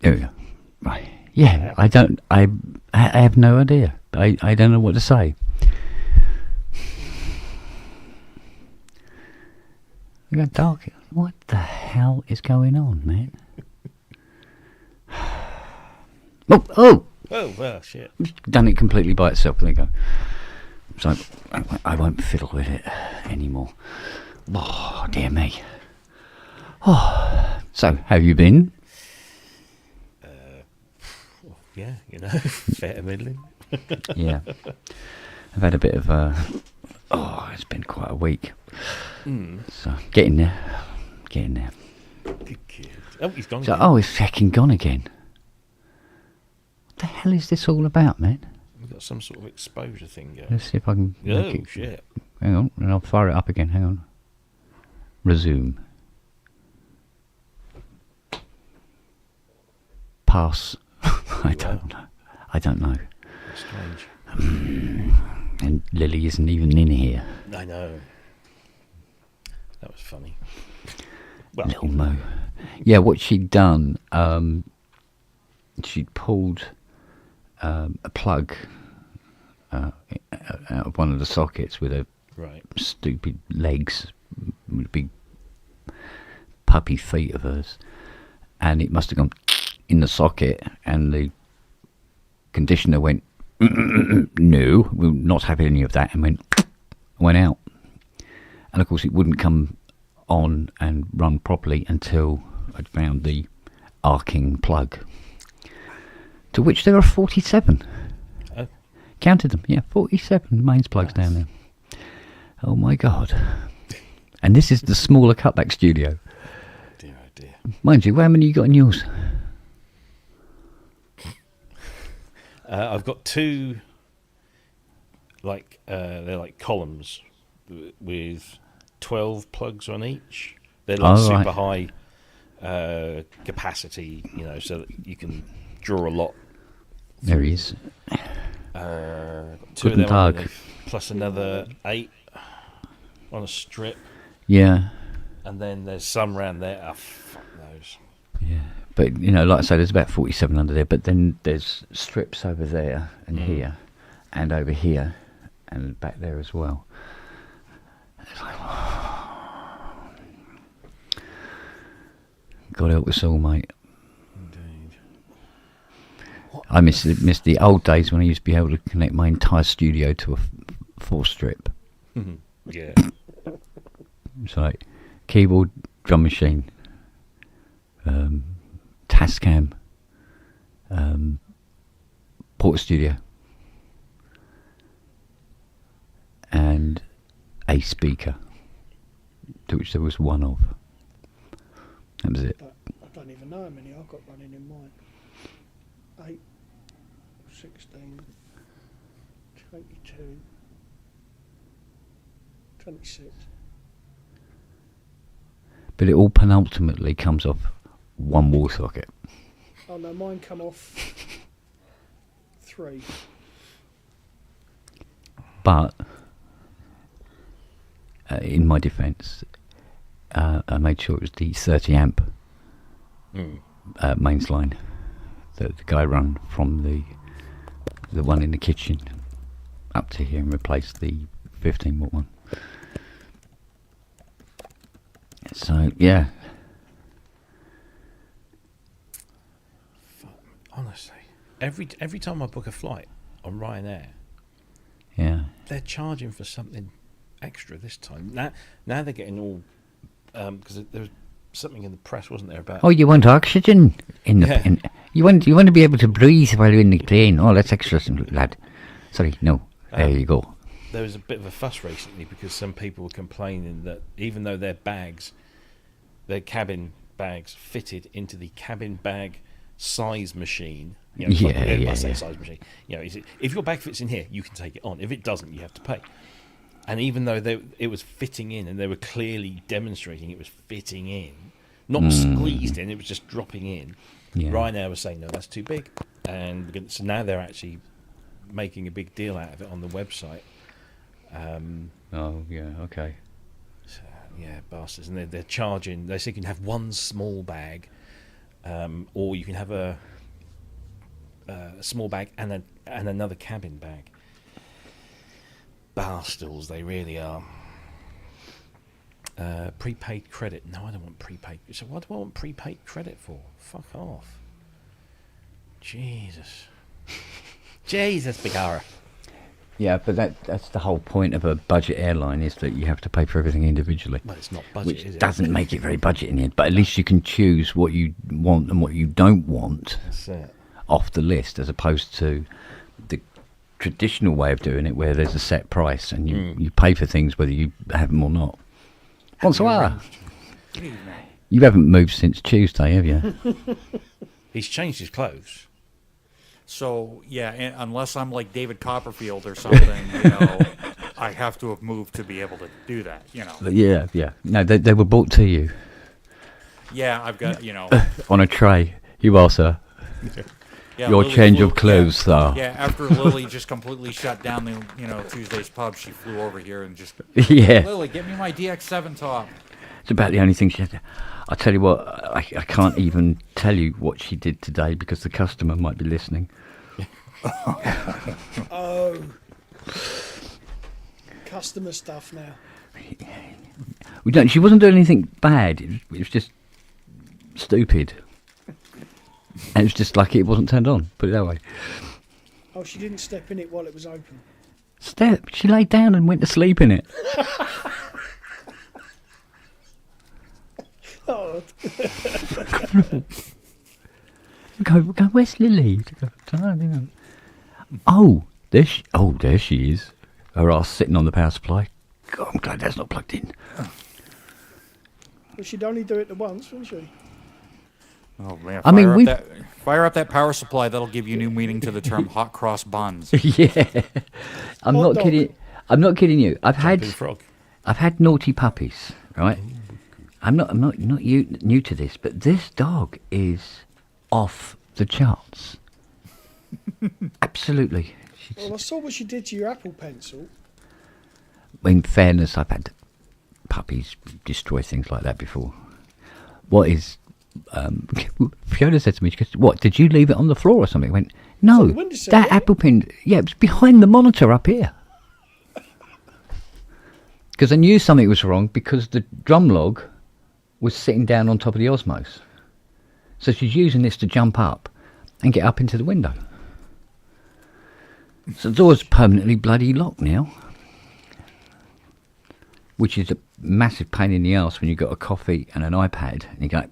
There we go. Right. Yeah, I don't. I have no idea. I don't know what to say. We got dark. What the hell is going on, man? Oh! Oh, well, shit. It's done it completely by itself. There you go. So I won't fiddle with it anymore. Oh, dear me. Oh, so have you been? Yeah, fair to middling. Yeah. I've had a bit of it's been quite a week. So getting there. Good kid. Oh, he's gone. So, it's fucking gone again. What the hell is this all about, man? We've got some sort of exposure thing going. Let's see if I can make Oh, it. shit. Hang on, and I'll fire it up again. Hang on. Resume. Pass. I don't know. That's strange. And Lily isn't even in here. I know. That was funny. Well, Little Mo. Yeah, what she'd done, she'd pulled a plug out of one of the sockets with her right. stupid legs, with big puppy feet of hers, and it must have gone in the socket, and the conditioner went, no, we'll not have any of that, and went out. And of course it wouldn't come on and run properly until I'd found the arcing plug, to which there are 47. Oh. Counted them, yeah, 47 mains plugs down there. Oh my god. And this is the smaller cutback studio. Dear, oh dear. Mind you, how many you got in yours? I've got two, they're like columns with 12 plugs on each. They're like super high capacity, so that you can draw a lot. There he is. Two of them underneath, plus another 8 on a strip. Yeah. And then there's some around there. Oh, fuck those. Yeah. But, like I say, there's about 47 under there, but then there's strips over there and here and over here and back there as well. It's like, God help us all, mate. Indeed. I miss the old days when I used to be able to connect my entire studio to a 4-strip. Yeah. It's like keyboard, drum machine, Tascam, Porta Studio, and a speaker, to which there was one of. That was it. But I don't even know how many I've got running in mine. 8, 16, 22, 26. But it all penultimately comes off one wall socket. Oh no, mine come off 3. But in my defence, I made sure it was the 30 amp mains line that the guy run from the one in the kitchen up to here and replaced the 15 watt one. So yeah. Honestly, every time I book a flight on Ryanair, Yeah. they're charging for something extra this time. Now they're getting all because there was something in the press, wasn't there, about? Oh, you want oxygen in the? Yeah. You want to be able to breathe while you're in the plane. Oh, that's extra, lad. Sorry, no. There you go. There was a bit of a fuss recently because some people were complaining that even though their cabin bags fitted into the cabin bag size machine. Size machine. If your bag fits in here, you can take it on. If it doesn't, you have to pay. And even though it was fitting in, and they were clearly demonstrating it was fitting in, not squeezed in, it was just dropping in. Yeah. Ryanair was saying, no, that's too big. And so now they're actually making a big deal out of it on the website. Oh, yeah, okay. So, yeah, bastards. And they're charging, they say you can have one small bag or you can have a small bag and another cabin bag. Barstools, they really are. Prepaid credit. No, I don't want prepaid. So what do I want prepaid credit for? Fuck off. Jesus. Jesus, Bigara. Yeah, but that's the whole point of a budget airline, is that you have to pay for everything individually. Well, it's not budget, which is it? doesn't make it very budget in the end. But at least you can choose what you want and what you don't want That's it. off the list, as opposed to the traditional way of doing it, where there's a set price and you pay for things whether you have them or not. Bonsoir. You haven't moved since Tuesday, have you? He's changed his clothes. So, yeah, unless I'm like David Copperfield or something, I have to have moved to be able to do that, Yeah. No, they were brought to you Yeah, I've got, on a tray. You are, sir. Yeah, Your Lily change flew- of clothes, sir. Yeah, after Lily just completely shut down the, Tuesday's pub, she flew over here and just, Yeah. Lily, get me my DX7 top. It's about the only thing she had to... I'll tell you what, I can't even tell you what she did today because the customer might be listening. Oh. Customer stuff now. She wasn't doing anything bad. It was just stupid. And it was just lucky it wasn't turned on, put it that way. Oh, she didn't step in it while it was open. She laid down and went to sleep in it. Oh, Go, where's Lily? Oh, there she is. Her ass sitting on the power supply. God, I'm glad that's not plugged in. well, she'd only do it the once, wouldn't she? Oh, man. I mean, Fire up that power supply. That'll give you new meaning to the term hot cross buns. Yeah, I'm Hot not dog. kidding. I'm not kidding you. I've Jumping frog. had naughty puppies, right? I'm not new to this, but this dog is off the charts. Absolutely. Well, I saw what she did to your Apple Pencil. In fairness, I've had puppies destroy things like that before. What is... Fiona said to me, she goes, what, did you leave it on the floor or something? I went, no, on the windowsill, that yeah. Apple Pen... Yeah, it was behind the monitor up here. Because I knew something was wrong because the drum log was sitting down on top of the Osmos. So she's using this to jump up and get up into the window. So the door's permanently bloody locked now. Which is a massive pain in the arse when you've got a coffee and an iPad and you go,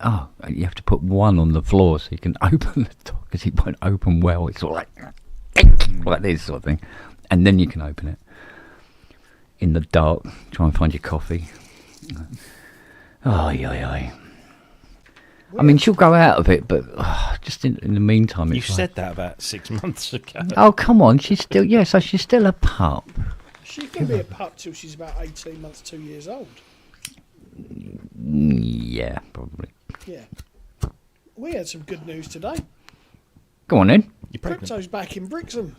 oh, you have to put one on the floor so you can open the door because it won't open well. It's all like this sort of thing. And then you can open it. In the dark, try and find your coffee. Oh, yeah. I mean, she'll go out of it, but just in the meantime... You it's like, said that about 6 months ago. oh, come on, she's still... Yeah, so she's still a pup. She can be a pup till she's about 18 months, 2 years old. Yeah, probably. Yeah. We had some good news today. Go on then. You're pregnant. Crypto's back in Brixham.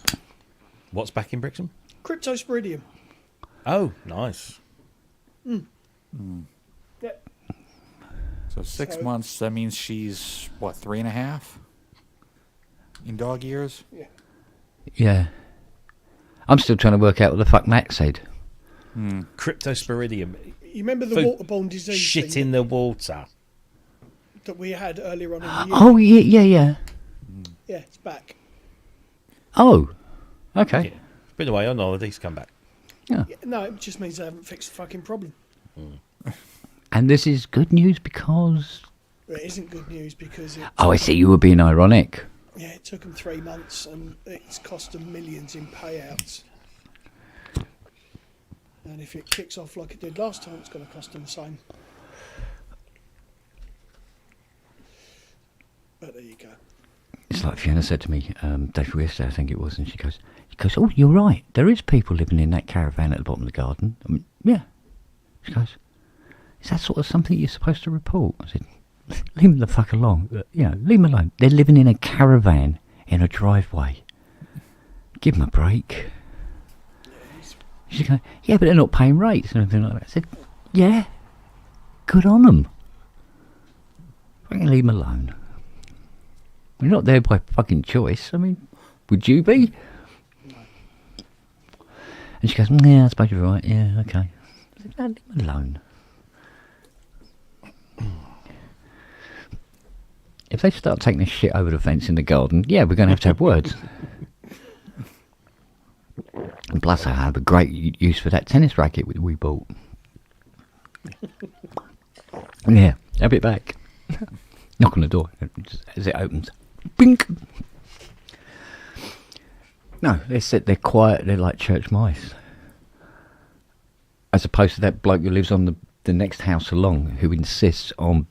What's back in Brixham? Cryptosporidium. Oh, nice. Yeah. So 6 So- months, that means she's, 3.5? In dog years? Yeah. Yeah. I'm still trying to work out what the fuck Max said. Cryptosporidium. You remember the Food- waterborne disease Shit thing in the water. that we had earlier on in the year? Oh, yeah. Yeah, it's back. Oh, okay. Yeah. Been away on holidays, come back. Yeah, no, it just means they haven't fixed the fucking problem. And this is good news because... It isn't good news because Oh, I see, you were being ironic. Yeah, it took them 3 months and it's cost them millions in payouts. And if it kicks off like it did last time, it's going to cost them the same. But there you go. It's like Fiona said to me, day before yesterday, I think it was, and she goes, oh, you're right. There is people living in that caravan at the bottom of the garden. I mean, yeah. She goes, is that sort of something you're supposed to report? I said, leave them the fuck alone. Leave them alone. They're living in a caravan in a driveway. Give them a break. She's going, yeah, but they're not paying rates and everything like that. I said, yeah, good on them. Fucking leave him alone. We're not there by fucking choice. I mean, would you be? No. And she goes, yeah, I suppose you're right. Yeah, okay. I said, no, leave him alone. If they start taking this shit over the fence in the garden, yeah, we're going to have words. And plus, I have a great use for that tennis racket we bought. Yeah, have it back. Knock on the door as it opens. Bink! No, they're quiet, they're like church mice. As opposed to that bloke who lives on the next house along, who insists on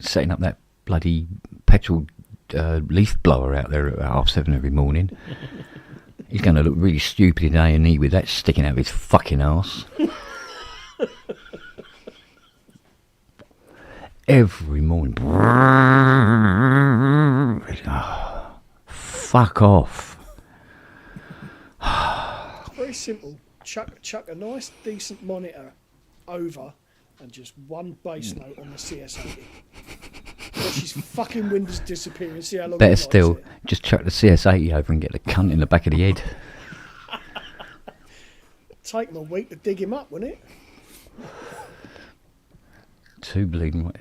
setting up that bloody petrol leaf blower out there at 7:30 every morning. He's going to look really stupid in A&E with that sticking out of his fucking arse. Every morning. Oh, fuck off. It's very simple. Chuck a nice, decent monitor over and just one bass note on the CS80. Watch his fucking windows disappear and see how long Better it still, likes it. just chuck the CS80 over and get the cunt in the back of the head. Take him a week to dig him up, wouldn't it? Too bleeding right.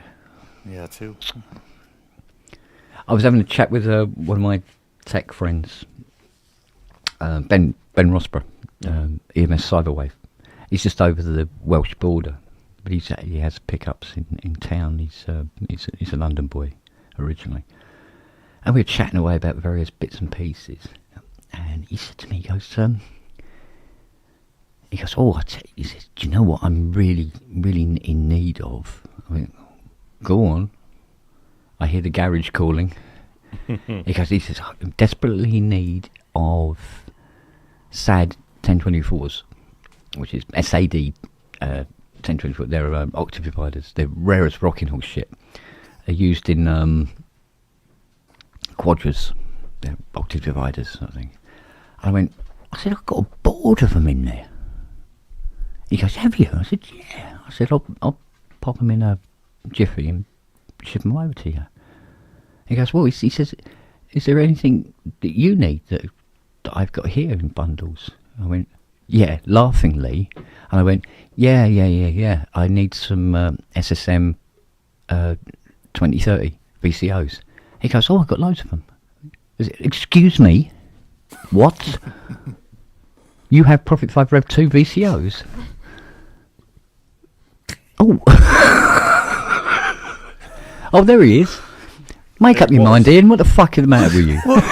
Yeah, too. I was having a chat with one of my tech friends, Ben Rossborough, EMS Cyberwave. He's just over the Welsh border, but he has pickups in town. He's a London boy originally, and we were chatting away about various bits and pieces. And he said to me, he goes, oh, he says, do you know what I'm really in need of? I mean, go on. I hear the garage calling. He says, I'm desperately in need of SAD 1024s, which is SAD 1024. They're octave dividers. They're rarest rocking horse shit. They're used in quadras. They're octave dividers, I think. I said, I've got a board of them in there. He goes, have you? I said, yeah. I said, I'll pop them in a jiffy and ship them over to you. He goes, well, he says, is there anything that you need that I've got here in bundles? I went, yeah, laughingly. And I went, yeah. I need some SSM 2030 VCOs. He goes, oh, I've got loads of them. Excuse me? What? You have Prophet 5 Rev 2 VCOs? Oh. Oh, there he is. Make up your mind, Ian. What the fuck is the matter with you? What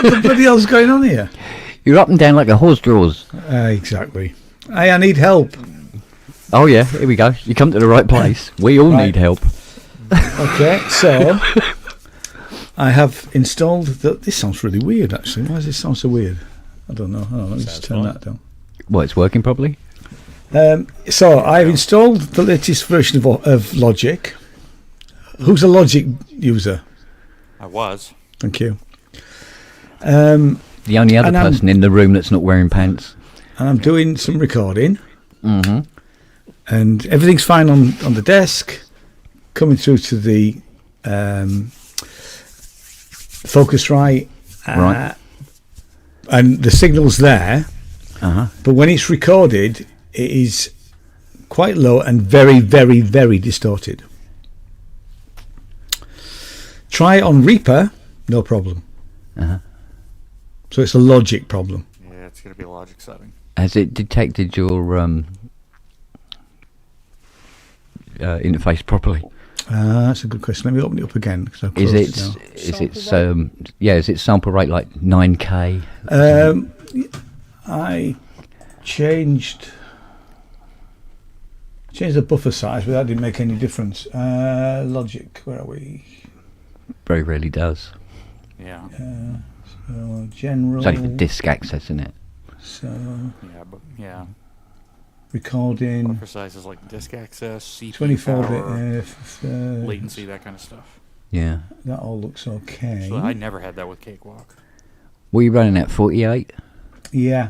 the bloody hell's going on here? You're up and down like a horse draws. Exactly. Hey, I need help. Oh, yeah. Here we go. You come to the right place. We all need help. Okay, so I have installed... This sounds really weird, actually. Why does this sound so weird? I don't know. Let me just turn that down. Well, it's working properly? So I've installed the latest version of Logic. Who's a Logic user? I was. Thank you. The only other person in the room that's not wearing pants. And I'm doing some recording. Mm-hmm. And everything's fine on the desk. Coming through to the Focusrite. Right. And the signal's there. Uh-huh. But when it's recorded, it is quite low and very, very, very distorted. Try it on Reaper, no problem. Uh-huh. So it's a Logic problem. Yeah, it's going to be a Logic setting. Has it detected your interface properly? That's a good question. Let me open it up again. Is it sample rate like 9K? I changed the buffer size, but that didn't make any difference. Logic, where are we? Very rarely does. Yeah. So general. It's only for disk access, isn't it? So Yeah. recording. Buffer size is like disk access, CPU 24-bit latency, that kind of stuff. Yeah. That all looks okay. So I never had that with Cakewalk. Were you running at 48? Yeah.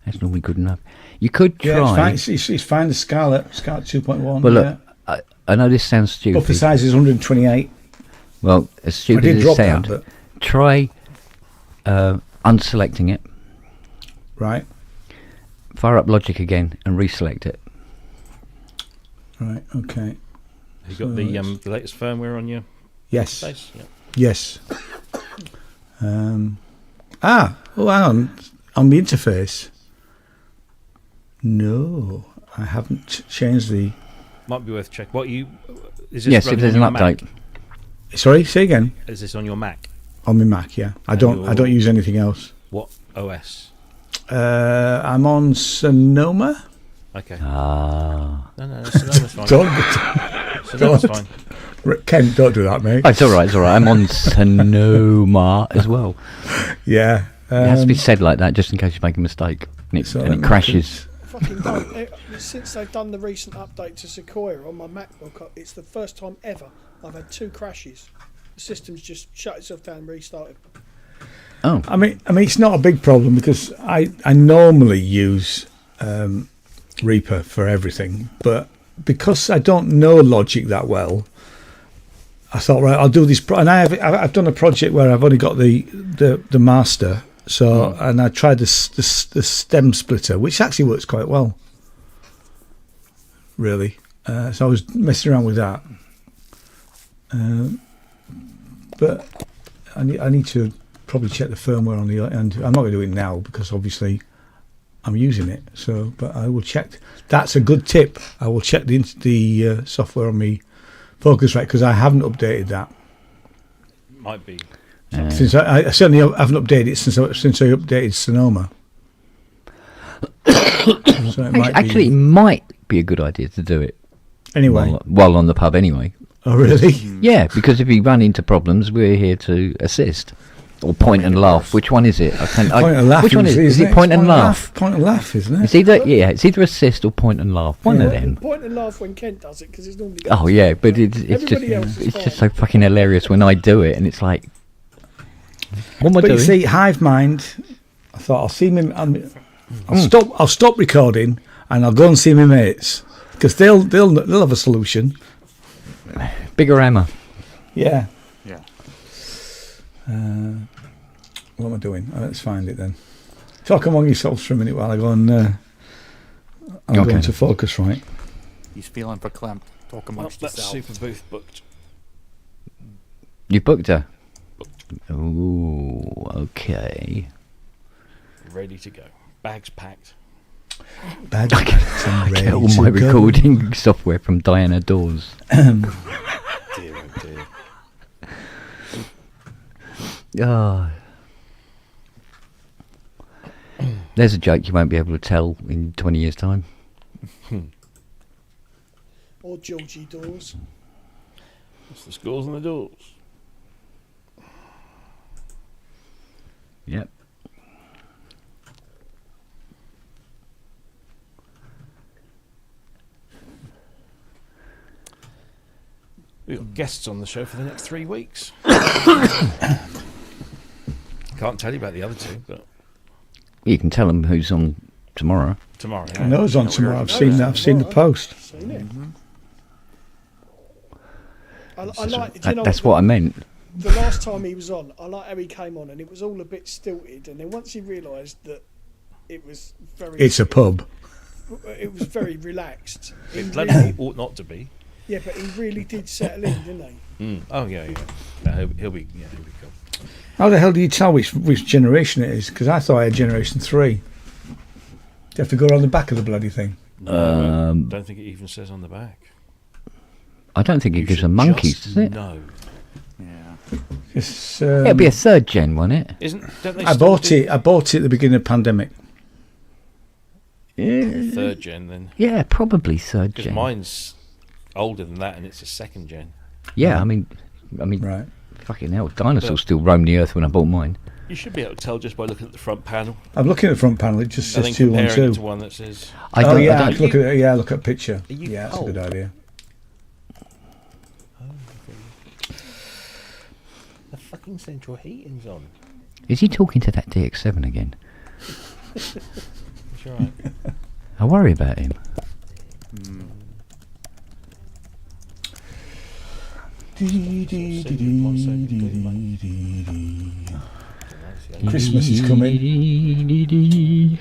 That's normally good enough. You could try. Yeah, it's fine. It's fine. The Scarlett 2.1. Well, look, I know this sounds stupid. Upper size is 128. Well, as I stupid did as it drop that, sounds, but try unselecting it, right, fire up Logic again, and reselect it. right, okay. You got the latest firmware on your Yes, base? Yeah. yes. Oh, hang on. On the interface. No, I haven't changed the. Might be worth checking. Is this Yes, if running there's on an your update. Mac? Sorry, say again. Is this on your Mac? On my Mac, yeah. I don't use anything else. What OS? I'm on Sonoma. Okay. Ah. No, Sonoma's fine. Don't, Sonoma's fine. Ken, don't do that, mate. Oh, it's all right. It's all right. I'm on Sonoma as well. Yeah. It has to be said like that, just in case you make a mistake and So it let me crashes. Fucking don't. Since they've done the recent update to Sequoia on my MacBook, it's the first time ever I've had 2 crashes. The system's just shut itself down and restarted. Oh. I mean, it's not a big problem because I normally use Reaper for everything, but because I don't know Logic that well, I thought, right, I'll do this. And I've done a project where I've only got the master, so and I tried the stem splitter, which actually works quite well, really. So I was messing around with that, but I need to probably check the firmware on the, and I'm not going to do it now because obviously I'm using it. So, but I will check. That's a good tip. I will check the software on me Focusrite because I haven't updated that. Might be. Since I certainly haven't updated it since I updated Sonoma. So it might Actually, it might be a good idea to do it anyway. while on the pub anyway. Oh really? Yeah, because if you run into problems, we're here to assist. Or point and laugh. Which one is it? Point and laugh. Which one is it? Point and laugh. Point and laugh, isn't it? It's either assist or point and laugh. One of them. Point and laugh when Kent does it because it's normally. Oh yeah, but it's just so fucking hilarious when I do it, and it's like, what am I But doing? you see, Hive Mind. I thought I'll see him. I'll stop recording and I'll go and see my mates because they'll have a solution. Bigger hammer. Yeah. Yeah. What am I doing? Let's find it then. Talk among yourselves for a minute while I go and I'm going to Focusrite. He's feeling verklempt. Talk amongst That's yourself. super booth booked. You booked her. Ooh, okay. Ready to go. Bags packed. Bags packed and ready Get all my to go. recording software from Diana Dawes. Dear oh dear. Oh. There's a joke you won't be able to tell in 20 years' time. Or Georgie Dawes. It's the scores and the doors. Yep. We've got guests on the show for the next 3 weeks. Can't tell you about the other 2, but You can tell them who's on tomorrow. tomorrow. I know it's on tomorrow. I've seen that. I've seen the post. Seen it. I like. Do you know That's what I meant. The last time he was on, I like how he came on, and it was all a bit stilted. And then once he realised that it was very, It's a pub. It was very relaxed. He It bloody really, ought not to be. yeah, but he really did settle in, didn't he? Oh yeah. No, he'll be cool. How the hell do you tell which generation it is? Because I thought I had generation 3. Do you have to go around the back of the bloody thing? No, don't think it even says on the back. I don't think it You gives should them monkeys, just does it? No. Yeah. It's, It'll be a third gen, won't it? Don't they I still bought do it. I bought it at the beginning of the pandemic. Yeah, third gen then? yeah, probably third Because gen. mine's older than that, and it's a second gen. Yeah, I mean, Right. fucking hell, dinosaurs still roamed the earth when I bought mine. You should be able to tell just by looking at the front panel. I'm looking at the front panel. It just And says then comparing it 212. to one that says. I Oh don't, yeah, I I don't, can look at it. Yeah, look at picture. Are you Yeah, that's a good cold? idea. The fucking central heating's on. is he talking to that DX7 again? It's alright. I worry about him. Christmas is coming.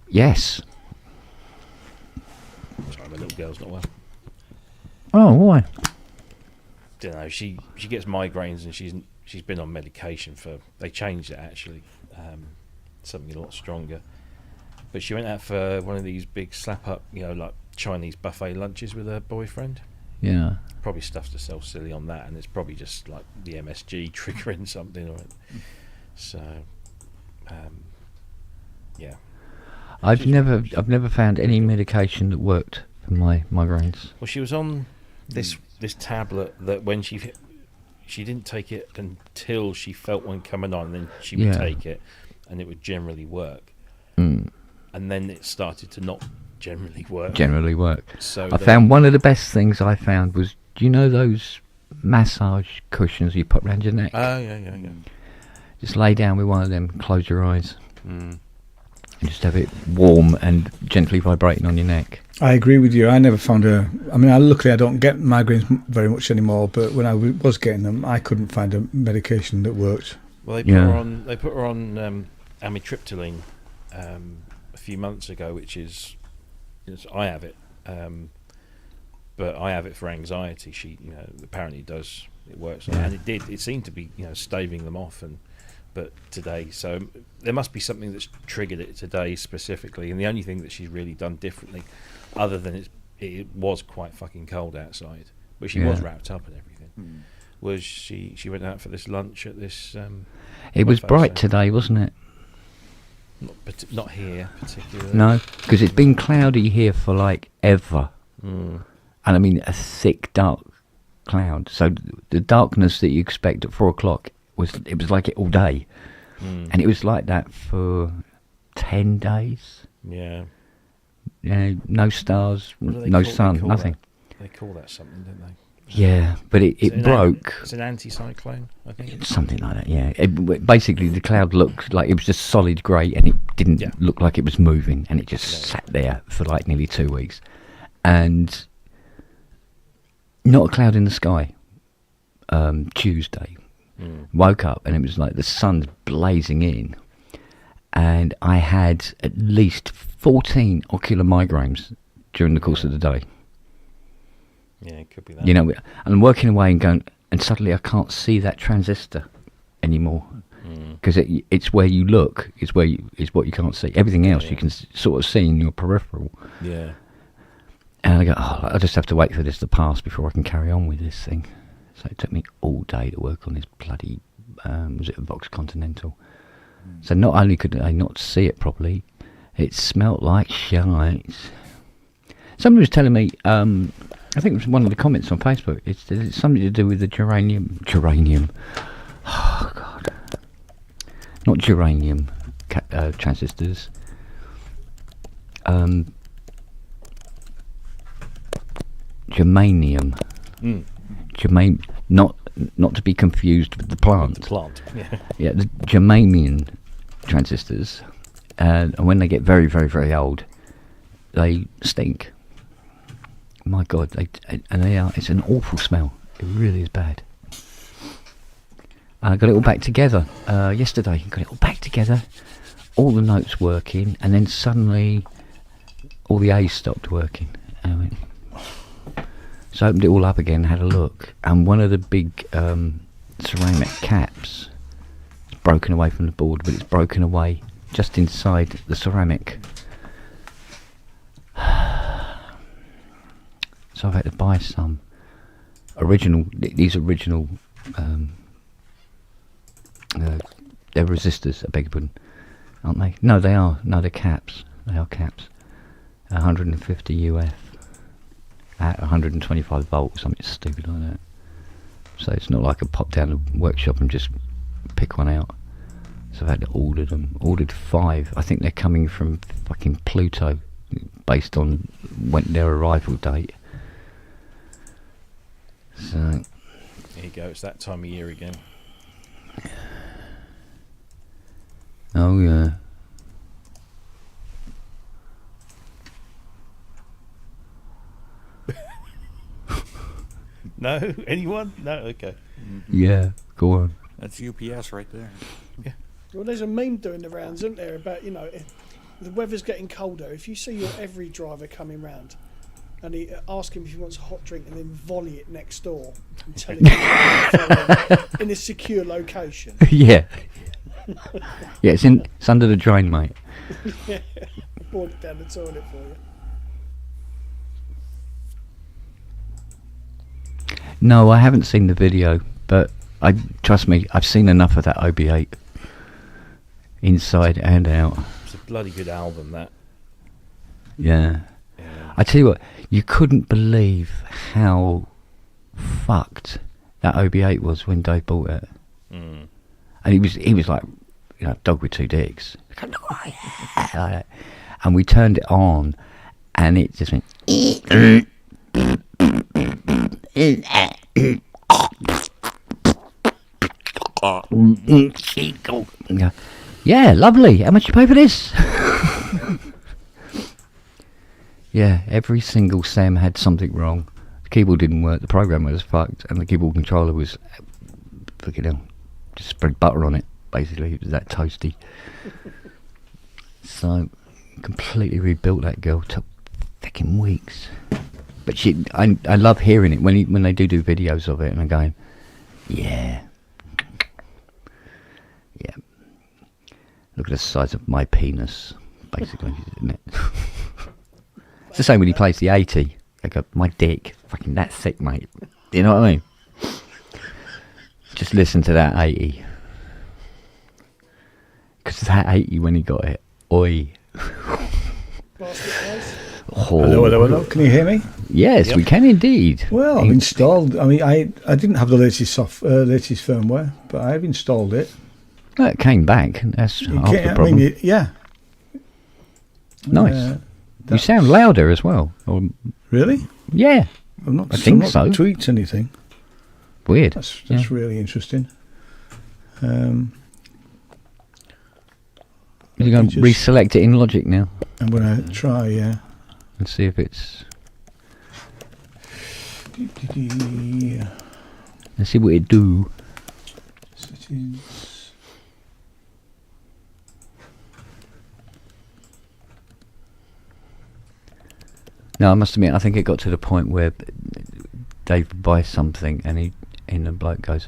Yes. Sorry, my little girl's not well. Oh, why? Don't know. She gets migraines and she's been on medication for. They changed it actually, something a lot stronger. But she went out for one of these big slap up, like Chinese buffet lunches with her boyfriend. Yeah. Probably stuffed herself silly on that, and it's probably just like the MSG triggering something or. So, yeah. I've never found any medication that worked for my migraines. Well, she was on this tablet that when she didn't take it until she felt one coming on, and then she would take it, and it would generally work. And then it started to not generally work. So I found one of the best things I found was, do you know those massage cushions you put around your neck? Oh, yeah. Just lay down with one of them, close your eyes, and just have it warm and gently vibrating on your neck. I agree with you. I never found luckily I don't get migraines very much anymore, but when I was getting them, I couldn't find a medication that worked. Well, they put her on amitriptyline a few months ago, which is I have it, but I have it for anxiety. She, apparently it works, and it did. It seemed to be, staving them off, but today, so there must be something that's triggered it today specifically. And the only thing that she's really done differently, other than it was quite fucking cold outside, but she was wrapped up and everything. Was she went out for this lunch at this? It was bright today, wasn't it? Not here particularly. No, because it's been cloudy here for like ever, and I mean a thick dark cloud. So the darkness that you expect at 4 o'clock was like it all day, and it was like that for 10 days. Yeah. No stars, no sun, nothing. They call that something, don't they? Yeah, but it broke. It's an anticyclone, I think. Something like that, yeah. Basically, the cloud looked like it was just solid grey, and it didn't look like it was moving, and it just sat there for like nearly 2 weeks. And not a cloud in the sky. Tuesday. Woke up, and it was like the sun's blazing in. And I had at least 14 ocular migraines during the course of the day. Yeah, it could be that. And I'm working away and going, and suddenly I can't see that transistor anymore because it's where you look is what you can't see. Everything else you can sort of see in your peripheral. Yeah. And I go, I just have to wait for this to pass before I can carry on with this thing. So it took me all day to work on this bloody, was it a Vox Continental? So not only could I not see it properly, it smelt like shite. Somebody was telling me, I think it was one of the comments on Facebook. It's something to do with the geranium. Oh God, not geranium transistors. Germanium. Not to be confused with the plant. The plant. Yeah. Yeah, the germanium transistors, and when they get very, very, very old, they stink. My God, it's an awful smell. It really is bad. I got it all back together yesterday. Got it all back together, all the notes working, and then suddenly all the A's stopped working. And I went, so I opened it all up again, had a look, and one of the big ceramic caps is broken away from the board, but it's broken away just inside the ceramic. So I've had to buy some these original, they're resistors, I beg your pardon, aren't they? No, they are. No, they're caps. They are caps. 150 UF at 125 volts, something stupid like that. So it's not like I pop down the workshop and just pick one out. So I've had to order them. Ordered 5. I think they're coming from fucking Pluto, based on their arrival date. So there you go. It's that time of year again. Oh yeah. No? Anyone? No? Okay. Yeah, go on. That's UPS right there. Well, there's a meme doing the rounds, isn't there, about, if the weather's getting colder. If you see your every driver coming round and ask him if he wants a hot drink and then volley it next door and tell him in a secure location. Yeah. Yeah, it's under the drain, mate. Boil it down the toilet for you. No, I haven't seen the video, but trust me, I've seen enough of that OB8. Inside and out. It's a bloody good album, that. Yeah. Yeah. I tell you what, you couldn't believe how fucked that OB8 was when Dave bought it. Mm. And he was like, dog with two dicks. And we turned it on, and it just went. Yeah, lovely. How much you pay for this? Yeah, every single SEM had something wrong. The keyboard didn't work, the programmer was fucked, and the keyboard controller was fucking hell. Just spread butter on it, basically. It was that toasty. So, completely rebuilt that girl. Took fucking weeks. But I love hearing it when they do videos of it, and I'm going, yeah. Yeah. Look at the size of my penis, basically, isn't it? It's the same when he plays the 80. I go, my dick, fucking that thick, mate. You know what I mean? Just listen to that 80. Because that 80 when he got it, oi. Oh. Hello. Can you hear me? Yes, Yep. We can indeed. Well, I've installed. I mean, I didn't have the latest latest firmware, but I've installed it. Well, it came back. That's half the I problem. mean, yeah. Nice. You sound louder as well. Or, Really? yeah. I'm not. I think so. Tweaked anything. Weird. That's really interesting. You're going to just- reselect it in Logic now I'm going to try. and see if it's. Let's see what it do. Settings. No, I must admit, I think it got to the point where Dave buys something and the bloke goes,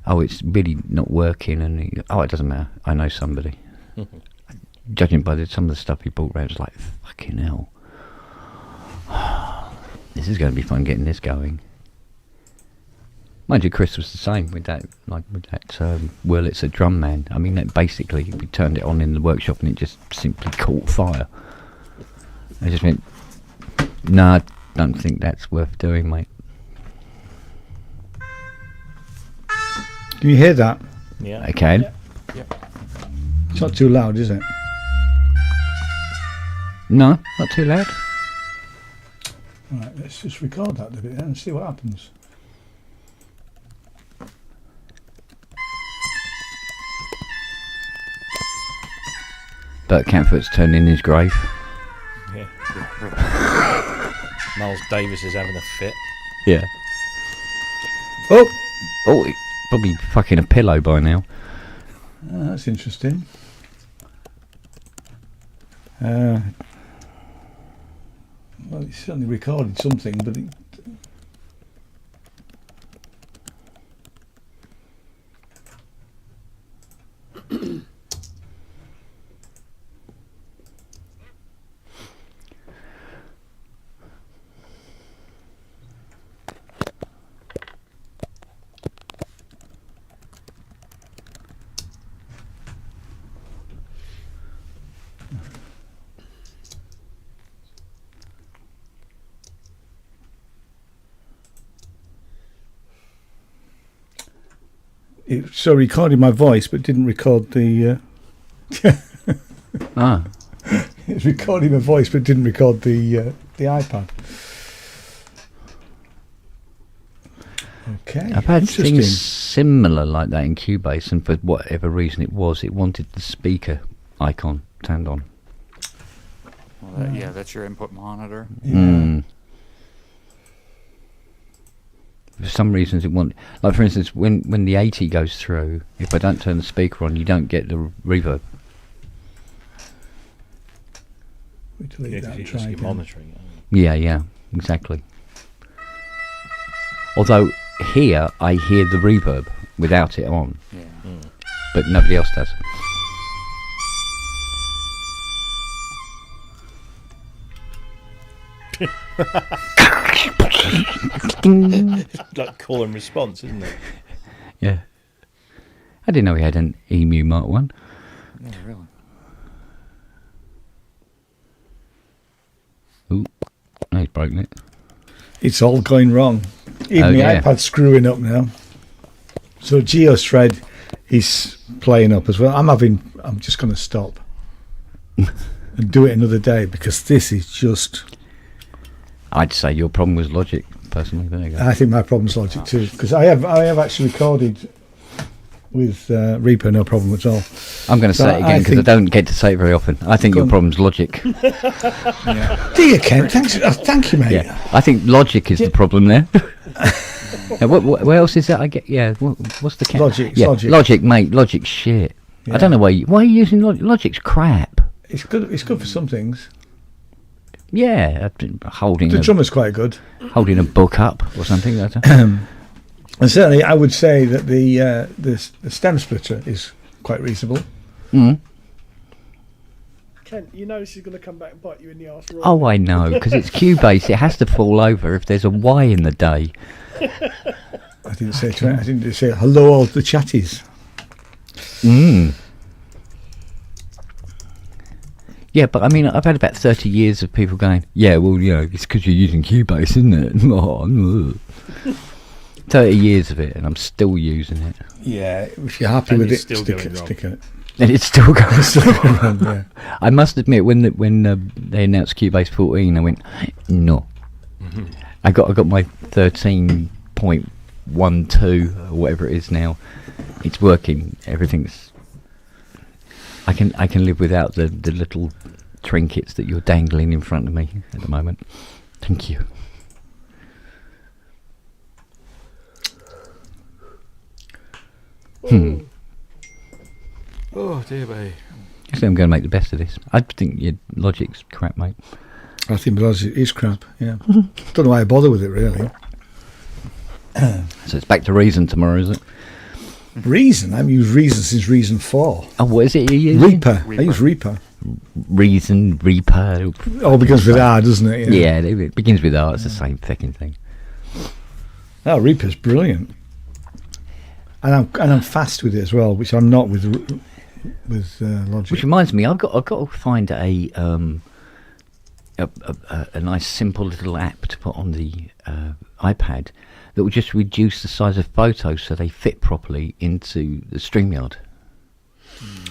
"Oh, it's really not working," and it doesn't matter. I know somebody. Judging by some of the stuff he bought around, it's like, fucking hell. This is going to be fun getting this going. Mind you, Chris was the same with that, Wurlitzer drum man. I mean, that basically, we turned it on in the workshop and it just simply caught fire. I just went, no, I don't think that's worth doing, mate. Can you hear that? Yeah. I can. It's not too loud, is it? No, not too loud. Right, let's just record that a bit and see what happens. Bert Camford's turned in his grave. Yeah. Miles Davis is having a fit. Yeah. Oh, Oh, he's probably fucking a pillow by now. that's interesting. Well, it certainly recorded something, but it, so recorded my voice, but didn't record the. Ah. It's recording my voice, but didn't record the iPad. Okay, I've had interesting. things similar like that in Cubase, and for whatever reason it wanted the speaker icon turned on. Well, that's your input monitor. Yeah. Mm. For some reasons, it won't. Like for instance, when the 80 goes through, if I don't turn the speaker on, you don't get the reverb. We delete Yeah, that 'cause and you're try just again. monitoring it. aren't you? Yeah, exactly. Although here I hear the reverb without it on, Yeah. but nobody else does. Like call and response, isn't it? Yeah. I didn't know we had an Emu Mark 1. Yeah, really. Ooh, no, he's broken it. It's all going wrong. Even Oh, the yeah. iPad's screwing up now. So GeoShred is playing up as well. I'm just going to stop and do it another day because this is just. I'd say your problem was Logic, personally. There you go. I think my problem's Logic too because I have actually recorded with Reaper, no problem at all. I'm going to So say it again I because I think- don't get to say it very often. I think Go your on. problem's Logic. Dear Ken, thanks. Thank you, mate. Yeah, I think Logic is the problem there. What else is that? I get. Yeah, what's the Logic, it's Yeah, Logic. mate. Logic's shit. Yeah. I don't know why. Why are you using Logic? Logic's crap. It's good. It's good for some things. Yeah, I've been holding The a, drummer's quite good. holding a book up or something. Like that. And certainly, I would say that the stem splitter is quite reasonable. Mm. Kent, you know this is going to come back and bite you in the arse. Oh, I know, because it's Cubase. It has to fall over if there's a Y in the day. I didn't say I didn't say hello all the chatties. Mm. Yeah, but I mean, I've had about 30 years of people going, yeah, well, you know, it's because you're using Cubase, isn't it? Oh, no. 30 years of it, and I'm still using it. Yeah, if you're happy And with it, it's still stick going it. wrong. Stick it. And it's still going. Yeah. I must admit, when they announced Cubase 14, I went, no. Mm-hmm. I got my 13.12 or whatever it is now. It's working. Everything's. I can live without the little trinkets that you're dangling in front of me at the moment. Thank you. Oh dear me. Actually, I'm going to make the best of this. I think your Logic's crap, mate. I think Logic is crap. Yeah, don't know why I bother with it really. So it's back to Reason tomorrow, is it? Reason. I've used Reason since Reason 4. Oh, what is it you use? Reaper. I use Reaper. Reason, Reaper. All begins with R, doesn't it? Yeah, it begins with R. It's the same fucking thing. Oh, Reaper's brilliant. And I'm fast with it as well, which I'm not with Logic. Which reminds me, I've got to find a nice simple little app to put on the iPad that will just reduce the size of photos so they fit properly into the StreamYard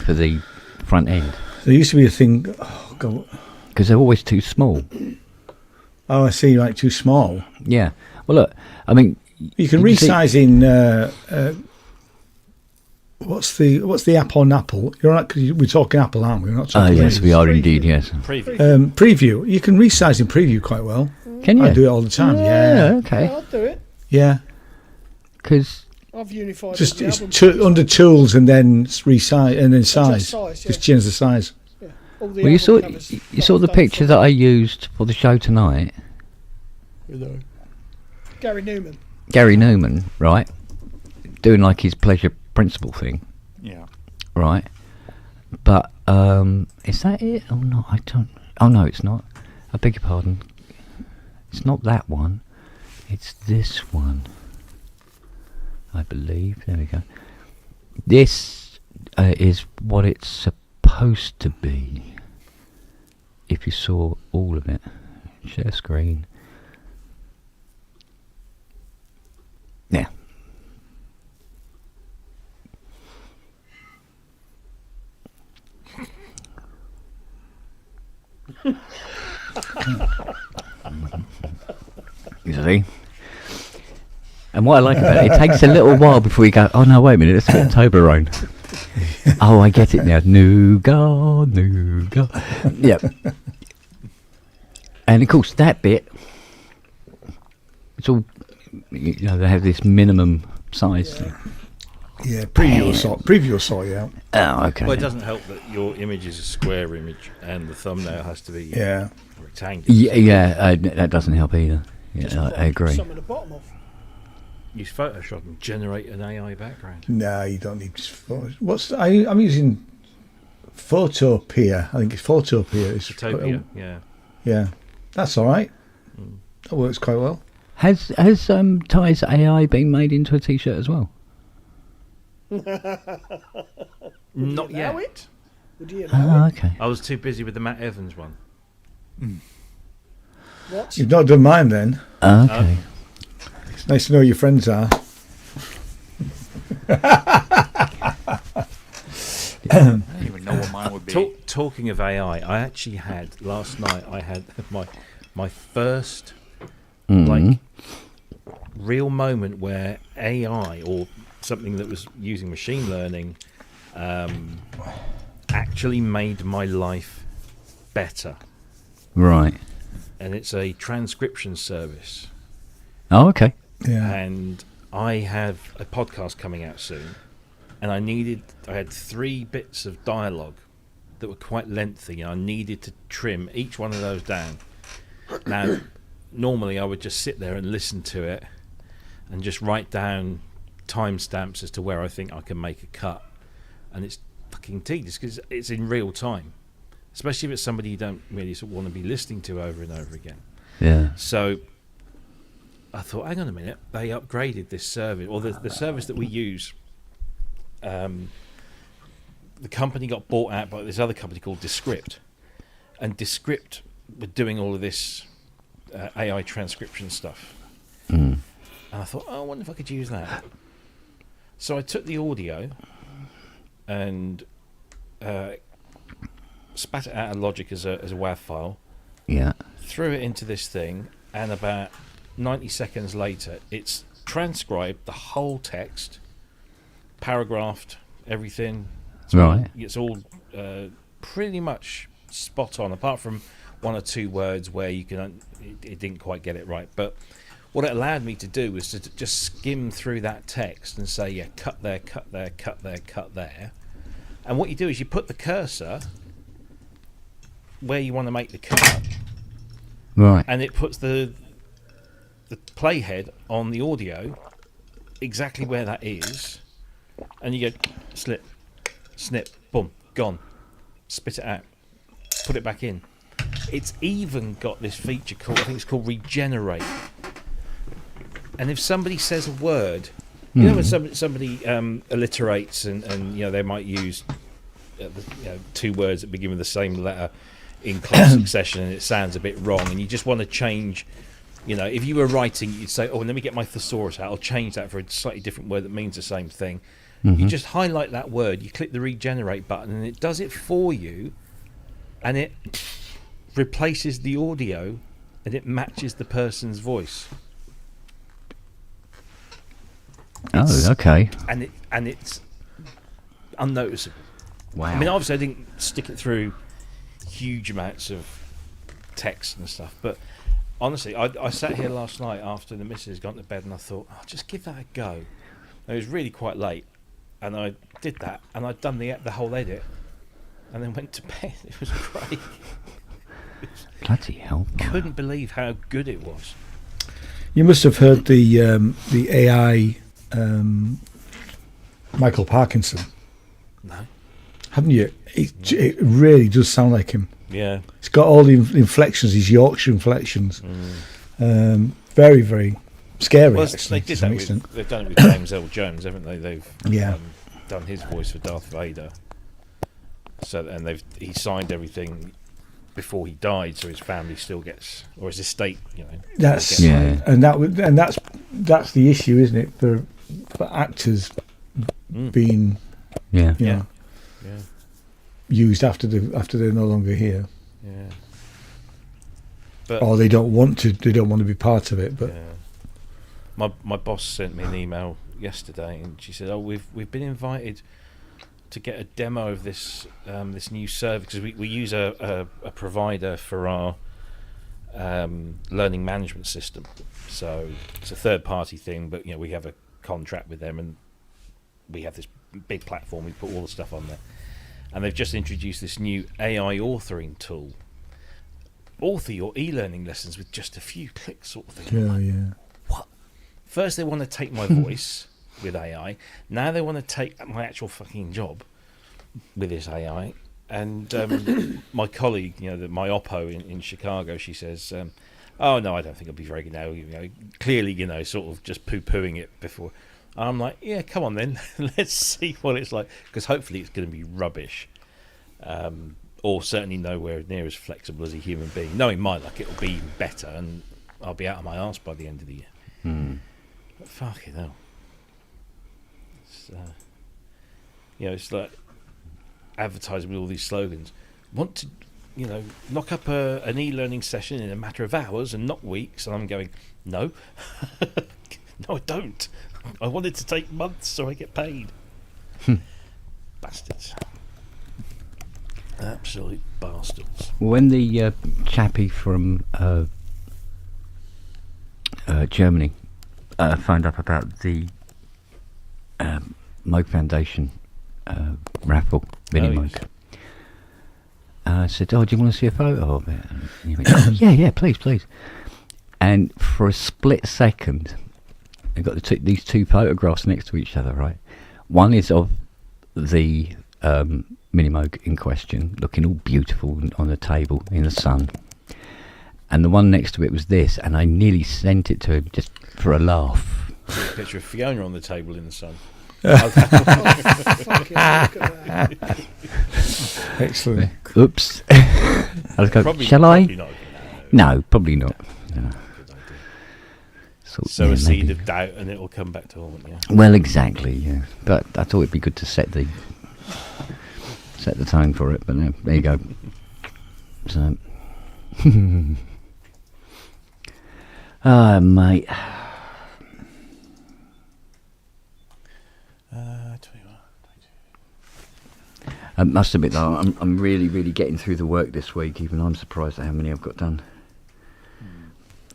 for the front end, There used to be a thing. Oh God. because they're always too small. Oh, I see. Like too small. Yeah. Well, look, I mean, You can you see- resize in. What's the app on Apple? You're right, because we're talking Apple, aren't we? We're not Oh talking yes, we are Preview. indeed. Yes. Preview. Preview. You can resize in Preview quite well. Can you? I do it all the time. Yeah, Okay. Yeah, I'll do it. yeah. Because I've unified Just the it's album under tools and then resize and then size. size, yeah. Just change the size. Yeah. All the well, you saw album covers you saw the done picture for that I used for the show tonight. Gary Newman. Gary Newman, right, doing like his pleasure principle thing, Yeah. right? But is that it or not? I don't. Oh no, it's not. I beg your pardon. It's not that one. It's this one. I believe. There we go. This is what it's supposed to be. If you saw all of it, share screen. Yeah. You see? And what I like about it takes a little while before you go, oh no, wait a minute, it's a bit Toblerone. Oh, I get it now. Nougat. Yep. And of course, that bit, it's all they have this minimum size thing. Yeah, preview will sort you out. Oh, okay. Well, it doesn't help that your image is a square image and the thumbnail has to be Yeah. rectangular. Yeah, that doesn't help either. Just Yeah, put I agree. some at the bottom of. Use Photoshop and generate an AI background. No, you don't need photos. I'm using Photopea. I think it's Photopea. It's Utopia, yeah. Yeah, that's all right. That works quite well. Has Ty's AI been made into a T-shirt as well? Not Allow yet. it? Would you allow Oh, it? okay. I was too busy with the Matt Evans one. What? You've not done mine then. Oh, okay. It's nice to know who your friends are. I don't even know what mine would be. Talking of AI, I actually had last night. I had my first like real moment where AI or something that was using machine learning actually made my life better. Right. And it's a transcription service. Oh, okay. Yeah. And I have a podcast coming out soon, and I had 3 bits of dialogue that were quite lengthy, and I needed to trim each one of those down. Now, normally I would just sit there and listen to it and just write down timestamps as to where I think I can make a cut, and it's fucking tedious because it's in real time, especially if it's somebody you don't really sort of want to be listening to over and over again. Yeah. So I thought, hang on a minute, they upgraded this service, or the service that we use. The company got bought out by this other company called Descript, and Descript were doing all of this AI transcription stuff. And I thought, oh, I wonder if I could use that. So I took the audio and spat it out of Logic as a WAV file, Yeah. threw it into this thing, and about 90 seconds later, it's transcribed the whole text, paragraphed, everything. Right. It's all pretty much spot on, apart from 1 or 2 words where you can it didn't quite get it right. But what it allowed me to do was to just skim through that text and say, yeah, cut there, cut there, cut there, cut there. And what you do is you put the cursor where you want to make the cut, Right. and it puts the playhead on the audio exactly where that is, and you go slip, snip, boom, gone, spit it out, put it back in. It's even got this feature called, I think it's called regenerate, and if somebody says a word, you know when somebody alliterates and you know they might use 2 words that begin with the same letter in close succession and it sounds a bit wrong, and you just want to change. You know, if you were writing, you'd say, oh, let me get my thesaurus out. I'll change that for a slightly different word that means the same thing. You just highlight that word, you click the regenerate button, and it does it for you, and it replaces the audio, and it matches the person's voice. Oh, okay. And it's unnoticeable. Wow. I mean, obviously, I didn't stick it through huge amounts of text and stuff, but honestly, I sat here last night after the missus had gone to bed, and I thought, oh, just give that a go. And it was really quite late, and I did that, and I'd done the whole edit, and then went to bed. It was great. Bloody hell. Couldn't believe how good it was. You must have heard the AI Michael Parkinson, No. haven't you? It really does sound like him. Yeah. It's got all the inflections, these Yorkshire inflections. Very, very scary. Well, actually, they to did some that extent. they've done it with James L. Jones, haven't they? They've Yeah. done his voice for Darth Vader. So, and he signed everything before he died, so his family still gets, or his estate, you know. That's still gets- and that's the issue, isn't it? For actors being Yeah. you Yeah. know, Yeah. used after they're no longer here, Yeah. But or they don't want to be part of it. But yeah. My boss sent me an email yesterday, and she said, "Oh, we've been invited to get a demo of this this new service, because we use a provider for our learning management system. So it's a third-party thing, but we have a contract with them, and we have this big platform. We put all the stuff on there, and they've just introduced this new AI authoring tool. Author your e-learning lessons with just a few clicks, sort of thing. Yeah. What? First they want to take my voice with AI. Now they want to take my actual fucking job with this AI. And my colleague, my oppo in Chicago, she says, "Oh no, I don't think it'll be very good now." Clearly, sort of just poo-pooing it before. I'm like, "Yeah, come on then, let's see what it's like," because hopefully it's going to be rubbish, or certainly nowhere near as flexible as a human being. Knowing my luck, it'll be even better, and I'll be out of my arse by the end of the year. But fucking hell, it's like advertising with all these slogans. Want to, knock up an e-learning session in a matter of hours and not weeks, and I'm going, no, no, I don't. I want it to take months so I get paid. Bastards, absolute bastards. When the chappie from Germany phoned up about the Moog Foundation raffle, mini Moog, I said, "Oh, do you want to see a photo of it?" And he went, yeah, please. And for a split second, they got these two photographs next to each other, right? One is of the mini Moog in question, looking all beautiful on the table in the sun, and the one next to it was this, and I nearly sent it to him just for a laugh. A picture of Fiona on the table in the sun. Fucking look at that. Excellent. Oops. I was going, shall I? Probably not. No, probably not. No. Good idea. So, Sow yeah, a seed maybe. of doubt, and it will come back to haunt you. Well, exactly, yeah. But I thought it'd be good to set the tone for it. But no, there you go. So, mate. I must admit though, I'm really, really getting through the work this week. Even I'm surprised at how many I've got done.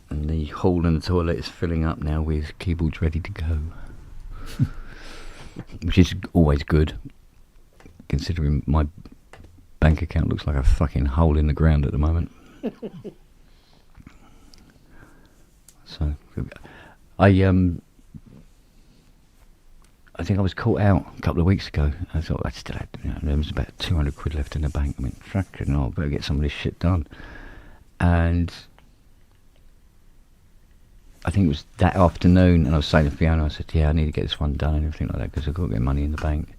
And the hall and the toilet is filling up now with keyboards ready to go, which is always good, considering my bank account looks like a fucking hole in the ground at the moment. So, I think I was caught out a couple of weeks ago. I thought I still had, there was about 200 quid left in the bank. I mean, fucking hell, I better get some of this shit done. And I think it was that afternoon, and I was saying to Fiona, I said, yeah, I need to get this one done and everything like that, because I've got to get money in the bank.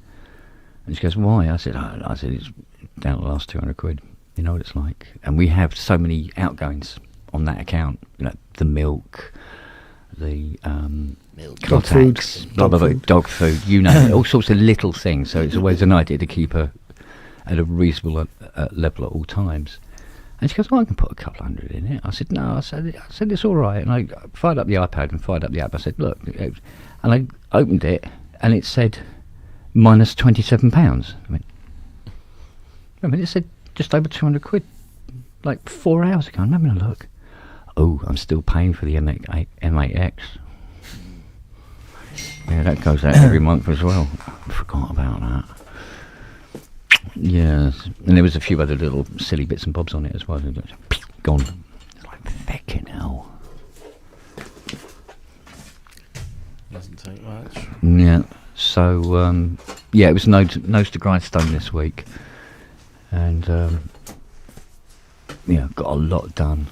And she goes, why? I said, it's down to the last 200 quid. You know what it's like. And we have so many outgoings on that account. The milk, the Dog food. contacts, blah, blah, blah, dog food, you know, all sorts of little things. So it's always an idea to keep her at a reasonable level at all times. And she goes, I can put a couple hundred in it. I said, no, I said it's all right. And I fired up the iPad and fired up the app. I said, look, and I opened it, and it said minus £27. I mean, it said just over 200 quid, like 4 hours ago. I'm having a look. Oh, I'm still paying for the M8X. Yeah, that goes out every month as well. I forgot about that. Yes, and there was a few other little silly bits and bobs on it as well. Gone. It's like, fucking hell. Doesn't take much. Yeah. So it was nose to grindstone this week, and got a lot done.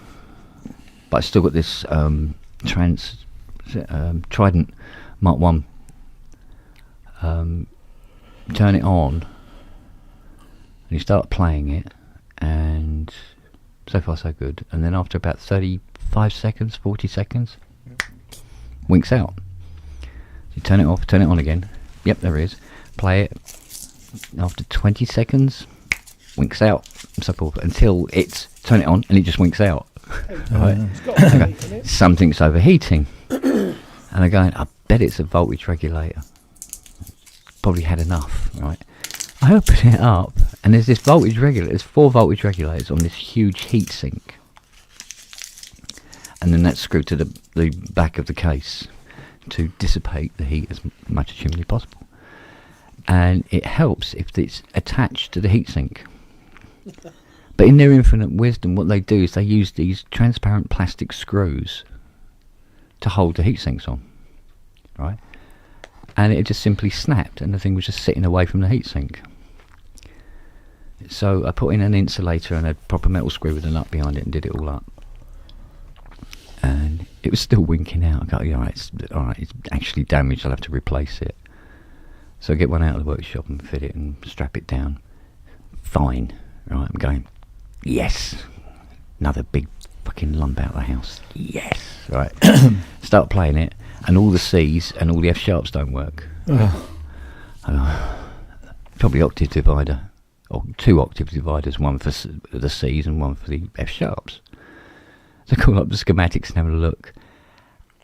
But I still got this Trident Mark 1. Turn it on, and you start playing it, and so far so good. And then after about 35 seconds, 40 seconds, winks out. You turn it off, turn it on again. Yep, there it is. Play it. After 20 seconds, winks out, and so forth, until it's turn it on and it just winks out. Right? It's got a heat in it. Something's overheating. And I'm going, I bet it's a voltage regulator. Probably had enough, right? I open it up, and there's this voltage regulator. There's 4 voltage regulators on this huge heat sink. and then that's screwed to the back of the case to dissipate the heat as much as humanly possible. And it helps if it's attached to the heatsink. But in their infinite wisdom, what they do is they use these transparent plastic screws to hold the heatsinks on, right? And it just simply snapped, and the thing was just sitting away from the heatsink. So I put in an insulator and a proper metal screw with a nut behind it and did it all up. And it was still winking out. I go, yeah, all right, it's actually damaged, I'll have to replace it. So I get one out of the workshop and fit it and strap it down. Fine. Right, I'm going, yes. Another big fucking lump out of the house. Yes. Right. Start playing it, and all the C's and all the F sharps don't work. Probably octave divider. Or 2 octave dividers, one for the C's and one for the F sharps. So I call up the schematics and have a look.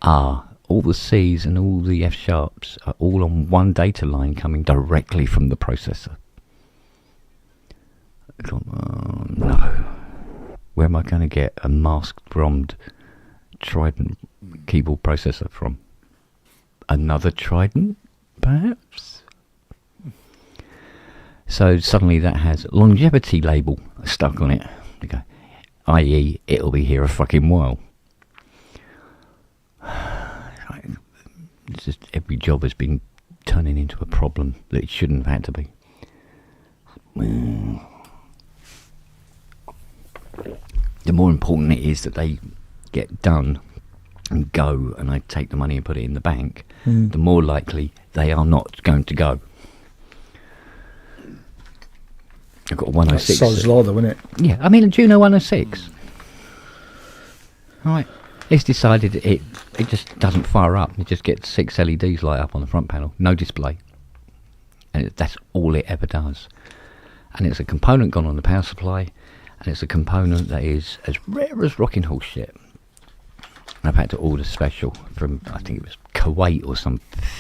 All the C's and all the F sharps are all on one data line coming directly from the processor. I thought, oh no. Where am I going to get a masked ROM'd Trident keyboard processor from? Another Trident, perhaps? So suddenly that has longevity label stuck on it. You go, i.e. it'll be here a fucking while. It's just every job has been turning into a problem that it shouldn't have had to be. The more important it is that they get done and go, and I take the money and put it in the bank, the more likely they are not going to go. I've got a 106. That's Sod's Law, though, isn't it? Yeah, I mean a Juno 106. Right, it's decided it just doesn't fire up. It just gets 6 LEDs light up on the front panel, no display, and that's all it ever does. And it's a component gone on the power supply, and it's a component that is as rare as rocking horse shit. And I've had to order special from, I think it was Kuwait or some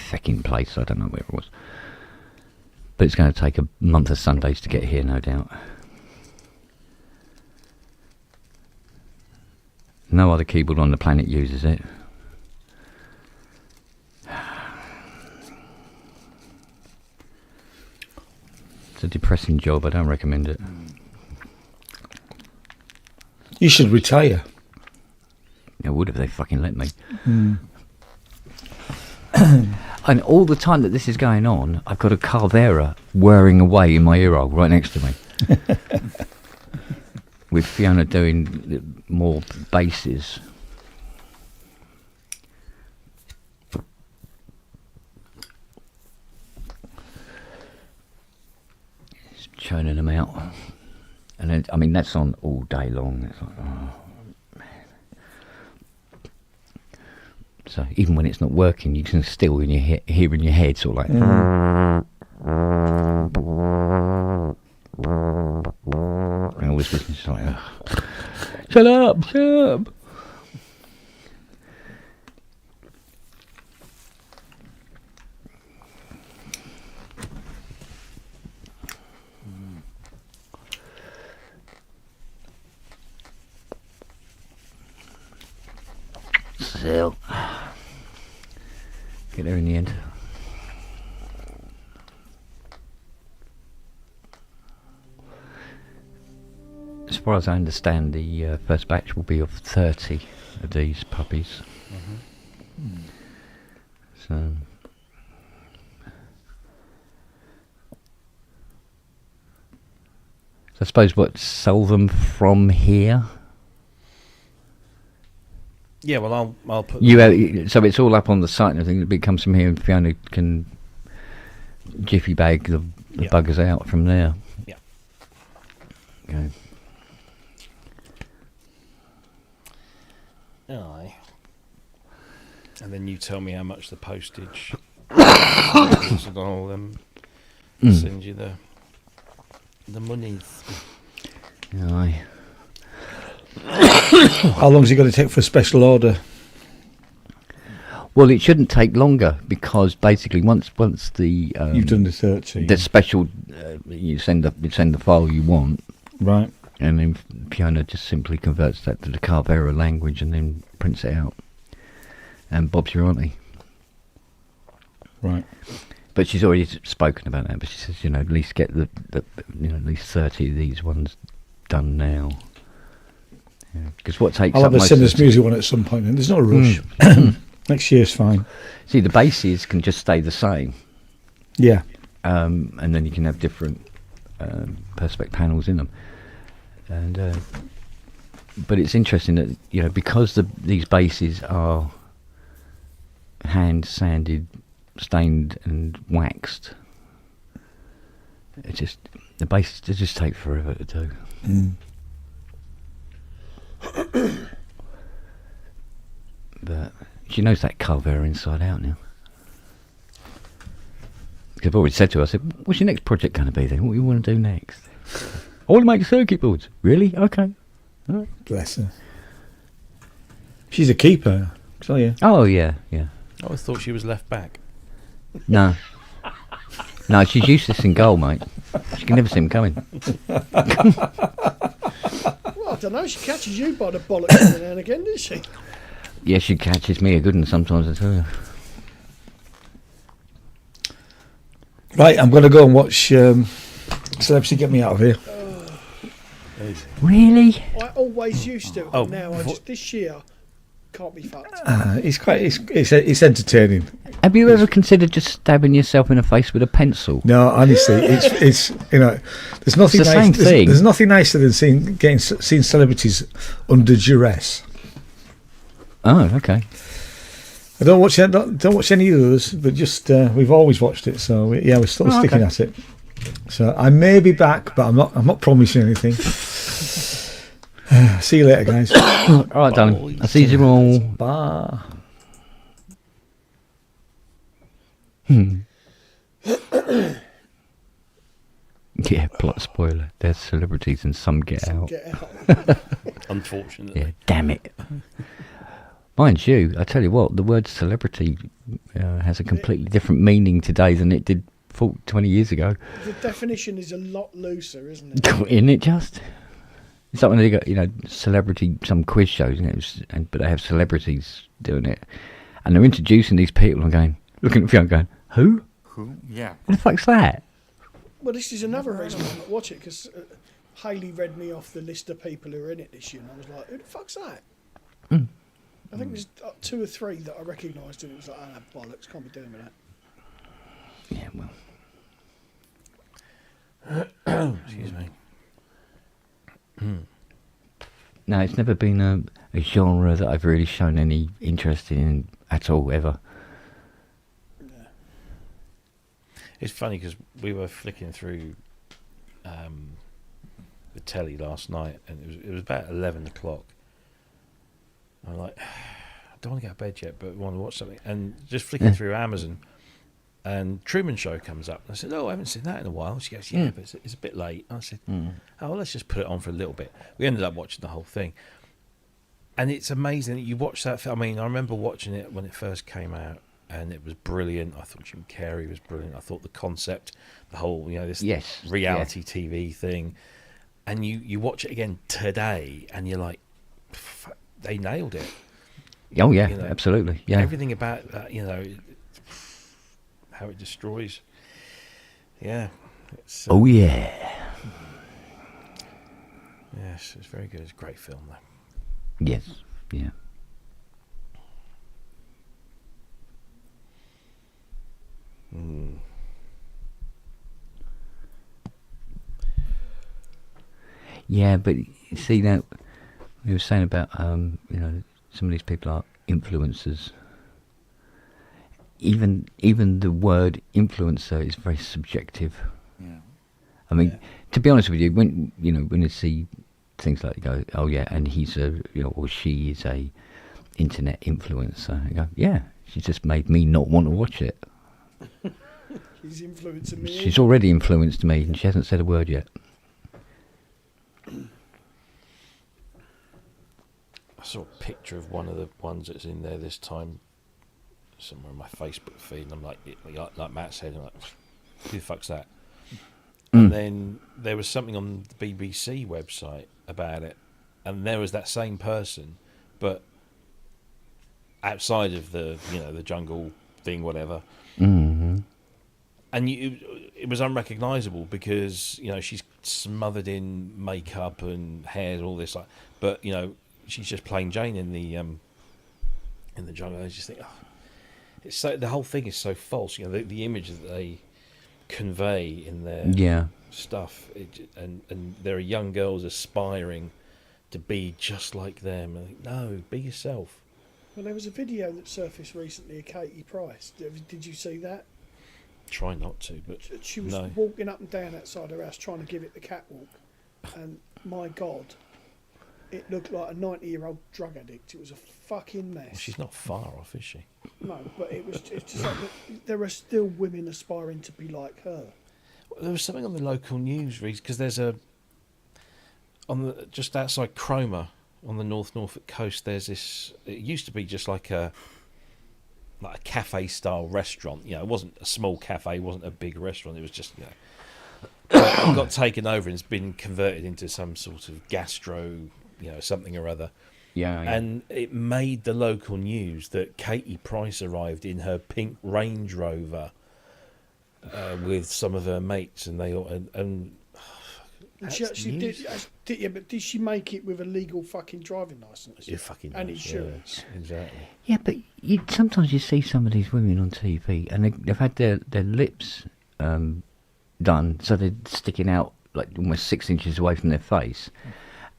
fucking place, I don't know where it was. But it's going to take a month of Sundays to get here, no doubt. No other keyboard on the planet uses it. It's a depressing job, I don't recommend it. You should retire. I would if they fucking let me. And all the time that this is going on, I've got a Carvera whirring away in my ear hole right next to me. With Fiona doing more basses. Just churning them out. And then, I mean, that's on all day long. It's like, oh. So even when it's not working, you can still in your hear in your head sort of like. And all this business is like, shut up, shut up. So, get there in the end. As far as I understand, the first batch will be of 30 of these puppies. So, I suppose what, sell them from here? Yeah, well, I'll put. So it's all up on the site and everything. It comes from here, and Fiona can jiffy bag the buggers out from there. Yeah. Okay. Aye. And then you tell me how much the postage. And I'll send you the monies. Aye. How long is it going to take for a special order? Well, it shouldn't take longer because basically once the You've done the 30. the special you send the file you want, right? and then Fiona just simply converts that to the Carvera language and then prints it out. And Bob's your auntie. Right. But she's already spoken about that. But she says, at least get the at least 30 of these ones done now. Because what takes I'll up have a most of Sinners the Music one at some point, and there's no rush. Next year's fine. See, the bases can just stay the same. Yeah. And then you can have different perspex panels in them. And but it's interesting that because these bases are hand sanded, stained, and waxed, the bases they just take forever to do. But she knows that Carvera inside out now. I've already said to her, I said, what's your next project going to be then? What do you want to do next? I want to make circuit boards. Really? Okay. All right. Bless her. She's a keeper, I tell you. Oh, yeah. I always thought she was left back. No. No, she's useless in goal, mate. She can never see him coming. Well, I don't know. She catches you by the bollocks every now and again, doesn't she? Yeah, she catches me a good one sometimes, I tell you. Right, I'm going to go and watch Celebrity Get Me Out of Here. Really? I always used to. Oh, Now I just this year can't be fucked. It's entertaining. Have you ever considered just stabbing yourself in the face with a pencil? No, honestly, it's there's nothing It's the nice. same thing. There's nothing nicer than seeing celebrities under duress. Oh, okay. I don't watch any of those, but just we've always watched it, so we're still sticking at it. So I may be back, but I'm not promising anything. See you later, guys. All right, darling. I'll see you all. Bye. Yeah, plot spoiler. There's celebrities and some get out. Get out. Unfortunately. Yeah, damn it. Mind you, I tell you what, the word celebrity has a completely different meaning today than it did 20 years ago. The definition is a lot looser, isn't it? Isn't it just? It's like when they got, celebrity, some quiz shows, but they have celebrities doing it. And they're introducing these people and going, looking at the film going, who? Who? Yeah. What the fuck's that? Well, this is another reason I not watch it, because Hayley read me off the list of people who are in it this year, and I was like, who the fuck's that? I think there's 2 or 3 that I recognised, and it was like, bollocks, can't be doing with that. Yeah, well. Excuse me. No, it's never been a genre that I've really shown any interest in at all, ever. It's funny because we were flicking through the telly last night, and it was about 11 o'clock. I'm like, I don't want to go to bed yet, but I want to watch something. And just flicking through Amazon, and Truman Show comes up. And I said, I haven't seen that in a while. She goes, but it's a bit late. I said, well, let's just put it on for a little bit. We ended up watching the whole thing. And it's amazing that you watch that film. I mean, I remember watching it when it first came out, and it was brilliant. I thought Jim Carrey was brilliant. I thought the concept, the whole, this reality TV thing. And you watch it again today, and you're like, they nailed it. Oh, yeah, absolutely. Yeah. Everything about that, how it destroys. Yeah. It's, oh, yeah. Yes, it's very good. It's a great film, though. Yes, yeah. Yeah, but you see that we were saying about some of these people are influencers. Even the word influencer is very subjective. Yeah. I mean, to be honest with you, when you see things like, you go, oh yeah, and he's or she is a internet influencer. You go, yeah, she just made me not want to watch it. She's influencing me. She's already influenced me, and she hasn't said a word yet. I saw a picture of one of the ones that's in there this time, somewhere on my Facebook feed, and I'm like Matt said, I'm like, who the fuck's that? And then there was something on the BBC website, about it, and there was that same person, but outside of the the jungle thing, whatever. Mm-hmm. And it was unrecognisable because she's smothered in makeup and hair and all this, but she's just plain Jane in the jungle. I just think, it's so, the whole thing is so false. The image that they convey in their stuff, and there are young girls aspiring to be just like them. I think, no, be yourself. Well, there was a video that surfaced recently of Katie Price. Did you see that? Try not to, but she was walking up and down outside her house trying to give it the catwalk, and my God, it looked like a 90-year-old drug addict. It was a fucking mess. Well, she's not far off, is she? No, but it's just like there are still women aspiring to be like her. Well, there was something on the local news, Reece, because there's just outside Cromer on the Norfolk coast. There's this. It used to be just like a cafe style restaurant. It wasn't a small cafe, it wasn't a big restaurant. It was just it got taken over and it's been converted into some sort of gastro, something or other. Yeah. And it made the local news that Katie Price arrived in her pink Range Rover with some of her mates, and they all and she actually did. Yeah, but did she make it with a legal fucking driving license? You fucking and insurance. Yeah, exactly. Yeah, but sometimes you see some of these women on TV, and they've had their lips done, so they're sticking out like almost 6 inches away from their face,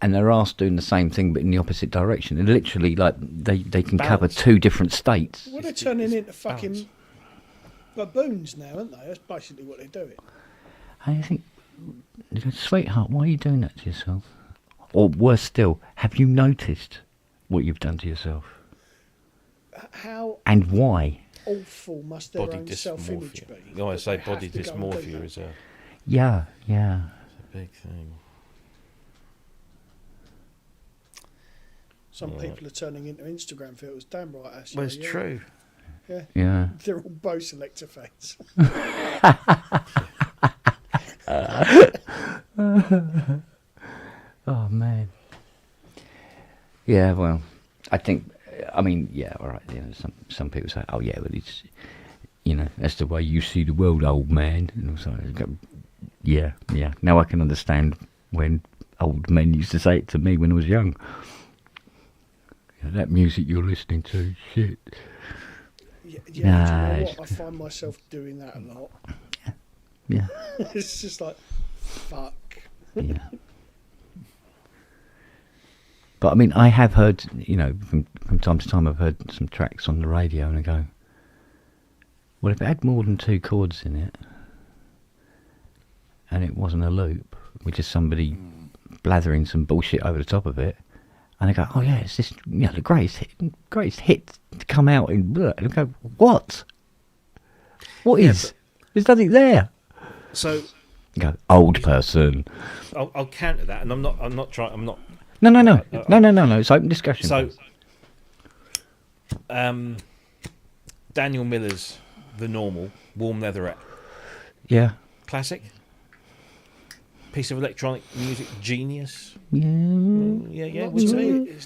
and their arse doing the same thing but in the opposite direction. And literally, like they can cover two different states. Well, they're turning into fucking baboons now, aren't they? That's basically what they're doing. And you think, sweetheart, why are you doing that to yourself? Or worse still, have you noticed what you've done to yourself? How and why? Awful must their own self-image be? You always say body dysmorphia is a it's a big thing. Some people are turning into Instagram filters. Damn right, actually. Well, it's true. Yeah. They're all Bo Selector fans. Oh man. Yeah, well, I mean, all right. Some people say, "Oh yeah, but it's, that's the way you see the world, old man." And also, yeah. Now I can understand when old men used to say it to me when I was young. That music you're listening to, shit. Yeah, do you know what? I find myself doing that a lot. Yeah. It's just like, fuck. Yeah. But I mean, I have heard, from time to time, I've heard some tracks on the radio, and I go, well, if it had more than 2 chords in it, and it wasn't a loop, with just somebody blathering some bullshit over the top of it, and I go, oh yeah, it's this, the greatest hit to come out in, and I go, what? What is? There's nothing there. So, you go, old person. I'll counter that, and I'm not trying. No. No. It's open discussion. So, Daniel Miller's The Normal, Warm Leatherette. Yeah. Classic. Piece of electronic music genius. Yeah. Yeah. What do you mean?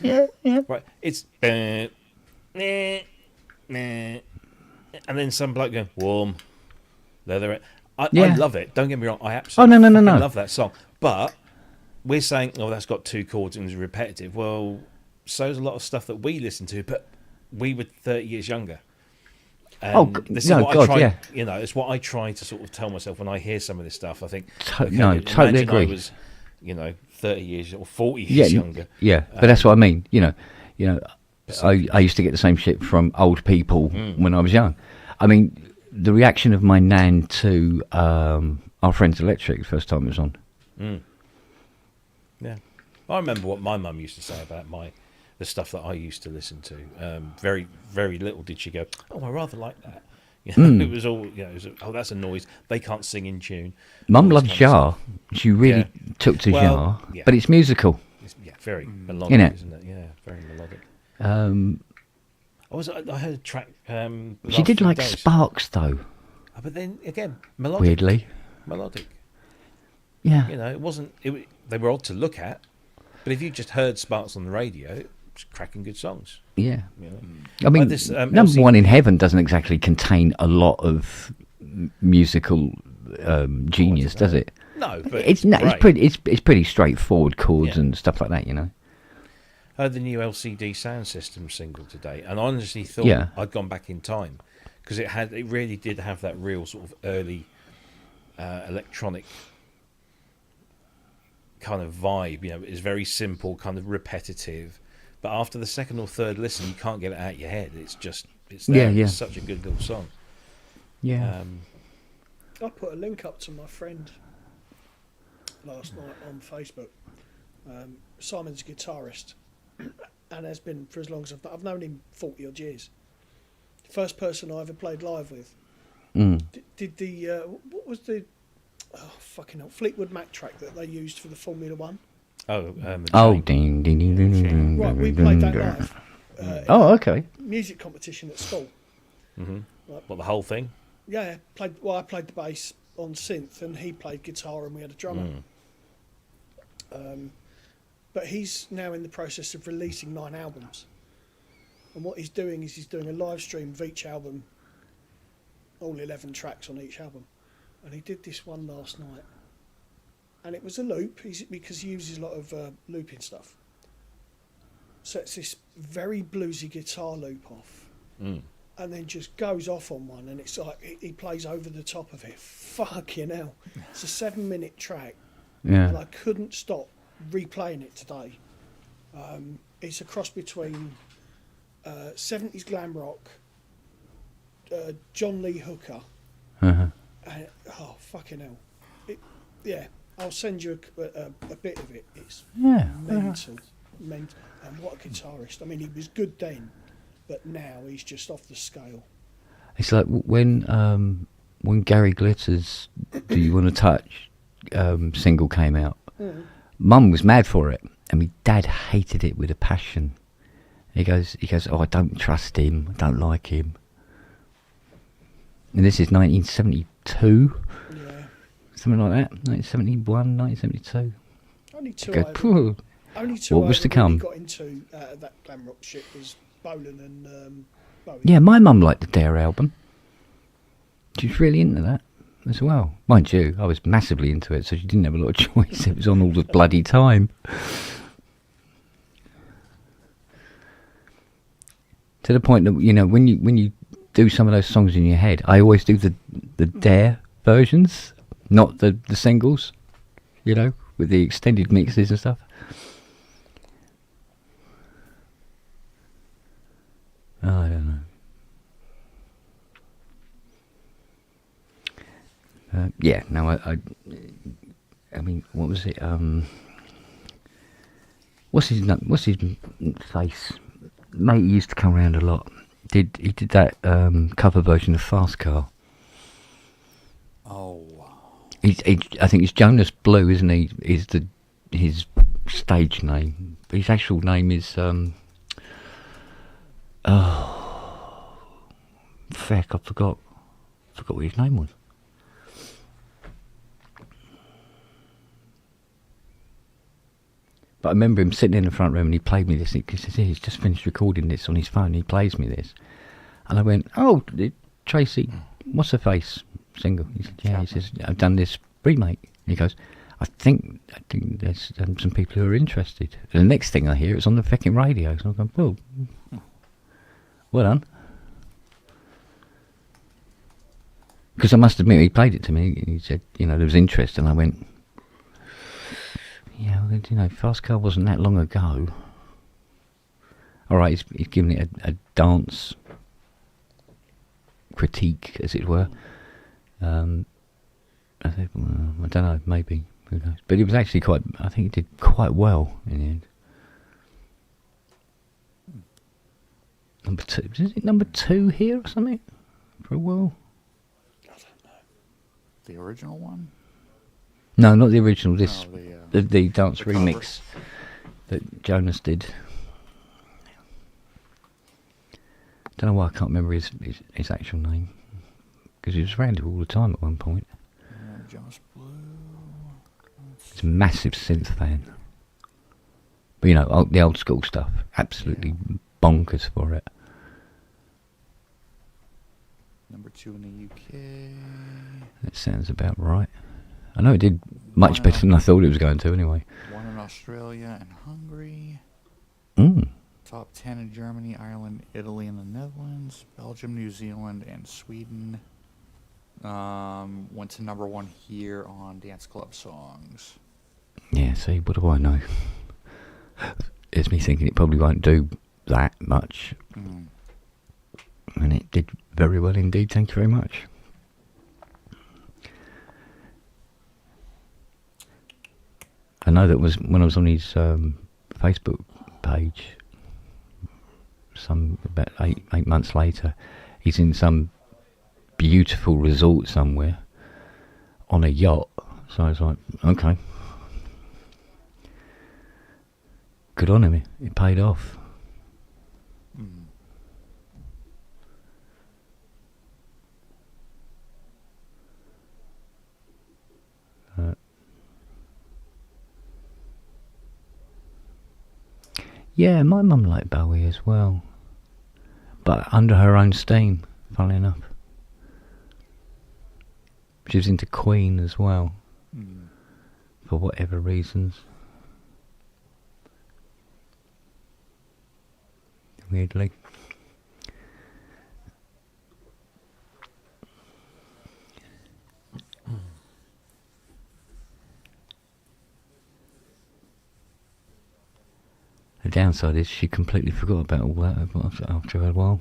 Yeah. Right. It's and then some bloke going warm leatherette. I love it. Don't get me wrong. I absolutely no. love that song. But we're saying, that's got 2 chords and it's repetitive. Well, so's a lot of stuff that we listen to, but we were 30 years younger. And it's what I try to sort of tell myself when I hear some of this stuff. I think, totally agree. I was, 30 years or 40 years younger. Yeah, but that's what I mean. I used to get the same shit from old people when I was young. I mean, the reaction of my nan to Our Friends Electric the first time it was on. Yeah, I remember what my mum used to say about the stuff that I used to listen to. Very, very little did she go, oh, I rather like that. It was all, that's a noise. They can't sing in tune. Mum loved Jar. She really took to Jar, but it's musical. It's, very melodic, isn't it? Yeah, very melodic. I heard a track. She did like days. Sparks, though. But then again, melodic. Weirdly. Melodic. Yeah. It wasn't. They were odd to look at, But if you just heard Sparks on the radio, it's cracking good songs. Yeah. You know? I mean, this, Number LC One in Heaven doesn't exactly contain a lot of musical genius, does it? No, but It's great. pretty straightforward chords Yeah. and stuff like that, you know. Heard the new LCD Sound System single today, and I honestly thought Yeah. I'd gone back in time because it really did have that real sort of early electronic kind of vibe. You know, it's very simple, kind of repetitive, but after the second or third listen, you can't get it out of your head. It's there. Yeah. It's such a good little song. Yeah. I put a link up to my friend last night on Facebook. Simon's a guitarist and has been for as long as I've known him 40 odd years. First person I ever played live with. Did the what was the fucking hell, Fleetwood Mac track that they used for the Formula One? Oh, Ding, ding, ding, ding, ding, Right, we ding, played ding, that ding. live. Oh, okay. Music competition at school. Well, the whole thing. Yeah, I played the bass on synth and he played guitar and we had a drummer. But he's now in the process of releasing 9 albums. And what he's doing is he's doing a live stream of each album, all 11 tracks on each album. And he did this one last night. And it was a loop because he uses a lot of looping stuff. So it's this very bluesy guitar loop off. And then just goes off on one, and it's like he plays over the top of it. Fucking hell. It's a 7-minute track, Yeah. and I couldn't stop replaying it today. It's a cross between 70s glam rock, John Lee Hooker, and, oh, fucking hell. I'll send you a bit of it. It's mental. And what a guitarist. I mean, he was good then, but now he's just off the scale. It's like when Gary Glitter's "Do You Want to Touch" single came out. Mum was mad for it, and my dad hated it with a passion. He goes, "Oh, I don't trust him. I don't like him." And this is 1972, Yeah. something like that. 1971, 1972. Only two. Go, I "Phew." Only two. What I was to really come? got into that glam rock shit was Bolan and Bowie. Yeah, my mum liked the Dare album. She was really into that as well. Mind you, I was massively into it, so she didn't have a lot of choice. It was on all the bloody time. To the point that, you know, when you do some of those songs in your head, I always do the Dare versions, not the singles, you know, with the extended mixes and stuff. Oh, I don't know. Yeah, no, I mean, what was it? What's his face? Mate used to come around a lot. He did that cover version of Fast Car. Oh. I think it's Jonas Blue, isn't he? Is his stage name? His actual name is feck, I forgot what his name was. But I remember him sitting in the front room and he played me this. He says, he's just finished recording this on his phone. He plays me this. And I went, "Oh, Tracy, what's her face single?" He said, "Yeah." He says, "I've done this remake." And he goes, I think there's some people who are interested. And the next thing I hear, it's on the fucking radio. So I'm going, "Well, well done." Because I must admit, he played it to me. He said, you know, there was interest. And I went, yeah, well, you know, Fast Car wasn't that long ago. All right, he's given it a dance critique, as it were. I said, well, I don't know, maybe, who knows? But it was actually quite. I think it did quite well in the end. Number 2, is it number 2 here or something? For a while. I don't know. The original one? No, not the original. This No, the dance the remix that Jonas did. Don't know why I can't remember his actual name, because he was around all the time at one point. Jonas Blue. He's a massive synth fan. But the old school stuff, absolutely bonkers for it. Number 2 in the UK. That sounds about right. I know it did much better than I thought it was going to anyway. 1 in Australia and Hungary. Mm. Top 10 in Germany, Ireland, Italy, and the Netherlands. Belgium, New Zealand, and Sweden. Went to number 1 here on Dance Club Songs. Yeah, see, what do I know? It's me thinking it probably won't do that much. And it did very well indeed, thank you very much. I know that was when I was on his Facebook page, about eight months later, he's in some beautiful resort somewhere on a yacht. So I was like, okay, good on him. It paid off. Yeah, my mum liked Bowie as well, but under her own steam, funnily enough. She was into Queen as well, for whatever reasons. Weirdly. The downside is she completely forgot about all that after a while.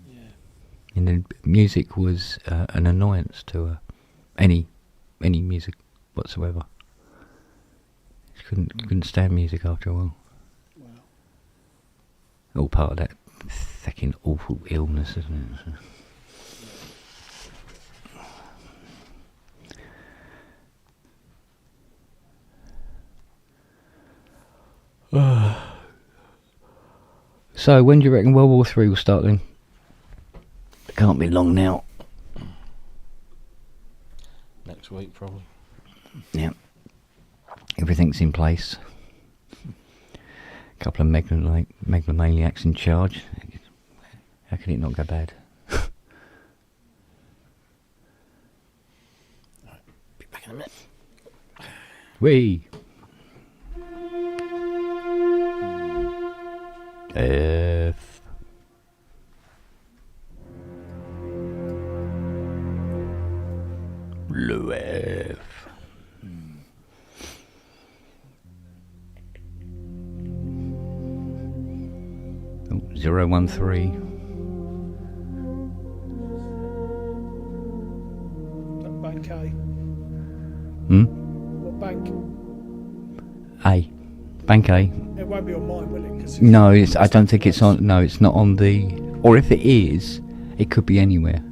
Yeah. And the music was an annoyance to her. Any music whatsoever. She couldn't stand music after a while. Wow. All part of that fucking awful illness, isn't it? So, when do you reckon World War III will start then? It can't be long now. Next week, probably. Yeah. Everything's in place. A couple of megalomaniacs in charge. How can it not go bad? Be back in a minute. Whee! F. Low F. Oh, 013. That bank A. What bank? A. Bank A. It won't be on mine, will it? 'Cause No, I don't think it's on. No, it's not on the. Or if it is, it could be anywhere,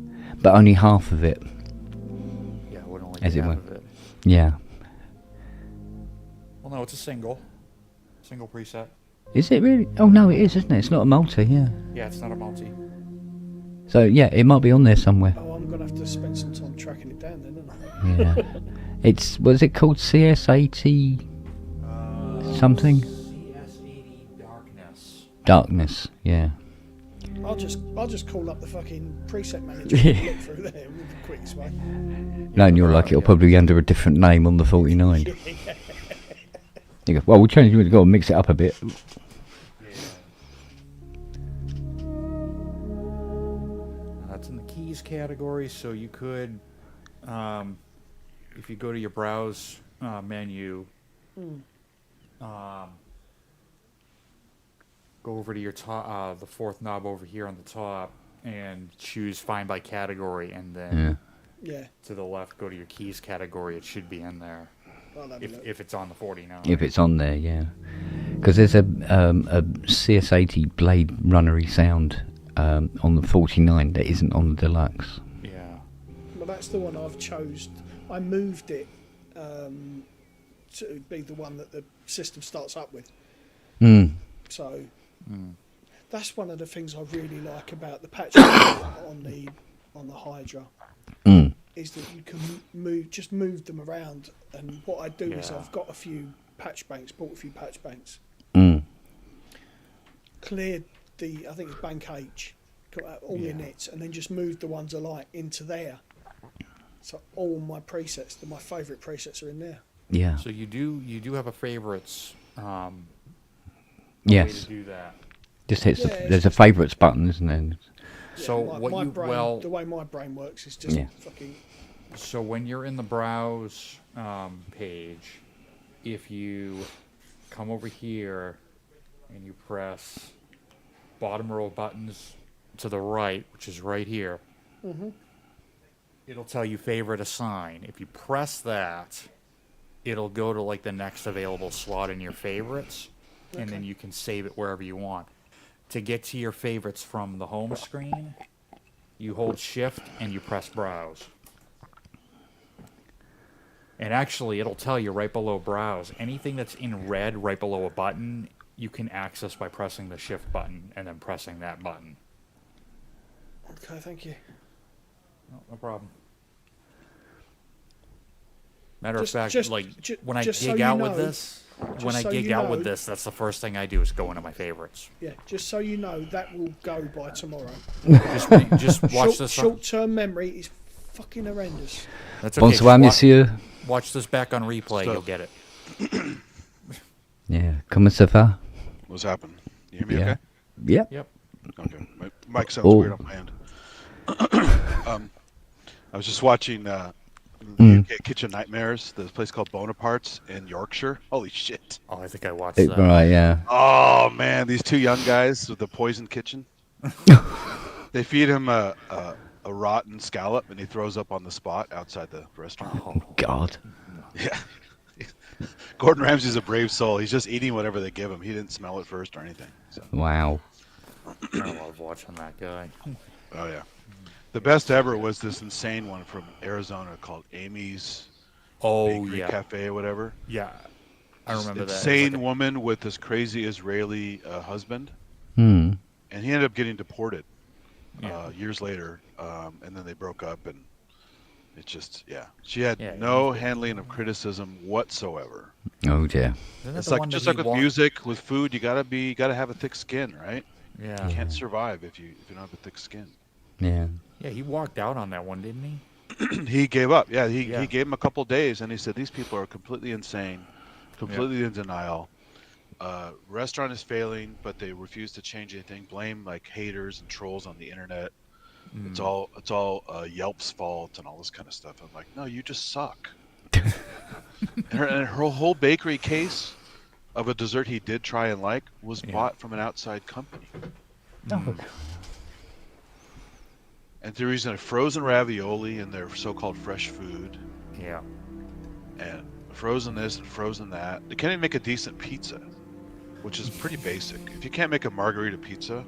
but only half of it. Yeah, it would only As be it half were. of it. Yeah. Well, no, it's a single preset. Is it really? Oh no, it is, isn't it? It's not a multi. Yeah. Yeah, it's not a multi. So yeah, it might be on there somewhere. Oh, I'm gonna have to spend some time tracking it down then, aren't I? Yeah. It's what is it called? CS80 something. CS80 Darkness. Darkness. Yeah. I'll just call up the fucking preset manager and look through there with the quickest way. No, and you're like it'll probably be under a different name on the 49. You go, well, we'll change. We've got to mix it up a bit. That's in the keys category, so you could, if you go to your browse menu, go over to your top, the fourth knob over here on the top, and choose Find by Category, and then Yeah. to the left, go to your keys category. It should be in there I'll have a look. if it's on the 49. If it's on there, yeah. Because there's a CS80 Blade Runnery sound on the 49 that isn't on the deluxe. Yeah. Well, that's the one I've chose. I moved it to be the one that the system starts up with. So that's one of the things I really like about the patch on the Hydra is that you can move them around. And what I do is I've got a few patch banks, bought a few patch banks, Mm. cleared I think it's bank H, got out all your nets, and then just moved the ones I like into there. So all my presets, my favourite presets are in there. Yeah. So you do have a favorites way Yes. to do that. Just hits. Yeah, There's a favourites button, isn't there? So my, what my you brain, the way my brain works is just Yeah. fucking. So when you're in the browse page, if you come over here and you press bottom row buttons to the right, which is right here, it'll tell you favorite assign. If you press that, it'll go to like the next available slot in your favorites, and then you can save it wherever you want. To get to your favorites from the home screen, you hold shift and you press browse. And actually, it'll tell you right below browse, anything that's in red right below a button, you can access by pressing the shift button and then pressing that button. Okay, thank you. No problem. Matter Just- of fact, just- like ju- when I just so gig you out with know- this, when I so gig you out with know- this, that's the first thing I do is go into my favorites. Yeah, just so you know, that will go by tomorrow. Just watch this. Short-term memory is fucking horrendous. That's okay. Bonsoir, monsieur. Watch this back on replay. So- You'll get it. Yeah. Comment ça va? What's happened? You hear me Yeah. okay? Yep. Yep. Okay. My mic sounds Oh. weird on my end. I was just watching UK Kitchen Nightmares, this place called Bonaparte's in Yorkshire. Holy shit. Oh, I think I watched that. Right. Yeah. Oh, man. These two young guys with the poison kitchen. They feed him a rotten scallop, and he throws up on the spot outside the restaurant. Oh God. Yeah. Gordon Ramsay's a brave soul. He's just eating whatever they give him. He didn't smell it first or anything. So. Wow. I love watching that guy. Oh yeah, the best ever was this insane one from Arizona called Amy's Oh Bakery yeah, Cafe or whatever. yeah. I remember that. It was Insane like woman with this crazy Israeli husband, Hmm. and he ended up getting deported Yeah. years later, and then they broke up, and it just she had Yeah, no handling of criticism whatsoever. Oh dear. Isn't that It's the like one just that like he with walked- music, with food, you gotta have a thick skin, right? Yeah. You can't survive if you don't have a thick skin. Yeah. Yeah, he walked out on that one, didn't he? He gave up. Yeah, he Yeah. gave him a couple days, and he said these people are completely insane, completely in denial. Restaurant is failing, but they refuse to change anything. Blame like haters and trolls on the internet. It's all Yelp's fault and all this kind of stuff. I'm like, no, you just suck. and her whole bakery case of a dessert he did try and like was bought from an outside company. And they're using a frozen ravioli in their so-called fresh food. Yeah. And frozen this and frozen that. They can't even make a decent pizza, which is pretty basic. If you can't make a margarita pizza,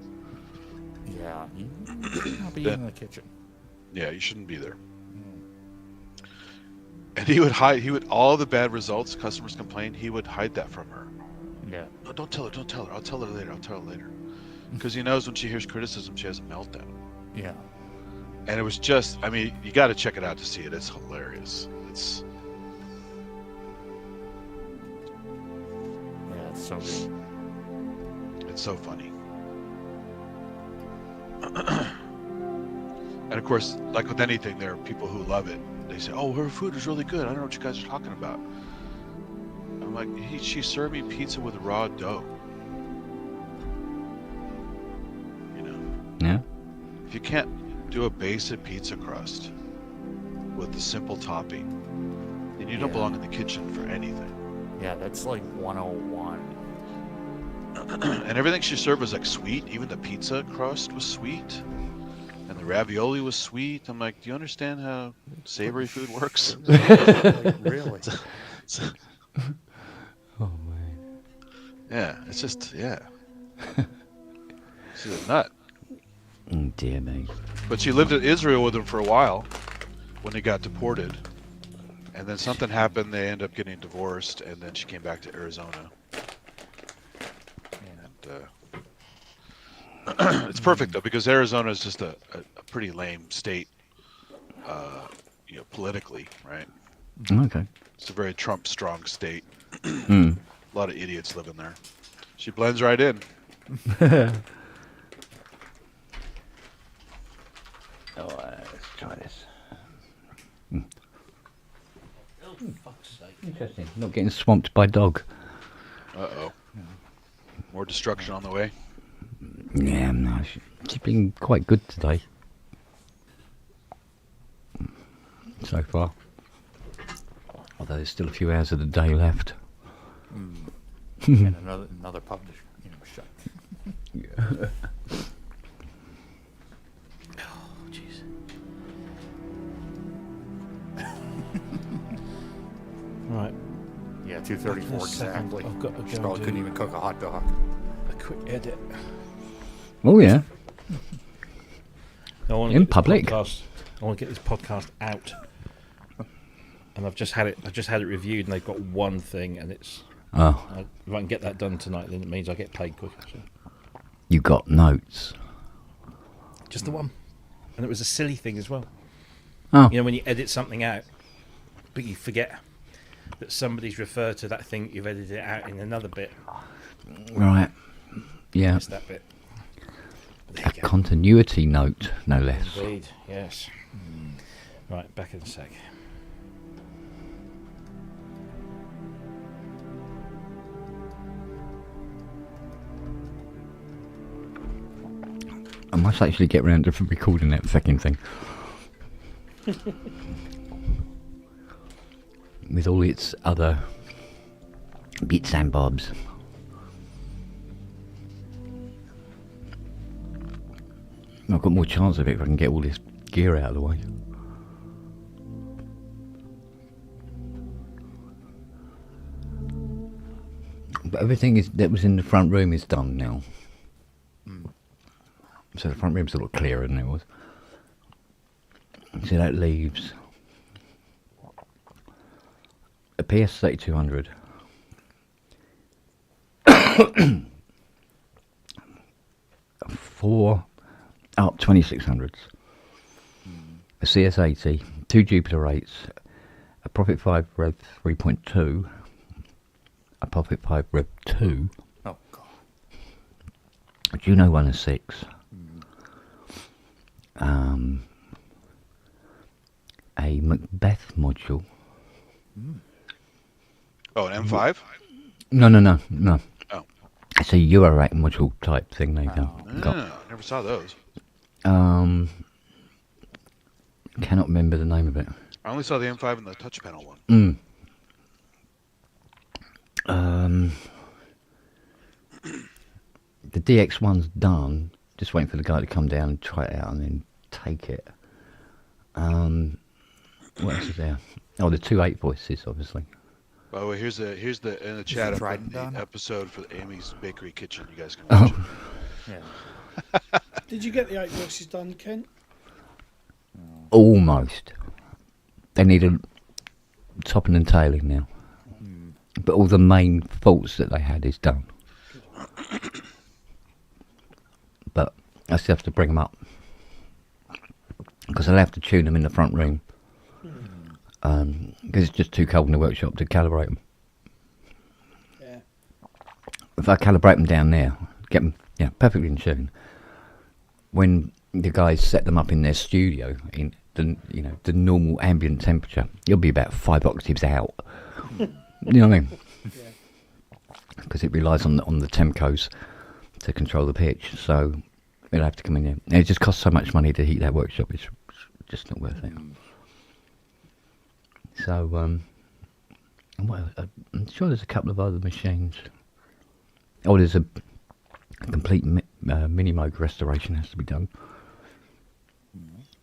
Yeah. You should not be Then- in the kitchen. yeah, you shouldn't be there. And he would all the bad results customers complained, he would hide that from her. Yeah. No, don't tell her, I'll tell her later. Because he knows when she hears criticism, she has a meltdown. Yeah. And it was just, I mean, you got to check it out to see it. It's hilarious. Yeah, it's so good. It's so funny. And of course, like with anything, there are people who love it. They say, "Oh, her food is really good. I don't know what you guys are talking about." I'm like, "She served me pizza with raw dough." You know, Yeah. if you can't do a basic pizza crust with a simple topping, then you don't Yeah. belong in the kitchen for anything. Yeah, that's like 101. And everything she served was like sweet. Even the pizza crust was sweet, and the ravioli was sweet. I'm like, do you understand how savory food works? Like, really? Oh man. Yeah, it's just she's a nut. Oh dear me. But she lived in Israel with him for a while when he got deported, and then something happened. They ended up getting divorced, and then she came back to Arizona. And it's perfect though, because Arizona is just a pretty lame state, politically, right? Okay. It's a very Trump strong state. A lot of idiots live in there. She blends right in. Let's try this. Oh, fuck's sake. Interesting. Not getting swamped by dog. Uh-oh. More destruction on the way. Yeah, no, she's been quite good today. So far. Although there's still a few hours of the day left. And another pub to shut. Oh, jeez. Right. Yeah, 2:34 In a second, exactly. I've got to go Probably and couldn't do even cook a hot dog. a quick edit. Oh yeah. I want In public? I want to get this podcast out. And I've just had it reviewed, and they've got one thing, and it's. Oh, If I can get that done tonight, then it means I get paid quicker. So. you got notes. Just the one, and it was a silly thing as well. Oh, You know, when you edit something out, but you forget that somebody's referred to that thing that you've edited out in another bit. right. Yeah. It's that bit. There A you go. continuity note, no less. Indeed, yes. Right, back in a sec. I must actually get round to recording that second thing. With all its other bits and bobs. I've got more chance of it if I can get all this gear out of the way. But everything that was in the front room is done now. So the front room's a lot clearer than it was. So that leaves a PS3200. Four 2600s. A CS80, two Jupiter 8s, a Prophet 5 Rev 3.2, a Prophet 5 Rev 2, Oh, God. a Juno 1 and 6, a Macbeth module. Oh, an M5? No. Oh. It's a Eurorack module type thing they got. Never saw those. Cannot remember the name of it. I only saw the M5 and the touch panel one. The DX1's done. Just waiting for the guy to come down and try it out and then take it. What else is there? Oh, the 2.8 voices, obviously. By the way, here's the in the chat of Trident the done? episode for Amy's Bakery Kitchen. You guys can watch it. Yeah. Did you get the 8 voices done, Ken? Almost. They need a topping and tailing now. But all the main faults that they had is done. But I still have to bring them up. Because I'll have to tune them in the front room. Because it's just too cold in the workshop to calibrate them. Yeah. If I calibrate them down there, get them perfectly in tune. When the guys set them up in their studio in the normal ambient temperature, you'll be about 5 octaves out. You know what I mean? Because it relies on the tempos to control the pitch. So it'll have to come in there. And it just costs so much money to heat that workshop. It's just not worth it. So I'm sure there's a couple of other machines. Oh, there's a complete Minimoog restoration has to be done.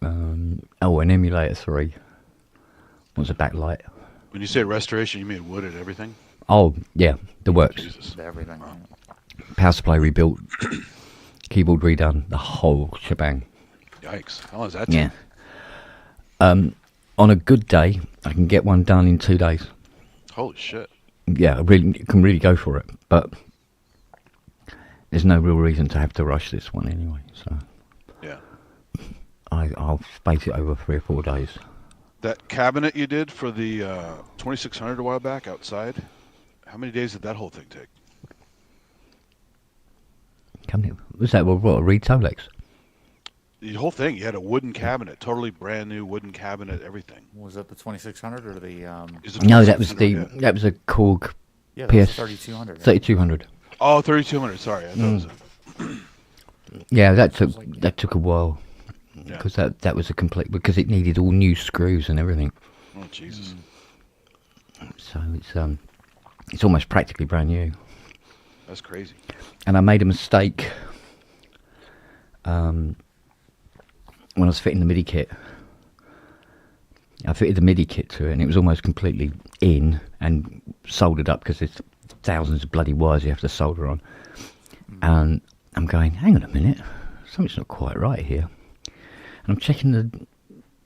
An emulator 3 wants a backlight. When you say restoration, you mean wood and everything? Oh yeah, the works. Jesus. Everything. Power supply rebuilt, keyboard redone, the whole shebang. Yikes. How long is that Yeah. take? On a good day, I can get one done in 2 days. Holy shit. Yeah, I can really go for it. But there's no real reason to have to rush this one anyway. So Yeah. I'll space it over 3 or 4 days. That cabinet you did for the 2600 a while back outside, How many days did that whole thing take? Was that what, a Reed Tolex? The whole thing. You had a wooden cabinet, totally brand new wooden cabinet, everything. Was that the 2600 or the? Is it No, that was 2600? that was a Korg Yeah, that was PS the 3200. 3200. Oh, 3200. Sorry, I thought it was Yeah, that took a while Yeah. because that was a complete because it needed all new screws and everything. Oh, Jesus. So it's almost practically brand new. That's crazy. And I made a mistake when I was fitting the MIDI kit. I fitted the MIDI kit to it, and it was almost completely in and soldered up because there's thousands of bloody wires you have to solder on. And I'm going, hang on a minute, something's not quite right here. And I'm checking the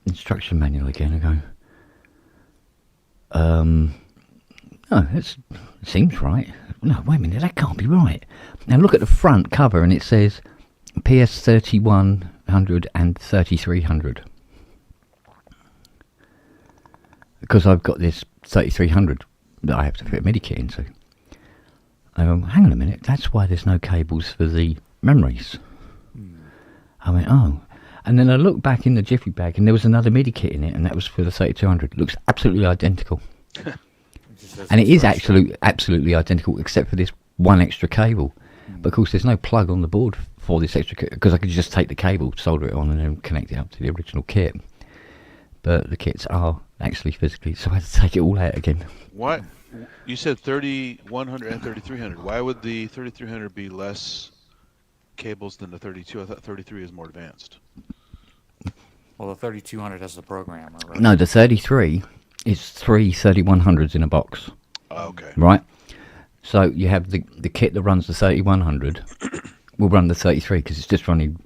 instruction manual again and going, no, it seems right. No, wait a minute, that can't be right. Now look at the front cover and it says PS 3100 and 3300. Because I've got this 3300 that I have to fit a MIDI kit into. I go, hang on a minute, that's why there's no cables for the memories. I went, oh. And then I looked back in the Jiffy bag and there was another MIDI kit in it, and that was for the 3200. It looks absolutely identical. And it is absolutely identical except for this one extra cable. But of course there's no plug on the board for this extra kit, because I could just take the cable, solder it on and then connect it up to the original kit. But the kits are actually physically, so I had to take it all out again. What? You said 3100 and 3300. Why would the 3300 be less cables than the 32? I thought 33 is more advanced. Well, the 3200 has the programmer, right? No, the 33 is three 3100s in a box. Oh, okay. Right? So you have the kit that runs the 3100 will run the 33 because it's just running,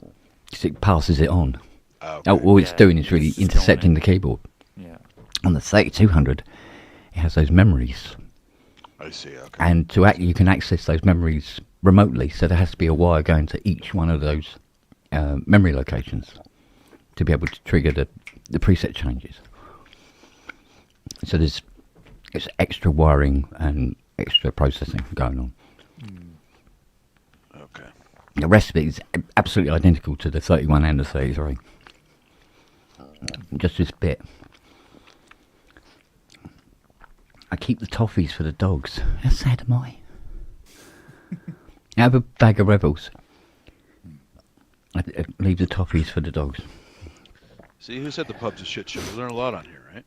because it passes it on. Okay. All it's Yeah, doing is really it's intercepting filming. the keyboard. Yeah. On the 3200, it has those memories. I see. Okay. And you can access those memories remotely, so there has to be a wire going to each one of those memory locations to be able to trigger the preset changes. So there's extra wiring and extra processing going on. Okay. The rest of it is absolutely identical to the 31 and the 33. Just this bit. I keep the toffees for the dogs. How sad am I? I have a bag of Rebels. I leave the toffees for the dogs. See, who said the pub's a shit show? We learn a lot on here, right?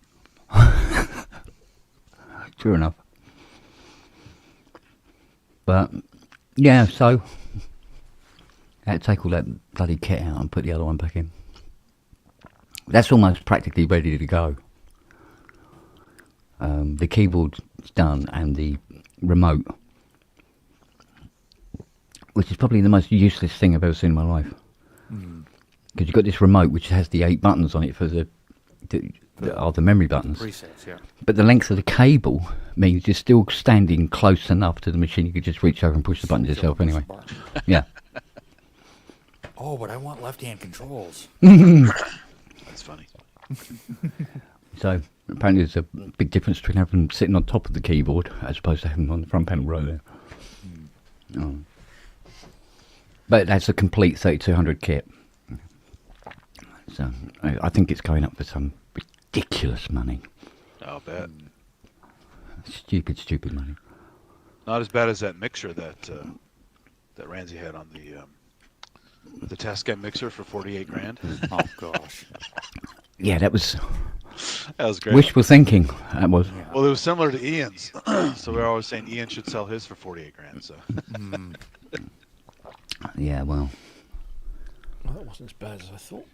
True enough. But, yeah, so I had to take all that bloody kit out and put the other one back in. That's almost practically ready to go. The keyboard's done and the remote, which is probably the most useless thing I've ever seen in my life. Because you've got this remote which has the 8 buttons on it for the memory buttons. Presets, yeah. But the length of the cable means you're still standing close enough to the machine you could just reach over and push the buttons yourself anyway. Yeah. Oh, but I want left-hand controls. That's funny. So apparently there's a big difference between having them sitting on top of the keyboard as opposed to having them on the front panel right there. Oh. But that's a complete 3200 kit. So I think it's going up for some ridiculous money. I'll bet. Stupid money. Not as bad as that mixer that Ramsey had on the Tascam mixer for 48 grand. Oh, gosh. Yeah, that was That was great. wishful thinking. That was. Well, it was similar to Ian's, so we're always saying Ian should sell his for 48 grand. So Yeah, well. Well, that wasn't as bad as I thought.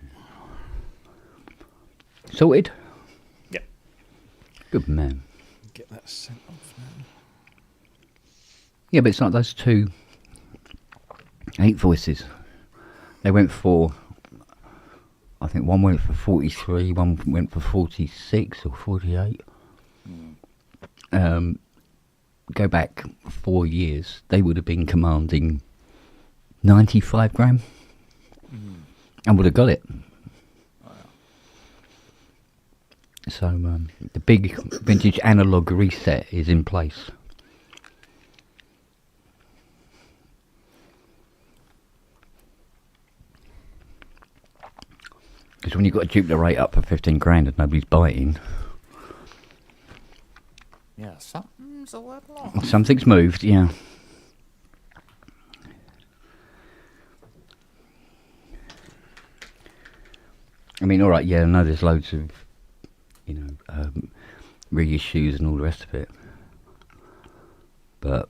Sorted? Yeah. Good man. Get that sent off now. Yeah, but it's like those two 8 voices. They went for, I think one went for 43, one went for 46 or 48. Go back 4 years, they would have been commanding 95 grand and would have got it. So the big vintage analog reset is in place. Because when you've got a Jupiter rate up for 15 grand and nobody's biting, Yeah, something's a little off. something's moved, yeah. I mean, all right, yeah, I know there's loads of, reissues and all the rest of it. But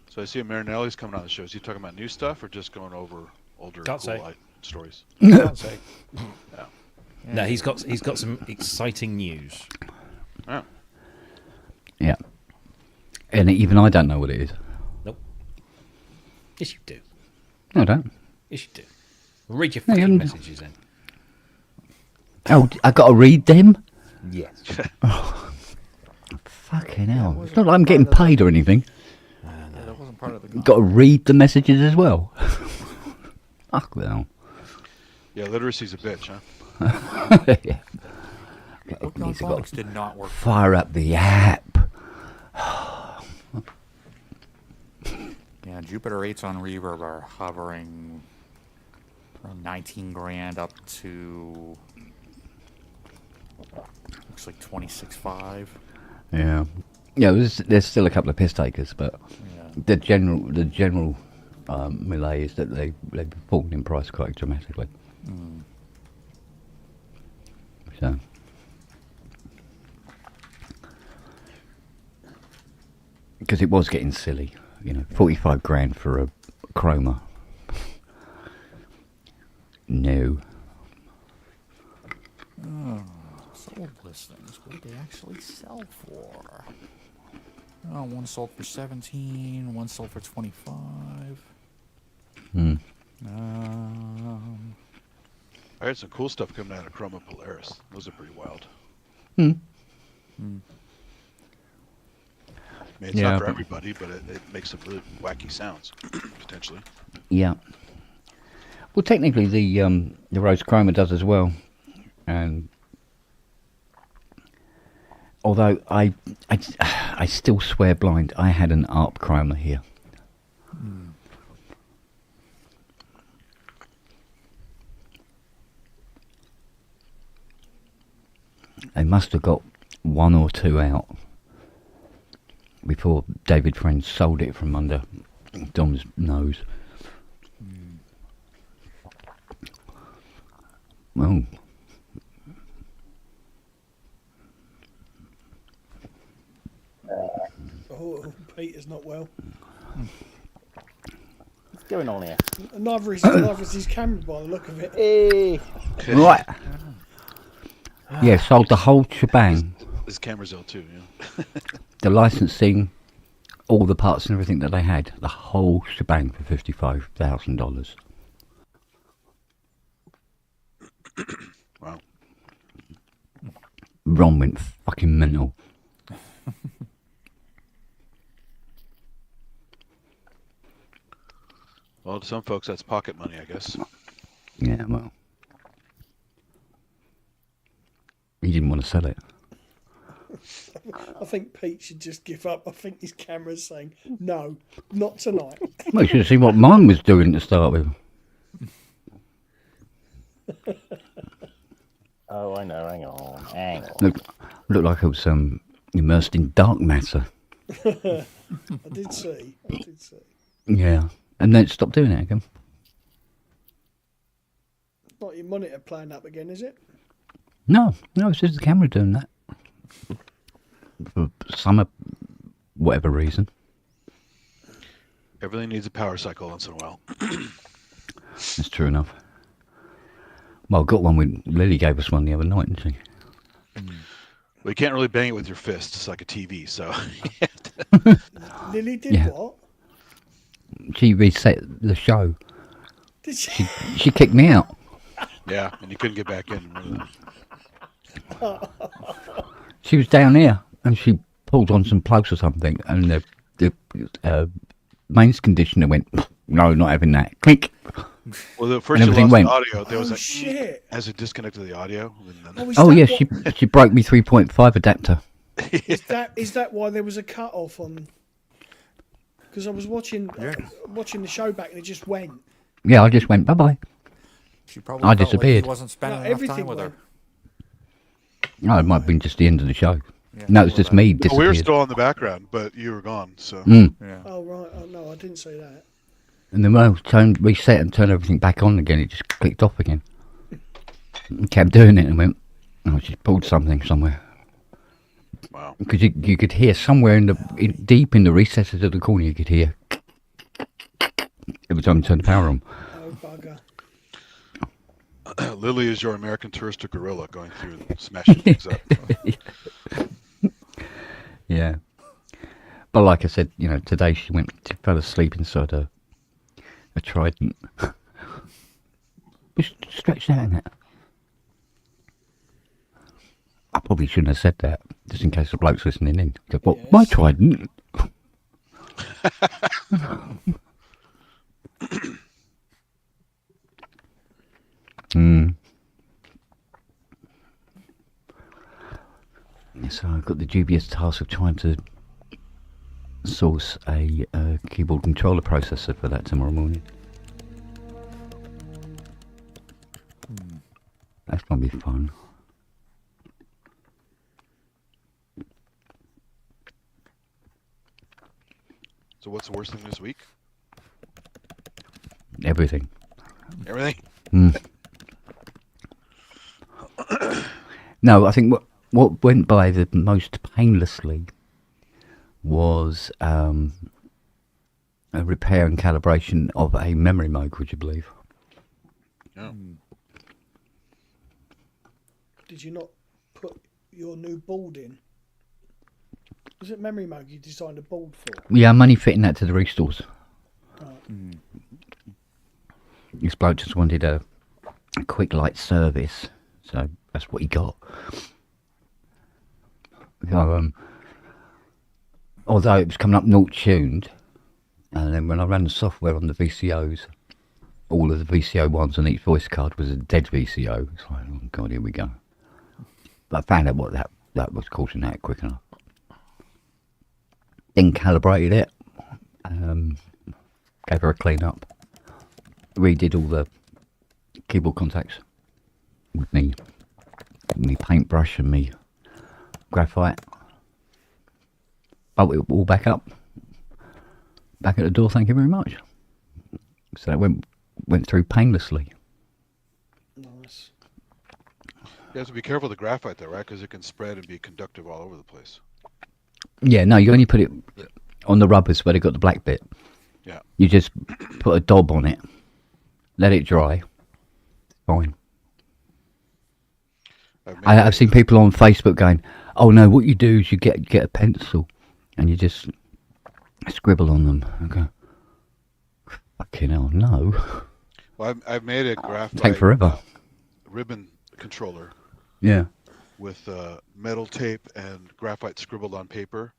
So I see Marinelli's coming on the show. Is he talking about new stuff or just going over older Can't say. stories? Can't say. Yeah. No, he's got some exciting news. Oh. yeah, and even I don't know what it is. Nope. Yes, you do. No, I don't. Yes, you do. Read your No, you fucking haven't. messages then. Oh, I got to read them. Yes. Fucking hell! It's not like I'm getting paid or anything. Yeah, that wasn't part of the. Got to read the messages as well. Fuck well. Yeah, literacy's a bitch, huh? Yeah. Bookdown Phonics did not work. Fire up the app. Yeah, Jupiter 8s on Reverb are hovering from 19 grand up to looks like 26.5. Yeah. Yeah, there's still a couple of piss takers, but Yeah. the general melee is that they've fallen in price quite dramatically. Mm. So because it was getting silly, 45 grand for a chroma. No. Sold listings. What did they actually sell for? Oh, one sold for 17, one sold for 25. Hmm. I heard some cool stuff coming out of Chroma Polaris. Those are pretty wild. Hmm. I mean, it's Yeah, not for but- everybody, but it makes some really wacky sounds, potentially. Yeah. Well, technically, the Rose Chroma does as well, and although I still swear blind, I had an ARP Chroma here. They must have got one or two out before David Friend sold it from under Dom's nose. Well, Oh, Peter's not well. What's going on here? Neither is his camera by the look of it. Hey. right. Yeah, sold the whole shebang. This camera's L2, yeah. The licensing, all the parts and everything that they had, the whole shebang for $55,000. Wow. Ron went fucking mental. Well, to some folks, that's pocket money, I guess. Yeah, well, he didn't want to sell it. I think Pete should just give up. I think his camera's saying, no, not tonight. Well, you should have seen what mine was doing to start with. Oh, I know. Hang on. Hang on. Looked like I was immersed in dark matter. I did see. Yeah, and then it stopped doing it again. Not your monitor playing up again, is it? No, it's just the camera doing that. For some whatever reason. Everything needs a power cycle once in a while. That's true enough. Well, I got one when Lily gave us one the other night, didn't she? Well, you can't really bang it with your fist. It's like a TV, so... Lily did Yeah. what? She reset the show. Did she? She kicked me out. Yeah, and you couldn't get back in. She was down here and she pulled on some plugs or something, and the mains conditioner went, no, not having that. Click. Well, the first And you everything lost went. the audio, there was Oh, a... shit. As it disconnected the audio. And then... Is Oh that yeah, what- she broke me 3.5 adapter. Is that why there was a cut off on? Because I was watching the show back and it just went. Yeah, I just went bye bye. She probably I felt like disappeared. he wasn't spending No, enough everything time with her. went. No, it might have been just the end of the show. Yeah, No, it's or just that. me No, disappeared. we were still on the background, but you were gone. So Mm. Yeah. Oh right. Oh no, I didn't say that. And then when I reset and turned everything back on again, it just clicked off again. And kept doing it and went, oh, I just pulled something somewhere. wow. Because you could hear somewhere deep in the recesses of the corner, you could hear every time you turn the power on. Oh bugger. Lily is your American Tourister gorilla going through and smashing things up. Yeah. But like I said, today she fell asleep inside a trident. Just stretched out in it. I probably shouldn't have said that, just in case the bloke's listening in. Go, what? Yes. My trident? So I've got the dubious task of trying to source a keyboard controller processor for that tomorrow morning. That's going to be fun. So what's the worst thing this week? Everything. Everything? No, I think what went by the most painlessly was a repair and calibration of a memory mode, would you believe? Yeah. Did you not put your new board in? Was it memory mode you designed a board for? Yeah, I'm only fitting that to the restores. Right. This bloke just wanted a quick light service, so that's what he got. So, although it was coming up not tuned, and then when I ran the software on the VCOs, all of the VCO ones on each voice card was a dead VCO. It's like, oh god, here we go. But I found out what that was causing that quick enough. Then calibrated it, gave her a clean up, redid all the keyboard contacts with me paintbrush and me graphite. Bolted it all back up, back at the door. Thank you very much. So that went through painlessly. Nice. You have to be careful with the graphite though, right? Because it can spread and be conductive all over the place. Yeah, no, you only put it on the rubbers where they got the black bit. Yeah. You just put a daub on it, let it dry. Fine. I've seen people on Facebook going, "Oh no, what you do is you get a pencil and you just scribble on them." I go, "Fucking hell, no!" Well, I've made a graphite Take forever. Ribbon controller Yeah. with metal tape and graphite scribbled on paper,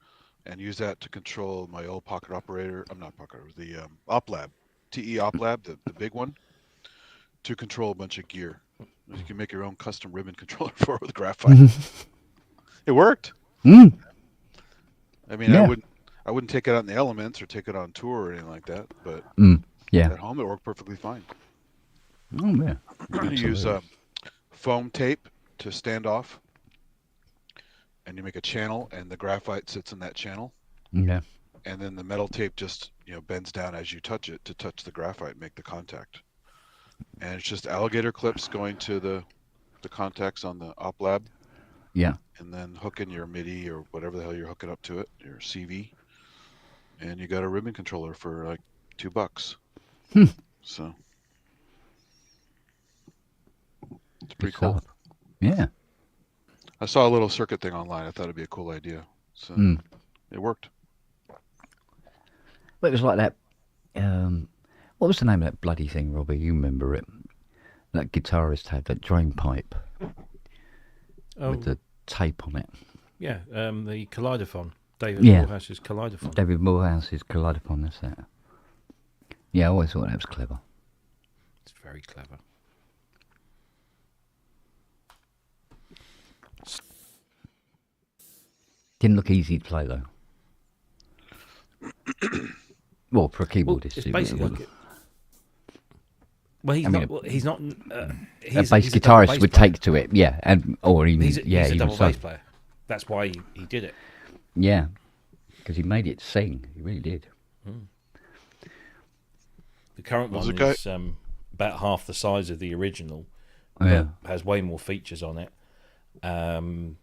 and use that to control my old pocket operator. I'm not pocket operator, the OpLab, TE OpLab, the big one, to control a bunch of gear. You can make your own custom ribbon controller for it with graphite. It worked. Mm. I mean, Yeah. I wouldn't take it out in the elements or take it on tour or anything like that, but Yeah. at home it worked perfectly fine. Oh yeah. You use foam tape to stand off, and you make a channel, and the graphite sits in that channel, Yeah. and then the metal tape just bends down as you touch it to touch the graphite and make the contact. And it's just alligator clips going to the contacts on the OpLab, Yeah. and then hooking your MIDI or whatever the hell you're hooking up to it, your CV, and you got a ribbon controller for like $2. So it's pretty cool. stuff. Yeah. I saw a little circuit thing online. I thought it'd be a cool idea. So it worked. But it was like that. What was the name of that bloody thing, Robbie? You remember it? That guitarist had that drain pipe Oh, with the tape on it. yeah, the Kaleidophone. David Yeah. Morehouse's Kaleidophone. David Morehouse's Kaleidophone, that's it. Yeah, I always thought that was clever. It's very clever. Didn't look easy to play though. Well, for a Well, keyboardist, it's it basically wasn't. like Well, he's I mean, not. Well, he's not. a He's bass he's a double guitarist bass would player. take to it, yeah, and or even He's a even double so. bass player. That's why he did it. Yeah, because he made it sing. He really did. The current Was one it guy- is about half the size of the original, Oh, yeah. but has way more features on it. And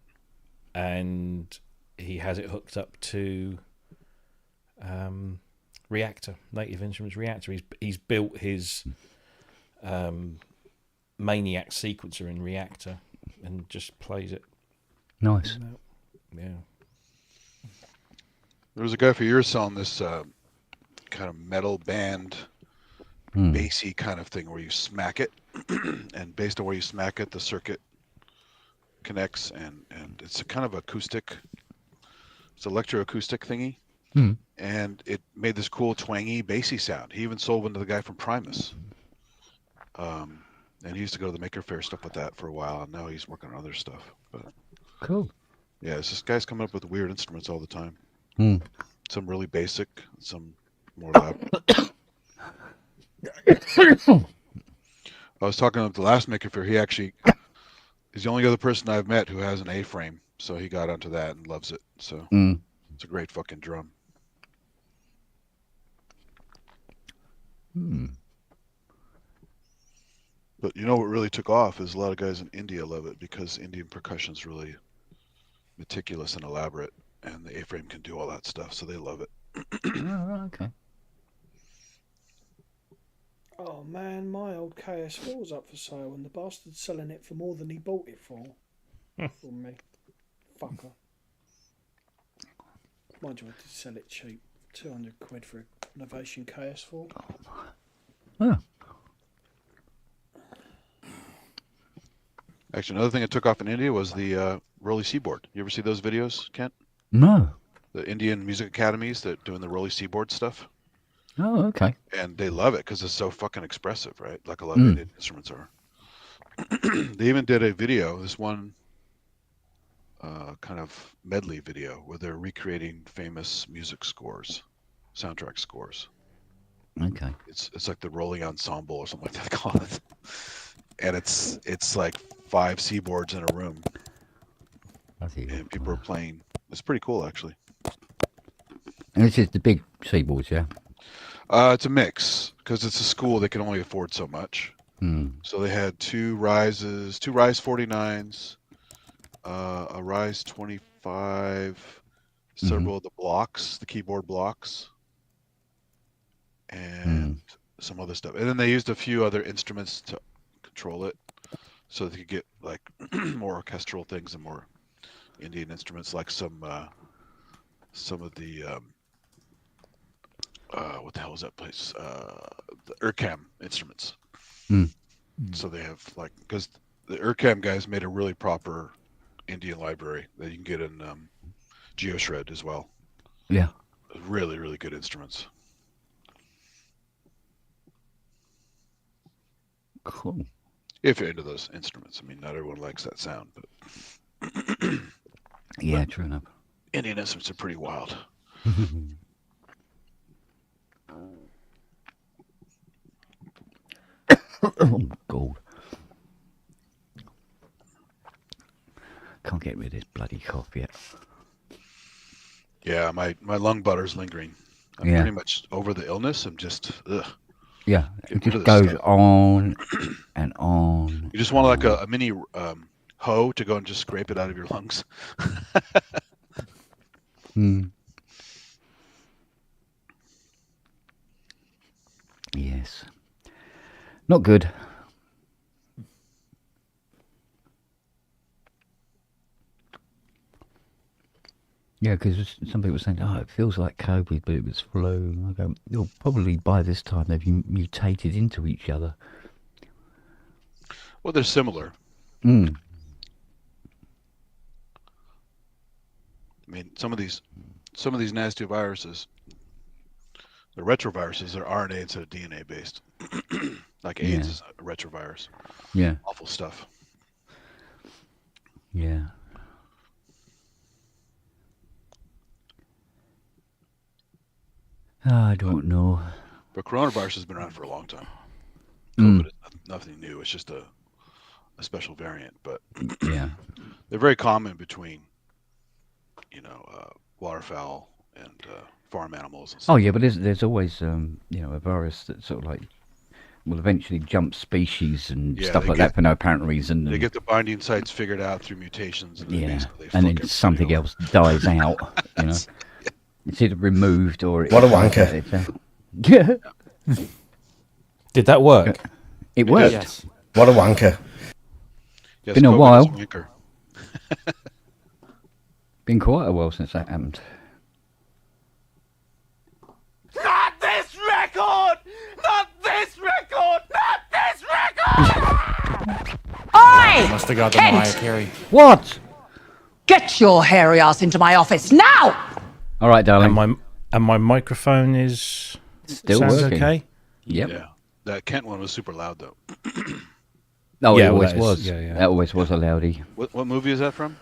he has it hooked up to Reactor, Native Instruments Reactor. He's built his Maniac sequencer in Reactor and just plays it. Nice. Yeah. There was a guy for years selling this kind of metal band, bassy kind of thing where you smack it, and based on where you smack it, the circuit connects, and it's a kind of acoustic. It's electroacoustic thingy, and it made this cool twangy, bassy sound. He even sold one to the guy from Primus, and he used to go to the Maker Faire stuff with that for a while, and now he's working on other stuff. But Cool. yeah, it's this guy's coming up with weird instruments all the time. Some really basic, some more elaborate. I was talking about the last Maker Faire. He actually is the only other person I've met who has an A-frame, so he got onto that and loves it. So it's a great fucking drum. But you know what really took off is a lot of guys in India love it because Indian percussion's really meticulous and elaborate, and the A-frame can do all that stuff, so they love it. Oh, okay. Oh man, my old KS4 was up for sale and the bastard's selling it for more than he bought it for. From me. Fucker. Mind you, I did sell it cheap. 200 quid for an Innovation KS4. Oh. Actually, another thing that took off in India was the Rolly Seaboard. You ever see those videos, Kent? No. The Indian music academies that doing the Rolly Seaboard stuff, Oh, okay. and they love it because it's so fucking expressive, right? Like a lot of Indian instruments are. They even did a video, this one kind of medley video where they're recreating famous music scores, soundtrack scores. Okay. It's like the Rolling Ensemble or something like that they call it, and it's like 5 seaboards in a room, and people are playing. It's pretty cool, actually. And this is the big seaboards, yeah? It's a mix because it's a school. They can only afford so much. So they had 2 Rise 49s, a Rise 25, several of the blocks, the keyboard blocks, and some other stuff. And then they used a few other instruments to control it, so they could get like more orchestral things and more Indian instruments, like some of the what the hell is that place? The Urkam instruments. So they have like, because the Urkam guys made a really proper Indian library that you can get in GeoShred as well. Yeah. Really, really good instruments. Cool. If you're into those instruments. I mean, not everyone likes that sound, but Yeah, true enough. Indian instruments are pretty wild. Oh, God. Can't get rid of this bloody cough yet. Yeah, my lung butter's lingering. I'm pretty much over the illness. I'm just, ugh. Yeah, Get it rid just of this goes stuff. on and on. You just want like a mini hoe to go and just scrape it out of your lungs. Yes. Not good. Yeah, because some people were saying, oh, it feels like COVID, but it was flu. And I go, you'll probably by this time they've mutated into each other. Well, they're similar. Mm. I mean, some of these nasty viruses, the retroviruses, are RNA instead of DNA based. Like AIDS is a retrovirus. Yeah. Awful stuff. Yeah. I don't know. But coronavirus has been around for a long time. COVID nothing new. It's just a special variant, but Yeah. they're very common between, waterfowl and farm animals and stuff. Oh yeah, but there's always a virus that sort of like will eventually jump species and Yeah, stuff they like that for no apparent reason. They And, get the binding sites figured out through mutations, and then yeah, basically they and fuck then everybody something over. else dies out. It's either removed or What a wanker. Yeah, Did that work? it worked. Yes. What a wanker. Yes, Been a COVID is while. wanker. Been quite a while since that happened. Not this record! Not this record! Not this record! Oi! Must have got the Kent! Mariah Carey. What? Get your hairy ass into my office now! All right, darling. And my microphone is Still sounds working. okay. Yep. Yeah, that Kent one was super loud though. Oh, Yeah, it well, always that is- was. yeah, yeah. That always was a loudie. What movie is that from?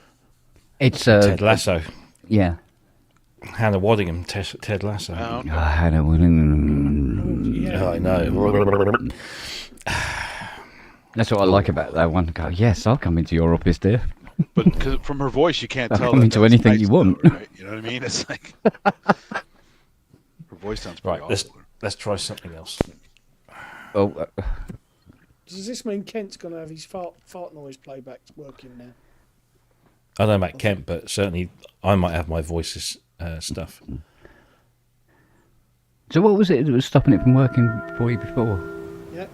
It's Ted Lasso. yeah. Hannah Waddingham, Ted Lasso. Oh, okay. Hannah Willing. Yeah, I know. That's what I like about that one. Go, yes, I'll come into your office, dear. But 'cause from her voice, you can't I'll tell. come that into that's anything nice you though, want. right? You know what I mean? It's like her voice sounds pretty Right, awful. let's try something else. Oh, Does this mean Kent's going to have his fart noise playback working now? I don't know about Kent, but certainly I might have my voice's stuff. so what was it that was stopping it from working for you before? Yep.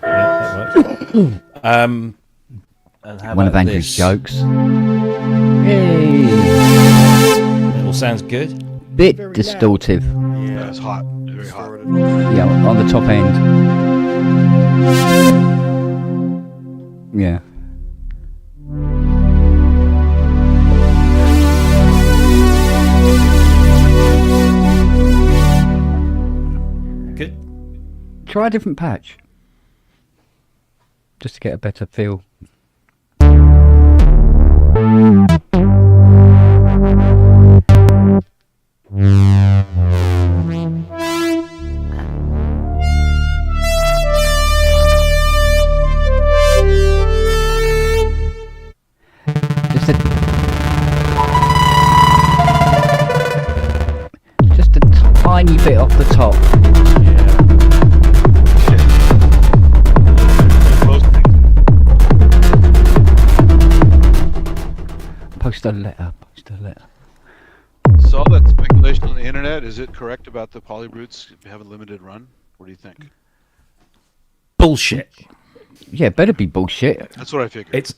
Yeah, that works. And how One of about Andrew's this? jokes. Hey, It all sounds good. bit Very loud. distortive. Yeah, it's hot. Very hot. Yeah, on the top end. Yeah. Good. Try a different patch. Just to get a better feel. Just a tiny bit off the top. Post a letter. So all that speculation on the internet, is it correct about the polybrutes having limited run? What do you think? Bullshit. Yeah, better be bullshit. That's what I figured.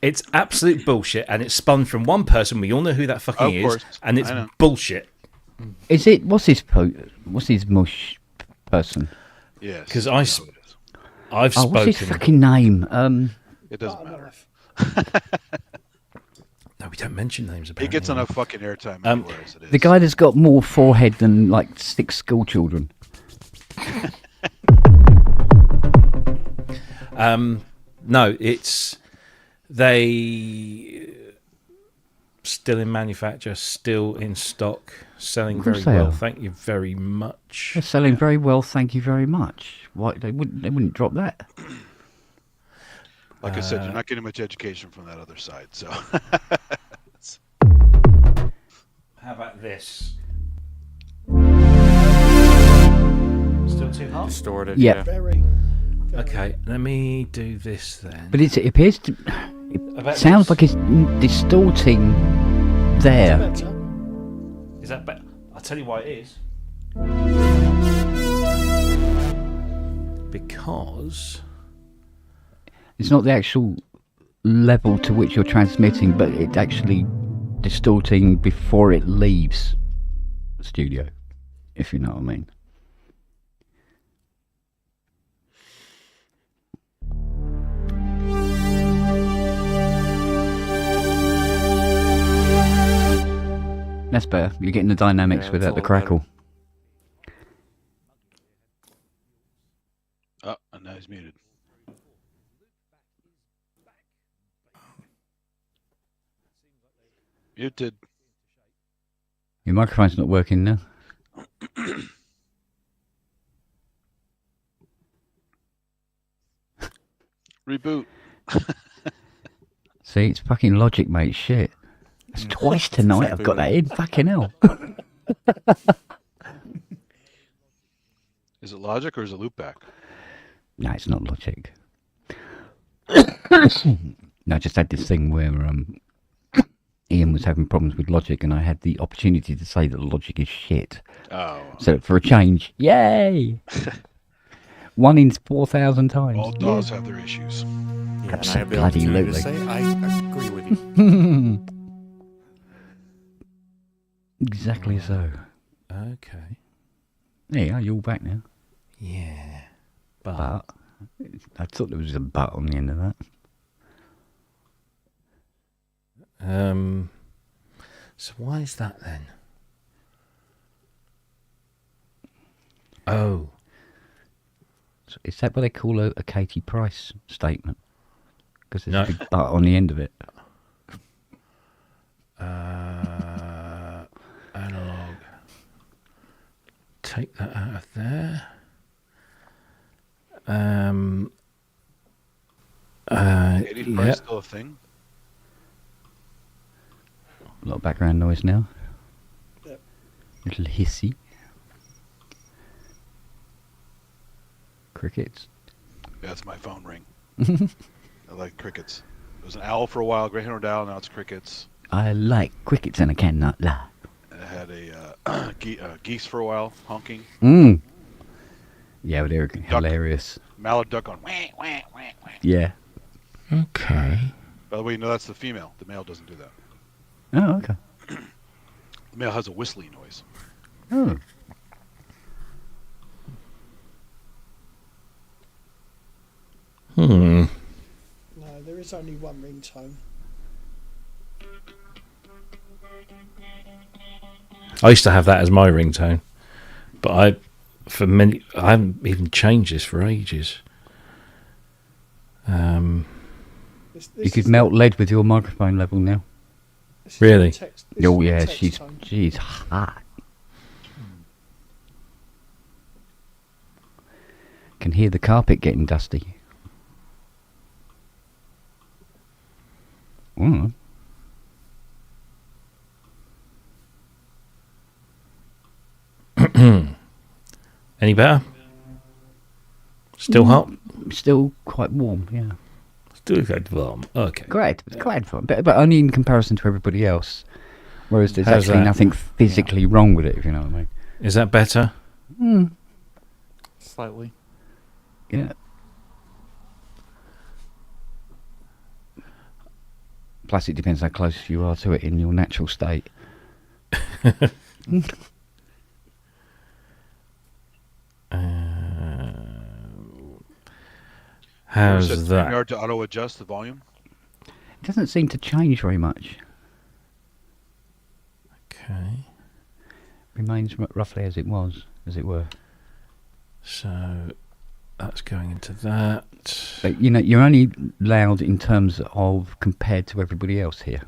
It's absolute bullshit, and it's spun from one person. We all know who that fucking Of is, course, and it's I know. bullshit. Is it? What's his mush person? Yes. Because I know it is. I've Oh, what's his spoken. fucking name? It doesn't matter. No, we don't mention names. He Apparently. gets enough fucking airtime Um, anywhere as it is. The guy that's got more forehead than like 6 school children. No, it's they still in manufacture, still in stock, selling Of course very they well. are. Thank you very much. They're selling very well, thank you very much. Why they wouldn't drop that? Like I said, you're not getting much education from that other side. So How about this? Still too hot? Distorted. Yeah. Yeah. Very. Okay, let me do this then. But it appears to. About It sounds this. like it's distorting there. Better. Is that better? I'll tell you why it is. Because It's not the actual level to which you're transmitting, but it's actually distorting before it leaves the studio, if you know what I mean. That's better. You're getting the dynamics Yeah, without it's the a little better. crackle. oh, and now he's muted. Muted. Your microphone's not working now. Reboot. See, it's fucking logic, mate. Shit. It's twice tonight I've got that in. Fucking hell. Is it logic or is it loopback? No, it's not logic. No, I just had this thing where Ian was having problems with logic, and I had the opportunity to say that logic is shit. Oh. So for a change, yay! 1 in 4,000 times. All dogs have their issues. Yeah, and I have the opportunity to say I agree with you. Exactly so. Okay. There you are, you're all back now. Yeah. But I thought there was a but on the end of that. So why is that then? Oh. So is that what they call a Katie Price statement? Because there's a big but on the end of it. Analog. Take that out of there. Katie Price still a thing? A lot of background noise now. Yep. Little hissy. Crickets. Yeah, that's my phone ring. I like crickets. It was an owl for a while, greyhound owl, now it's crickets. I like crickets and I cannot lie. I had a geese for a while, honking. Mm. Yeah, but they're hilarious. Mallard duck on wah, wah, wah, wah. Yeah. Okay. By the way, no, that's the female. The male doesn't do that. Oh, okay. The male has a whistling noise. Oh. Hmm. No, there is only one ringtone. I used to have that as my ringtone, but I haven't even changed this for ages. You could melt lead with your microphone level now. Really? Oh yeah, she's hot. Can hear the carpet getting dusty. Mm. Any better? Still hot? Still quite warm, yeah. Still quite warm. Okay. Great, quite fun, but only in comparison to everybody else. Whereas there's How's actually that? nothing physically wrong with it, if you know what I mean. Is that better? Slightly. Yeah. Plus, it depends how close you are to it in your natural state. How's Set that? StreamYard to auto adjust the volume. It doesn't seem to change very much. Okay. Remains roughly as it was, as it were. So that's going into that. But, you know, you're only loud in terms of compared to everybody else here.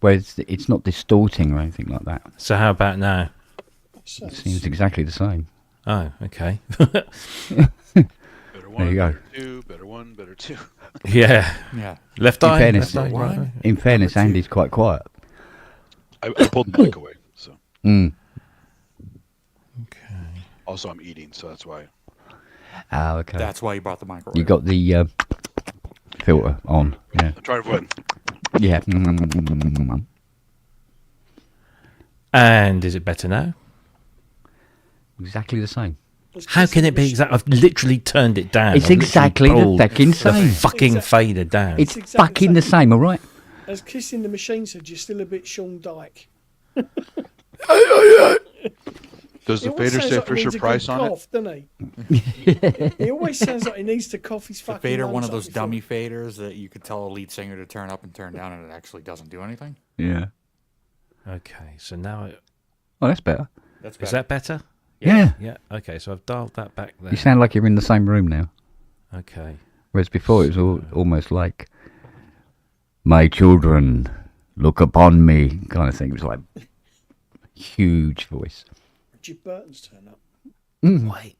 Whereas it's not distorting or anything like that. So how about now? It seems exactly the same. Oh, okay. Better one, There you go. better two, better one, better two. Yeah. Yeah. Left In eye. fairness, left eye, right eye. in fairness, Andy's quite quiet. I pulled the mic away, so. Mm. Okay. Also, I'm eating, so that's why. Ah, okay. That's why you brought the microwave. You got the filter on. Yeah. I'm trying to avoid. Yeah. And is it better now? Exactly the same. How can it be exact? I've literally turned it down. It's I've literally exactly the pulled fucking same. The fucking Exactly. fader down. It's exactly fucking the same, all right? As Kissing the Machine said, you're still a bit Sean Dyke. Does the He always fader sounds say like he Fisher needs a Price good on it? cough, doesn't he? He always sounds like he needs to cough his The fucking fader, lungs one of up those before- dummy faders that you could tell a lead singer to turn up and turn down, and it actually doesn't do anything. Yeah. Okay, so now Oh, that's better. That's is that better? Yeah. Yeah. Okay, so I've dialed that back there. You sound like you're in the same room now. Okay. Whereas before it was almost like, my children, look upon me, kind of thing. It was like huge voice. Richard Burton's turn up. Wait.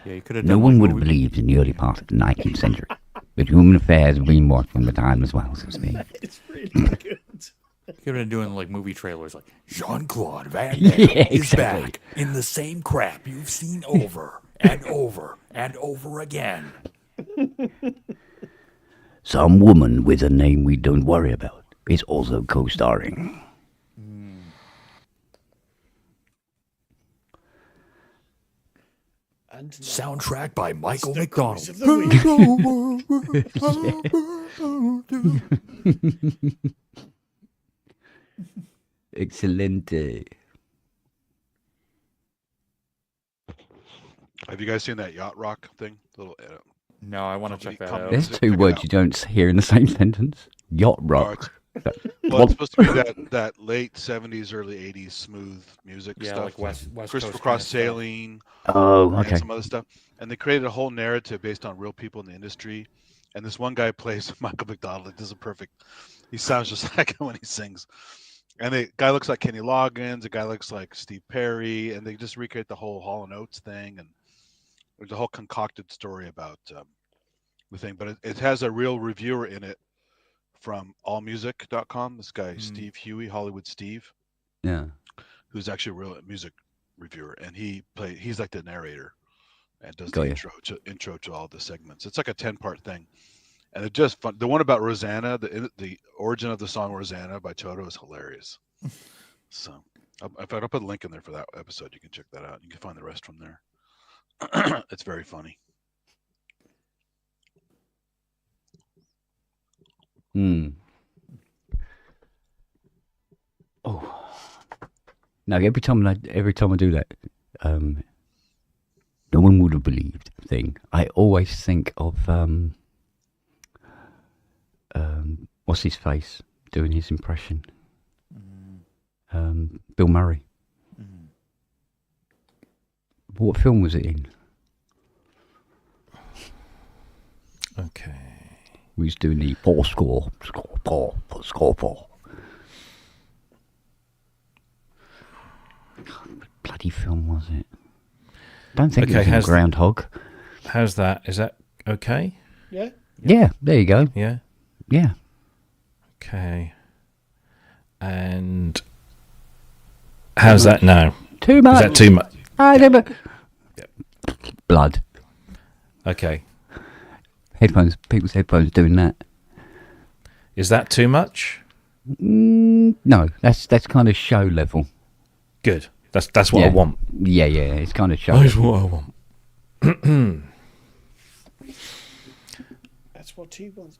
Yeah, you could have. No done one like would what have believed in the early part of the 19th century. But human affairs have been watched from the time as well, so to speak. It's really good. Could have been doing like movie trailers, like Jean-Claude Van Damme Yeah, is exactly. back in the same crap you've seen over and over and over again. Some woman with a name we don't worry about is also co-starring. And now, Soundtrack by Michael the McDonald. quiz of the week. Excelente. Have you guys seen that yacht rock thing? Little no, I want to check that Company out. There's Check two it words out. you don't hear in the same sentence. Yacht rock. well, it's supposed to be that late '70s, early '80s smooth music Yeah, stuff. like West Christopher Coast Cross kinda stuff. Sailing. Oh, okay. And some other stuff. And they created a whole narrative based on real people in the industry. And this one guy plays Michael McDonald. It does a perfect. He sounds just like him when he sings. And the guy looks like Kenny Loggins. The guy looks like Steve Perry. And they just recreate the whole Hall & Oates thing. And there's a whole concocted story about the thing. But it has a real reviewer in it from allmusic.com. This guy, Steve Huey, Hollywood Steve. Yeah. Who's actually a real music reviewer. And he's like the narrator. And does Got the ya. intro to all the segments. It's like a 10-part thing, and it's just fun. The one about Rosanna, the origin of the song Rosanna by Toto is hilarious. So, if I don't put a link in there for that episode, you can check that out. You can find the rest from there. It's very funny. Oh. Now every time I do that, no one would have believed thing. I always think of what's his face doing his impression. Bill Murray. What film was it in? Okay. We was doing the score. What bloody film was it? Don't think it was in Groundhog. How's that? Is that okay? Yeah. Yeah, there you go. Yeah. Yeah. Okay. And how's that now? Too much. Is that too much? I never. Blood. Okay. Headphones. People's headphones doing that. Is that too much? No, that's kind of show level. Good. That's what I want. Yeah, it's kind of show. That's what I want. That's what he wants.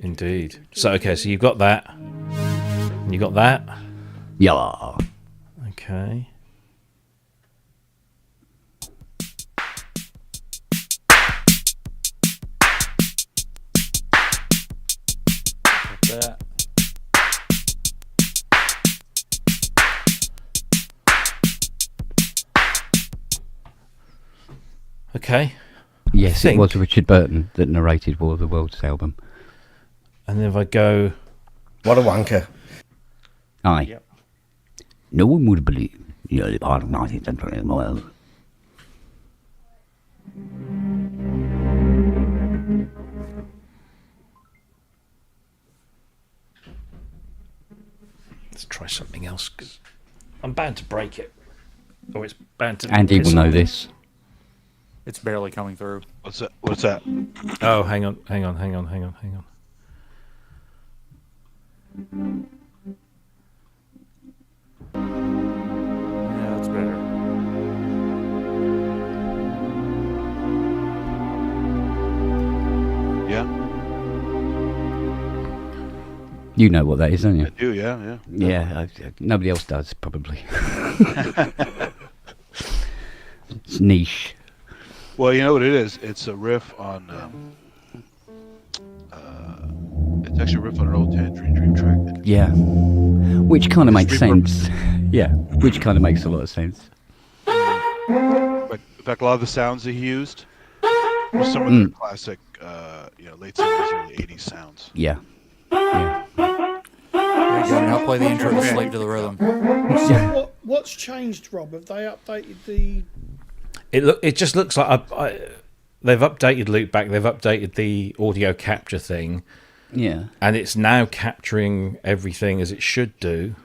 Indeed. So okay, so you've got that. And you got that. Yeah. Okay. That. Okay. Yes, it was Richard Burton that narrated War of the Worlds album. And then if I go... What a wanker. Aye. Yep. No one would believe the early part of 19th century world. Let's try something else, because I'm bound to break it. Or it's bound to... Andy will know this. It's barely coming through. What's that? Oh, hang on. Yeah, that's better. Yeah, You know what that is, don't you? I do. Yeah. Yeah, nobody else does, probably. It's niche. Well, you know what it is? It's a riff on. It's actually a riff on an old Tangerine Dream track. Yeah. Which kind of makes It's reverb. sense. Yeah, which kind of makes a lot of sense. But in fact, a lot of the sounds that he used were some of the classic, late 70s, early 80s sounds. Yeah. There you go. Now play the intro to Slave to the Rhythm. So what's changed, Rob? Have they updated the? It just looks like they've updated loopback. They've updated the audio capture thing. Yeah. And it's now capturing everything as it should do.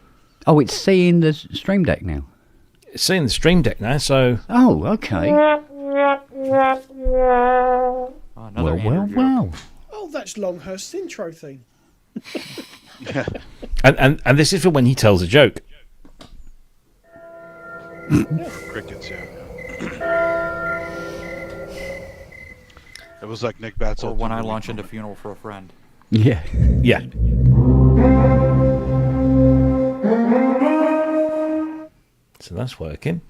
Oh, it's seeing the Stream Deck now. It's seeing the Stream Deck now, so... Oh, okay. Well. Oh, that's Longhurst's intro theme. Yeah. And this is for when he tells a joke. Crickets, yeah. It was like Nick Bat's Or old when I Tumbleweed launch into moment. Funeral for a Friend. Yeah. Yeah. So that's working.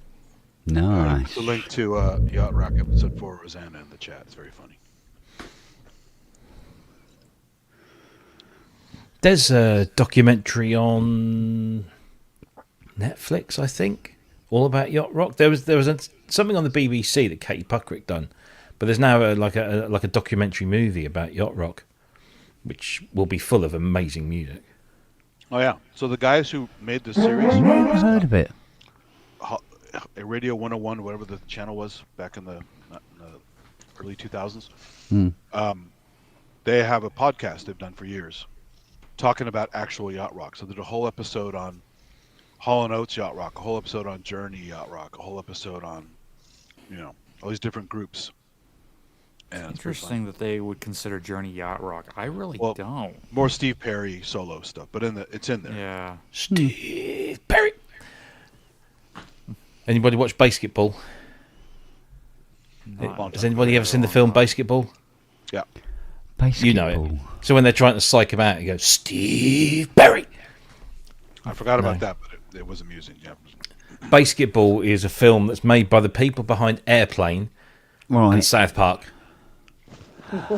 Nice. The link to Yacht Rock episode 4 Rosanna in the chat. It's very funny. There's a documentary on Netflix, I think, all about Yacht Rock. There was something on the BBC that Katie Puckrick done, but there's now a documentary movie about Yacht Rock, which will be full of amazing music. Oh yeah. So the guys who made this series, I've never heard of it. a Radio 101, whatever the channel was back in the early 2000s. They have a podcast they've done for years, talking about actual yacht rock. So they did a whole episode on Hall & Oates yacht rock, a whole episode on Journey yacht rock, a whole episode on, all these different groups. And Interesting that they would consider Journey yacht rock. I really don't. More Steve Perry solo stuff, but it's in there. Yeah. Steve Perry. Anybody watch Basketball? Has anybody ever seen the film Basketball? Yeah. Basketball. You know it. So when they're trying to psych him out, he goes, Steve Perry. I forgot about that, but it was amusing. Yeah. Basketball is a film that's made by the people behind Airplane and South Park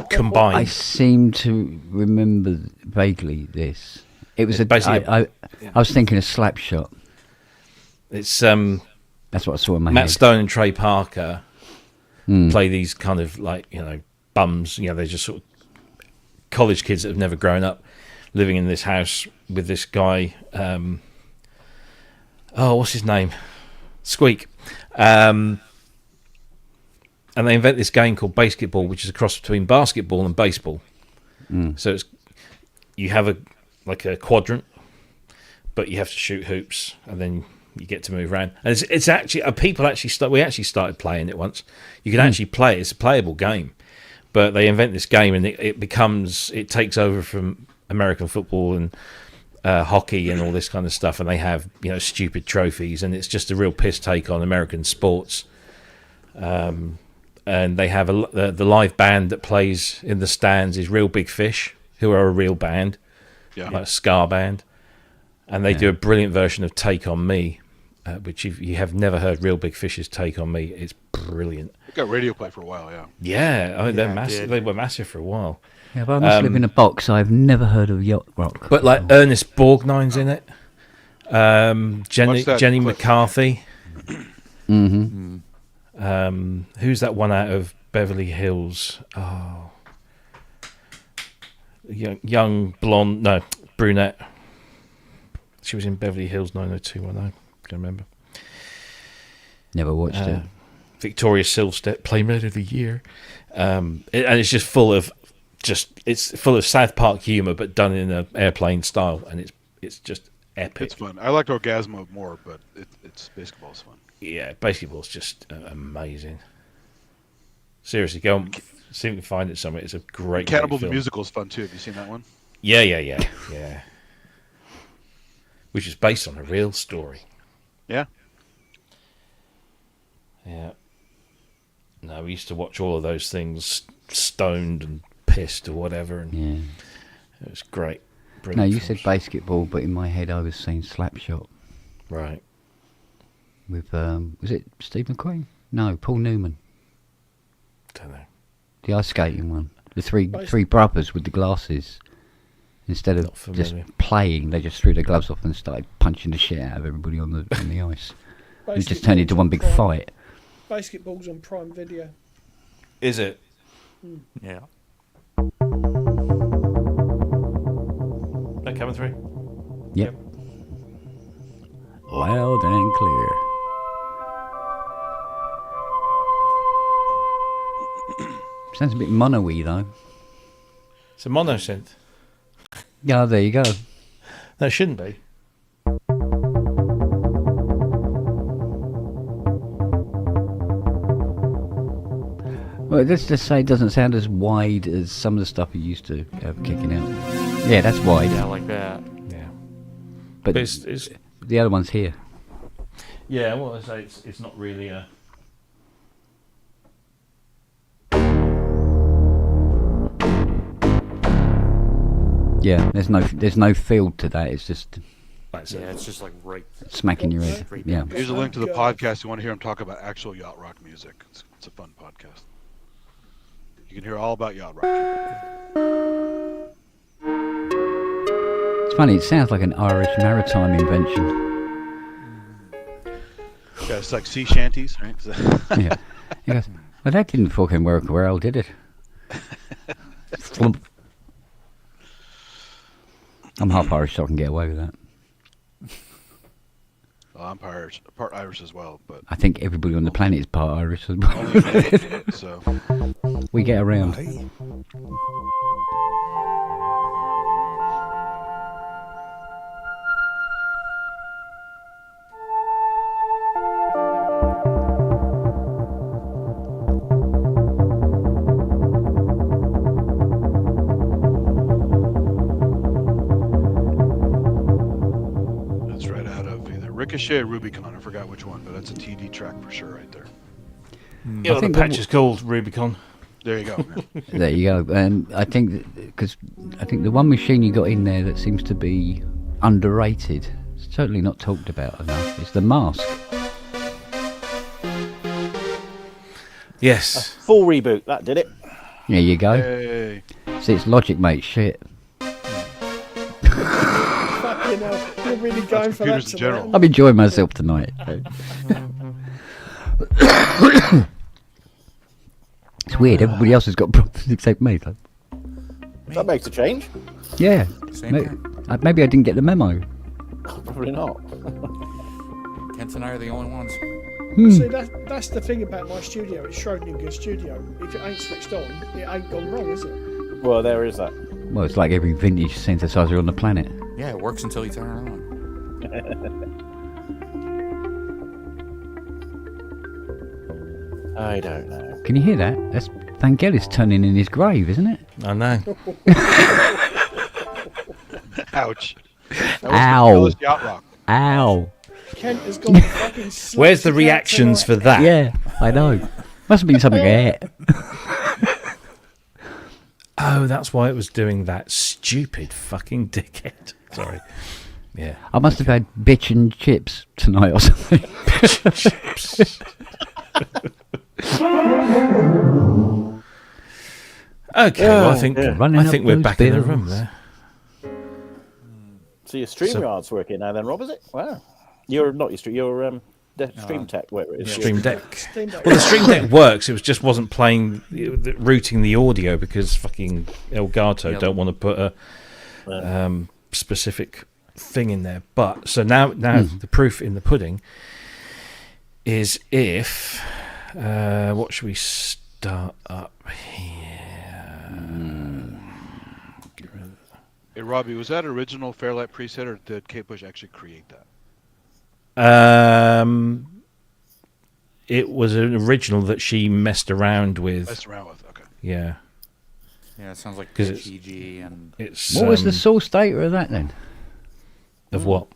combined. I seem to remember vaguely this. It was basically I was thinking of Slapshot. It's that's what I saw in my Matt head. Stone and Trey Parker play these kind of bums. They're just sort of college kids that have never grown up, living in this house with this guy. What's his name? Squeak. And they invent this game called Basketball, which is a cross between basketball and baseball. So you have a quadrant, but you have to shoot hoops, and then you get to move around. And it's actually we actually started playing it once. You can actually play it. It's a playable game, but they invent this game, and it takes over from American football and hockey and all this kind of stuff, and they have stupid trophies, and it's just a real piss take on American sports. And they have the live band that plays in the stands is Real Big Fish, who are a real band, like a ska band, and they do a brilliant version of Take on Me, which if you have never heard Real Big Fish's Take on Me, it's brilliant. It got radio play for a while, yeah. Yeah, I mean, they're massive. They were massive for a while. Yeah, but I must live in a box. I've never heard of yacht rock. But like Ernest Borgnine's in it. Jenny McCarthy. Mm-hmm. Who's that one out of Beverly Hills? Oh, young blonde, no, brunette. She was in Beverly Hills 90210. Can remember. Never watched it. Victoria Silvstedt, Playmate of the Year, and it's just full of South Park humor, but done in an Airplane style, and it's just epic. It's fun. I like Orgasmo more, but it's Basketball's fun. Yeah, Basketball's just amazing. Seriously, go and see if you can find it somewhere. It's a great Cannibal film. the Musical is fun too. Have you seen that one? Yeah. Which is based on a real story. Yeah. Yeah. No, we used to watch all of those things stoned and pissed or whatever, and it was great. No, you said Basketball, but in my head I was saying Slapshot. Right. With was it Steve McQueen? No, Paul Newman. Don't know. The ice skating one. The three brothers with the glasses. Instead of just playing, they just threw their gloves off and started punching the shit out of everybody on the ice. It just turned into one big fight. Basketball's on Prime Video. Is it? Yeah. That coming through? Yep. Loud and clear. Sounds a bit mono-y, though. It's a mono synth. Yeah, there you go. That shouldn't be. Well, let's just say it doesn't sound as wide as some of the stuff you used to have kicking out. Yeah, that's wide. Yeah, like that. Yeah. But it's the other one's here. yeah, well, I say it's not really a. Yeah, there's no field to that. It's just Yeah, it's just like right. smacking your head. Yeah. Here's a link to the podcast. You want to hear him talk about actual yacht rock music. It's a fun podcast. You can hear all about yacht rock. It's funny. It sounds like an Irish maritime invention. Yeah, it's like sea shanties, right? So Yeah. He goes, well, that didn't fucking work well, did it? Slump. I'm half Irish, so I can get away with that. well, I'm part Irish as well, but I think everybody on the planet is part Irish as well. only so We get around. that's right out of either Ricochet or Rubicon. I forgot which one, but that's a TD track for sure right there. Yeah, the think patch that is called Rubicon. There you go. Man. There you go. And I think because I think the one machine you got in there that seems to be underrated, it's totally not talked about enough. It's the mask. Yes. Full reboot. That did it. There you go. Hey. See, it's Logic, mate. Shit. Fucking hell, you're really going for that computers in general. tonight. I'm enjoying myself tonight. It's weird. Everybody else has got problems except me. Though. That makes a change. Yeah. Same Maybe, here. maybe I didn't get the memo. Probably not. Kent and I are the only ones. See, that's the thing about my studio. It's Schrodinger's studio. If it ain't switched on, it ain't gone wrong, is it? Well, there is that. Well, it's like every vintage synthesizer on the planet. Yeah, it works until you turn it on. I don't know. Can you hear that? That's Vangelis turning in his grave, isn't it? I know. Ouch. That was Ow. the coolest yacht rock. Ow. Kent has got the fucking. Where's the slapped reactions for tonight. that? Yeah, I know. Must have been something I ate. Oh, that's why it was doing that. Stupid fucking dickhead. Sorry. Yeah. I must have had bitch and chips tonight or something. Okay, well, I think yeah. Running I up think we're those back in the bills. room there. So your StreamYard's working now, then, Rob? Is it? Wow. You're not your stream. You're Stream Tech, whatever it is. Stream Deck. Steam Deck. Well, the Stream Deck works. It was just wasn't playing, routing the audio because fucking Elgato Yeah. don't want to put a specific thing in there. But so now the proof in the pudding is if what should we start up here? Get rid of that. Hey, Robbie, was that original Fairlight preset, or did Kate Bush actually create that? It was an original that she messed around with. Messed around with, okay. Yeah, Yeah, it sounds like 'Cause it's- PG and it's What was the source data of that then? of what?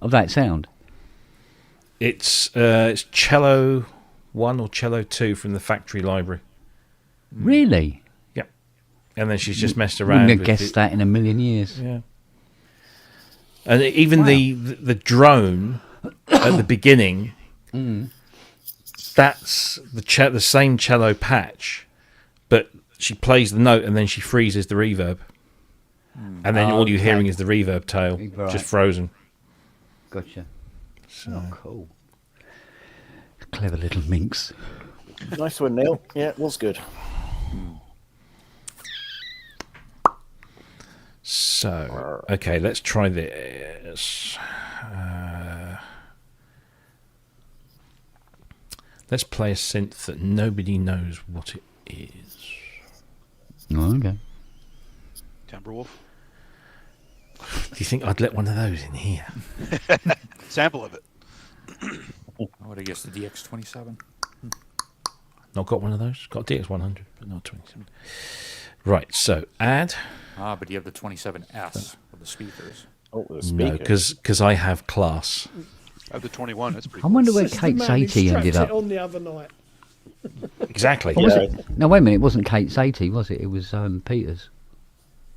Of that sound? It's cello 1 or cello 2 from the factory library, Really? and then she's just messed around. Wouldn't have with guessed it. that in a million years. Yeah. And even the drone at the beginning, that's the same cello patch, but she plays the note and then she freezes the reverb, and then all you're Okay. hearing is the reverb tail, Right. just frozen. Gotcha. Oh, cool. Clever little minx. Nice one, Neil. Yeah, it was good. So, okay, let's try this. Let's play a synth that nobody knows what it is. Oh, okay. Timberwolf. Do you think I'd let one of those in here? Sample of it. I would have guessed the DX27. Not got one of those. Got a DX100, but not 27. Right. So add. But you have the 27S with the speakers. Oh, the No, speakers. because I have class. I have the 21. That's pretty I wonder where Says the Kate's man who 80 ended strapped up. it on the other night. Exactly. Or was Yeah. it? No, wait a minute. It wasn't Kate's 80, was it? It was Peter's.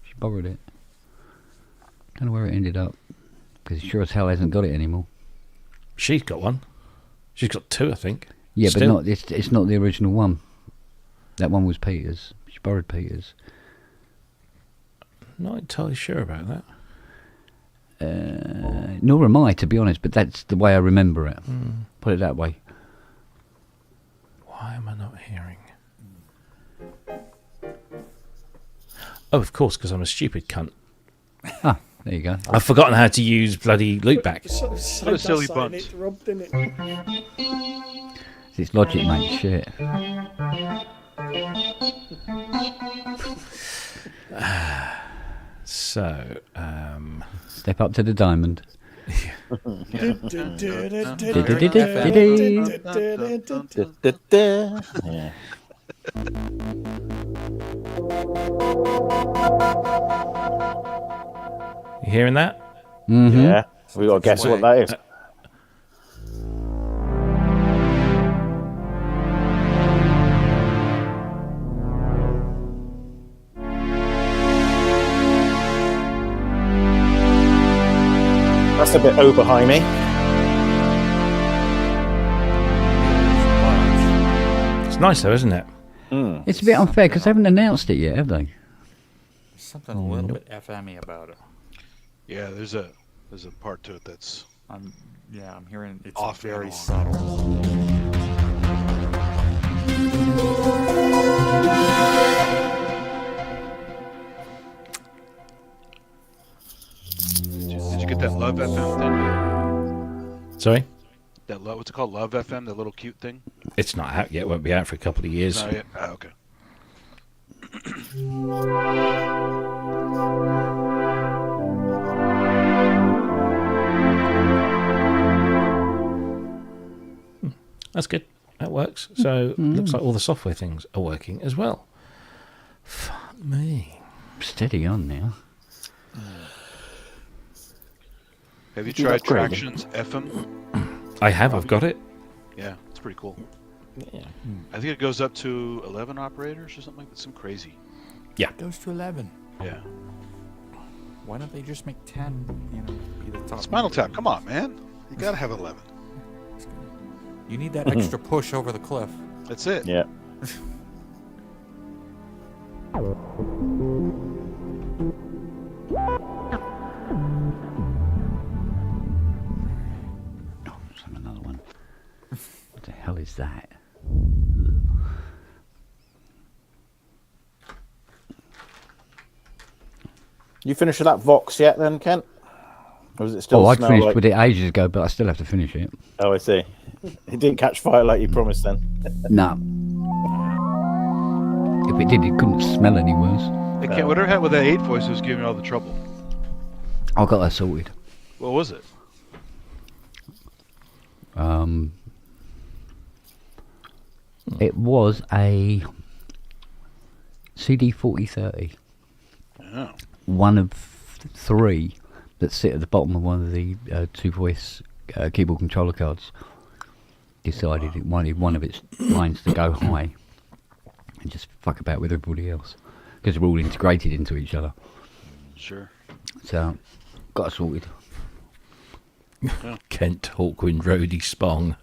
She borrowed it. Don't know where it ended up. Because he sure as hell hasn't got it anymore. She's got one. She's got two, I think. Yeah, Still. but not. It's not the original one. That one was Peter's. She borrowed Peter's. Not entirely sure about that. Nor am I, to be honest. But that's the way I remember it. Put it that way. Why am I not hearing? Oh, of course, because I'm a stupid cunt. Ah, there you go. I've forgotten how to use bloody loopback. So What a silly saying bunt. it, Rob, didn't it? It's logic, mate. Shit. So, Step up to the diamond. Yeah. you hearing that? Mm-hmm. Yeah. We got to guess what that is. That's a bit Oberheimy. It's nice though, isn't it? It's a bit unfair because they haven't announced it yet, have they? There's something a little bit FM-y about it. Yeah, there's a part to it that's I'm hearing it's Off very and on. subtle. Did you get that Love FM thing? Sorry? That what's it called? Love FM, that little cute thing? It's not out yet. Won't be out for a couple of years. Not yet? Ah, okay. That's good. That works. So looks like all the software things are working as well. Fuck me. Steady on now. Have you You tried upgraded? Traction's FM? I have. I've got it. Yeah, it's pretty cool. Yeah. I think it goes up to 11 operators or something like that. Some crazy. Goes to 11. Yeah. Why don't they just make 10? You know, be the top. Spinal Tap, come on, man. You gotta have 11. You need that extra push over the cliff. That's it. Yeah. Oh, some another one. What the hell is that? You finished with that Vox yet then, Kent? Or does it still Oh, I smell finished like... with it ages ago, but I still have to finish it. Oh, I see. It didn't catch fire like you promised then. No. If it did, it couldn't smell any worse. Hey, Kent, whatever happened with that 8 voice that was giving you all the trouble? I got that sorted. What was it? It was a CD 4030. Oh. One of three that sit at the bottom of one of the two-voice keyboard controller cards. Decided it wanted one of its lines to go high and just fuck about with everybody else because we're all integrated into each other. Sure. So, got it sorted. Kent Hawkwind Roadie Spong.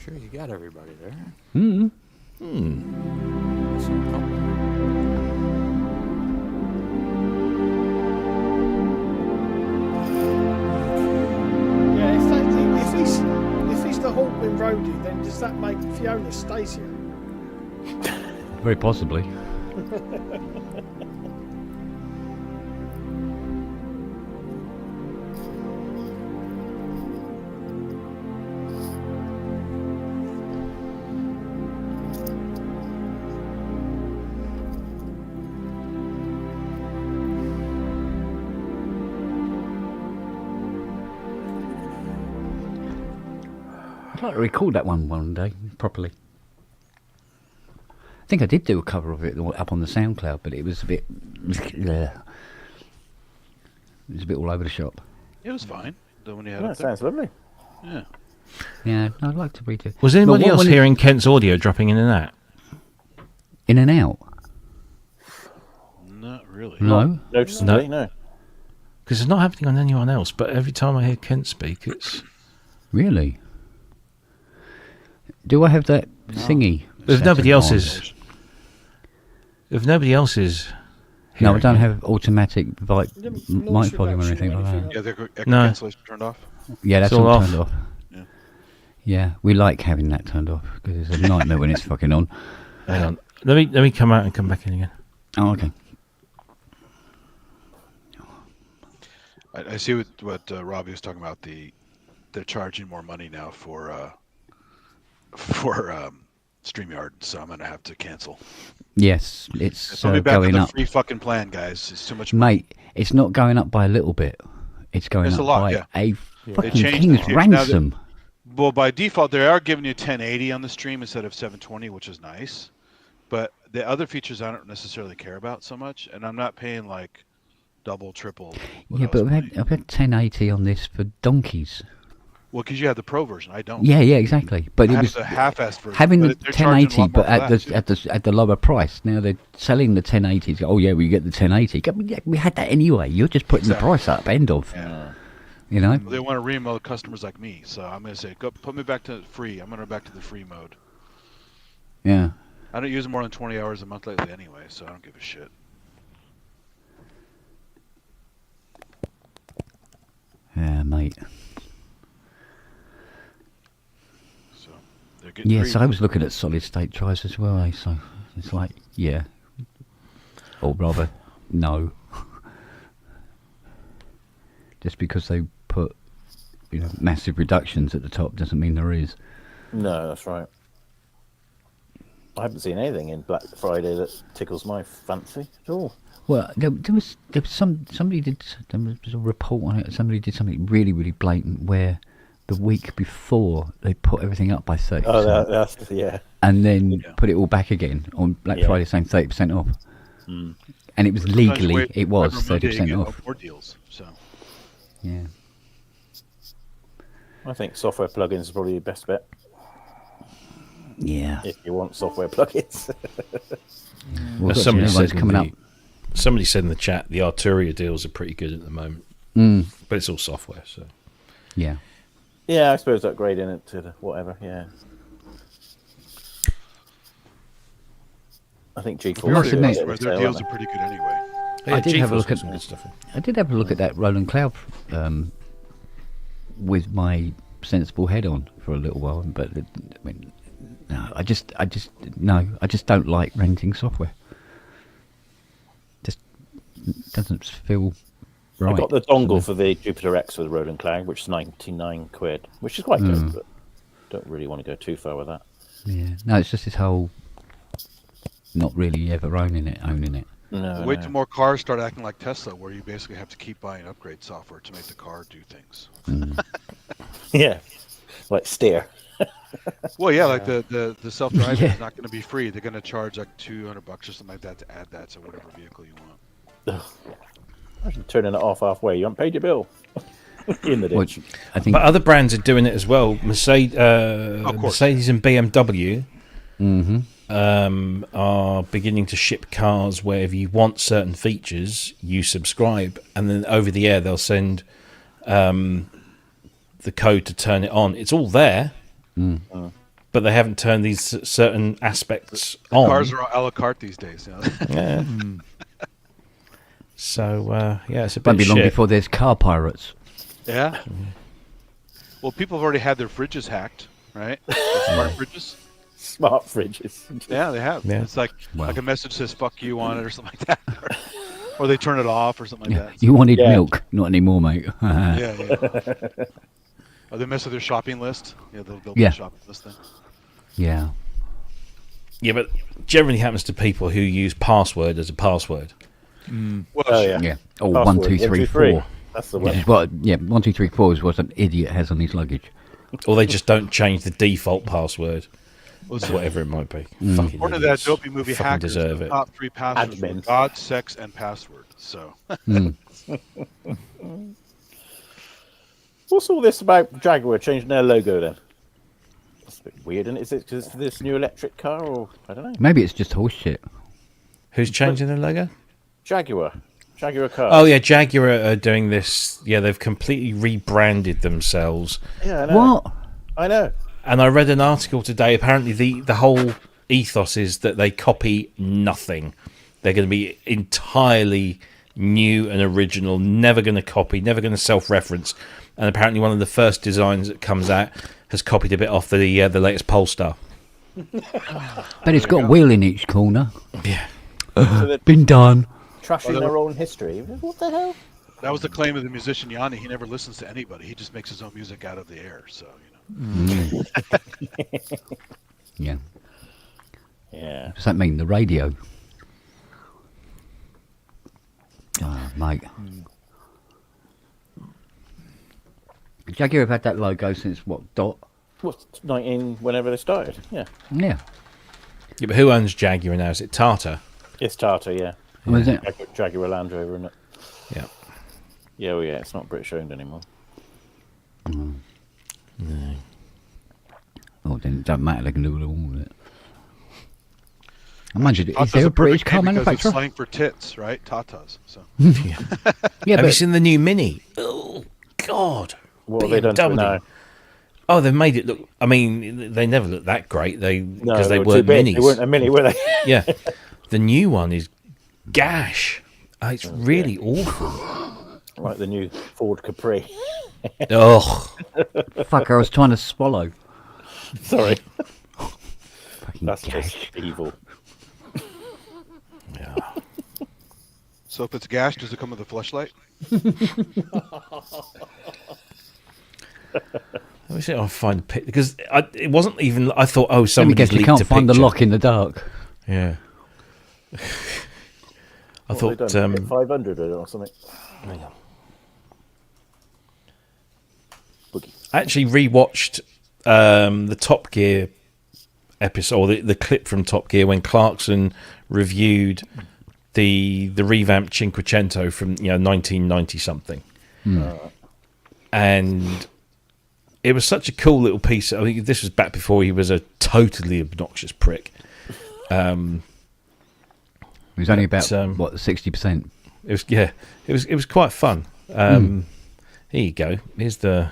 Sure, you got everybody there. Yeah, if he's the Hawkwind Roadie, then does that make Fiona Stacia? Very possibly. I'd like to record that one day properly. I think I did do a cover of it up on the SoundCloud, but it was a bit. It was a bit all over the shop. It was fine. The one you had Yeah, up there. sounds lovely. Yeah. Yeah, I'd like to redo. Was anybody else hearing Kent's audio dropping in and out? In and out? Not really. No. Noticeably, no. Because it's not happening on anyone else, but every time I hear Kent speak, it's... Really? Do I have that thingy? If nobody else on? is... If nobody else is... No, I hearing don't it. have automatic mic launch volume or reduction anything or like anything that. Yeah, the echo No. cancellation turned off. Yeah, that's It's all all off. turned off. Yeah. Yeah, we like having that turned off because it's a nightmare when it's fucking on. Hang on. Let me come out and come back in again. Oh, okay. I see what Robbie was talking about. They're charging more money now for StreamYard, so I'm gonna have to cancel. Yes, it's Put me back on going the up. free fucking plan, guys. It's too much money. Mate, it's not going up by a little bit. It's going It's up a lot, by yeah. a They fucking changed king's the- now ransom. Well, by default, they are giving you 1080 on the stream instead of 720, which is nice. But the other features I don't necessarily care about so much, and I'm not paying like double, triple. what Yeah, I was but paying. I've had 1080 on this for donkeys. Well, because you have the Pro version, I don't. Yeah, exactly. But I it have was the half-assed version. having the but they're charging a 1080, lot more but at for that, too. the lower price. Now they're selling the 1080s. Oh yeah, we get the 1080. We had that anyway. You're just putting the price up. End of. Yeah. You know. Well, they want to remote customers like me, so I'm gonna say, go put me back to free. I'm gonna go back to the free mode. Yeah. I don't use it more than 20 hours a month lately anyway, so I don't give a shit. Yeah, mate. So they're getting Yeah, greedy. so I was looking at solid state drives as well. So it's like, yeah, or rather, no. Just because they put, massive reductions at the top doesn't mean there is. No, that's right. I haven't seen anything in Black Friday that tickles my fancy at all. Well, there was somebody did, there was a report on it. Somebody did something really, really blatant where the week before they put everything up by 30%. Oh, that's yeah. And then put it all back again on Black Friday, saying 30% off. Mm. And it was Sometimes legally, wait- it was Cyber Monday, you 30% get off. more deals. So Yeah. I think software plugins is probably your best bet Yeah. if you want software plugins. Well, As somebody said, coming up. somebody said in the chat, the Arturia deals are pretty good at the moment. Mm. But it's all software, so... Yeah. Yeah, I suppose upgrading it to the whatever, yeah. I think G4. must admit- their deals are pretty good anyway. I did have a GeForce look got at some good stuff in. I did have a look at that Roland Cloud with my sensible head on for a little while, but no, I just don't like renting software. Just doesn't feel right. I got the dongle for the Jupiter X with Roland Cloud, which is 99 quid, which is quite good, but don't really want to go too far with that. Yeah, no, it's just this whole not really ever owning it. No, Wait till more cars start acting like Tesla, where you basically have to keep buying upgrade software to make the car do things. Yeah, like steer. Well, yeah, like the self-driving Yeah. is not going to be free. They're going to charge like $200 or something like that to add that to whatever vehicle you want. Imagine turning it off halfway. You haven't paid your bill. In the ditch. Which I think. But other brands are doing it as well. Mercedes and BMW are beginning to ship cars where if you want certain features, you subscribe, and then over the air they'll send the code to turn it on. It's all there, but they haven't turned these certain aspects on. Cars are a la carte these days. Yeah. So it's a bit Won't be long shit. before there's car pirates. Yeah. Well, people have already had their fridges hacked, right? The smart fridges. Smart fridges. Yeah, they have. Yeah. It's like a message says "fuck you" on it or something like that, or they turn it off or something like that. You wanted milk, not anymore, mate. Yeah. Or they mess with their shopping list. Yeah, they'll build Yeah. a shopping list thing. Yeah. Yeah, but generally happens to people who use password as a password. Well, Oh, yeah. Yeah. Or Password, 1, 2, 3, 4. That's the Yeah, one. it's what, 1, 2, 3, 4 is what an idiot has on his luggage. Or they just don't change the default password, Well, so whatever it might be. Mm. Fucking according to that idiots. dopey movie Fucking Hackers, deserve the it. top 3 passwords were Admin. God, sex, and password. So What's all this about Jaguar changing their logo then? That's a bit weird, isn't it? Is it because it's this new electric car, or I don't know? Maybe it's just horseshit. Who's changing the logo? Jaguar car. Oh yeah, Jaguar are doing this. Yeah, they've completely rebranded themselves. Yeah, I know. What? I know. And I read an article today. Apparently, the whole ethos is that they copy nothing. They're going to be entirely new and original. Never going to copy. Never going to self-reference. And apparently, one of the first designs that comes out has copied a bit off the latest Polestar. But it's got a wheel in each corner. Yeah. So they're Been done. trashing their own history. What the hell? that was the claim of the musician Yanni. He never listens to anybody. He just makes his own music out of the air. So Yeah. Yeah. Does that mean the radio? Oh, mate. Jaguar have had that logo since what? Dot? What's 19? Whenever they started. Yeah. Yeah. Yeah, but who owns Jaguar now? Is it Tata? It's Tata. Yeah. Was it? Jaguar Land Rover, isn't it? Yeah. Yeah. Well, yeah. It's not British owned anymore. No. Oh, then it doesn't matter. They can do all of it. I imagine, is Tata's there a British perfect car name because it's manufacturer? slang for tits, right? Tatas. So Yeah, Have you but seen the new Mini? Oh God! What have they done to it BMW. now? Oh, they've made it look. I mean, they never looked that great. They No, because they were too weren't big. minis. They weren't a mini, were they? Yeah, the new one is gash. It's really awful. Like the new Ford Capri. Oh, fuck, I was trying to swallow. Sorry. Fucking That's gash. just evil. so if it's gash, does it come with a fleshlight? let me see if I can find a picture because it wasn't even. I thought, oh, Let me somebody guess, you leaked can't a find the picture. lock in the dark. Yeah. I What thought. have they done? Hit 500 or something. Hang on. Boogie. I actually rewatched the Top Gear episode, or the clip from Top Gear when Clarkson reviewed the revamped Cinquecento from 1990 something, and it was such a cool little piece. I mean, this was back before he was a totally obnoxious prick. It was only about, But, what, 60%? It was quite fun. Here you go. Here's the.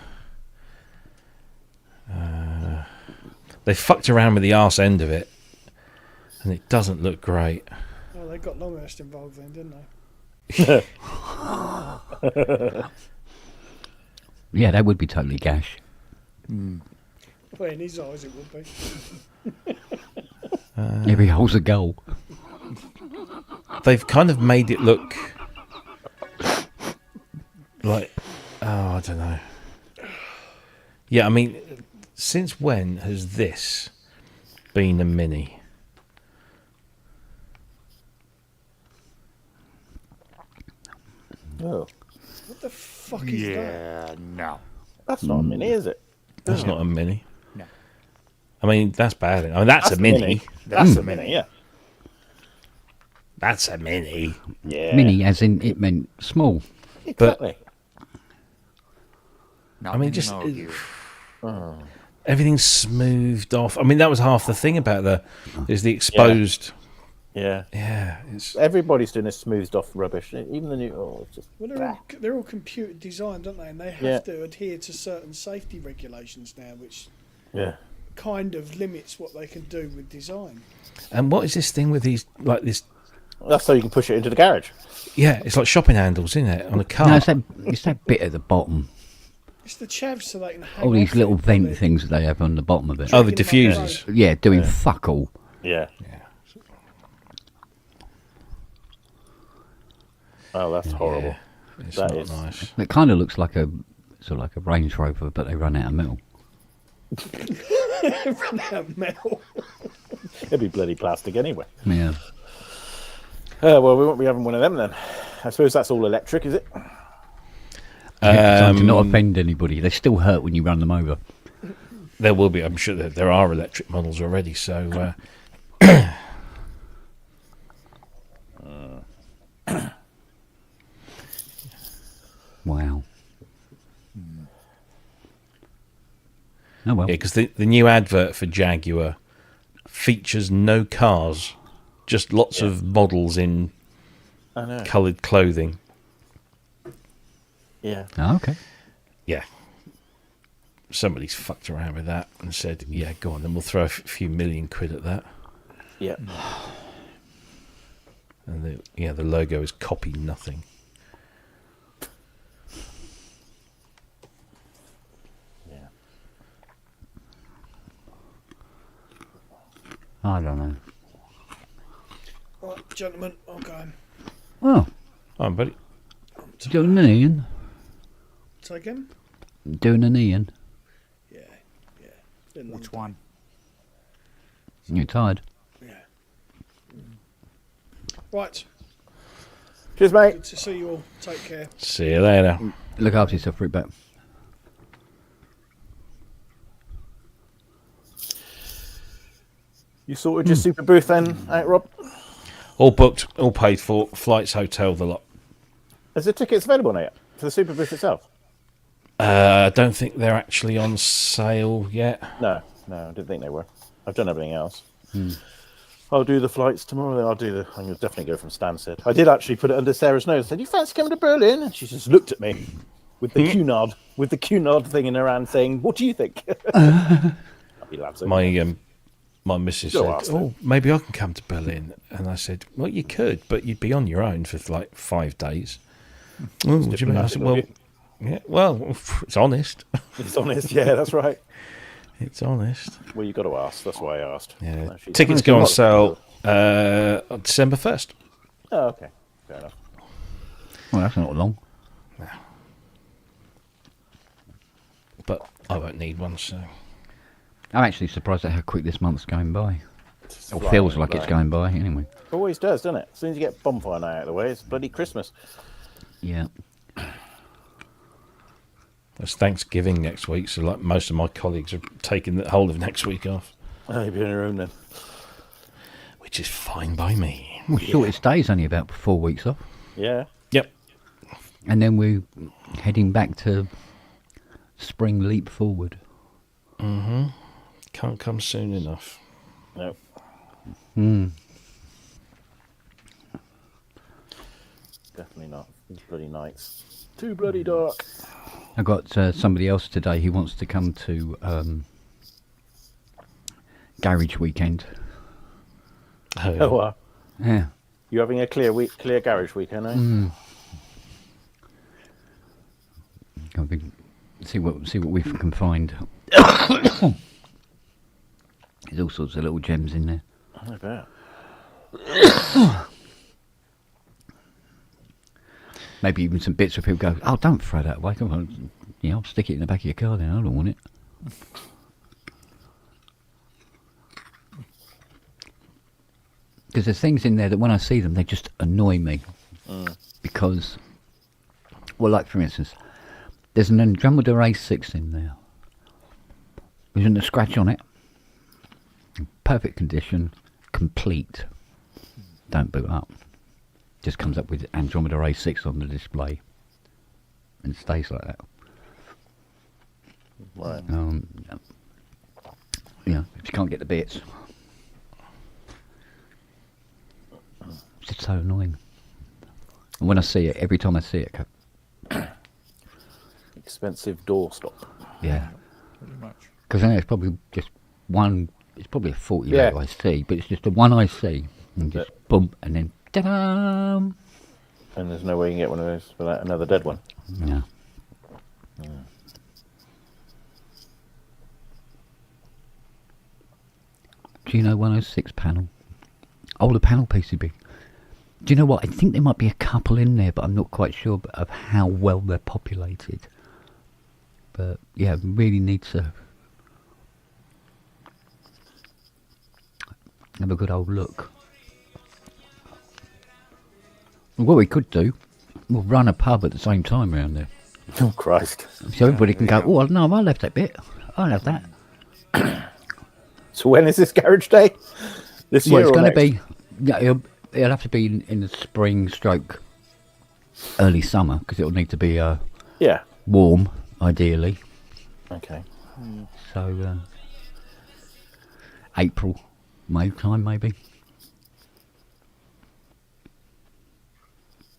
They fucked around with the arse end of it, and it doesn't look great. Oh, they got Longhurst involved then, didn't they? Yeah, that would be totally gash. Well, in his eyes, it would be. Every hole's a goal. They've kind of made it look like, I don't know. Yeah, I mean, since when has this been a Mini? Oh. What the fuck is that? Yeah, no. That's not a mini, is it? That's not a Mini. No. I mean, that's bad. I mean, that's a Mini. That's a mini, yeah. That's a Mini. Yeah. Mini, as in it meant small. Exactly. Not I mean, many just more gear. everything's smoothed off. I mean, that was half the thing about is the exposed. Yeah. Yeah, it's Everybody's doing this smoothed off rubbish. Even the new. Oh, it's just. Well, they're all computer designed, aren't they? And they have Yeah. to adhere to certain safety regulations now, which Yeah. kind of limits what they can do with design. and what is this thing with these like this? That's so you can push it into the garage. Yeah, it's like shopping handles, isn't it, on a car? No, it's that bit at the bottom. It's the chavs so they can hang All these off little it, vent they- things that they have on the bottom of it. Oh, the Dragging them up diffusers. Yeah, doing fuck all. Yeah. Oh, that's horrible. Yeah, it's That not is- nice. It kind of looks like a Range Rover, but they run out of metal. Run out of metal. It'd be bloody plastic anyway. Yeah. Well, we won't be having one of them then. I suppose that's all electric, is it? Trying to not offend anybody. They still hurt when you run them over. there will be. I'm sure that there are electric models already. So wow. Oh well. yeah, because the new advert for Jaguar features no cars, just lots of models in I know. coloured clothing. Yeah. Oh, okay. Yeah. Somebody's fucked around with that and said, "Yeah, go on, then we'll throw a few million quid at that." Yeah. And the logo is copy nothing. Yeah. I don't know. Right, gentlemen, I'm going. Oh, Oh, buddy. doing an Ian. Say again? Doing an Ian. Yeah. Been a long Which day. one? You're tired. Yeah. Right. Cheers, mate. Good to see you all. Take care. See you later. Look after yourself, Fruitbat. You sorted your super booth then, Rob? All booked, all paid for, flights, hotel, the lot. Is the tickets available now yet for the super booth itself? I don't think they're actually on sale yet. No, I didn't think they were. I've done everything else. I'll do the flights tomorrow. Then I'm going to definitely go from Stansted. I did actually put it under Sarah's nose. I said, "You fancy coming to Berlin?" And she just looked at me with the Cunard thing in her hand, saying, "What do you think?" I'll be laughing. My missus Go said, ask them. "Oh, maybe I can come to Berlin." And I said, "Well, you could, but you'd be on your own for like 5 days." Oh, what do you mean? I said, "Well, yeah, well, it's honest. It's honest. Yeah, that's right. It's honest." Well, you got to ask. That's why I asked. Yeah. No, she's- Tickets go on sale on December 1st. Oh, okay. Fair enough. Well, that's not long. But I won't need one, so. I'm actually surprised at how quick this month's going by. It's Or flying feels like by. it's going by, anyway. Always does, doesn't it? As soon as you get bonfire night out of the way, it's bloody Christmas. Yeah. It's Thanksgiving next week, so like most of my colleagues are taking the whole of next week off, Oh, you'll be on your own then. which is fine by me. Well, shortest day's only about 4 weeks off. Yeah. Yep. And then we're heading back to spring leap forward. Can't come soon enough. No. Definitely not. These bloody nights. Too bloody dark. I got somebody else today who wants to come to garage weekend. Oh, Yeah. you having a clear garage weekend, eh? I'll be, see what we can find. There's all sorts of little gems in there. I bet. Maybe even some bits where people go, "Oh, don't throw that away. Come on, I'll stick it in the back of your car then. I don't want it." Because there's things in there that when I see them, they just annoy me. Because, well, like for instance, there's an Andromeda A6 in there. There isn't a scratch on it. In perfect condition, complete. Don't boot up. Just comes up with Andromeda A6 on the display. And stays like that. Right. If you can't get the bits. It's just so annoying. And when I see it, every time I see it, Expensive doorstop. yeah. Pretty much. Because I know it's probably just one, it's probably a 40 Yeah. low IC, but it's just the one IC. And just boom, and then ta-da! And there's no way you can get one of those without another dead one. Yeah. Do you know 106 panel? Older panel PCB. Do you know what? I think there might be a couple in there, but I'm not quite sure of how well they're populated. But yeah, really need to have a good old look. What we could do, we'll run a pub at the same time around there. Oh, Christ. So everybody can go, "Oh, no, I'll have that bit. I'll have that." So when is this garage day? This year Well, it's or going to next? be. Yeah, it'll have to be in the spring, stroke, early summer, because it'll need to be Yeah. warm, ideally. Okay. So April, May time, maybe.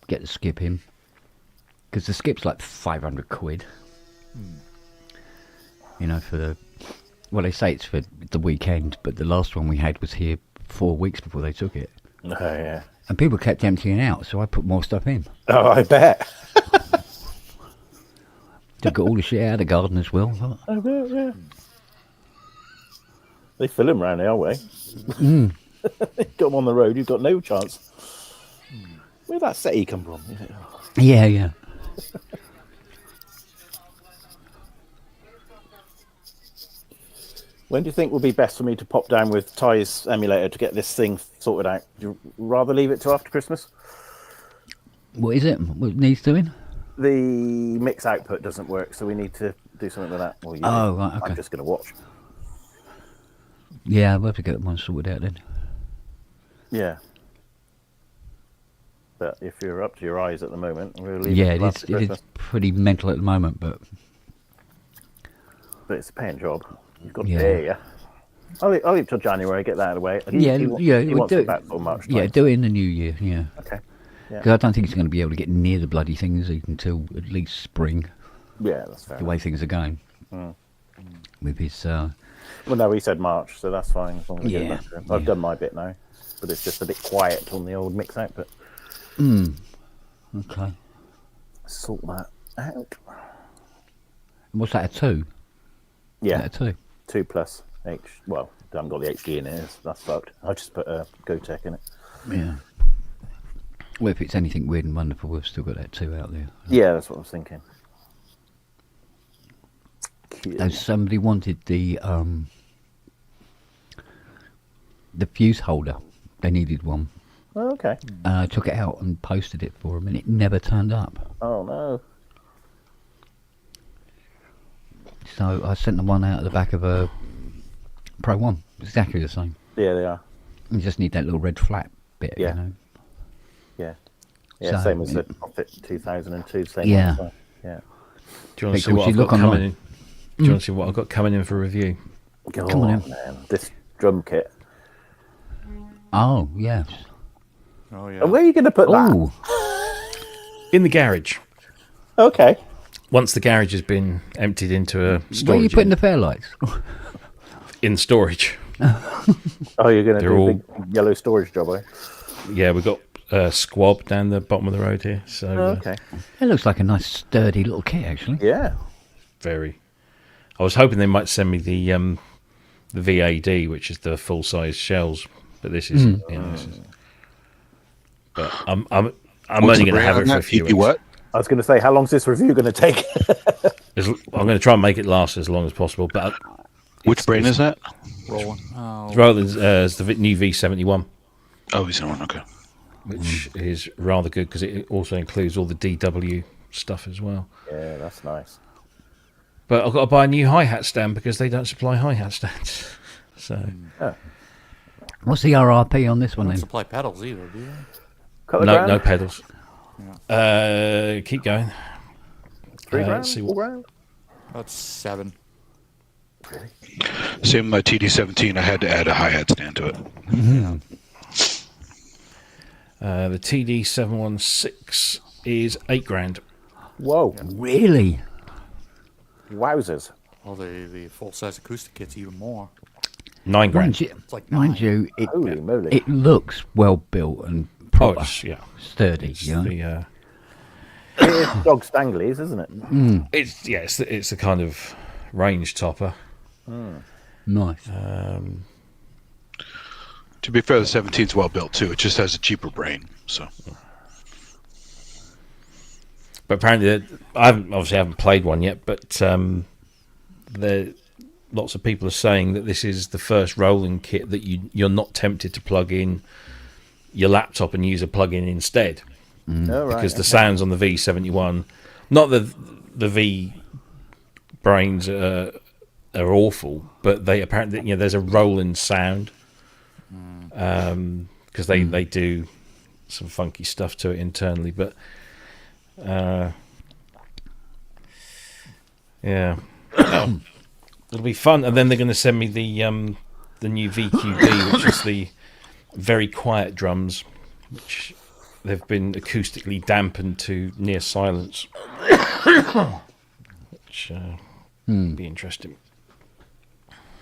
Get the skip in, because the skip's like 500 quid. You know, for the. Well, they say it's for the weekend, but the last one we had was here 4 weeks before they took it. Oh, yeah. And people kept emptying out, so I put more stuff in. Oh, I bet. Took all the shit out of the garden as well. I bet, yeah. They fill them round our way. Got them on the road, you've got no chance. Where'd that settee come from? Yeah. When do you think would be best for me to pop down with Ty's emulator to get this thing sorted out? Do you rather leave it till after Christmas? What is it? What needs doing? The mix output doesn't work, so we need to do something with that. Well, Oh, right, okay. I'm just going to watch. Yeah, we'll have to get one sorted out then. Yeah. But if you're up to your eyes at the moment, we'll leave Yeah, it till it after is Christmas. pretty mental at the moment, but But it's a paying job. You've got Yeah. to pay, yeah. I'll leave till January, get that out of the way. yeah, He we'll wants do it it. back till March Yeah, time. do it in the new year. Yeah, Okay. Yeah. because I don't think he's going to be able to get near the bloody things until at least spring. Yeah, that's fair. The way things are going with his. Well, no, he said March, so that's fine. As long as we get it Yeah, back to him. I've done my bit now, but it's just a bit quiet on the old mix output. Okay. Sort that out. What's that? A 2? Yeah, A 2. 2 plus H. Well, I haven't got the HD in it. That's fucked. I just put a GoTech in it. Yeah. Well, if it's anything weird and wonderful, we've still got that 2 out there. Yeah, that's what I was thinking. Cute. Though somebody wanted the fuse holder. They needed one. Oh, okay. I took it out and posted it for them, and it never turned up. Oh no. So I sent them one out of the back of a Pro 1. Exactly the same. Yeah, they are. You just need that little red flat bit, Yeah. you know. Yeah. Yeah, So, same as the Profit 2002. Same Yeah. one as well. Yeah. Do you want to see Because what you I've look got coming online. in? Do you want to see what I've got coming in for review? Come on in. man. This drum kit. Oh, yes. Oh yeah. And where are you going to put that? Oh, In the garage. Okay. Once the garage has been emptied into a storage where are you putting the unit. fairlights? In storage. Oh, you're going to They're do all- a big yellow storage job, eh? Yeah, we've got squab down the bottom of the road here. So Oh, okay. It looks like a nice sturdy little kit, actually. Yeah. very. I was hoping they might send me the VAD, which is the full size shells, but this is. You know, this is but I'm What's only the going to have brand it on for a that? few EP weeks. what? I was going to say, how long's this review going to take? I'm going to try and make it last as long as possible. But Which brand is that? Rolling. Oh. rather than as the new V71, Oh, he's in one. Okay. which is rather good because it also includes all the DW stuff as well. Yeah, that's nice. But I've got to buy a new hi-hat stand because they don't supply hi-hat stands. So What's the RRP on this one Don't then? supply pedals either, do you? Couple of no, grand? no pedals. Keep going. 3 grand? let's see 4 what- grand? About 7. Same with my TD17. I had to add a hi-hat stand to it. The TD716 is 8 grand. Whoa. Really? Wowzers. Well, the full size acoustic kit's even more. 9 grand. Mind you, It's like mind 9. you Holy moly. it looks well built and Oh, proper, yeah. sturdy. It's You know? the, It is dog Stangley's, isn't it? it's the kind of range topper. Nice. To be fair, the 17's well built too. It just has a cheaper brain. So But apparently, I haven't played one yet. But lots of people are saying that this is the first rolling kit that you're not tempted to plug in your laptop and use a plug-in instead, Oh, right. because the sounds on the V71, not the V brains are are awful, but they apparently there's a Roland sound because they do some funky stuff to it internally, but yeah, it'll be fun. And then they're going to send me the new VQB, which is the very quiet drums, which they've been acoustically dampened to near silence, which be interesting.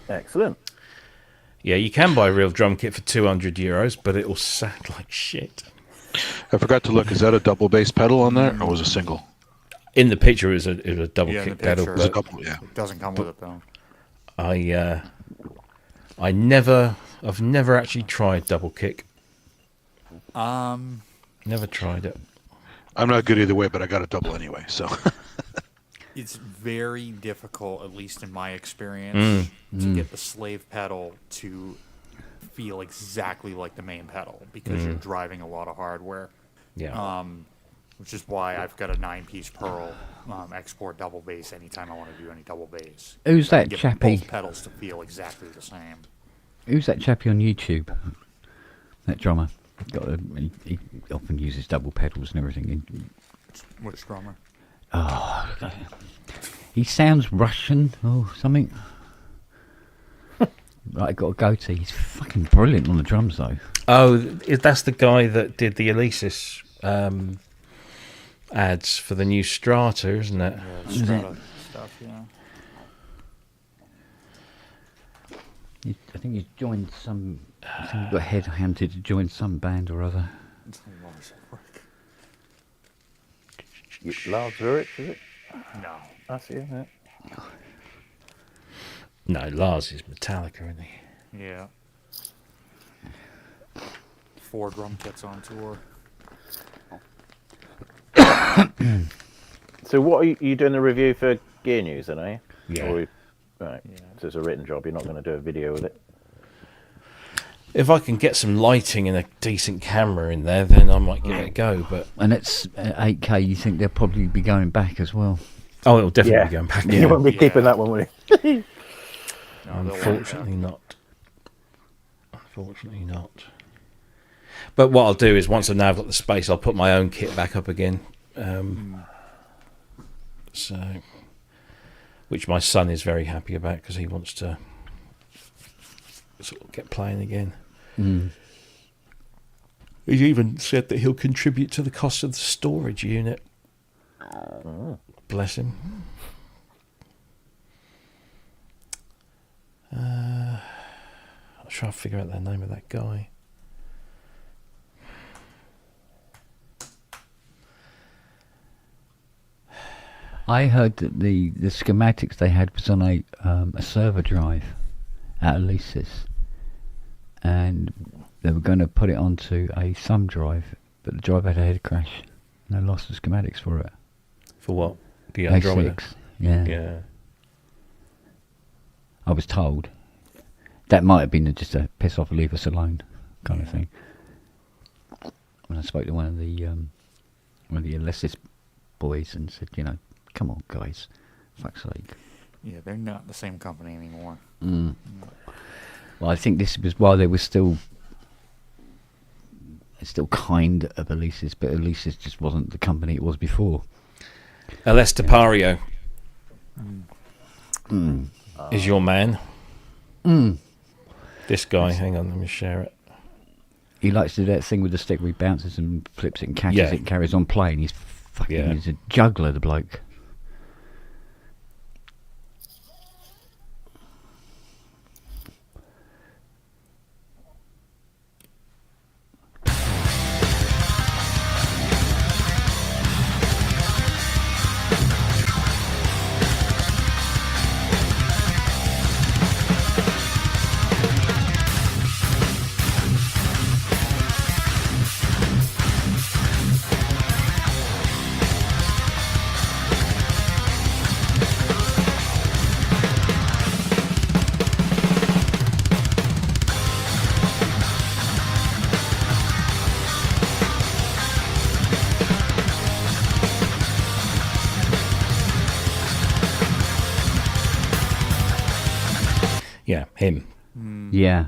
Excellent. Yeah, you can buy a real drum kit for €200, but it'll sound like shit. I forgot to look. Is that a double bass pedal on there, or was it a single? In the picture, it was a double Yeah, in kick the pedal. picture. It was a couple. Yeah. It doesn't come with it though. I've never actually tried double kick. Never tried it. I'm not good either way, but I got a double anyway. So It's very difficult, at least in my experience, to get the slave pedal to feel exactly like the main pedal because you're driving a lot of hardware. Yeah. Which is why I've got a 9-piece Pearl export double bass anytime I want to do any double bass. Who's I that can get chappie? both pedals to feel exactly the same. Who's that chappie on YouTube? That drummer. He often uses double pedals and everything. Which drummer? Oh, he sounds Russian or something. Right, got a goatee. He's fucking brilliant on the drums, though. Oh, that's the guy that did the Alesis ads for the new Strata, isn't it? Yeah, Strata stuff, yeah. I think he's joined some. I think he got headhunted to join some band or other. Lars Ulrich, is it? No. That's it, isn't it? No, Lars is Metallica, isn't he? Yeah. 4 drum kits on tour. So what are you doing the review for Gear News then, are you? Yeah. Right. Yeah. So it's a written job, you're not going to do a video with it? If I can get some lighting and a decent camera in there, then I might give it a go. But And it's 8K. You think they'll probably be going back as well? oh, it'll definitely be going back. You won't be keeping that one, will you? No, Unfortunately not. Unfortunately not. But what I'll do is once I've now got the space, I'll put my own kit back up again. So, which my son is very happy about because he wants to sort of get playing again. He's even said that he'll contribute to the cost of the storage unit. Bless him. I'll try to figure out the name of that guy. I heard that the schematics they had was on a server drive at Alesis, and they were going to put it onto a thumb drive, but the drive had a head crash, and they lost the schematics for it. For what? The Andromeda? A6, yeah. Yeah. I was told. That might have been just a piss off, leave us alone kind of thing. When I spoke to one of the Alesis boys and said, come on, guys, fuck's sake. Yeah, they're not the same company anymore. Well, I think this was while they were still kind of Alesis, but Alesis just wasn't the company it was before. Ales Tapario is your man. This guy, hang on, let me share it. He likes to do that thing with the stick where he bounces and flips it and catches Yeah. it and carries on playing. He's he's a juggler, the bloke. Yeah, him. Yeah.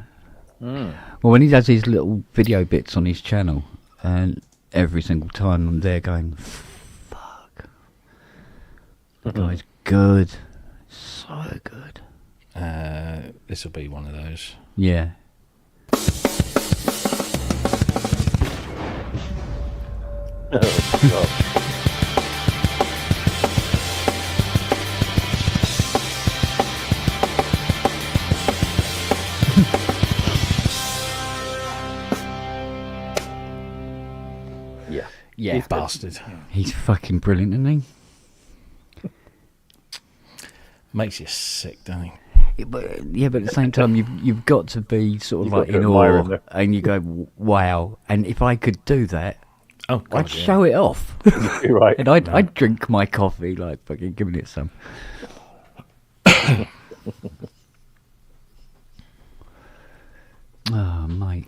Well, when he does his little video bits on his channel, and every single time I'm there going, fuck. The guy's good. So good. This will be one of those. Yeah. Yeah. Yeah. Bastard. He's fucking brilliant, isn't he? Makes you sick, doesn't he? But at the same time, you've got to be sort of You've like got to in admire awe, him. and you go, wow. And if I could do that, Oh, God, I'd show it off. You're right. And I'd drink my coffee, like fucking giving it some. Oh, mate.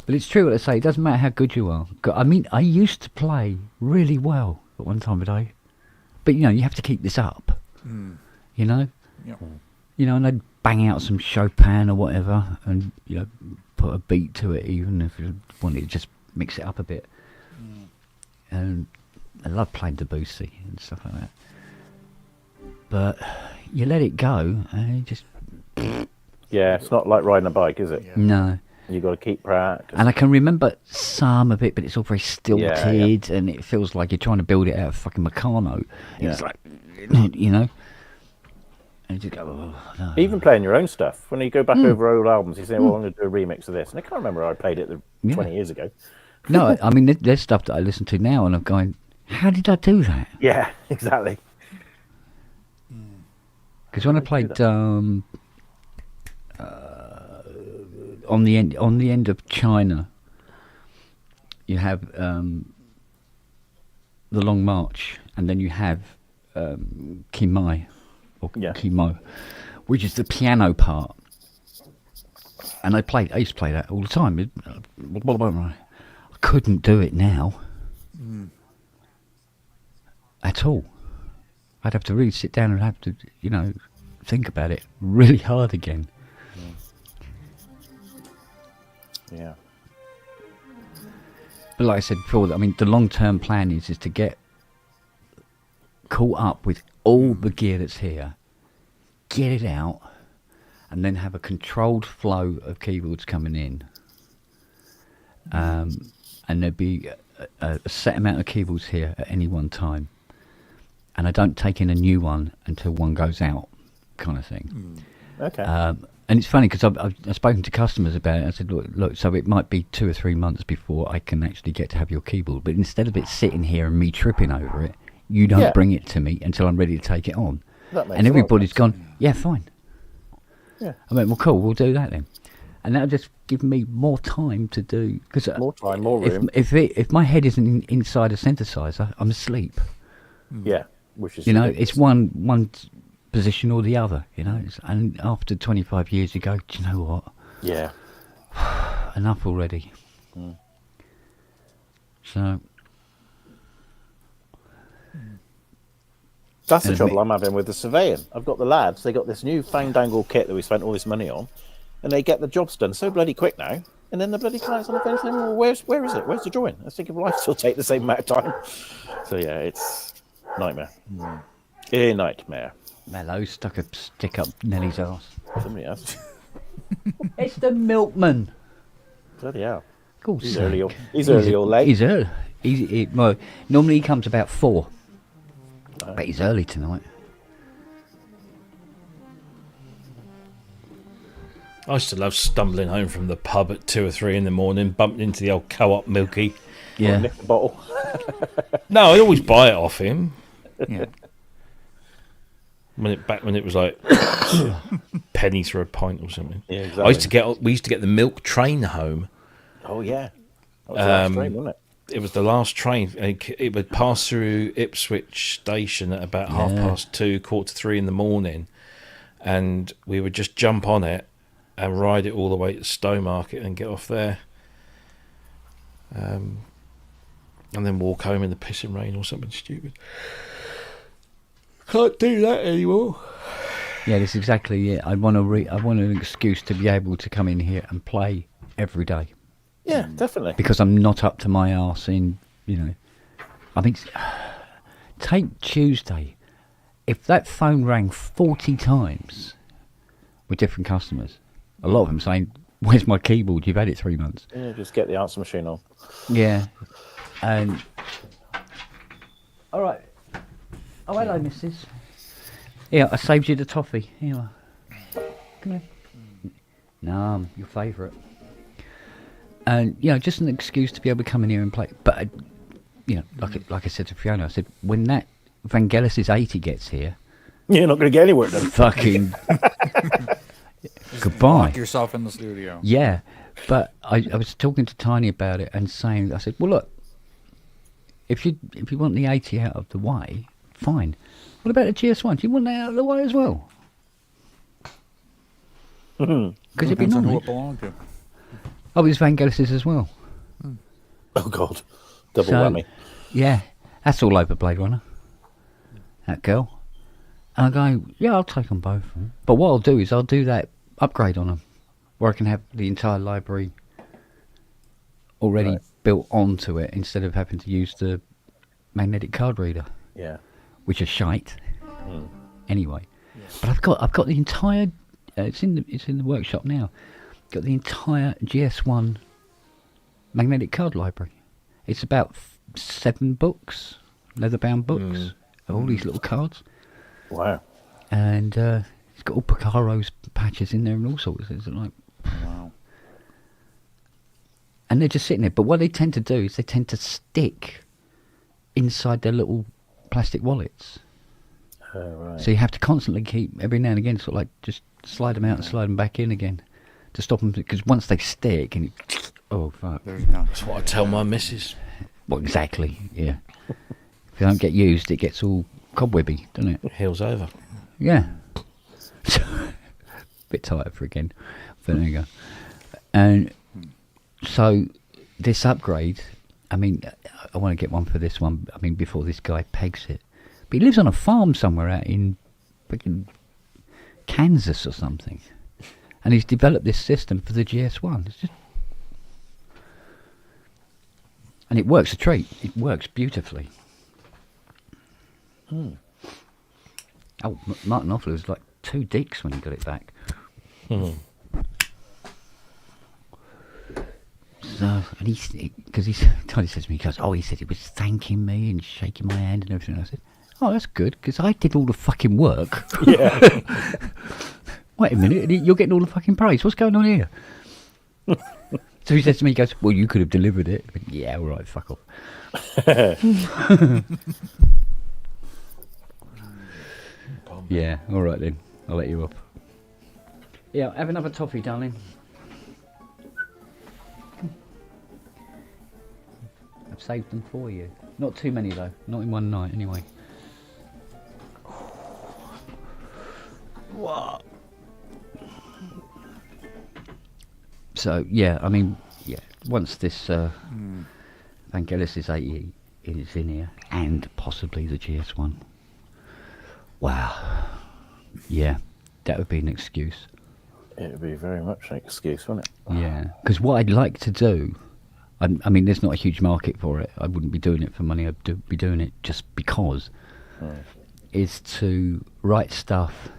But it's true what they say. It doesn't matter how good you are. I mean, I used to play really well at one time a day. But, you know, you have to keep this up. You know? Yeah. You know, and I'd bang out some Chopin or whatever and, you know, put a beat to it even if you wanted to just mix it up a bit. And I love playing Debussy and stuff like that. But you let it go and it just... Yeah, it's not like riding a bike, is it? No. You got to keep practice. And I can remember some of it, but it's all very stilted, Yeah. and it feels like you're trying to build it out of fucking Meccano. Yeah. It's like, you know, and you just go, oh, no. Even playing your own stuff. When you go back over old albums, you say, well, I'm going to do a remix of this. And I can't remember how I played it 20 years ago. No, I mean, there's stuff that I listen to now, and I'm going, how did I do that? Yeah, exactly. Because when I played on the end of China, you have the Long March, and then you have Kimai or Kimo, which is the piano part. And I used to play that all the time. I couldn't do it now at all. I'd have to really sit down and have to, you know, think about it really hard again. Yeah. But like I said before, I mean, the long-term plan is to get caught up with all the gear that's here, get it out, and then have a controlled flow of keyboards coming in. And there'd be a set amount of keyboards here at any one time. And I don't take in a new one until one goes out, kind of thing. Okay. And it's funny because I've spoken to customers about it. I said, look, so it might be 2 or 3 months before I can actually get to have your keyboard. But instead of it sitting here and me tripping over it, you don't bring it to me until I'm ready to take it on. That makes And a lot of everybody's sense. gone, yeah, fine. Yeah. I went, well, cool, we'll do that then. And that'll just give me more time to do. Cause More time, more room. If my head isn't inside a synthesizer, I'm asleep. Yeah. Which is You know, ridiculous. it's one position or the other, you know. And after 25 years, you go, do you know what? Yeah. Enough already. So That's the And trouble I'm having with the surveying. I've got the lads, they got this new fandangle kit that we spent all this money on, and they get the jobs done so bloody quick now. And then the bloody client's on the phone saying, well, where is it? Where's the drawing? I was thinking, well, I still take the same amount of time. So, yeah, it's nightmare. A nightmare. Mello stuck a stick up Nellie's arse. Somebody else. It's the milkman. Bloody hell. God's He's sake. early or late. He's early. Well, normally he comes about 4. But he's early tonight. I used to love stumbling home from the pub at 2 or 3 in the morning, bumping into the old Co-op Milky. Yeah. Nick the bottle. No, I'd always buy it off him. Yeah. When it was like pennies for a pint or something. Yeah, We exactly. used to get the milk train home. Oh, yeah. That was the last train, wasn't it? It was the last train. It would pass through Ipswich station at about 2:30, 2:45 in the morning, and we would just jump on it and ride it all the way to Stowmarket and get off there, and then walk home in the pissing rain or something stupid. Can't do that anymore. Yeah, that's exactly it. I want an excuse to be able to come in here and play every day. Yeah, definitely. Because I'm not up to my arse in, I mean, take Tuesday. If that phone rang 40 times with different customers, a lot of them saying, "Where's my keyboard? You've had it 3 months." Yeah, just get the answer machine on. Yeah. And all right. Oh, hello, missus. Yeah, I saved you the toffee. Here you are. Come here. No, your favourite. And, just an excuse to be able to come in here and play. But, like I said to Fiona, I said, when that Vangelis' 80 gets here... You're not going to get anywhere then. Fucking... Goodbye. Lock yourself in the studio. Yeah. But I was talking to Tiny about it and saying, I said, well, look, if you want the 80 out of the way, fine. What about the GS1? Do you want that out of the way as well? Because it'd be Depends on who nice. it belonged to. Oh, it's Vangelis's as well. Oh, God. Double So, whammy. Yeah, that's all over Blade Runner. That girl. And I go, yeah, I'll take on both of them. But what I'll do is I'll do that upgrade on them, where I can have the entire library already built onto it instead of having to use the magnetic card reader. Yeah. Which is shite. Anyway, but I've got the entire. It's in the workshop now. Got the entire GS1 magnetic card library. It's about 7 books, leather-bound books, of all these little cards. Wow. And it's got all Picaro's patches in there and all sorts. It's like, Wow. and they're just sitting there. But what they tend to do is they tend to stick inside their little plastic wallets. Oh, right. So you have to constantly keep, every now and again, sort of like just slide them out and slide them back in again to stop them. Because once they stick, and oh fuck. There you go. That's what I tell my missus. Well, exactly. Yeah. If they don't get used, it gets all cobwebby, doesn't it? Heels over. Yeah. Bit tight for again, but there you go. And so this upgrade, I mean, I want to get one for this one. I mean, before this guy pegs it. But he lives on a farm somewhere out in freaking Kansas or something, and he's developed this system for the GS1. It's just, and it works a treat. It works beautifully. Oh, Martin Offler was like 2 dicks when he got it back. So, and Tony says to me, he goes, he said he was thanking me and shaking my hand and everything. I said, oh, that's good, because I did all the fucking work. Yeah. Wait a minute, you're getting all the fucking praise. What's going on here? So he says to me, he goes, well, you could have delivered it. I went, yeah, all right, fuck off. Yeah, all right then. I'll let you up. Yeah, have another toffee, darling. I've saved them for you. Not too many though. Not in one night, anyway. What? So yeah, I mean, yeah. Once this Vangelis' 80 is in here, and possibly the GS1. Wow. Yeah, that would be an excuse. It would be very much an excuse, wouldn't it? Yeah, because what I'd like to do, I mean, there's not a huge market for it. I wouldn't be doing it for money. I'd be doing it just because. Is to write stuff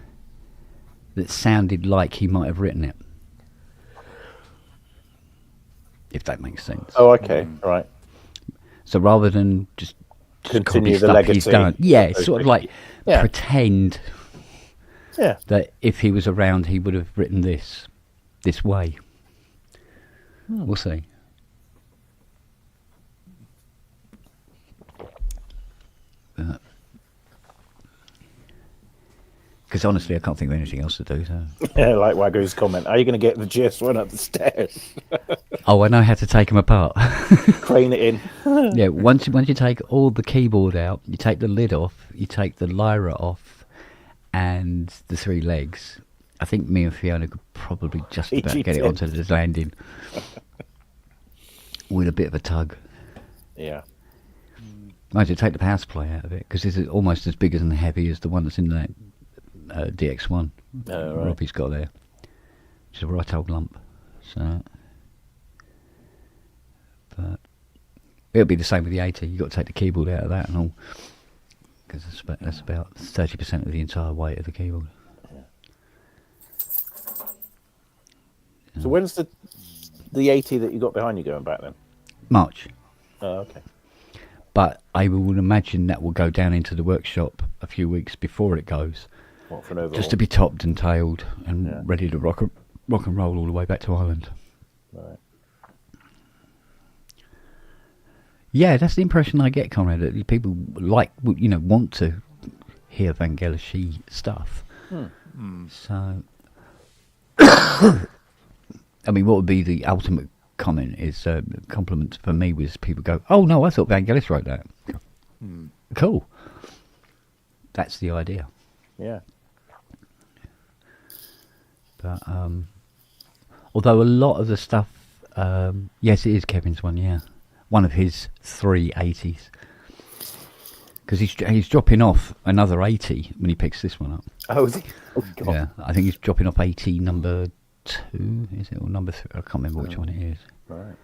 that sounded like he might have written it. If that makes sense. Oh, okay, right. So rather than just Continue copy the stuff legacy. he's done, yeah, sort of like Yeah. pretend Yeah. that if he was around, he would have written this way. We'll see. Because honestly, I can't think of anything else to do. So. Yeah, like Wagoo's comment. Are you going to get the GS1 up the stairs? Oh, I know how to take them apart. Crane it in. Yeah, once you take all the keyboard out, you take the lid off, you take the lyra off, and the 3 legs. I think me and Fiona could probably just about get it onto the landing with a bit of a tug. Yeah. I had to take the power supply out of it because it's almost as big and heavy as the one that's in that DX1. Oh, right. Robbie's got there. It's a right old lump. So, but it'll be the same with the 80. You've got to take the keyboard out of that and all, because that's about 30% of the entire weight of the keyboard. So when's the 80 that you got behind you going back then? March. Oh, okay. But I would imagine that will go down into the workshop a few weeks before it goes. What, for an overhaul? Just to be topped and tailed and ready to rock and roll all the way back to Ireland. Right. Yeah, that's the impression I get, Conrad. That people want to hear Vangelis stuff. So, I mean, what would be the ultimate comment is compliment for me was people go, "Oh no, I thought Vangelis wrote that." Cool. That's the idea. Yeah. But although a lot of the stuff, yes, it is Kevin's one. Yeah, one of his 3 80s. Because he's dropping off another 80 when he picks this one up. Oh, is he? Oh, God. Yeah, I think he's dropping off 80 number 2, is it, or number 3? I can't remember which one it is. Right.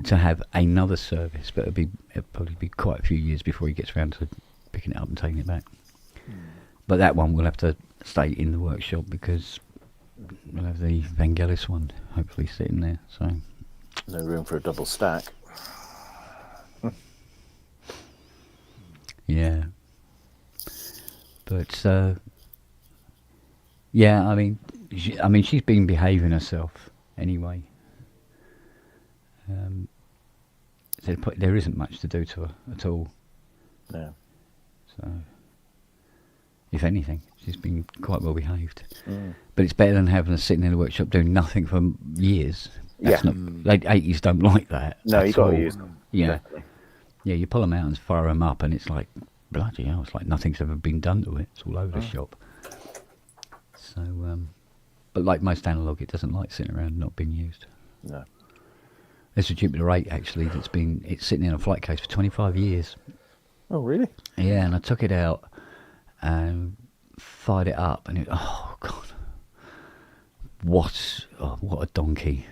To have another service, but it'll probably be quite a few years before he gets around to picking it up and taking it back. But that one will have to stay in the workshop because we'll have the Vangelis one hopefully sitting there. So No room for a double stack. yeah, but yeah, I mean, she's been behaving herself anyway. There isn't much to do to her at all. No. So, if anything, she's been quite well behaved. But it's better than having her sitting in the workshop doing nothing for years. That's not, 80s don't like that. No, you got to use them. Yeah. Exactly. Yeah, you pull them out and fire them up, and it's like, bloody hell, it's like nothing's ever been done to it. It's all over the shop. So, but like most analog, it doesn't like sitting around not being used. No. There's a Jupiter 8 actually it's sitting in a flight case for 25 years. Oh, really? Yeah, and I took it out and fired it up, and oh god, what a donkey!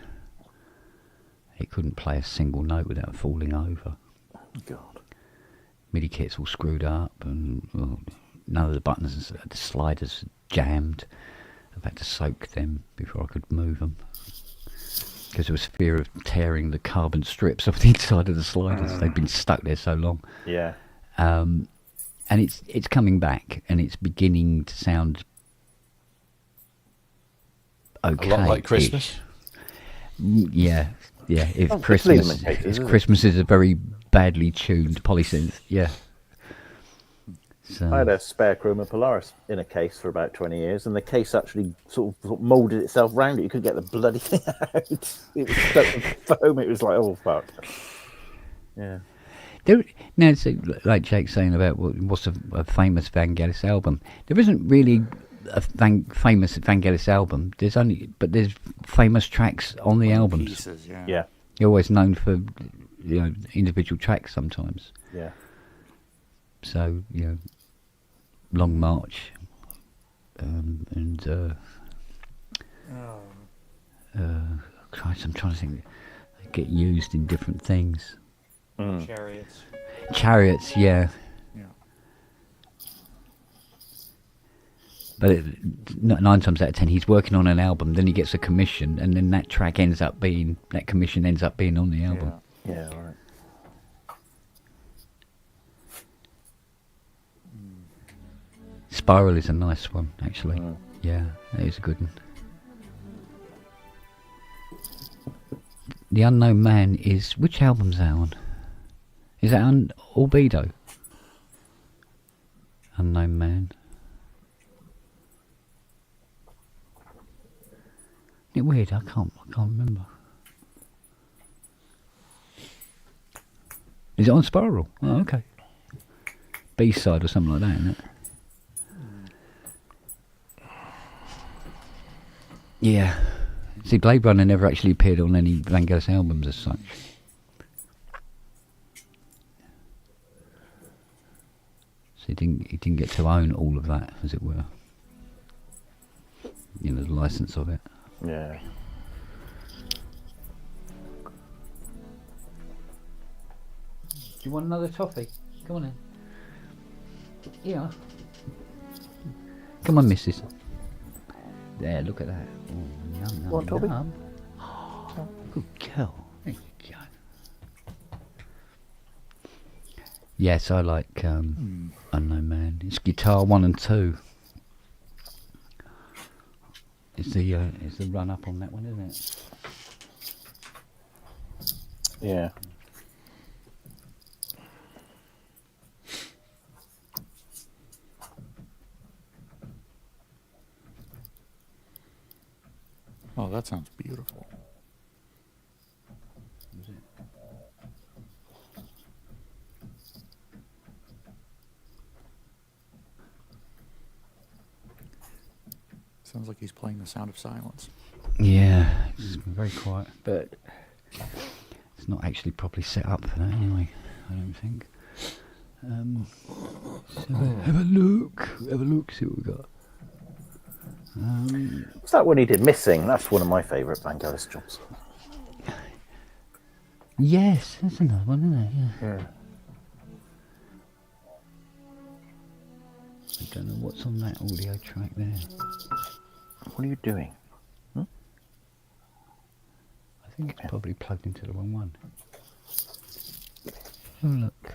It couldn't play a single note without falling over. God. MIDI kit's all screwed up, and none of the buttons, the sliders jammed. I've had to soak them before I could move them because there was fear of tearing the carbon strips off the inside of the sliders. They'd been stuck there so long. Yeah. And it's coming back, and it's beginning to sound okay. A lot like Christmas. Yeah. If Oh, Christmas is a very badly tuned polysynth, yeah. So I had a spare Chroma Polaris in a case for about 20 years, and the case actually sort of moulded itself round it. You couldn't get the bloody thing out. It was stuck with foam. It was like, oh, fuck. Yeah. Now, it's like Jake's saying about what's a famous Vangelis album. There isn't really a famous Vangelis album. There's famous tracks on the albums. Pieces, yeah. Yeah. You're always known for individual tracks sometimes. Yeah. So Long March, and Christ, I'm trying to think. They get used in different things. Chariots, yeah. But 9 times out of 10, he's working on an album, then he gets a commission, and then that commission ends up being on the album. Yeah, all right. Spiral is a nice one, actually. Yeah, that is a good one. The Unknown Man is... Which album's that on? Is that on Albedo? Unknown Man. Isn't it weird? I can't remember. Is it on Spiral? Oh, okay. B-side or something like that, isn't it? Yeah. See, Blade Runner never actually appeared on any Vangelis albums as such. So he didn't get to own all of that, as it were. You know, the license of it. Yeah. Do you want another toffee? Come on in. Yeah. Come on, missus. There, look at that. Oh, yum, yum, Want toffee? yum. Good girl. There you go. Yes, I like Unknown Man. It's Guitar 1 and 2. It's the run up on that one, isn't it? Yeah. Oh, that sounds beautiful. Sounds like he's playing The Sound of Silence. Yeah, it's very quiet, but it's not actually properly set up for that anyway, I don't think. So have a look, see what we got. What's that one he did, Missing? That's one of my favourite Vangelis jobs. Yes, that's another one, isn't it? Yeah. I don't know what's on that audio track there. What are you doing? I think it's probably plugged into the wrong one. Have a look.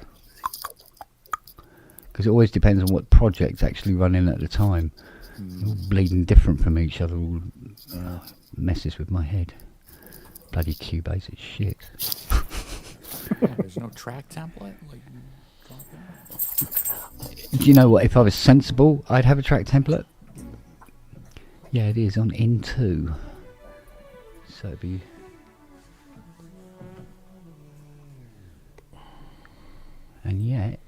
Because it always depends on what project's actually running at the time. They're all bleeding different from each other, all messes with my head. Bloody Cubase, it's shit. There's no track template? Like, Do you know what? If I was sensible, I'd have a track template. Yeah, it is on in2. So it'd be. And yet.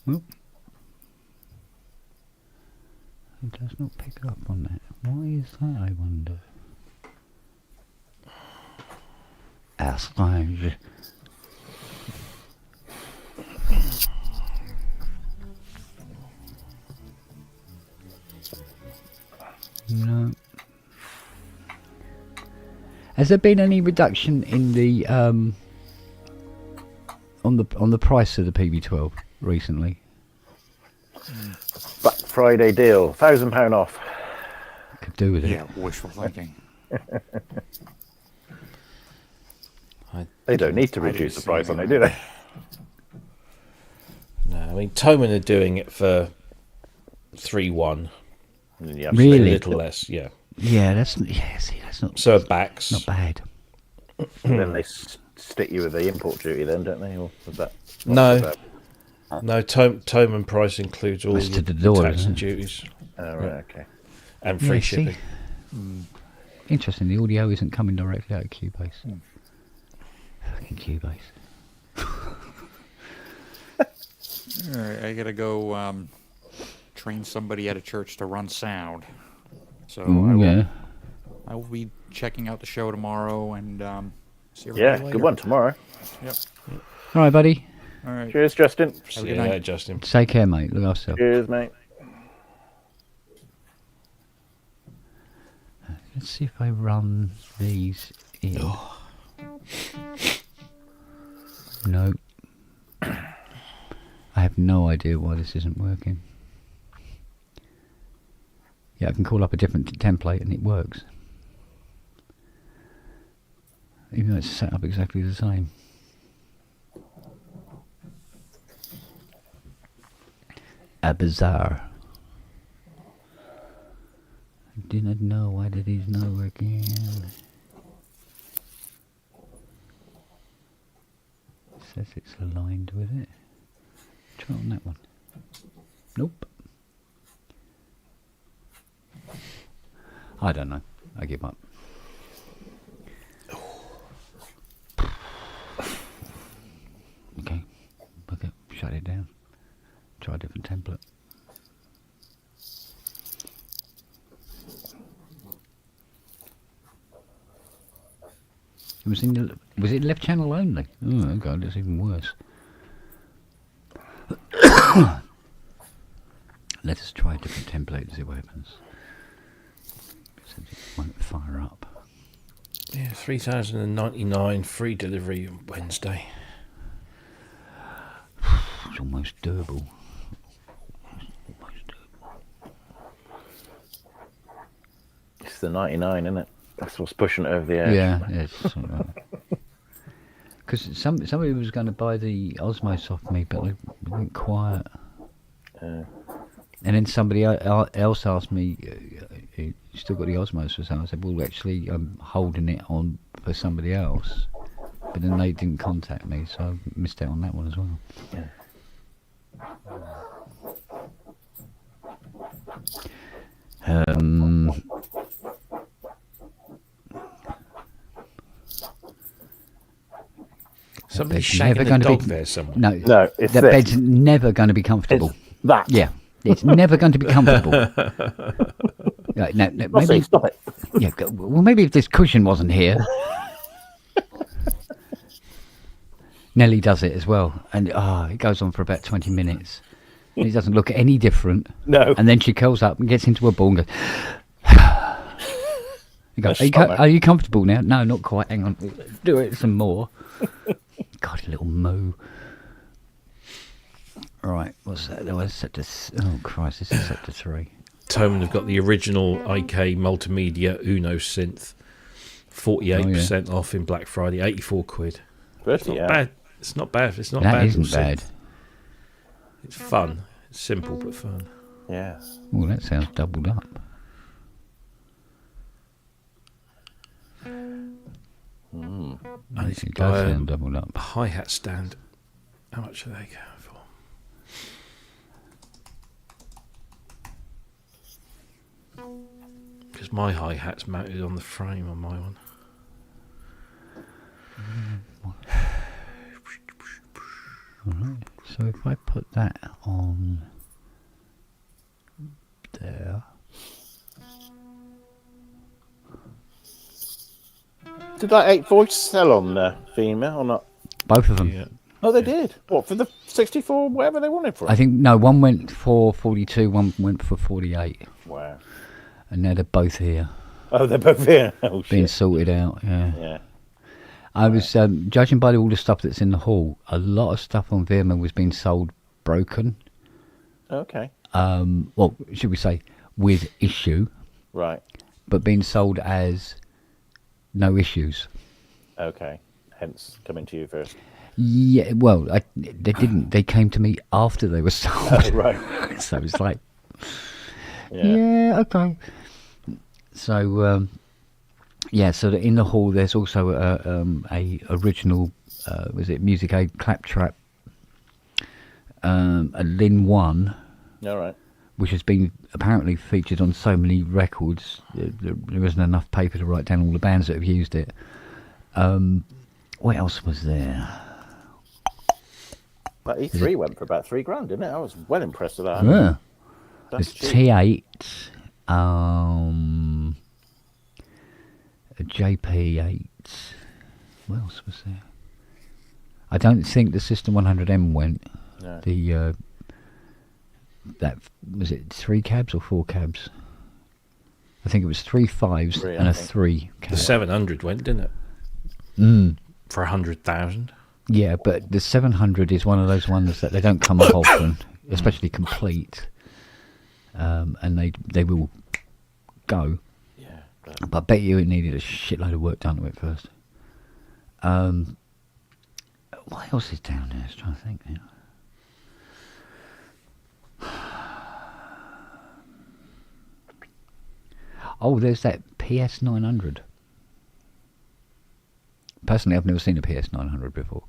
Oop. It does not pick up on that. Why is that, I wonder? Strange. No. Has there been any reduction in the on the price of the PB12 recently? Black Friday deal, £1,000 off. Could do with it. yeah, wishful thinking. They don't need to reduce the price on it, do they? No, I mean, Toman are doing it for 3-1. Yeah, Really? A little less, yeah. Yeah, that's not So backs. not bad. Then they stick you with the import duty, then, don't they? Or was that? No. No, Toman price includes all That's the, to the door, tax isn't and it? duties Oh, right, okay. and free Yeah, see? shipping. Interesting, the audio isn't coming directly out of Cubase. Fucking Cubase. Alright, I gotta go train somebody at a church to run sound. So Ooh, I will be checking out the show tomorrow and see everybody Yeah, later. good one tomorrow. Yep. Alright, buddy. Alright. Cheers, Justin. See a you good night. later, Justin. Take care, mate. Look after yourself. Cheers, mate. Let's see if I run these in. No. I have no idea why this isn't working. Yeah, I can call up a different template and it works. Even though it's set up exactly the same. Bizarre. I do not know why that is not working. Says it's aligned with it. Try on that one. Nope. I don't know. I give up. Okay. Shut it down. Try a different template. Have you seen the Was it left channel only? Oh, God, that's even worse. Let us try a different template to see what happens. It won't fire up. Yeah, 3,099 free delivery on Wednesday. It's almost doable. It's the 99, isn't it? That's what's pushing it over the edge. Yeah, it's because somebody was going to buy the Osmos off me, but they went quiet. And then somebody else asked me, "You still got the Osmos?" Or something. I said, "Well, actually, I'm holding it on for somebody else." But then they didn't contact me, so I missed out on that one as well. Yeah. Somebody's shagging a dog there somewhere. No, it's the this. bed's never going to be comfortable. It's that. Yeah, it's never going to be comfortable. Right, no, maybe stop it. Yeah, well, maybe if this cushion wasn't here. Nelly does it as well, and it goes on for about 20 minutes. And it doesn't look any different. No. And then she curls up and gets into a ball and goes. You go, That's are you comfortable now? No, not quite. Hang on, do it some more. God, a little moo. Right, what's that? Oh, Christ, this is set to 3. Tone have got the original IK Multimedia Uno synth, 48% off in Black Friday, 84 quid. It's not bad. It's not bad. It's not bad. That isn't bad. It's fun. It's simple but fun. Yeah. Well, that sounds doubled up. I need to It does buy sound doubled up. a hi-hat stand. How much are they going for? Because my hi-hat's mounted on the frame on my one. Alright, so if I put that on there. Did that 8 voice sell on FEMA or not? Both of them. Yeah. Oh, they did. What, for the 64, whatever they wanted for it? I think, no, one went for 42, one went for 48. Wow. And now they're both here. Oh, they're both here. Oh, shit. Being sorted out, yeah. Yeah. I was, judging by all the stuff that's in the hall, a lot of stuff on Veerman was being sold broken. Okay. Well, should we say, with issue. Right. But being sold as no issues. Okay. Hence coming to you first. Yeah, well, they didn't. They came to me after they were sold. Oh, right. So it's like, Yeah. okay. So, so in the hall there's also a original, was it Music Aid Claptrap, a Lin 1. All right. Which has been apparently featured on so many records. There isn't enough paper to write down all the bands that have used it. What else was there? That E3 went for about $3,000, didn't it? I was well impressed with that. Yeah. That's There's cheap. T8, a JP8. What else was there? I don't think the System 100M went. No. The that was it 3 cabs or 4 cabs? I think it was 3 5s Three, and I a think. 3 The cab. 700 went, didn't it? For 100,000. Yeah, but the 700 is one of those ones that they don't come up often, especially complete, and they will go. Yeah. But I bet you it needed a shitload of work done to it first. What else is down there? I was trying to think now. Oh, there's that PS 900. Personally, I've never seen a PS 900 before.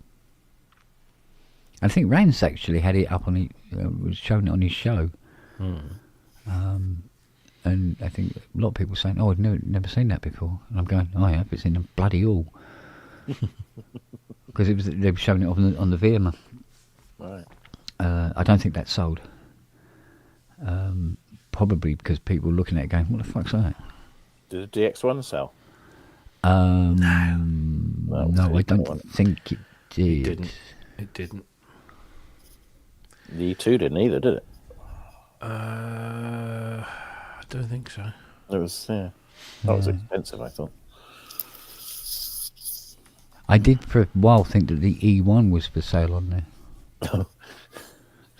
I think Rance actually had it up on was showing it on his show. And I think a lot of people saying, "Oh, I've never seen that before." And I'm going, "Oh, yeah, it's in a bloody hall." Because they were showing it on the Veerma. Right. I don't think that's sold. Probably because people were looking at it going, "What the fuck's that?" Did the DX1 sell? Well, That was No, the I don't one. think it did. It didn't. The E2 didn't either, did it? I don't think so. It was, yeah. That was expensive, I thought. I did for a while think that the E1 was for sale on there. That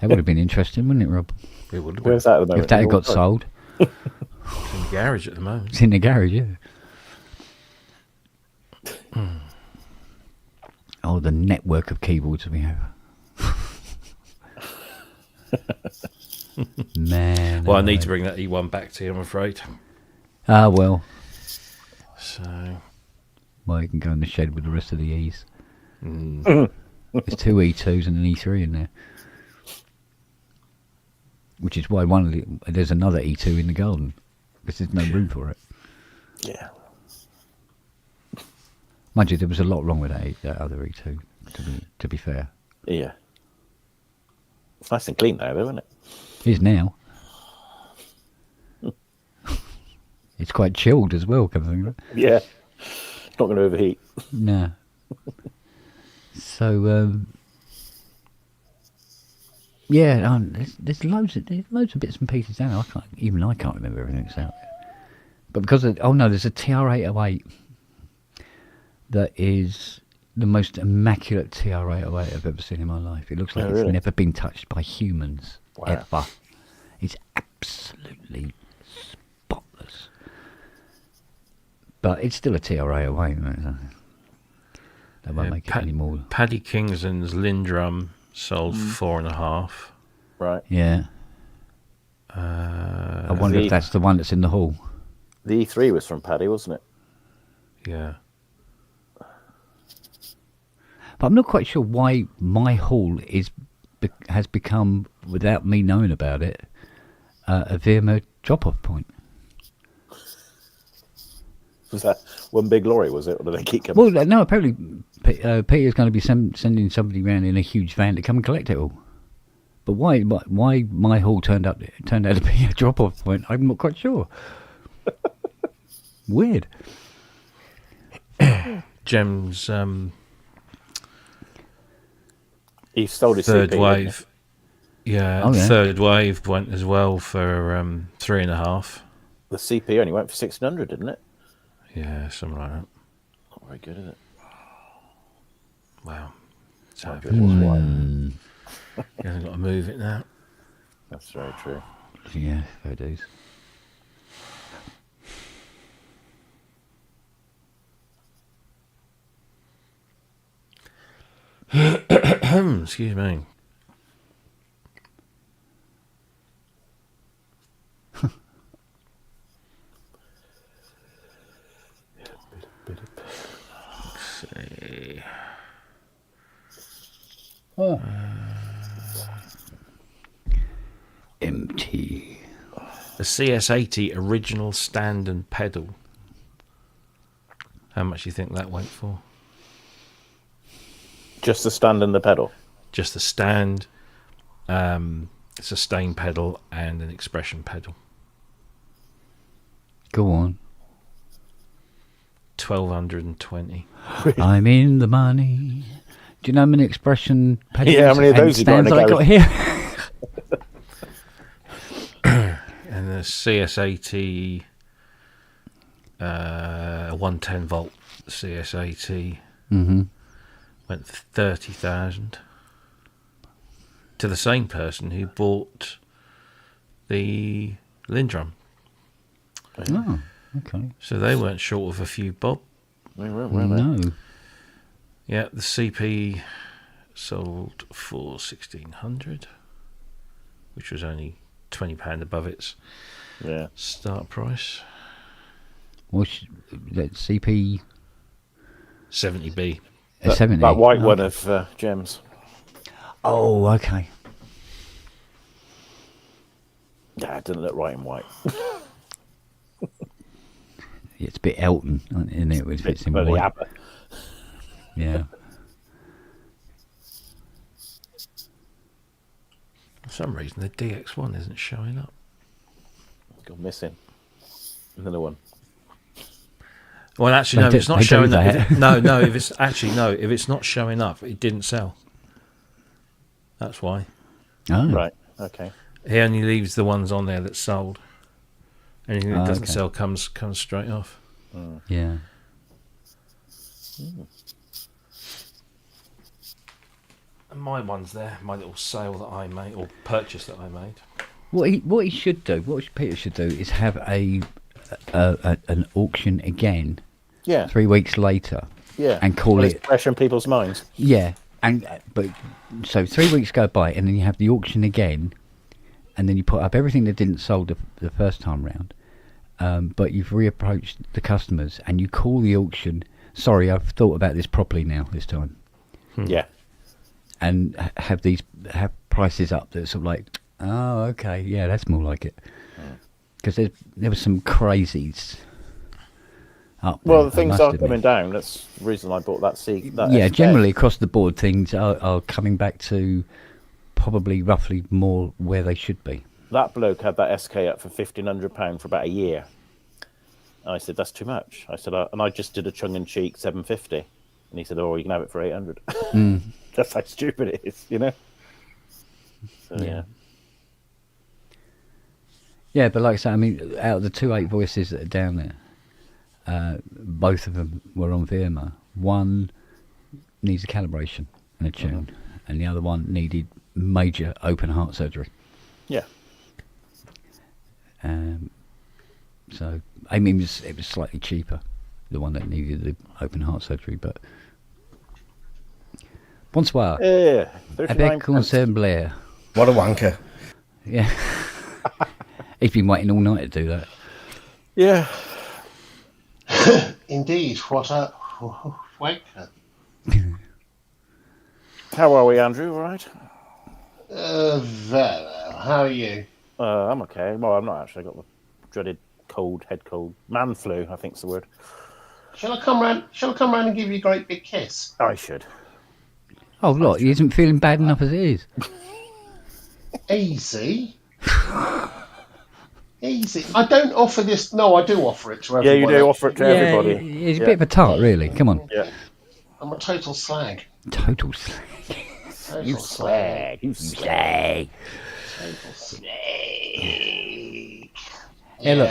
would have been interesting, wouldn't it, Rob? It would have been. Where's that at the moment? If that had got sold. It's in the garage at the moment. It's in the garage, yeah. Oh, the network of keyboards we have. Man. Well, I need to bring that E1 back to you, I'm afraid. Ah, well. So, Well, you can go in the shed with the rest of the E's. There's 2 E2s and an E3 in there. Which is why there's another E2 in the garden. Because there's no room for it. Yeah. Mind you, there was a lot wrong with that other E2, to be fair. Yeah. It's nice and clean now, though, isn't it? It is now. It's quite chilled as well, coming. Yeah. It's not going to overheat. No. So, yeah, there's loads of bits and pieces down there. I can't remember everything that's out there. But because there's a TR-808 that is the most immaculate TR-808 I've ever seen in my life. It looks like it's never been touched by humans ever. It's absolutely spotless. But it's still a TR-808. That won't make it any more. Paddy Kingston's Lindrum sold 4.5. Right. Yeah. I wonder if that's the one that's in the hall. The E3 was from Paddy, wasn't it? Yeah. But I'm not quite sure why my hall has become, without me knowing about it, a VMware drop-off point. Was that one big lorry, was it? Or did they keep coming? Well, no, apparently Peter's going to be sending somebody around in a huge van to come and collect it all. But why my hall turned out to be a drop-off point, I'm not quite sure. Weird. Jem's he sold his third CP, wave. Yeah, third wave went as well for 3.5. The CP only went for 1,600, didn't it? Yeah, something like that. Not very good, is it? Wow. He hasn't He hasn't got to move it now. That's very true. Yeah, fair dues. Excuse me. Let's see. Empty. The CS80 original stand and pedal. How much do you think that went for? Just the stand and the pedal? Just the stand, sustain pedal, and an expression pedal. Go on. 1,220. I'm in the money. Do you know how many expression pedals how many of those you got in stands the I got garage? here? And the CS80 110 volt CS80 went 30,000 to the same person who bought the Lindrum. Oh, okay. So they weren't short of a few bob. They weren't, were they? No. Yeah, the CP sold for 1,600, which was only £20 above its start price. What's that CP? 70B. 70. That white one of Gems. Oh, okay. Yeah, it didn't look right in white. It's a bit Elton, isn't it? If it's in But the white. ABBA. Yeah. For some reason, the DX1 isn't showing up. It's gone missing. Another one. Well, actually, no. If it's not They do showing up, that. no. If it's actually no, if it's not showing up, it didn't sell. That's why. Oh. Right. Okay. He only leaves the ones on there that sold. Anything that doesn't okay. sell comes straight off. Yeah. And my one's there, my little sale that I made or purchase that I made. What he should do, what Peter should do, is have an auction again. Yeah. 3 weeks later. Yeah. And call Well, it's it. fresh in people's minds. Yeah, but so 3 weeks go by, and then you have the auction again, and then you put up everything that didn't sold the first time round, but you've reapproached the customers, and you call the auction. Sorry, I've thought about this properly now this time. Yeah. And have prices up that sort of like, oh, okay, yeah, that's more like it. Because there was some crazies up there, Well, the I things must are admit. coming down. That's the reason I bought that seat. Yeah, generally across the board, things are coming back to probably roughly more where they should be. That bloke had that SK up for £1,500 for about a year. And I said, that's too much. I said, and I just did a tongue-in-cheek 750. And he said, oh, you can have it for 800. That's how stupid it is, you know? So, yeah. Yeah, but like I say, I mean, out of the 2 8 voices that are down there, both of them were on Virma. One needs a calibration and a tune, and the other one needed major open heart surgery. Yeah. So, I mean, it was slightly cheaper, the one that needed the open heart surgery, but bonsoir. Yeah. Avec concern Blair. What a wanker. Yeah. He's been waiting all night to do that. Yeah. Indeed, what a wanker. How are we, Andrew? All right? Very well. How are you? I'm okay. Well, I'm not actually. I got the dreaded head cold. Man flu, I think's the word. Shall I come round and give you a great big kiss? I should. Oh, look, he isn't feeling bad enough as it is. Easy. Easy. I don't offer this. No, I do offer it to everyone. Yeah, you do offer it to everybody. He's a bit of a tart, really. Come on. Yeah. I'm a total slag. Total slag. Total slag. You slag. Total slag. Yeah, look.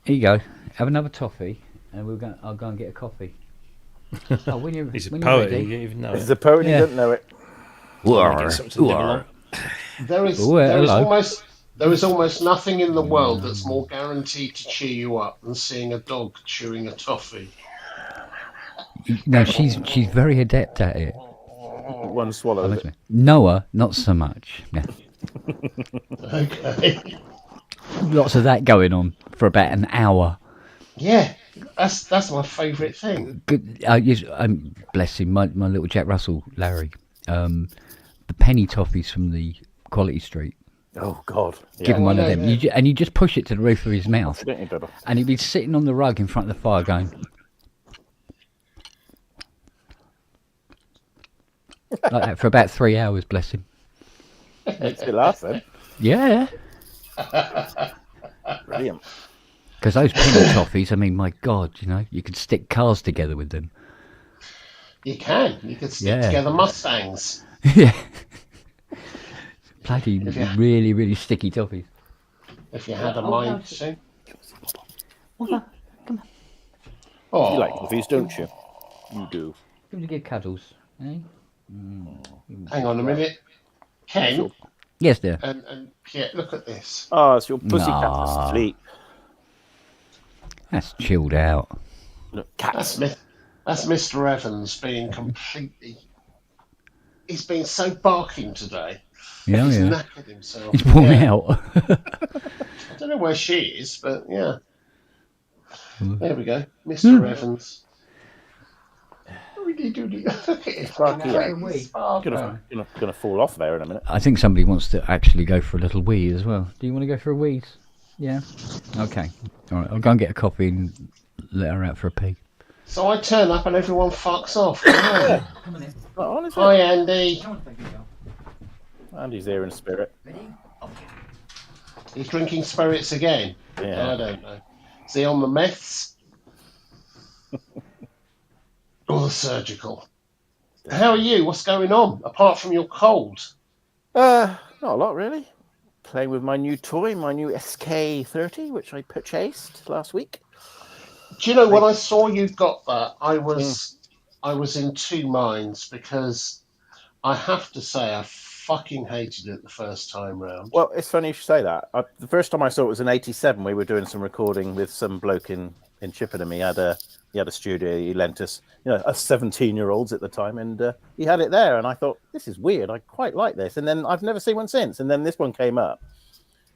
Here you go. Have another toffee, and I'll go and get a coffee. Oh, when you're, He's a when poet. You're You ready, didn't even know He's it. a poet, Yeah. you don't know it. There is almost nothing in the world that's more guaranteed to cheer you up than seeing a dog chewing a toffee. No, she's very adept at it. One swallow. Noah, not so much. Yeah. Okay. Lots of that going on for about an hour. Yeah, that's my favourite thing. Good. Bless him, my little Jack Russell, Larry. The penny toffees from the Quality Street. Oh, God. Give him one of them. And you just push it to the roof of his mouth. Don't you, Bubba? And he'd be sitting on the rug in front of the fire going... like that for about 3 hours, bless him. Makes me laugh, then. Yeah. Brilliant. Because those penny toffees, I mean, my God, you could stick cars together with them. You can. You could stick together Mustangs. Yeah. Bloody really, really sticky toffees. If you had a mind to. Come on. Oh, You like toffees, don't you? You do. Give me good cuddles, eh? hang on a minute. Ken Yes, dear. and Pierre, look at this. Oh, it's your pussycat Nah. asleep. That's chilled out. Look, cats. That's Mr. Evans being completely... He's been so barking today. Yeah, He's yeah. knackered himself. He's worn Yeah. out. I don't know where she is, but yeah. There we go. Mr. Evans. Look at his Gonna fall off there in a minute. I think somebody wants to actually go for a little wee as well. Do you want to go for a wee? Yeah. Okay. All right. I'll go and get a coffee and let her out for a pee. So I turn up and everyone fucks off. Oh, honestly. Hi, Andy. Andy's there in spirit. He's drinking spirits again. Yeah. I don't know. Is he on the meths? Or the surgical. How are you? What's going on apart from your cold? Not a lot really. Playing with my new toy, my new SK30, which I purchased last week. Do you know when I saw you got that, I was in two minds because I have to say I fucking hated it the first time round. Well, it's funny you should say that. The first time I saw it was in '87. We were doing some recording with some bloke in Chippenham. He had a studio. He lent us, us 17-year-olds at the time, and he had it there. And I thought, this is weird. I quite like this. And then I've never seen one since. And then this one came up,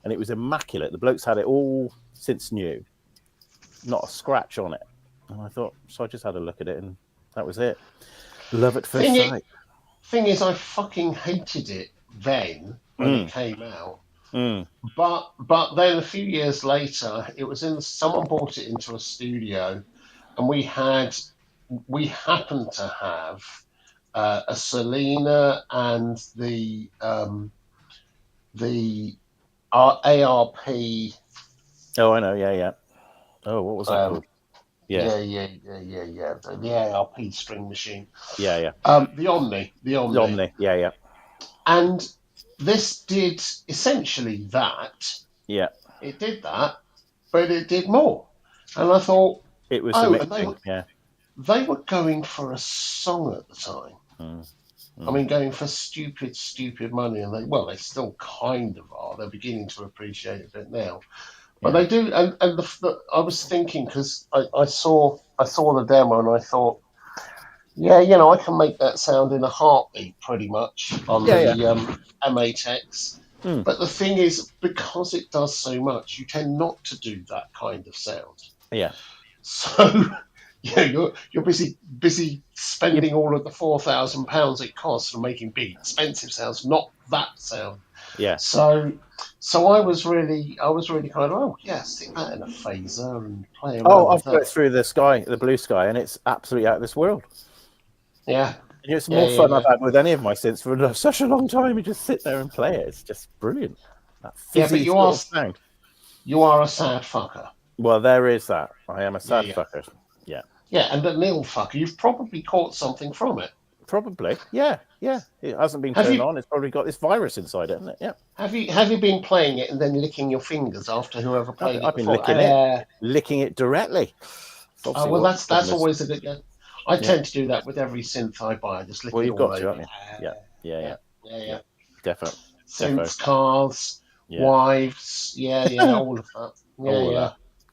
and it was immaculate. The bloke's had it all since new, not a scratch on it. And I thought, so I just had a look at it, and that was it. Love at first sight. Thing is, I fucking hated it then when it came out. But then a few years later, it was someone brought it into a studio, and we happened to have a Selena and the ARP. Oh, I know. Yeah. Oh, what was that called? Yeah. The ARP string machine. Yeah. The Omni. Yeah. And this did essentially that. Yeah. It did that, but it did more. And I thought it was the mixing. They were going for a song at the time. I mean, going for stupid money, and they still kind of are. They're beginning to appreciate it a bit now. But they do, and I was thinking because I saw the demo and I thought, I can make that sound in a heartbeat pretty much on the M8X. But the thing is, because it does so much, you tend not to do that kind of sound. Yeah. So you're busy spending all of the £4,000 it costs for making big expensive sounds, not that sound. Yeah. So I was really kind of stick that in a phaser and play around. I've got it through the blue sky, and it's absolutely out of this world. Yeah. It's more fun I've had with any of my synths for such a long time. You just sit there and play it. It's just brilliant. That but you are a sad fucker. Well, there is that. I am a sad fucker. Yeah. Yeah, and a nil fucker. You've probably caught something from it. Probably. Yeah. It hasn't been turned on. It's probably got this virus inside it, hasn't it? Yeah. Have you been playing it and then licking your fingers after whoever played it? I've been before? licking it directly. That's always a good game. I tend to do that with every synth I buy. I just lick it all you've got over. to, haven't you? Yeah. Definitely. Synths, cars, wives, all of that.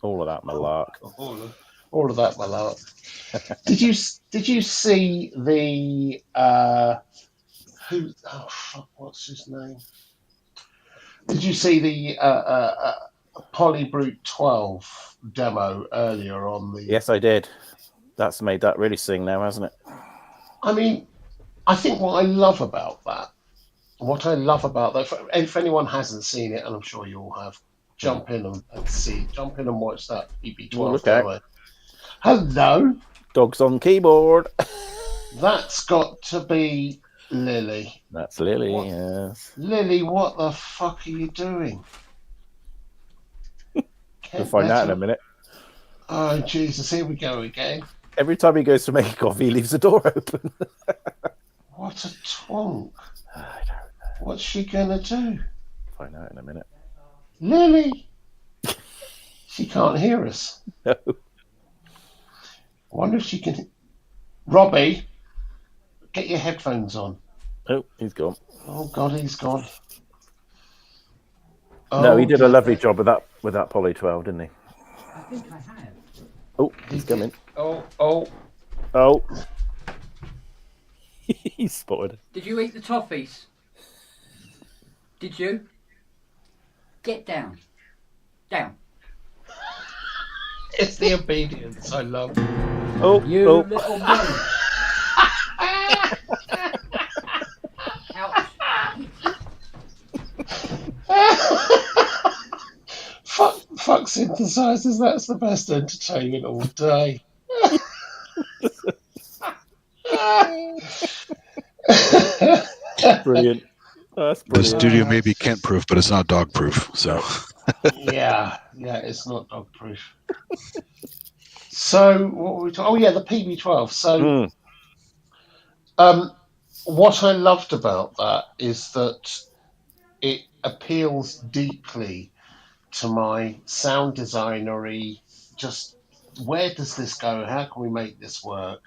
All of that malark. All of that malark. Did you see the what's his name? Did you see the Polybrute 12 demo earlier on the? Yes, I did. That's made that really sing now, hasn't it? I mean, I think what I love about that, if anyone hasn't seen it, and I'm sure you all have, jump in and watch that EP12 demo. Hello. Dogs on keyboard. That's got to be Lily. That's Lily, yes. Lily, what the fuck are you doing? We'll find out in a minute. Oh, Jesus, here we go again. Every time he goes to make a coffee, he leaves the door open. What a twonk. I don't know. What's she going to do? Find out in a minute. Lily! She can't hear us. No. I wonder if she can... Robbie, get your headphones on. Oh, he's gone. Oh, God, he's gone. No, he did a lovely job with that Poly 12, didn't he? I think I have. Oh, he's coming. Oh. He's spotted. Did you eat the toffees? Did you? Get down. Down. It's the obedience I love. Oh, you little man. Ouch. Fuck synthesizers, that's the best entertainment all day. Brilliant. That's brilliant. The studio may be Kent proof, but it's not dog proof. So yeah, it's not dog proof. So what were we talking? Oh yeah, the PB12. So what I loved about that is that it appeals deeply to my sound designery. Just where does this go? How can we make this work?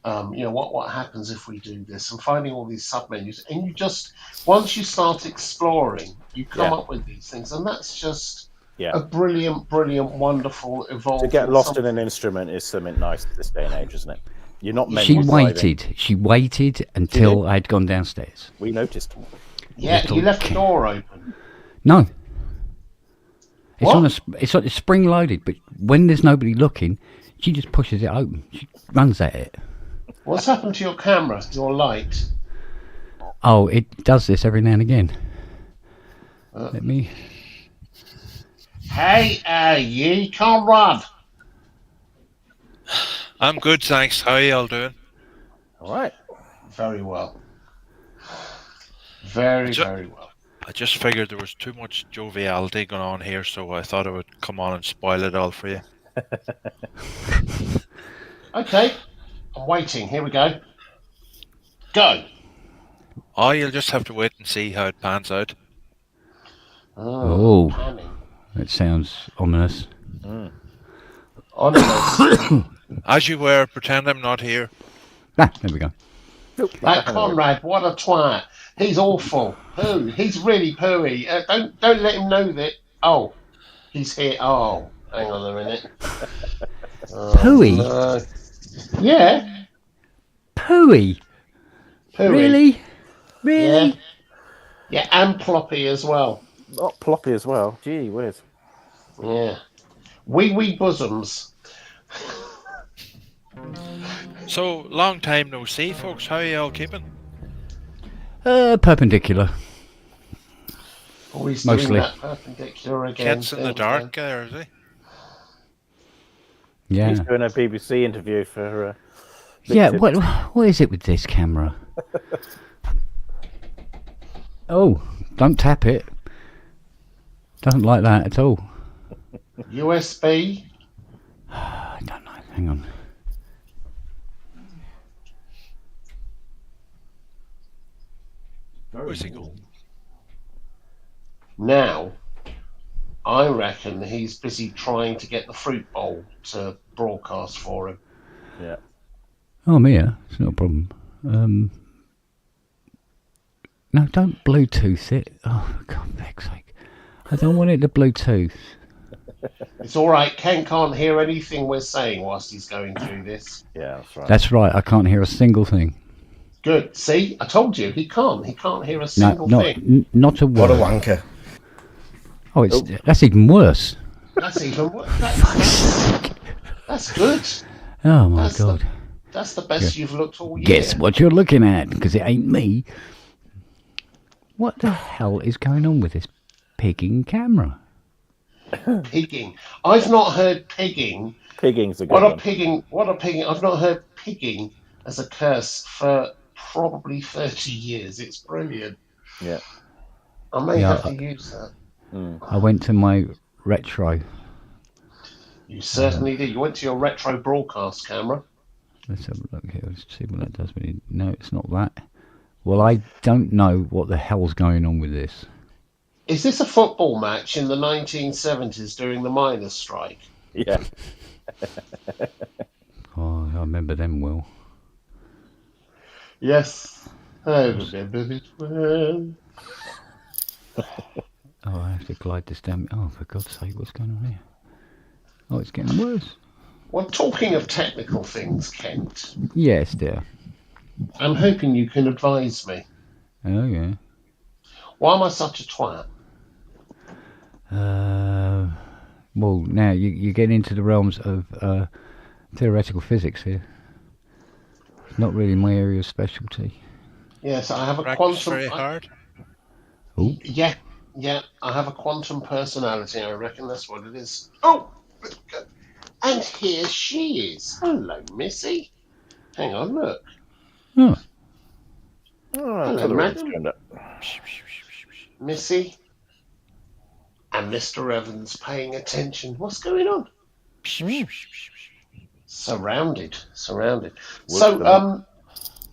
What happens if we do this? And finding all these submenus, and you just once you start exploring, you come up with these things, and that's just a brilliant, wonderful, To evolving. get lost in an instrument is something nice this day and age, isn't it? You're not meant She to waited. She waited until I'd gone downstairs. We noticed. Yeah, you left the door open. No. It's spring loaded, but when there's nobody looking, she just pushes it open. She runs at it. What's happened to your camera, your light? Oh, it does this every now and again. Let me. Hey, you, Conrad. I'm good, thanks. How are you all doing? All right. Very well. Very well. I just figured there was too much joviality going on here, so I thought I would come on and spoil it all for you. Okay. I'm waiting. Here we go. Go. Oh, you'll just have to wait and see how it pans out. Oh, panning. that sounds ominous. Ominous. As you were, pretend I'm not here. Ah, there we go. That Conrad, what a twat. He's awful. Poo. He's really pooey. Don't let him know that. Oh, he's here. Oh, hang on a minute. Pooey? No. Yeah. Pooey? Really? Really? Yeah, and Ploppy as well. Oh, Ploppy as well. Gee whiz. Yeah. Wee bosoms. So, long time no see, folks. How are you all keeping? Perpendicular. Always Mostly. doing that perpendicular again. Kids in the dark, there, is he? Yeah. He's doing a BBC interview for... Yeah, what is it with this camera? Oh, don't tap it. Doesn't like that at all. USB? I don't know. Hang on. Where's he going? Now, I reckon he's busy trying to get the fruit bowl to broadcast for him. Yeah. Oh, Mia, it's not a problem. No, don't Bluetooth it. Oh, for God's sake. I don't want it to Bluetooth. It's all right. Ken can't hear anything we're saying whilst he's going through this. Yeah, that's right. That's right. I can't hear a single thing. Good. See, I told you he can't. He can't hear a single thing. Not a word. What a wanker. Oh, that's even worse. That's even worse. That's good. Oh my God. That's the best you've looked all year. Guess what you're looking at, because it ain't me. What the hell is going on with this pigging camera? Pigging. I've not heard pigging. Pigging's a good What one. a pigging. What a pigging. I've not heard pigging as a curse for probably 30 years. It's brilliant. Yeah. I may have to use that. I went to my retro. You certainly did. You went to your retro broadcast camera. Let's have a look here. Let's see what that does. No, it's not that. Well, I don't know what the hell's going on with this. Is this a football match in the 1970s during the miners' strike? Yeah. Oh, I remember them well. Yes, I remember it well. Oh, I have to glide this down. Oh, for God's sake, what's going on here? Oh, it's getting worse. Well, talking of technical things, Kent, Yes, dear. I'm hoping you can advise me. Oh, yeah. Why am I such a twat? Well, now you get into the realms of theoretical physics here. It's not really my area of specialty. Yes, I have a Practice quantum. very hard. Oh, Yeah, I have a quantum personality. I reckon that's what it is. Oh, and here she is. Hello, Missy. Hang on, look. oh. Oh, Hello, colour madam. turned up. Missy. And Mr. Evans paying attention. What's going on? Surrounded. Works So, for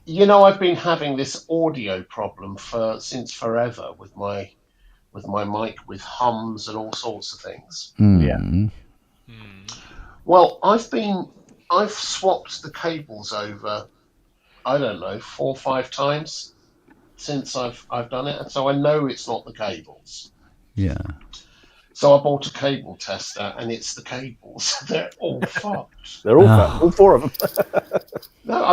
me. I've been having this audio problem since forever with my mic, with hums and all sorts of things. Yeah. Well, I've swapped the cables over, I don't know, 4 or 5 times since I've done it, and so I know it's not the cables. Yeah. So I bought a cable tester, and it's the cables. They're all fucked. They're all fat, all four of them. No,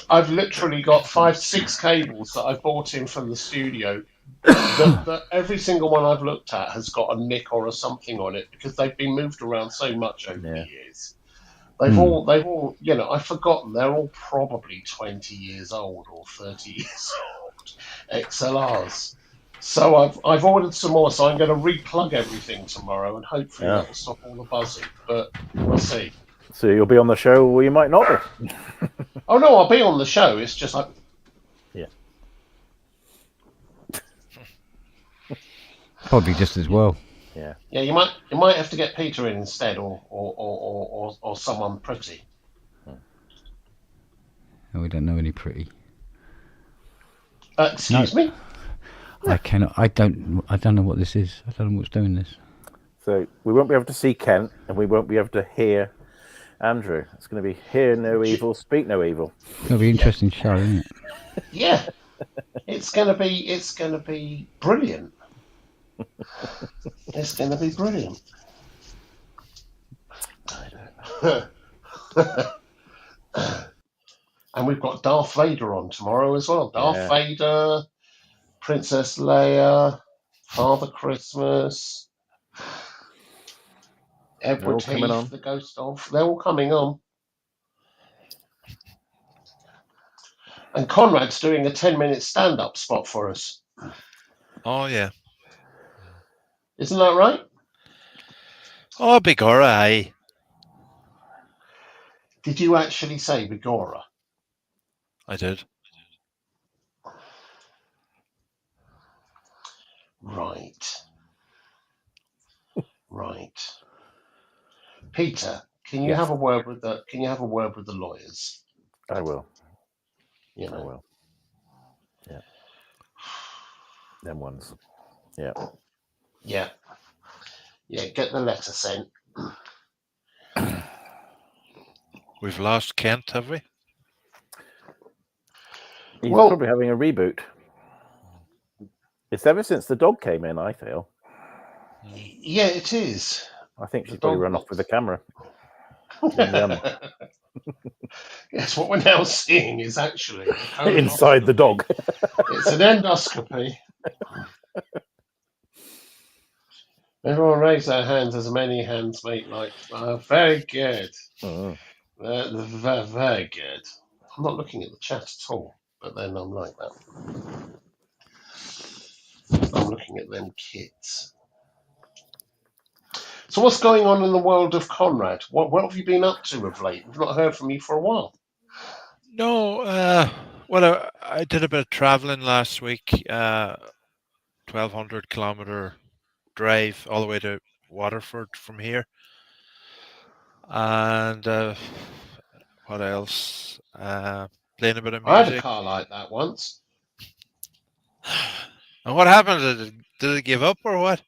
I've literally got 5, 6 cables that I bought in from the studio. That every single one I've looked at has got a nick or a something on it because they've been moved around so much over the years. They've all, I've forgotten. They're all probably 20 years old or 30 years old XLRs. So I've ordered some more. So I'm going to replug everything tomorrow, and hopefully that will stop all the buzzing. But we'll see. So you'll be on the show, or you might not be. Oh no, I'll be on the show. It's just like, yeah, probably just as well. Yeah. Yeah, you might have to get Peter in instead, or someone pretty. Oh, we don't know any pretty. Excuse me. I cannot. I don't know what this is. I don't know what's doing this. So we won't be able to see Kent, and we won't be able to hear Andrew. It's going to be hear no evil, speak no evil. It'll be an interesting show, isn't it? Yeah, it's gonna be brilliant. It's gonna be brilliant. And we've got Darth Vader on tomorrow as well. Darth Vader, Princess Leia, Father Christmas, Edward Heath, the Ghost of. They're all coming on. And Conrad's doing a 10-minute stand-up spot for us. Oh, yeah. Isn't that right? Oh, Bigora, aye. Did you actually say Bigora? I did. Right. Peter, can you have a word with the lawyers? I will. You know. I will. Yeah. Them ones. Yeah. Yeah. Yeah, get the letter sent. We've lost Kent, have we? He's probably having a reboot. It's ever since the dog came in, I feel. Yeah, it is. I think she's probably run off with the camera. Yes, what we're now seeing is actually inside the dog. It's an endoscopy. Everyone raise their hands as many hands make like. Very good. Very good. I'm not looking at the chat at all, but then I'm like that. I'm looking at them kids. So what's going on in the world of Conrad? What have you been up to of late? We've not heard from you for a while. No, well, I did a bit of traveling last week. 1,200 kilometer drive all the way to Waterford from here. And what else? Playing a bit of music. I had a car like that once. And what happened? Did it give up or what?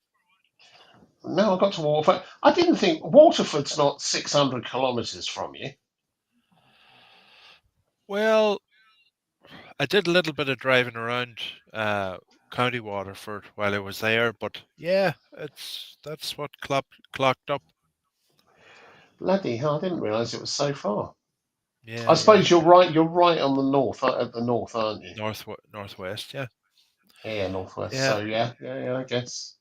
No, I got to Waterford. I didn't think Waterford's not 600 kilometres from you. Well, I did a little bit of driving around County Waterford while I was there, but yeah, that's what clocked up. Bloody hell! I didn't realise it was so far. Yeah, I suppose you're right. You're right on the north, at the north, aren't you? Northwest, yeah. Yeah, northwest. Yeah. So yeah. I guess.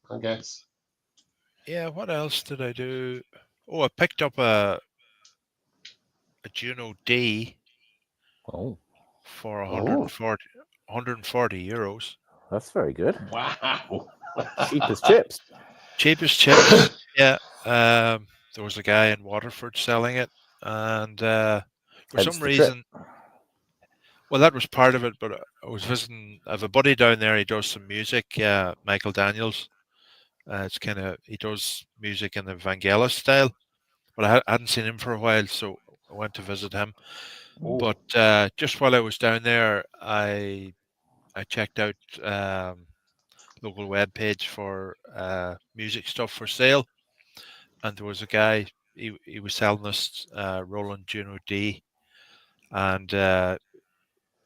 Yeah. What else did I do? Oh, I picked up a Juno D. Oh. For 140 euros. That's very good. Wow. Cheap as chips. Cheap as chips. Yeah. There was a guy in Waterford selling it, and for some reason, well, that was part of it. But I was visiting. I have a buddy down there. He does some music. Michael Daniels. It's kind of he does music in the Vangelis style, but I hadn't seen him for a while. So went to visit him. Ooh. But just while I was down there, I checked out local web page for music stuff for sale, and there was a guy. He was selling this Roland Juno D, and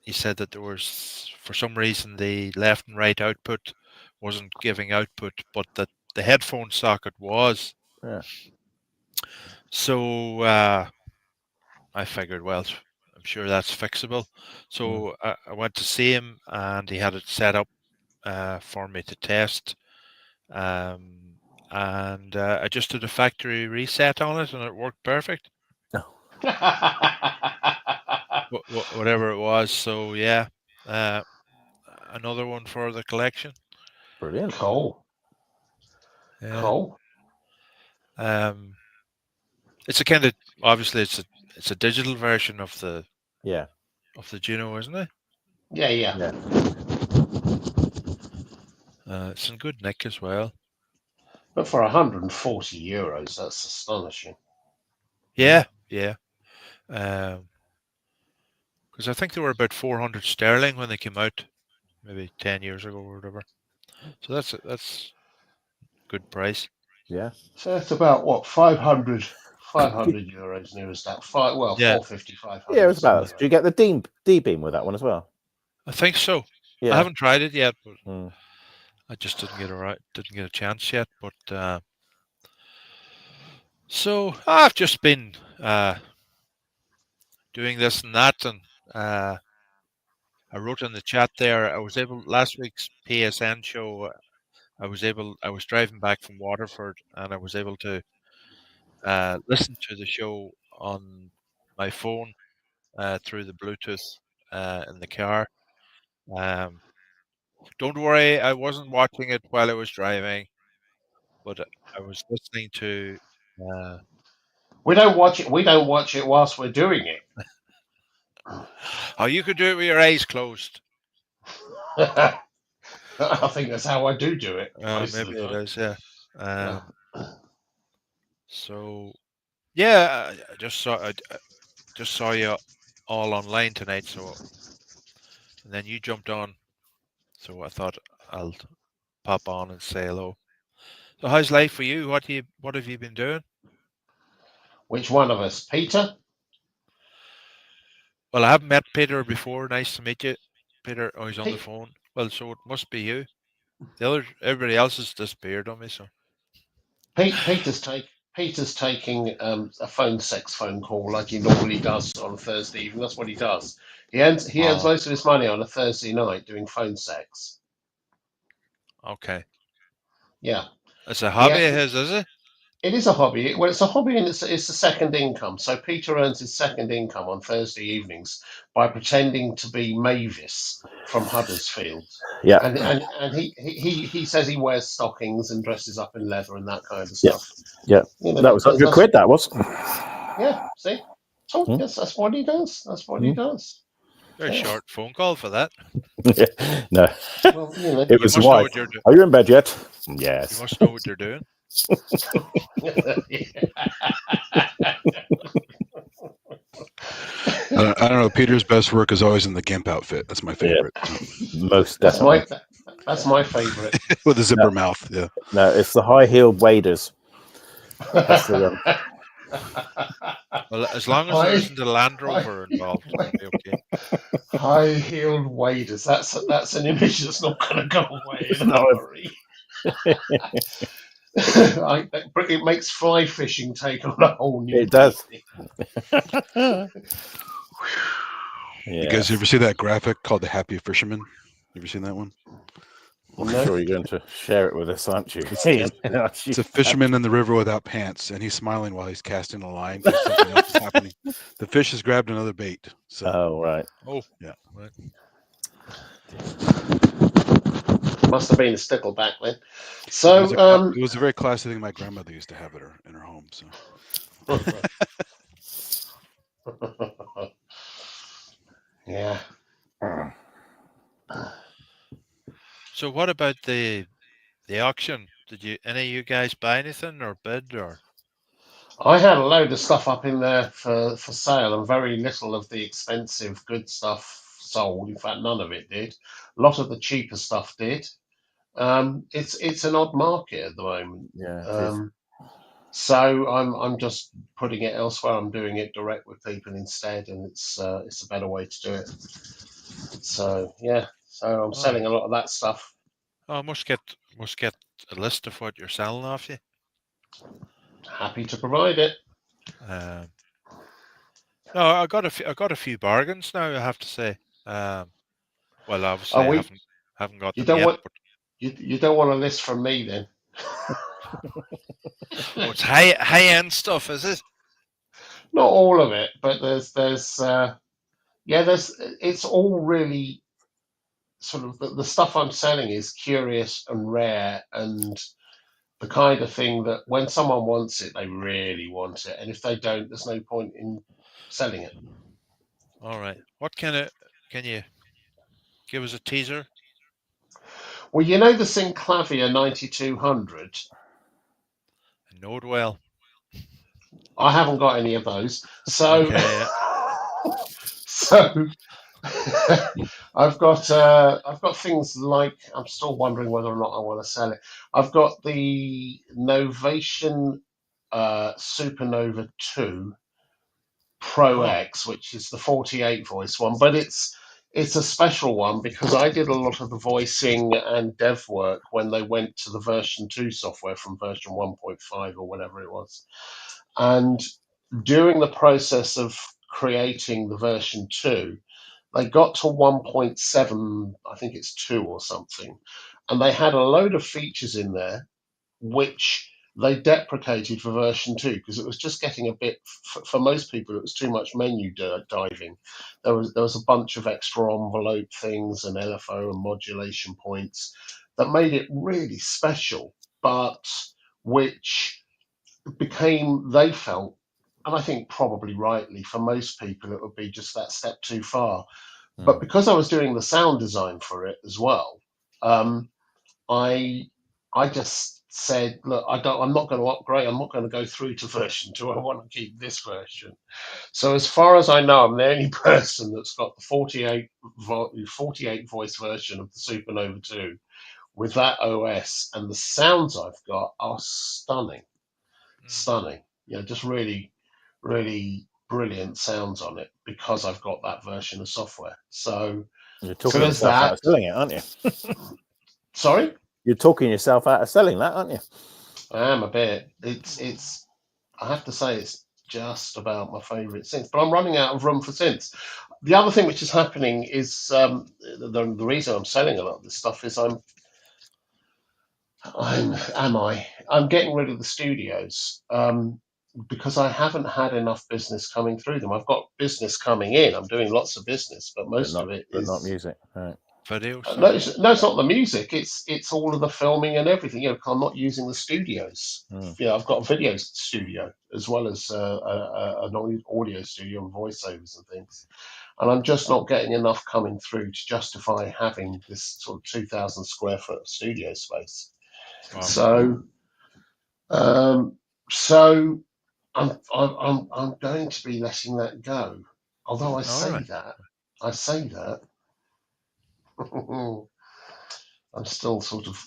he said that there was, for some reason, the left and right output wasn't giving output, but that the headphone socket was. Yeah. So I figured, well, I'm sure that's fixable. So I went to see him, and he had it set up for me to test. And I just did a factory reset on it, and it worked perfect. Whatever it was. So yeah, another one for the collection. Brilliant. Cool. Yeah. Cool. It's a kind of, obviously it's a digital version of the Juno, isn't it? Yeah. It's in good nick as well. But for €140, that's astonishing. Yeah. Because I think they were about 400 sterling when they came out, maybe 10 years ago or whatever. So that's good price. Yeah. So that's about what, 500 euros near as that. Yeah. 450, 500. Yeah, it was about that. Do you get the D-beam with that one as well? I think so. Yeah. I haven't tried it yet, but Mm. I just didn't get a chance yet. But so I've just been doing this and that, and I wrote in the chat there. I was able, last week's PSN show. I was driving back from Waterford, and I was able to listen to the show on my phone through the Bluetooth in the car. Don't worry, I wasn't watching it while I was driving, but I was listening to. We don't watch it. We don't watch it whilst we're doing it. Oh, you could do it with your eyes closed. I think that's how I do it. Maybe it is, yeah. Yeah. So, yeah, I just saw you all online tonight. So, and then you jumped on, so I thought I'll pop on and say hello. So, how's life for you? What have you been doing? Which one of us, Peter? Well, I haven't met Peter before. Nice to meet you, Peter. Oh, he's on the phone. Well, so it must be you. Everybody else has disappeared on me. So Peter's taking a phone call like he normally does on a Thursday evening. That's what he does. He earns most of his money on a Thursday night doing phone sex. Okay. Yeah. It's a hobby of his, is it? It is a hobby. Well, it's a hobby and it's a second income. So Peter earns his second income on Thursday evenings by pretending to be Mavis from Huddersfield. Yeah. And he says he wears stockings and dresses up in leather and that kind of stuff. Yeah. You know, that was £100, that was. Yeah, see? Oh, yes, that's what he does. That's what he does. Very short phone call for that. No. Well, you know, it was the wife. Are you in bed yet? Yes. You must know what you're doing. I don't know. Peter's best work is always in the gimp outfit. That's my favorite. Yeah. Most definitely. That's my favorite. With a zipper mouth. Yeah. No, it's the high-heeled waders. That's the one. Well, as long as there isn't a Land Rover involved, it'll be okay. High-heeled waders. That's an image that's not going to go away in a hurry. It makes fly fishing take on a whole new. It does. You guys ever see that graphic called The Happy Fisherman? You ever seen that one? I'm sure you're going to share it with us, aren't you? It's a fisherman in the river without pants, and he's smiling while he's casting a line because something else is happening. The fish has grabbed another bait. So. Oh, right. Oh, yeah. Right. Must have been a stickleback then. So it was a very classy thing my grandmother used to have in her home. So. Yeah. So what about the auction? Did any of you guys buy anything or bid or? I had a load of stuff up in there for sale, and very little of the expensive good stuff sold. In fact, none of it did. A lot of the cheaper stuff did. It's an odd market at the moment. Yeah, it is. So I'm just putting it elsewhere. I'm doing it direct with people instead, and it's a better way to do it. So yeah, so I'm selling a lot of that stuff. Oh, I must get a list of what you're selling off you. Happy to provide it. No, I got a few bargains now. I have to say. Well, obviously I haven't got You them don't yet, want but you don't want a list from me then. oh, it's high end stuff, is it? Not all of it, but there's it's all really sort of the stuff I'm selling is curious and rare and the kind of thing that when someone wants it, they really want it, and if they don't, there's no point in selling it. All right. What can you give us a teaser? Well, you know the Synclavier 9200. I know it well. I haven't got any of those, so Okay. so I've got things like I'm still wondering whether or not I want to sell it. I've got the Novation Supernova 2 Pro Oh. X, which is the 48 voice one, but it's a special one because I did a lot of the voicing and dev work when they went to the version 2 software from version 1.5 or whatever it was. And during the process of creating the version 2, they got to 1.7, I think it's 2 or something, and they had a load of features in there which they deprecated for version 2 because it was just getting a bit, for most people, it was too much menu diving. There was a bunch of extra envelope things and LFO and modulation points that made it really special, but which became, they felt, and I think probably rightly, for most people, it would be just that step too far. But because I was doing the sound design for it as well, I I just said, look, I'm not going to upgrade. I'm not going to go through to version 2. I want to keep this version. So as far as I know, I'm the only person that's got the 48 voice version of the Supernova 2 with that OS, and the sounds I've got are stunning. Stunning. Yeah, just really, really brilliant sounds on it because I've got that version of software. So you're talking there's yourself out that. of selling it, aren't you? Sorry? You're talking yourself out of selling that, aren't you? I am a bit. It's. I have to say it's just about my favourite synth, but I'm running out of room for synths. The other thing which is happening is the reason I'm selling a lot of this stuff is I'm getting rid of the studios because I haven't had enough business coming through them. I've got business coming in. I'm doing lots of business, but most of it is not music. Right. Videos. No, it's not the music. It's all of the filming and everything. I'm not using the studios. I've got a video studio as well as an audio studio and voiceovers and things, and I'm just not getting enough coming through to justify having this sort of 2,000 square foot studio space. Wow. So I'm going to be letting that go. Although I say that. I'm still sort of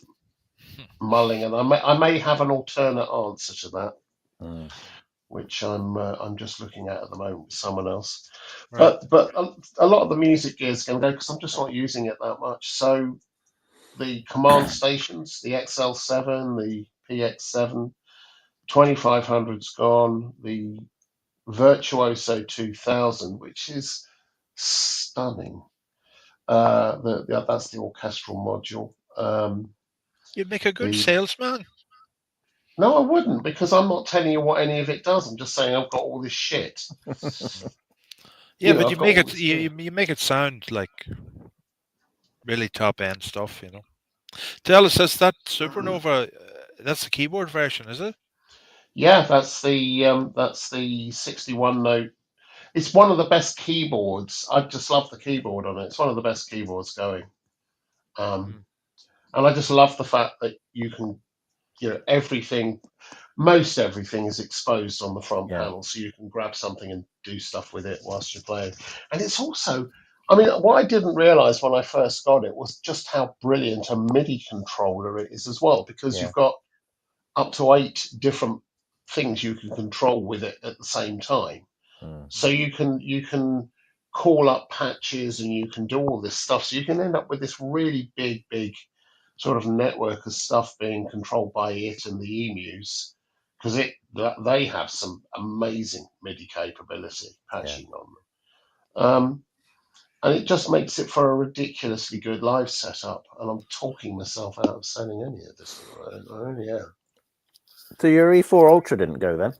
mulling, and I may have an alternate answer to that, which I'm just looking at the moment with someone else. Right. But a lot of the music gear is going to go because I'm just not using it that much. So the command stations, the XL7, the PX7, 2500's gone. The Virtuoso 2000, which is stunning. That's the orchestral module. You'd make a good salesman. No, I wouldn't, because I'm not telling you what any of it does. I'm just saying I've got all this shit. Yeah, but you make it you make it sound like really top end stuff, Tell us, is that Supernova? That's the keyboard version, is it? Yeah, that's the 61 note. It's one of the best keyboards. I just love the keyboard on it. It's one of the best keyboards going. And I just love the fact that you can everything, most everything is exposed on the front Yeah. panel, so you can grab something and do stuff with it whilst you're playing. And it's also, I mean, what I didn't realise when I first got it was just how brilliant a MIDI controller it is as well, because Yeah. you've got up to 8 different things you can control with it at the same time. So you can call up patches and you can do all this stuff. So you can end up with this really big sort of network of stuff being controlled by it and the emus, because they have some amazing MIDI capability patching on them. And it just makes it for a ridiculously good live setup. And I'm talking myself out of selling any of this. I really am. So your E4 Ultra didn't go then?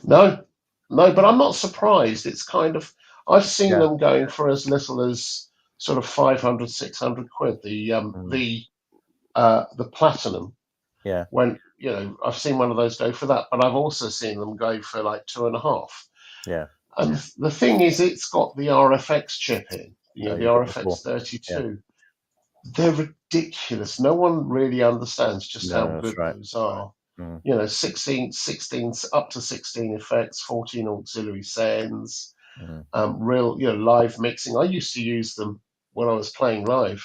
No, but I'm not surprised. It's kind of, I've seen Yeah. them going for as little as sort of 500, 600 quid. The platinum, Yeah. when I've seen one of those go for that, but I've also seen them go for like 2.5. Yeah. And the thing is, it's got the RFX chip in, the you've got the RFX four. 32. They're ridiculous. No one really understands just how No, that's good right. those are. Mm. 16 up to 16 effects, 14 auxiliary sends, real, live mixing. I used to use them when I was playing live.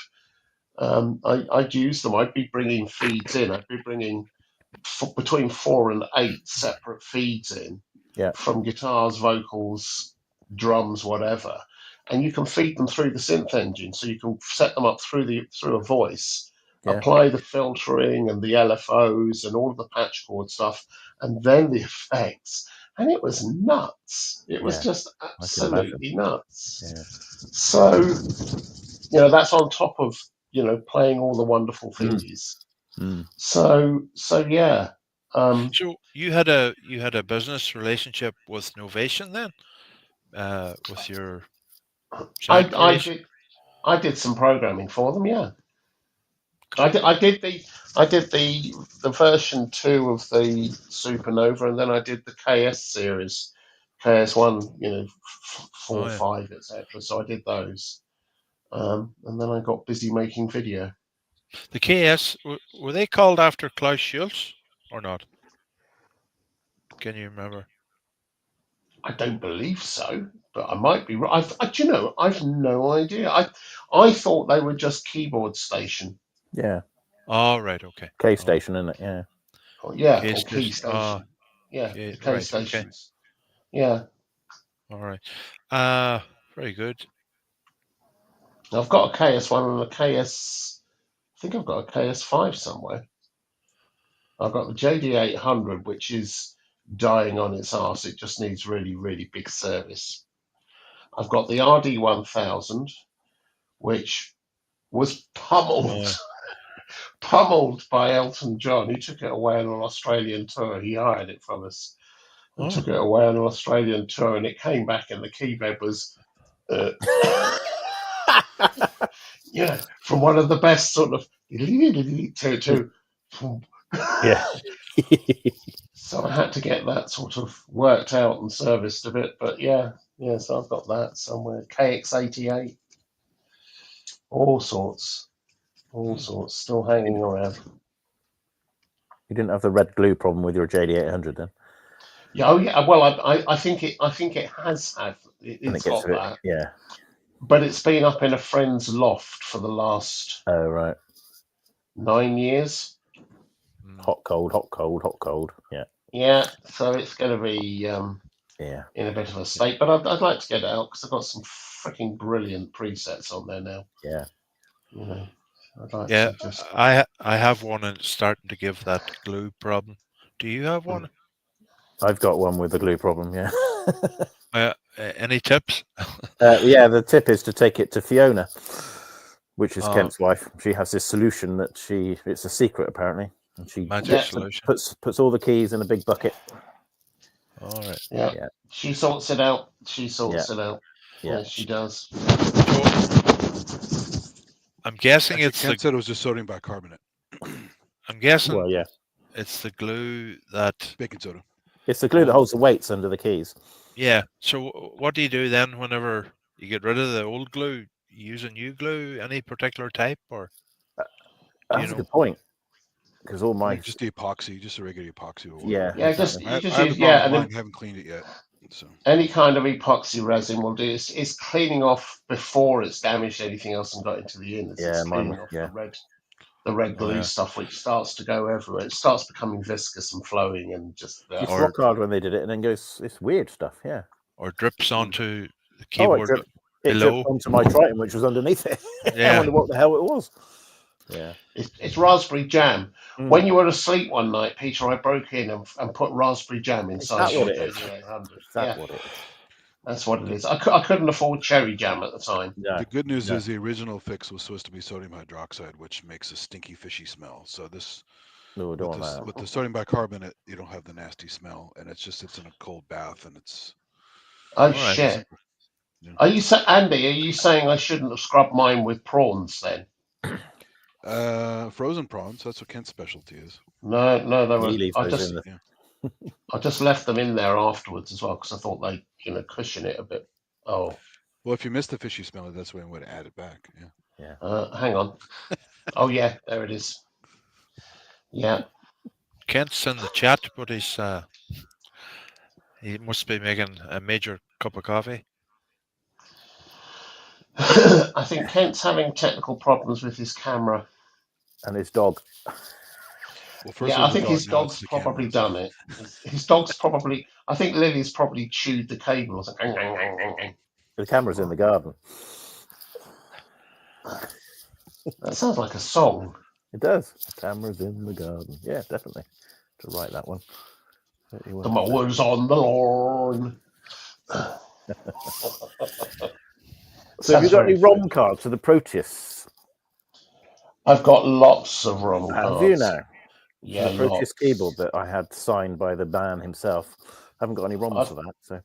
I'd use them. I'd be bringing feeds in. I'd be bringing between 4 and 8 separate feeds in from guitars, vocals, drums, whatever, and you can feed them through the synth engine. So you can set them up through a voice, apply the filtering and the LFOs and all of the patch cord stuff, and then the effects. And it was nuts. It was just absolutely nuts. So, that's on top of, playing all the wonderful thingies. So yeah. So you had a business relationship with Novation then, with your sound creation? I did some programming for them. Yeah, cool. I did the version 2 of the Supernova, and then I did the KS series, KS1, 4, 5, etc. So I did those, and then I got busy making video. The KS, were they called after Klaus Schulze or not? Can you remember? I don't believe so, but I might be right. I've no idea. I thought they were just keyboard station. Yeah. Oh, right. Okay. K station, isn't it? Yeah. Yeah, or key station. Yeah, the K right, stations. Okay. Yeah. All right. Very good. I've got a KS1 and a KS. I think I've got a KS5 somewhere. I've got the JD800, which is dying on its arse. It just needs really, really big service. I've got the RD1000, which was pummeled by Elton John. He took it away on an Australian tour. He hired it from us and took it away on an Australian tour, and it came back, and the keybed was, from one of the best sort of to yeah. So I had to get that sort of worked out and serviced a bit, but yeah, so I've got that somewhere. KX88, all sorts, still hanging around. You didn't have the red glue problem with your JD800 then? Yeah, oh yeah. Well, I think it has had. It's got that. Yeah. But it's been up in a friend's loft for the last 9 years. Hot, cold, hot, cold, hot, cold. Yeah. Yeah, so it's going to be in a bit of a state, but I'd like to get it out because I've got some freaking brilliant presets on there now. Yeah. I'd like Yeah, to just. I have one and it's starting to give that glue problem. Do you have one? I've got one with the glue problem. Yeah. Any tips? Yeah, the tip is to take it to Fiona, which is Kent's wife. She has this solution that it's a secret apparently, and she puts all the keys in a big bucket. All right. Yeah. She sorts it out. Yeah, she does. I'm guessing Kent said it was just sodium bicarbonate. I'm guessing. Well, yeah. It's the glue that baking soda. It's the glue that holds the weights under the keys. Yeah. So what do you do then whenever you get rid of the old glue? You use a new glue, any particular type, or? That's a good point. Because all I my think just the epoxy, just a regular epoxy. Or yeah, Yeah, exactly. you just I have use the problem with and mine. then I haven't cleaned it yet. So any kind of epoxy resin will do. It's cleaning off before it's damaged anything else and got into the innards. Yeah, It's mine cleaning was off yeah. the red glue yeah. stuff, which starts to go everywhere. It starts becoming viscous and flowing and just. It's Or rock hard when they did it, and then goes. It's weird stuff. Yeah. or drips onto the Oh, it keyboard dripped. It dripped below. onto my Triton, which was underneath it. I Yeah. wonder what the hell it was. Yeah. It's raspberry jam. Mm. When you were asleep one night, Peter, I broke in and put raspberry jam Is inside that your what it is? 3800. Is that Yeah, what it is? that's what it is. I couldn't afford cherry jam at the time. No. the good news no. is the original fix was supposed to be sodium hydroxide, which makes a stinky, fishy smell. So this No, I don't want that. with the sodium bicarbonate, you don't have the nasty smell, and it's in a cold bath, and it's Oh All right. shit! yeah. Are you Andy? Are you saying I shouldn't have scrubbed mine with prawns then? Frozen prawns. That's what Kent's specialty is. No, they He were. leaves I those just in the. Yeah. I just left them in there afterwards as well because I thought they cushion it a bit. Oh, Well, if you miss the fishy smell, that's when I would add it back. Yeah. hang on. Oh yeah, there it is. Yeah. Kent's in the chat, but he must be making a major cup of coffee. I think Kent's having technical problems with his camera. And his dog. Well, first Yeah, it was I think the dog, his now it's dog's the probably camera, so. done it. His dog's probably. I think Lily's probably chewed the cable. The camera's in the garden. That sounds like a song. It does. The camera's in the garden. Yeah, definitely. To write that one. The mower's on the lawn. So have you got any ROM cards for the Proteus? I've got lots of ROM cards. Have you now? Yeah, the Proteus lots. keyboard that I had signed by the man himself. I haven't got any ROMs for that. So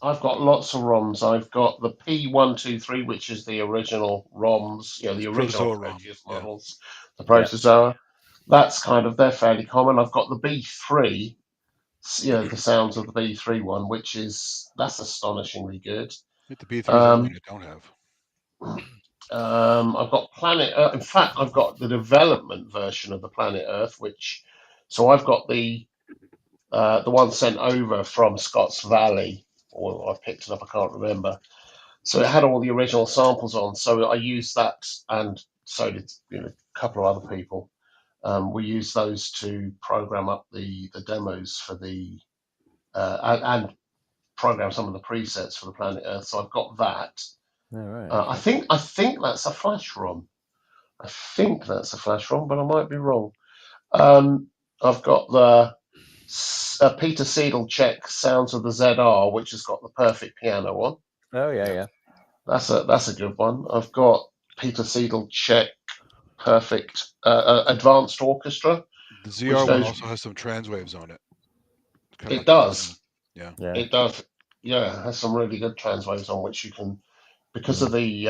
I've got lots of ROMs. I've got the P123, which is the original ROMs, the original Proteus models, the Protozoa. That's they're fairly common. I've got the B3, the sounds of the B3 one, that's astonishingly good. The B3 is the one I don't have. I've got Planet Earth. In fact, I've got the development version of the Planet Earth, so I've got the one sent over from Scotts Valley, or I've picked it up, I can't remember. So it had all the original samples on, so I used that, and so did a couple of other people. We used those to program up the demos for the and program some of the presets for the Planet Earth. So I've got that. I think that's a flash ROM. I think that's a flash ROM, but I might be wrong. I've got the Peter Seidel Check Sounds of the ZR, which has got the perfect piano on. Oh yeah. That's a good one. I've got Peter Seidel Check Perfect Advanced Orchestra. The ZR one also has some transwaves on it. It does. Yeah. It does. Yeah, it has some really good transwaves on which you can, because of the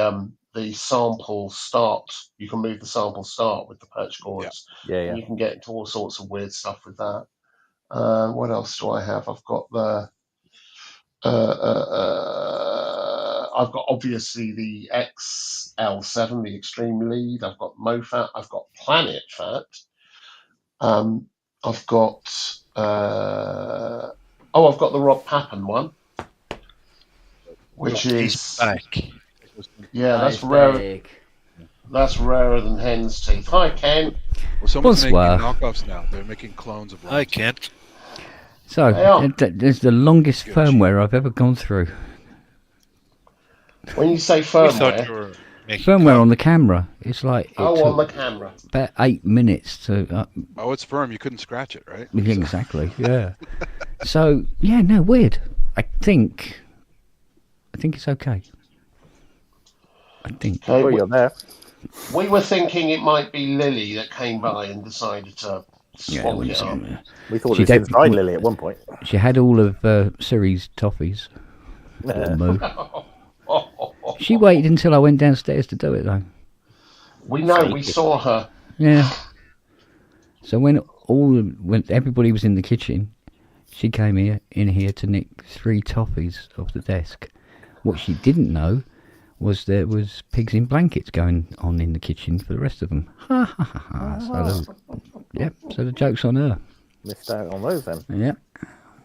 sample start, you can move the sample start with the perch chords. Yeah. And you can get into all sorts of weird stuff with that. What else do I have? I've got the I've got obviously the XL7, the Extreme Lead. I've got MoFat. I've got Planet Fat. I've got I've got the Rob Pappen one, which is back. Yeah, that's rare. That's rarer than hen's teeth. Hi, Ken. Well, someone's making knockoffs now. They're making clones of. Hi, Kent. So there's the longest firmware I've ever gone through. When you say firmware, firmware on the camera, it's like on the camera, about 8 minutes to. It's firm. You couldn't scratch it, right? Exactly. Yeah. So weird. I think it's okay. I think. Okay, you're there. We were thinking it might be Lily that came by and decided to swap it up. We thought it was inside Lily at one point. She had all of Siri's toffees. She waited until I went downstairs to do it, though. We know. We saw her. Yeah. So when everybody was in the kitchen, she came in here to nick 3 toffees off the desk. What she didn't know was there was pigs in blankets going on in the kitchen for the rest of them. Ha ha ha ha. So Yep. So the joke's on her. Missed out on those then. Yep.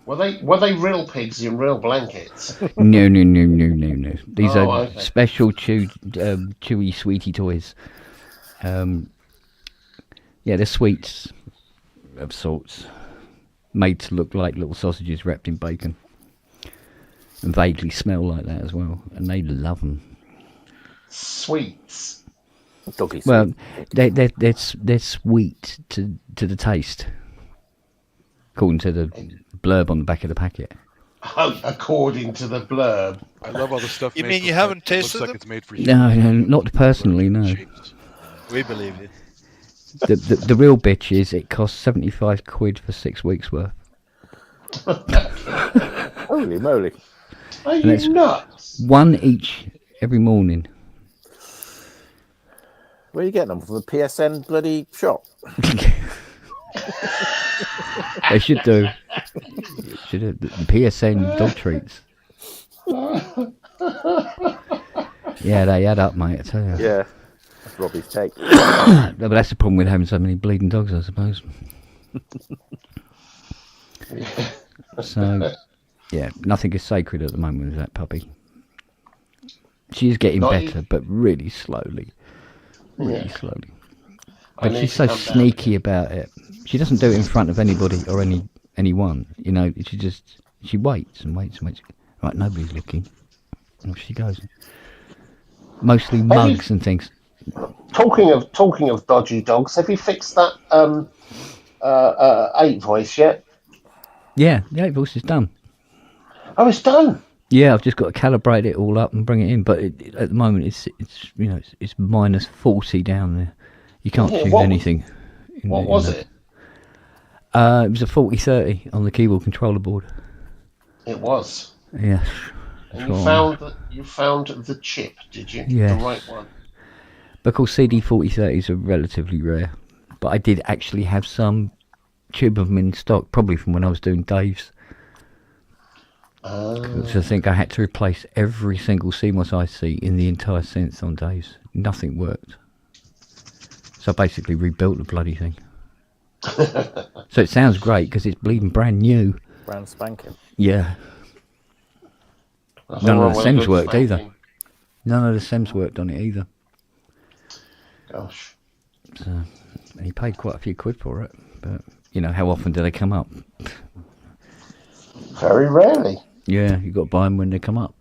Were they real pigs in real blankets? No. These Oh, are okay. special chewy sweetie toys. Yeah, they're sweets of sorts, made to look like little sausages wrapped in bacon, and vaguely smell like that as well. And they love them. Sweets. Doggy sweet. Well, they're sweet to the taste, according to the blurb on the back of the packet. Oh, according to the blurb. I love all the stuff. You made mean for you pets. haven't It looks tasted like them? it's made for No, humans. not personally, no. We believe you. The real bitch is it costs 75 quid for 6 weeks worth. Holy moly. Are And you it's nuts? one each every morning. Where are you getting them? From the PSN bloody shop? They should do. Should have the PSN dog treats. Yeah, they add up, mate, I tell you. Yeah. That's Robbie's take. No, but that's the problem with having so many bleeding dogs, I suppose. So, yeah, nothing is sacred at the moment with that puppy. She is getting Not better, but really slowly. Really Yeah. slowly. I But need she's to so come down. sneaky about it. She doesn't do it in front of anybody or anyone. You know, she waits and waits and waits. Right, nobody's looking. And off she goes. Mostly mugs and things. Talking of dodgy dogs, have you fixed that 8 voice yet? Yeah, the 8 voice is done. Oh, it's done. Yeah, I've just got to calibrate it all up and bring it in. But at the moment, it's it's minus 40 down there. You can't Yeah, tune what- anything. What was it? It was a 4030 on the keyboard controller board. It was. Yes. And That's you right. found the chip, did you? Yes. The right one. Because CD 4030s are relatively rare. But I did actually have some tube of them in stock, probably from when I was doing Dave's. Because I think I had to replace every single CMOS IC in the entire sense on Dave's. Nothing worked. So I basically rebuilt the bloody thing. So it sounds great because it's bleeding brand new. Brand spanking. Yeah. Nothing None wrong of the with a SEMs good worked either. spanking. None of the SEMs worked on it either. Gosh. So, and he paid quite a few quid for it. But, you know, how often do they come up? Very rarely. Yeah, you've got to buy them when they come up.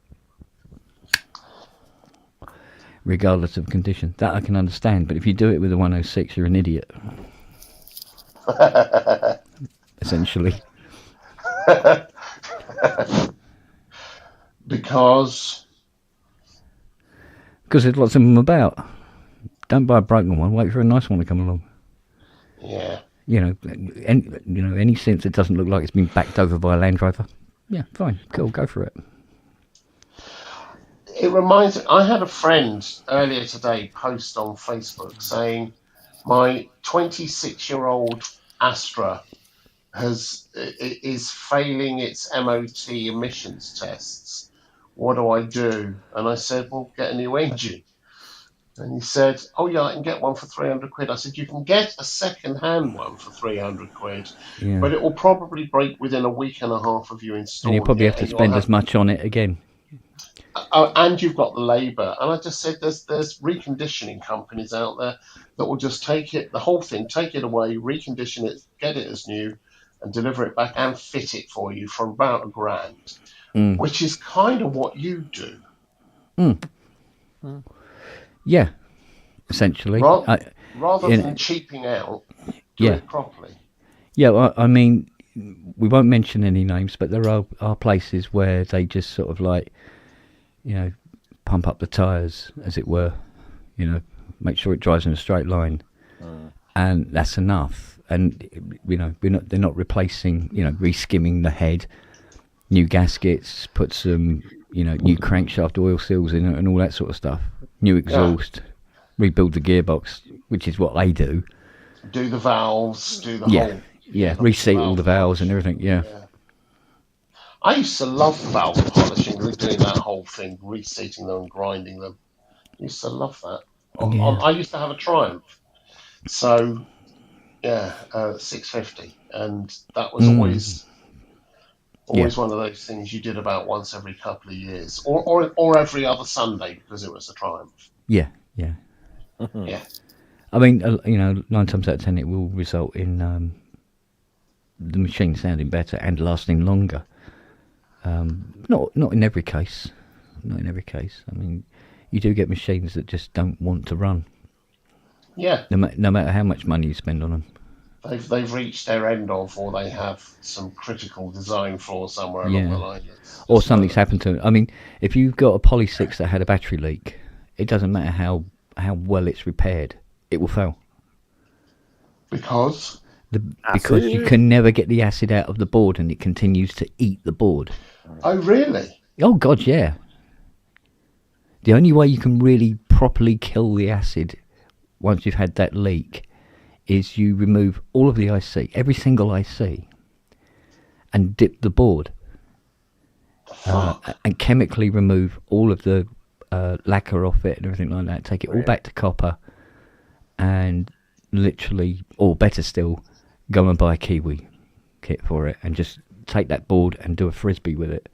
Regardless of condition. That I can understand. But if you do it with a 106, you're an idiot. Essentially. Because there's lots of them about. Don't buy a broken one. Wait for a nice one to come along. yeah. You know, any sense that doesn't look like it's been backed over by a Land Rover. Yeah, fine, cool, go for it. It reminds me, I had a friend earlier today post on Facebook saying, my 26-year-old Astra is failing its MOT emissions tests. What do I do? And I said, well, get a new engine. And he said, oh yeah, I can get one for 300 quid. I said, you can get a second-hand one for 300 quid, Yeah. but it will probably break within a week and a half of you And installing you probably it, have to and you'll spend as much on it again. and you've got the labour. And I just said, there's reconditioning companies out there that will just take it, the whole thing, take it away, recondition it, get it as new, and deliver it back and fit it for you for about £1,000, which is kind of what you do. Yeah, essentially. Rather than cheaping out, do Yeah. it properly. Yeah, well, I mean, we won't mention any names, but there are places where they just sort of like, you know, pump up the tyres, as it were, you know, make sure it drives in a straight line. And that's enough. And, you know, they're not replacing, you know, reskimming the head, new gaskets, put some, you know, new crankshaft oil seals in it and all that sort of stuff. New exhaust, rebuild the gearbox, which is what they do. Do the valves, do the Yeah, whole... yeah, reseat all the valves and everything, yeah. I used to love valve polishing, doing that whole thing, reseating them and grinding them. I used to love that. Yeah. I used to have a Triumph. So, Yeah, 650, and that was always one of those things you did about once every couple of years, or every other Sunday because it was a Triumph. Yeah. Yeah. I mean, 9 times out of 10, it will result in the machine sounding better and lasting longer. Not in every case. Not in every case. I mean, you do get machines that just don't want to run. Yeah. No matter how much money you spend on them. They've reached their end of, or they have some critical design flaw somewhere along the line. Or something's happened to it. I mean, if you've got a Poly 6 that had a battery leak, it doesn't matter how well it's repaired, it will fail. Because? Because you can never get the acid out of the board and it continues to eat the board. Oh, really? Oh, God, yeah. The only way you can really properly kill the acid once you've had that leak is you remove all of the IC, every single IC, and dip the board. And chemically remove all of the lacquer off it and everything like that. Take it all back to copper and literally, or better still, go and buy a Kiwi kit for it and just take that board and do a frisbee with it.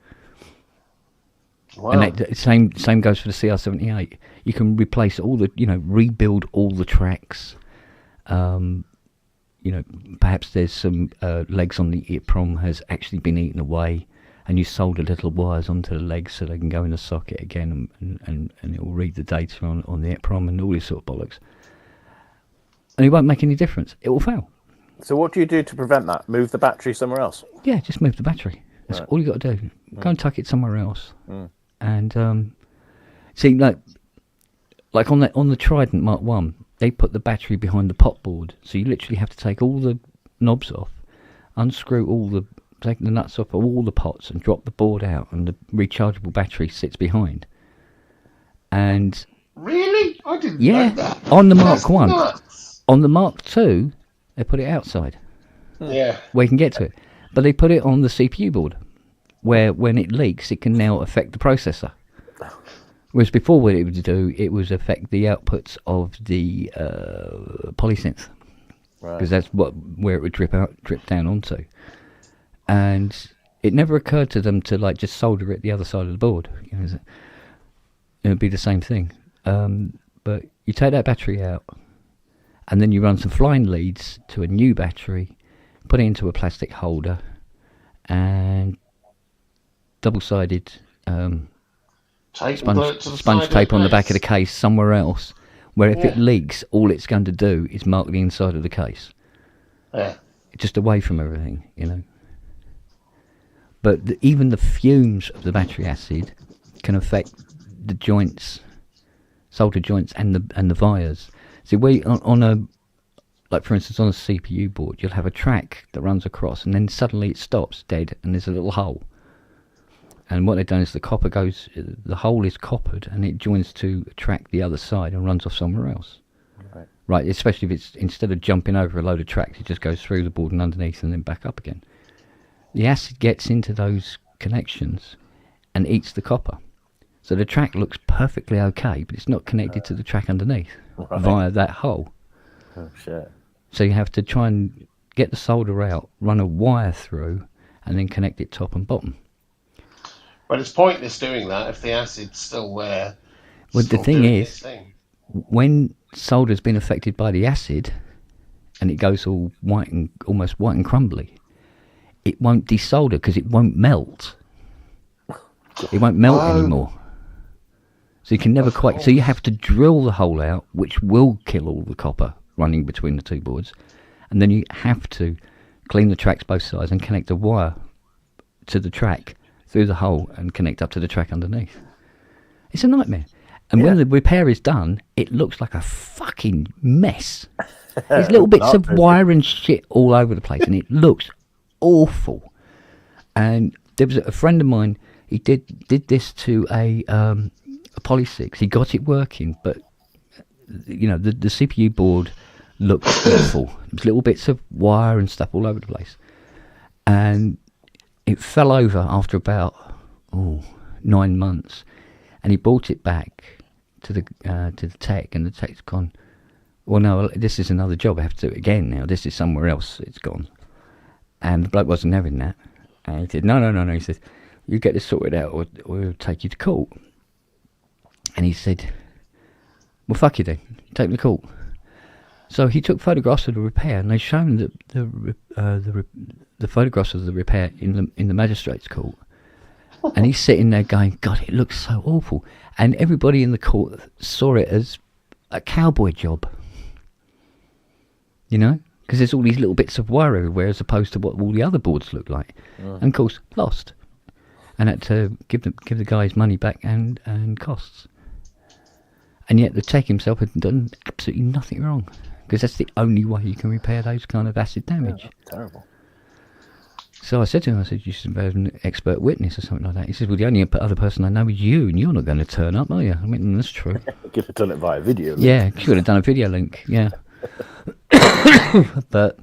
Wow. And that same goes for the CR78. You can replace all the, rebuild all the tracks. Perhaps there's some legs on the EEPROM has actually been eaten away, and you solder little wires onto the legs so they can go in the socket again, and it will read the data on the EEPROM and all this sort of bollocks. And it won't make any difference. It will fail. So what do you do to prevent that? Move the battery somewhere else? Yeah, just move the battery. That's all you got to do. Go and tuck it somewhere else. And see, like on the Trident Mark 1, they put the battery behind the pot board, so you literally have to take all the knobs off, unscrew take the nuts off of all the pots and drop the board out, and the rechargeable battery sits behind. And really, I didn't know that. On the Mark That's 1, nuts. on the Mark 2, they put it outside. Yeah, where you can get to it, but they put it on the CPU board, where when it leaks, it can now affect the processor. Whereas before, what it would do, it would affect the outputs of the polysynth, because that's where it would drip down onto. And it never occurred to them to just solder it the other side of the board. It would be the same thing. But you take that battery out, and then you run some flying leads to a new battery, put it into a plastic holder, and double-sided sponge tape on the back of the case somewhere else, where if it leaks, all it's going to do is mark the inside of the case. Yeah. Just away from everything, But even the fumes of the battery acid can affect the joints, solder joints, and the vias. See, for instance, on a CPU board, you'll have a track that runs across, and then suddenly it stops dead, and there's a little hole. And what they've done is the hole is coppered, and it joins to a track the other side and runs off somewhere else. Right, especially if it's, instead of jumping over a load of tracks, it just goes through the board and underneath and then back up again. The acid gets into those connections and eats the copper. So the track looks perfectly okay, but it's not connected to the track underneath via that hole. Oh, shit. So you have to try and get the solder out, run a wire through, and then connect it top and bottom. But it's pointless doing that if the acid's still there. Well, the thing is, when solder's been affected by the acid, and it goes all almost white and crumbly, it won't desolder because it won't melt. It won't melt anymore. So you can never quite. So you have to drill the hole out, which will kill all the copper running between the two boards, and then you have to clean the tracks both sides and connect a wire to the track through the hole and connect up to the track underneath. It's a nightmare. And when the repair is done, it looks like a fucking mess. There's little bits of wire and shit all over the place, and it looks awful. And there was a friend of mine. He did this to a Poly 6. He got it working, but the CPU board looked awful. There's little bits of wire and stuff all over the place, and it fell over after about 9 months. And he brought it back to the tech, and the tech's gone, well, no, this is another job. I have to do it again now. This is somewhere else. It's gone. And the bloke wasn't having that. And he said, no. He said, you get this sorted out or we'll take you to court. And he said, well, fuck you then. Take me to court. So he took photographs of the repair, and they shown the photographs of the repair in the magistrate's court. And he's sitting there going, God, it looks so awful. And everybody in the court saw it as a cowboy job. You know? Because there's all these little bits of wire everywhere as opposed to what all the other boards look like. And of course, lost. And had to give the guy his money back and costs. And yet the tech himself had done absolutely nothing wrong. Because that's the only way you can repair those kind of acid damage. Yeah, terrible. So I said to him, you should have an expert witness or something like that. He said, well, the only other person I know is you, and you're not going to turn up, are you? I mean, that's true. Could have done it via video link. Yeah, should have done a video link, yeah. but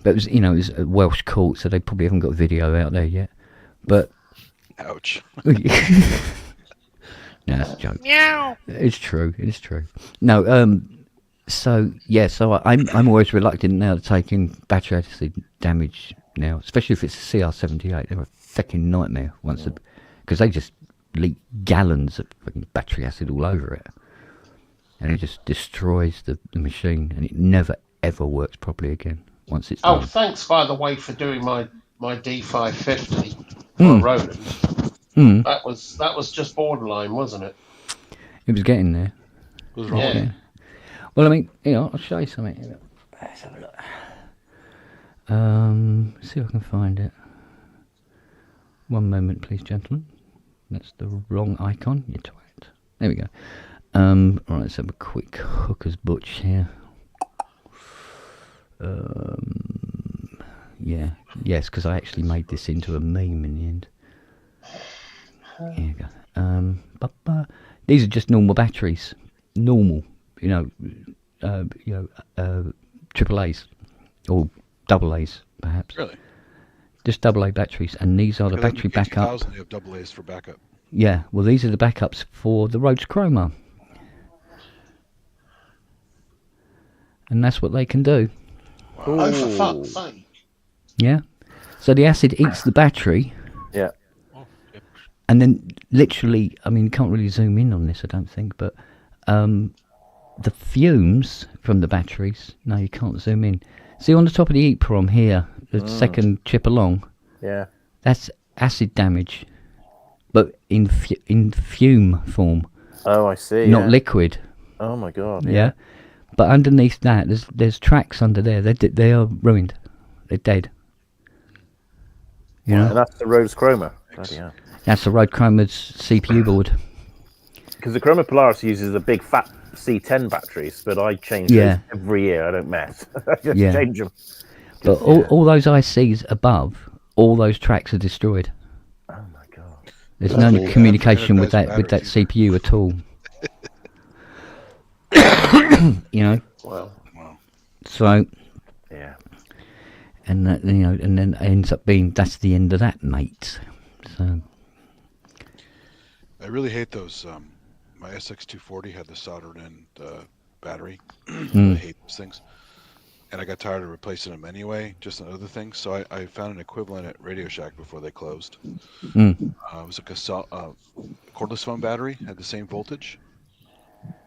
it was, it was a Welsh court, so they probably haven't got video out there yet. But... Ouch. No, that's a joke. Meow. It's true. No, so I'm always reluctant now to taking battery acid damage now, especially if it's a CR78. They're a fucking nightmare because they just leak gallons of fucking battery acid all over it, and it just destroys the machine, and it never ever works properly again once it's done. Thanks by the way for doing my D550 for Roland. That was just borderline, wasn't it? It was getting there. What's wrong? Yeah. Well, I mean, I'll show you something. Let's have a look. See if I can find it. One moment, please, gentlemen. That's the wrong icon. You twat. There we go. Right, let's have a quick hooker's butch here. Yeah. Yes, because I actually made this into a meme in the end. Here you go. These are just normal batteries. Normal. Triple A's or double A's, perhaps. Really? Just double A batteries, and these are the battery backup. You have double A's for backup. Yeah, well, these are the backups for the Rhodes Chroma, and that's what they can do. Wow. Oh, for fuck's sake! Yeah, so the acid eats the battery. Yeah. And then, literally, I mean, you can't really zoom in on this, I don't think, but the fumes from the batteries, no, you can't zoom in. See on the top of the EEPROM here, the second chip along? Yeah. That's acid damage, but in fume form. Oh, I see. Not liquid. Oh, my God. Yeah. But underneath that, there's tracks under there. They are ruined. They're dead. You know? And that's the Rhodes Chroma. Bloody hell. That's the Rhodes Chroma's CPU board. Because the Chroma Polaris uses the big fat C10 batteries, but I change those every year. I don't mess. I just change them. But all those ICs above, all those tracks are destroyed. Oh my God! There's no communication with that CPU at all. You know. Wow. So. Yeah. And that, and then it ends up being that's the end of that, mate. So. I really hate those. My SX240 had the soldered-in battery. I hate those things, and I got tired of replacing them anyway, just on other things. So I found an equivalent at Radio Shack before they closed. It was like a cordless phone battery, had the same voltage,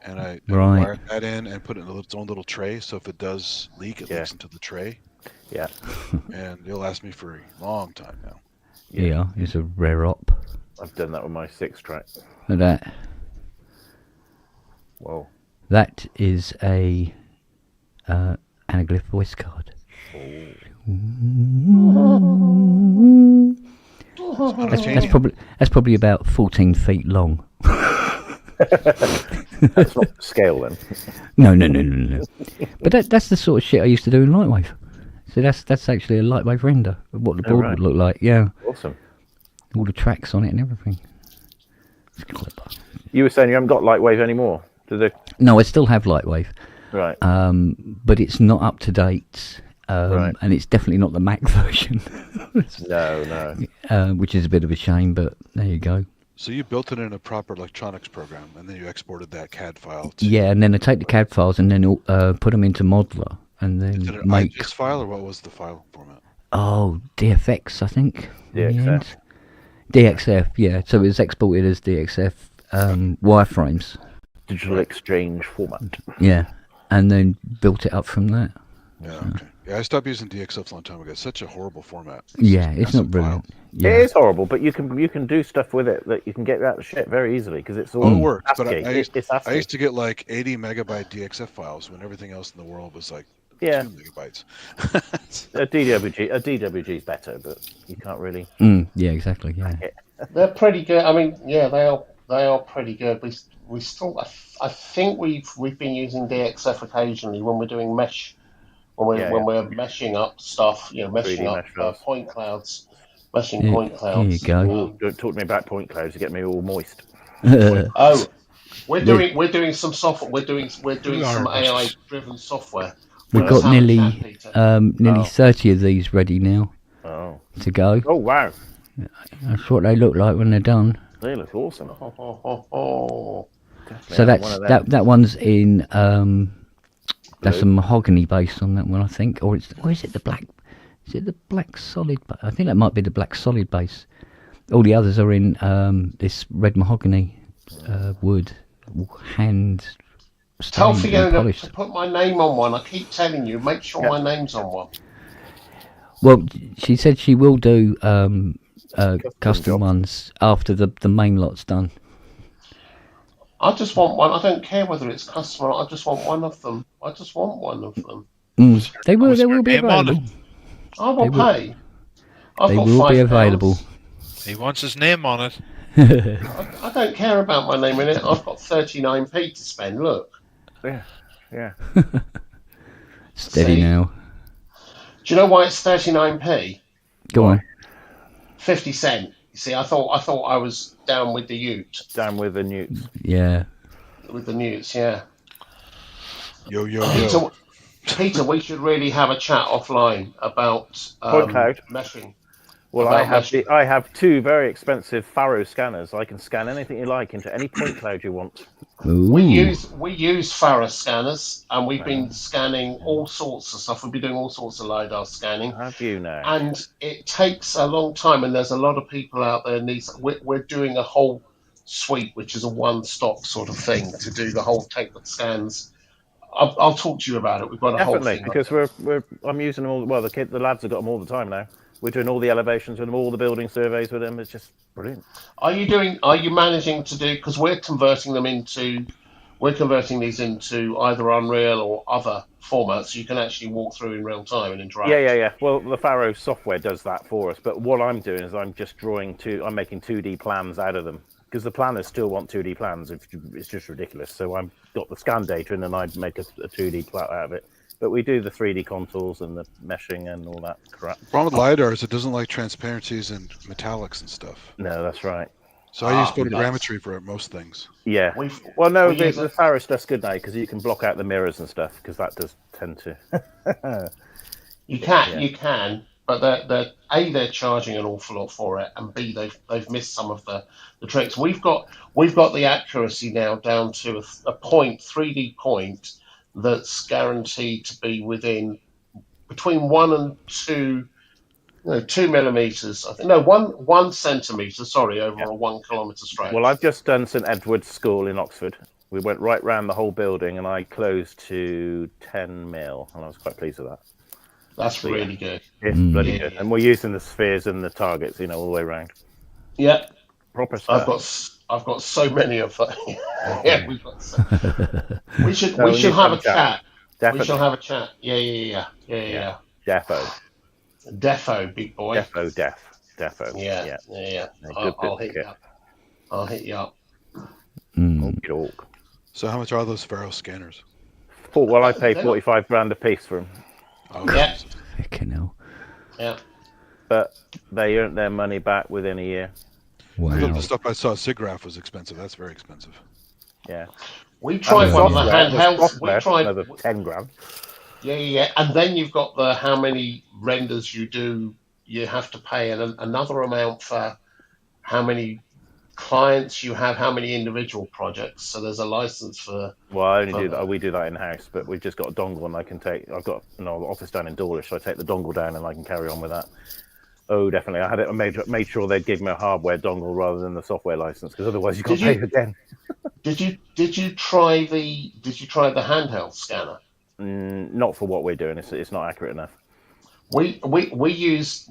and I wired that in and put it in its own little tray. So if it does leak, it leaks into the tray. Yeah, and it'll last me for a long time now. Yeah, it's a rare op. I've done that with my 6-track. Look at that. Whoa. That is a anaglyph voice card. That's probably about 14 feet long. That's not scale then. No. But that's the sort of shit I used to do in Lightwave. So that's actually a Lightwave render of what the board would look like. Yeah. Awesome. All the tracks on it and everything. It's clever. You were saying you haven't got Lightwave anymore, do they? No, I still have Lightwave. Right. But it's not up to date. And it's definitely not the Mac version. No. Which is a bit of a shame, but there you go. So you built it in a proper electronics program, and then you exported that CAD file. Yeah, and then I take the CAD files and then put them into Modeler, and then Is it an make. IGES file, or what was the file format? Oh, DFX, I think. in the DXF. end. DXF, yeah. So it was exported as DXF wireframes. Digital exchange format. Yeah, and then built it up from that. Yeah, okay. Yeah, I stopped using DXF a long time ago. It's such a horrible format. Yeah, it's not brilliant. Yeah. It is horrible, but you can do stuff with it that you can get out of shit very easily because it's all It works, but ASCII. I ASCII. used to get like 80 megabyte DXF files when everything else in the world was like 2 megabytes. a DWG is better, but you can't really. Yeah, exactly. Yeah. They're pretty good. I mean, yeah, they are pretty good. We still I think we've been using DXF occasionally when we're doing mesh. When we're meshing up stuff, meshing 3D up mesh files. point clouds, meshing point clouds. Here you go. Ooh, don't talk to me about point clouds. You get me all moist. Oh, we're doing some software. We're doing some AI driven software. We've got nearly 30 of these ready now. Oh. To go. Oh wow! That's what they look like when they're done. They look awesome. So that one's in. That's a mahogany base on that one, I think, or is it the black? Is it the black solid? I think that might be the black solid base. All the others are in this red mahogany wood, hand. Tell Fiona to put my name on one. I keep telling you, make sure my name's on one. Well, she said she will do custom ones after the main lot's done. I just want one. I don't care whether it's custom or not. I just want one of them. I just want one of them. They will be available. I will pay. They will be available. He wants his name on it. I don't care about my name in it. I've got 39p to spend. Look. Yeah. Steady now. Do you know why it's 39p? Go on. 50 cent. You see, I thought I was down with the Ute. Down with the Newts. Yeah. With the Newts, yeah. Yo. Peter, we should really have a chat offline about point cloud meshing. Well, I have two very expensive Faro scanners. I can scan anything you like into any point cloud you want. Ooh. We use Faro scanners, and we've been scanning all sorts of stuff. We've been doing all sorts of LiDAR scanning. Have you now? And it takes a long time, and there's a lot of people out there. We're doing a whole suite, which is a one-stop sort of thing to do the whole take the scans. I'll talk to you about it. We've got a whole thing because I'm using them all. Well, the lads have got them all the time now. We're doing all the elevations with them, all the building surveys with them. It's just brilliant. Are you managing to do? Because we're converting these into either Unreal or other formats, so you can actually walk through in real time and interact. Yeah. Well, the Faro software does that for us. But what I'm doing is I'm just I'm making 2D plans out of them. Because the planners still want 2D plans. It's just ridiculous. So I've got the scan data and then I make a 2D plot out of it. But we do the 3D contours and the meshing and all that crap. The problem with LiDAR is it doesn't like transparencies and metallics and stuff. No, that's right. So I use photogrammetry for most things. Yeah. The Faro stuff's good now because you can block out the mirrors and stuff because that does tend to... You can. But they're charging an awful lot for it, and B, they've missed some of the tricks. We've got the accuracy now down to a 3D point that's guaranteed to be within between 1 and 2 millimeters. I think 1 centimeter. Sorry, over a 1 kilometer stretch. Well, I've just done St Edward's School in Oxford. We went right round the whole building, and I closed to 10 mil, and I was quite pleased with that. That's really good. It's bloody good. And we're using the spheres and the targets, all the way around. Yeah. Proper stuff. I've got so many of them. Yeah, we've got we should have a chat. Definitely. We shall have a chat. Yeah. Defo, big boy. Defo. Yeah. I'll hit you up. Okey-doke. So how much are those Faro scanners? Well, I pay 45 grand a piece for them. Yeah. Fucking hell. Yeah. But they earned their money back within a year. Wow. The stuff I saw at SIGGRAPH was expensive. That's very expensive. Yeah. We tried one of the handhelds. We tried another 10 grand. Yeah. And then you've got how many renders you do. You have to pay another amount for how many clients you have, how many individual projects. So there's a license for. Well, I only do that. We do that in house, but we've just got a dongle, and I can take. I've got office down in Dawlish, so I take the dongle down, and I can carry on with that. Oh, definitely. I had it. I made sure they'd give me a hardware dongle rather than the software license, because otherwise you can't pay again. Did you try the handheld scanner? Not for what we're doing. It's not accurate enough. We used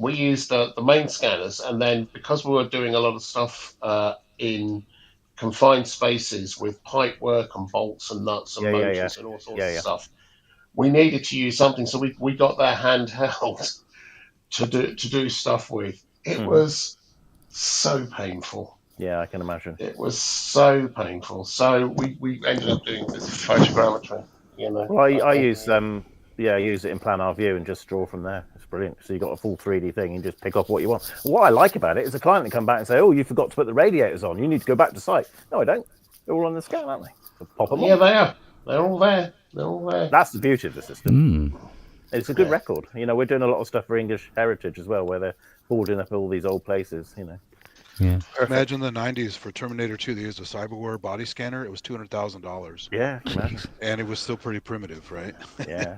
the main scanners, and then because we were doing a lot of stuff in confined spaces with pipe work and bolts and nuts and motors and all sorts of stuff, we needed to use something. So we got their handheld to do stuff with. It was so painful. Yeah, I can imagine. It was so painful. So we ended up doing this photogrammetry. Well, I use use it in Planar View and just draw from there. It's brilliant. So you got a full 3D thing and just pick off what you want. What I like about it is a client that come back and say, "Oh, you forgot to put the radiators on. You need to go back to site." No, I don't. They're all on the scan, aren't they? So pop them on. Yeah, they are. They're all there. They're all there. That's the beauty of the system. It's a good record. We're doing a lot of stuff for English heritage as well, where they're boarding up all these old places. Yeah. Imagine the '90s for Terminator 2. They used a Cyberware body scanner. It was $200,000. Yeah, and it was still pretty primitive, right? Yeah.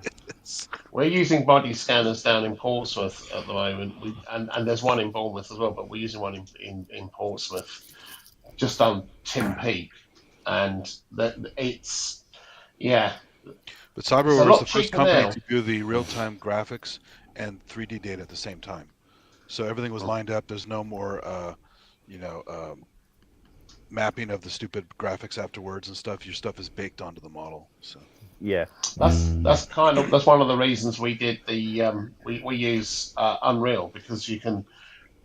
We're using body scanners down in Portsmouth at the moment, and there's one in Bournemouth as well. But we're using one in Portsmouth, just on Tim Peak, and it's But Cyberware was the first company to do the real-time graphics and 3D data at the same time. So everything was lined up. There's no more, mapping of the stupid graphics afterwards and stuff. Your stuff is baked onto the model. So yeah, that's one of the reasons we did the we use Unreal, because you can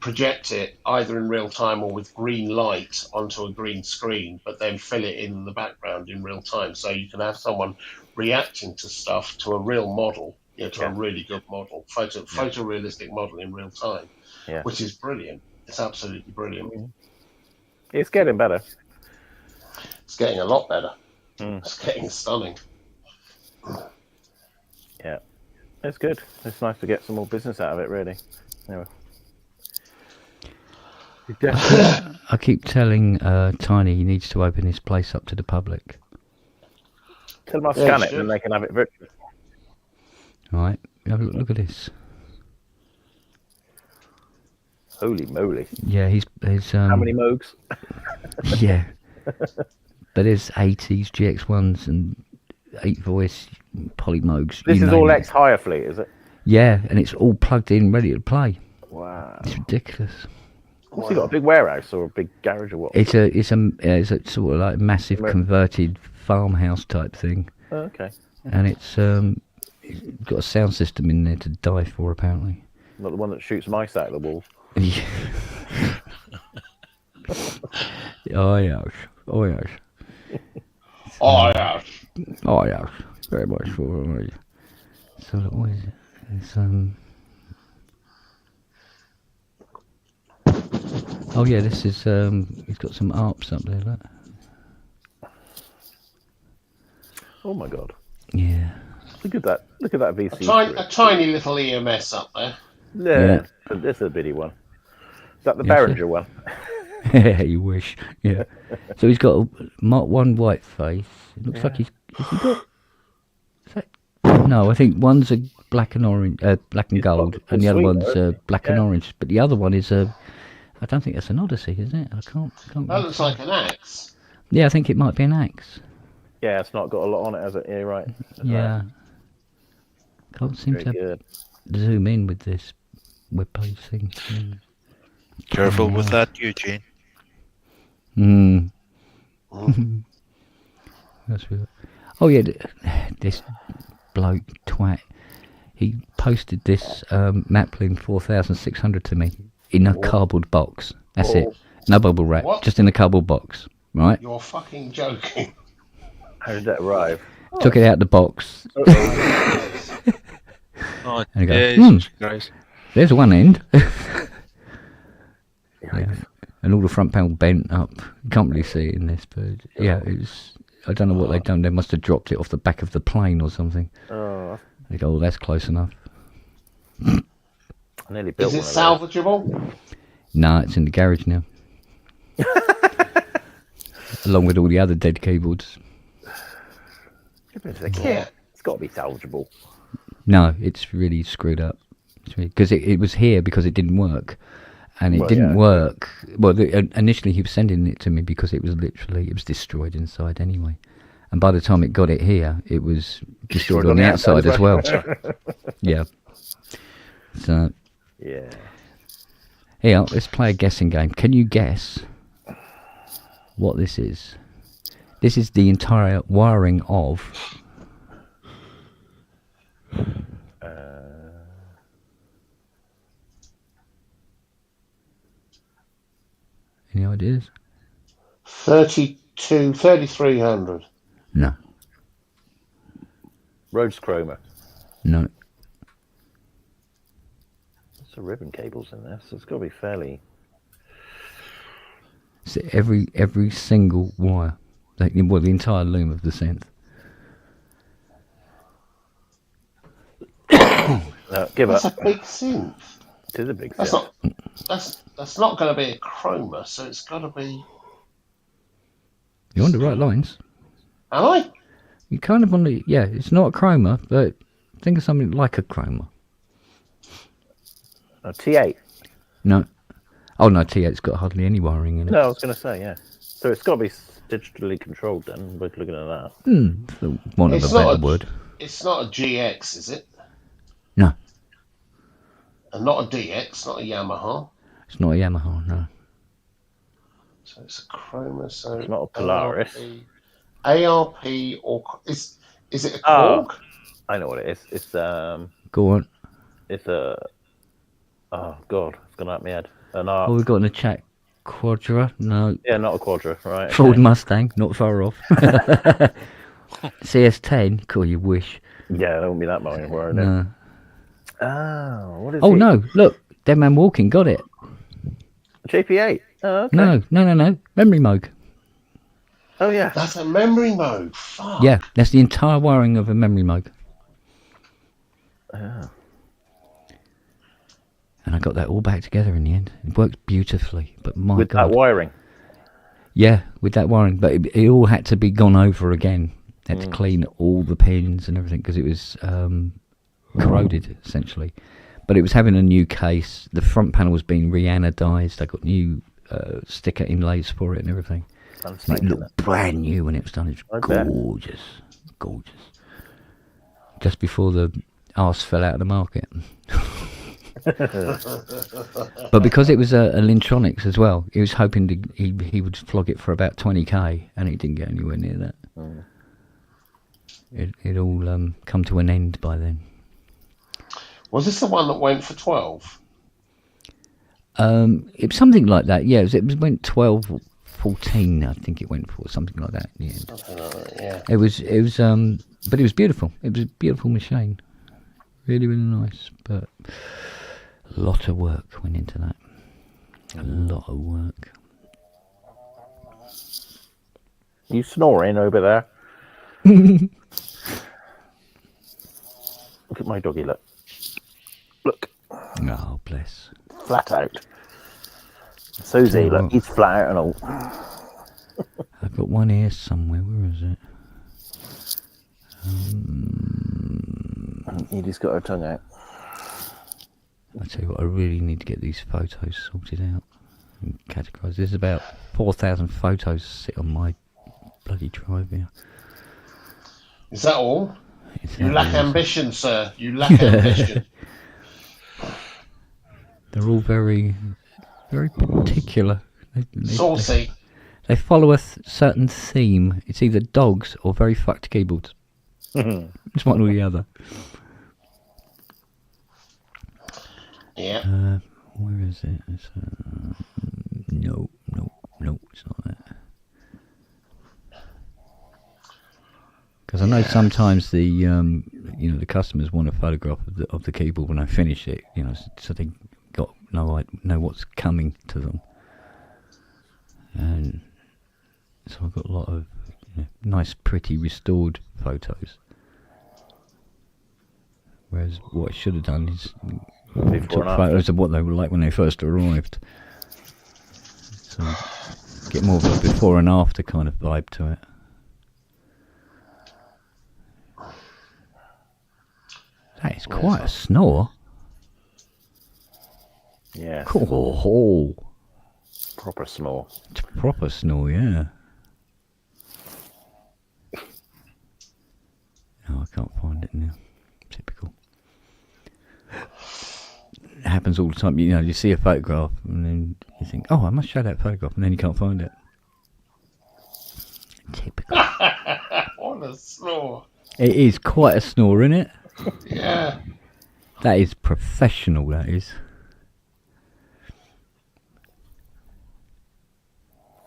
project it either in real time or with green light onto a green screen, but then fill it in the background in real time. So you can have someone reacting to stuff, to a real model, to a really good model, photorealistic model in real time, which is brilliant. It's absolutely brilliant. It's getting better. It's getting a lot better. It's getting stunning. Yeah, it's good. It's nice to get some more business out of it, really. Anyway. I keep telling Tiny he needs to open his place up to the public. Tell them I'll scan it and they can have it virtually. Right, look at this. Holy moly! Yeah, he's how many Moogs? Yeah, but there's 80s GX1s and 8-voice Polymoogs. This is all ex-Hire Fleet, is it? Yeah, and it's all plugged in, ready to play. Wow, it's ridiculous. What's he got, a big warehouse or a big garage or what? It's a sort of like massive converted farmhouse type thing. Oh, okay. And it's got a sound system in there to die for, apparently. Not the one that shoots mice out of the wall. Yeah. Oh yes. Oh yes. Oh yes. Oh yes. Very much for me. So what is it? It's oh yeah, this is he's got some ARPs up there, look. Oh my god. Yeah. Look at that. Look at that VC. A tiny little EMS up there. Yeah. This is a bitty one. Is that the Behringer one? Yeah, you wish. Yeah. So he's got a Mark 1 white face. It looks like he's got. No, I think one's a black and orange, black and gold, and the other one's black and orange. But the other one is a. I don't think that's an Odyssey, is it? I can't. That looks like an axe. Yeah, I think it might be an axe. Yeah, it's not got a lot on it, has it? Yeah, right. Yeah. Right. Can't seem to zoom in with this webpage thing. Careful with that, Eugene. Oh yeah, this bloke twat. He posted this Maplin 4600 to me in a cardboard box. That's it. No bubble wrap, just in a cardboard box. Right? You're fucking joking. How did that arrive? Took it out of the box. Oh, and go, there's one end. Yeah. And all the front panel bent up. You can't really see it in this, but yeah, it was. I don't know what they've done. They must have dropped it off the back of the plane or something. Oh. They go, that's close enough. I nearly built Is it salvageable? No, it's in the garage now. along with all the other dead keyboards. Yeah. It's got to be salvageable. No, it's really screwed up. Because it was here because it didn't work. And it didn't work. Well, initially he was sending it to me because it was destroyed inside anyway. And by the time it got it here, it was destroyed on the outside as well. Yeah. So. Yeah. Here, let's play a guessing game. Can you guess what this is? This is the entire wiring of... Any ideas? 3,300. No. Rhodes Chroma. No. There's some ribbon cables in there, so it's got to be fairly... So every single wire. Well, the entire loom of the synth. No, give That's up. a big synth. It is a big synth. That's not going to be a chroma, so it's got to be... You're on the right lines. Am I? You kind of on the... Yeah, it's not a chroma, but think of something like a chroma. A T8? No. Oh, no, T8's got hardly any wiring in it. No, I was going to say, yeah. So it's got to be digitally controlled then, we're looking at that. For want of a better word. It's not a GX, is it? No. And not a DX, not a Yamaha. It's not a Yamaha, no. So it's a chroma, so... It's not a Polaris. ARP or... Is it a Korg? I know what it is. It's Go on. It's a... Oh, God. It's gone out of my head. What have we got in the chat? Quadra? No. Yeah, not a Quadra, right. Ford Mustang, not far off. CS10? Cool, you wish. Yeah, that wouldn't be that much worrying. No. Oh, what is it? Oh, no. Look. Dead Man Walking got it. JP8? Oh, okay. No. Memory Moog. Oh, yeah. That's a memory mode. Fuck. Yeah, that's the entire wiring of a memory Moog. Oh. And I got that all back together in the end. It worked beautifully, but my With God. that wiring? Yeah, with that wiring. But it all had to be gone over again. Had to clean all the pins and everything because it was corroded, essentially. But it was having a new case. The front panel was being re-anodized. I got new sticker inlays for it and everything. And it looked brand new when it was done. It was gorgeous. Gorgeous. Just before the arse fell out of the market. But because it was a Lintronics as well, he was hoping he would flog it for about 20k, and he didn't get anywhere near that. It all come to an end by then. Was this the one that went for 12? It was something like that. Yeah, it went 12 or 14. I think it went for something like that in the end. Something like that, yeah. It was but it was beautiful. It was a beautiful machine. Really, really nice, but a lot of work went into that. A lot of work. You snoring over there? Look at my doggy, look. Look. Oh, bless. Flat out. So's he, look. He's flat out and all. I've got one here somewhere. Where is it? Edie's got her tongue out. I tell you what, I really need to get these photos sorted out and categorised. There's about 4,000 photos sit on my bloody drive here. Is that all? You lack ambition, sir. You lack ambition. They're all very, very particular. Saucy. They follow a certain theme. It's either dogs or very fucked keyboards. It's one or the other. Yeah. Where is it? It's, no, it's not that. Because I know sometimes the the customers want a photograph of the keyboard when I finish it, so they know what's coming to them. And so I've got a lot of nice, pretty, restored photos. Whereas what I should have done is took photos of what they were like when they first arrived. So Get more of a before and after kind of vibe to it. That is quite a snore. Yeah. Cool. Proper snore. Proper snore, yeah. Oh, I can't find it now. Typical. It happens all the time. You know, you see a photograph and then you think, oh, I must show that photograph, and then you can't find it. Typical. What a snore. It is quite a snore, isn't it? Yeah. That is professional, that is.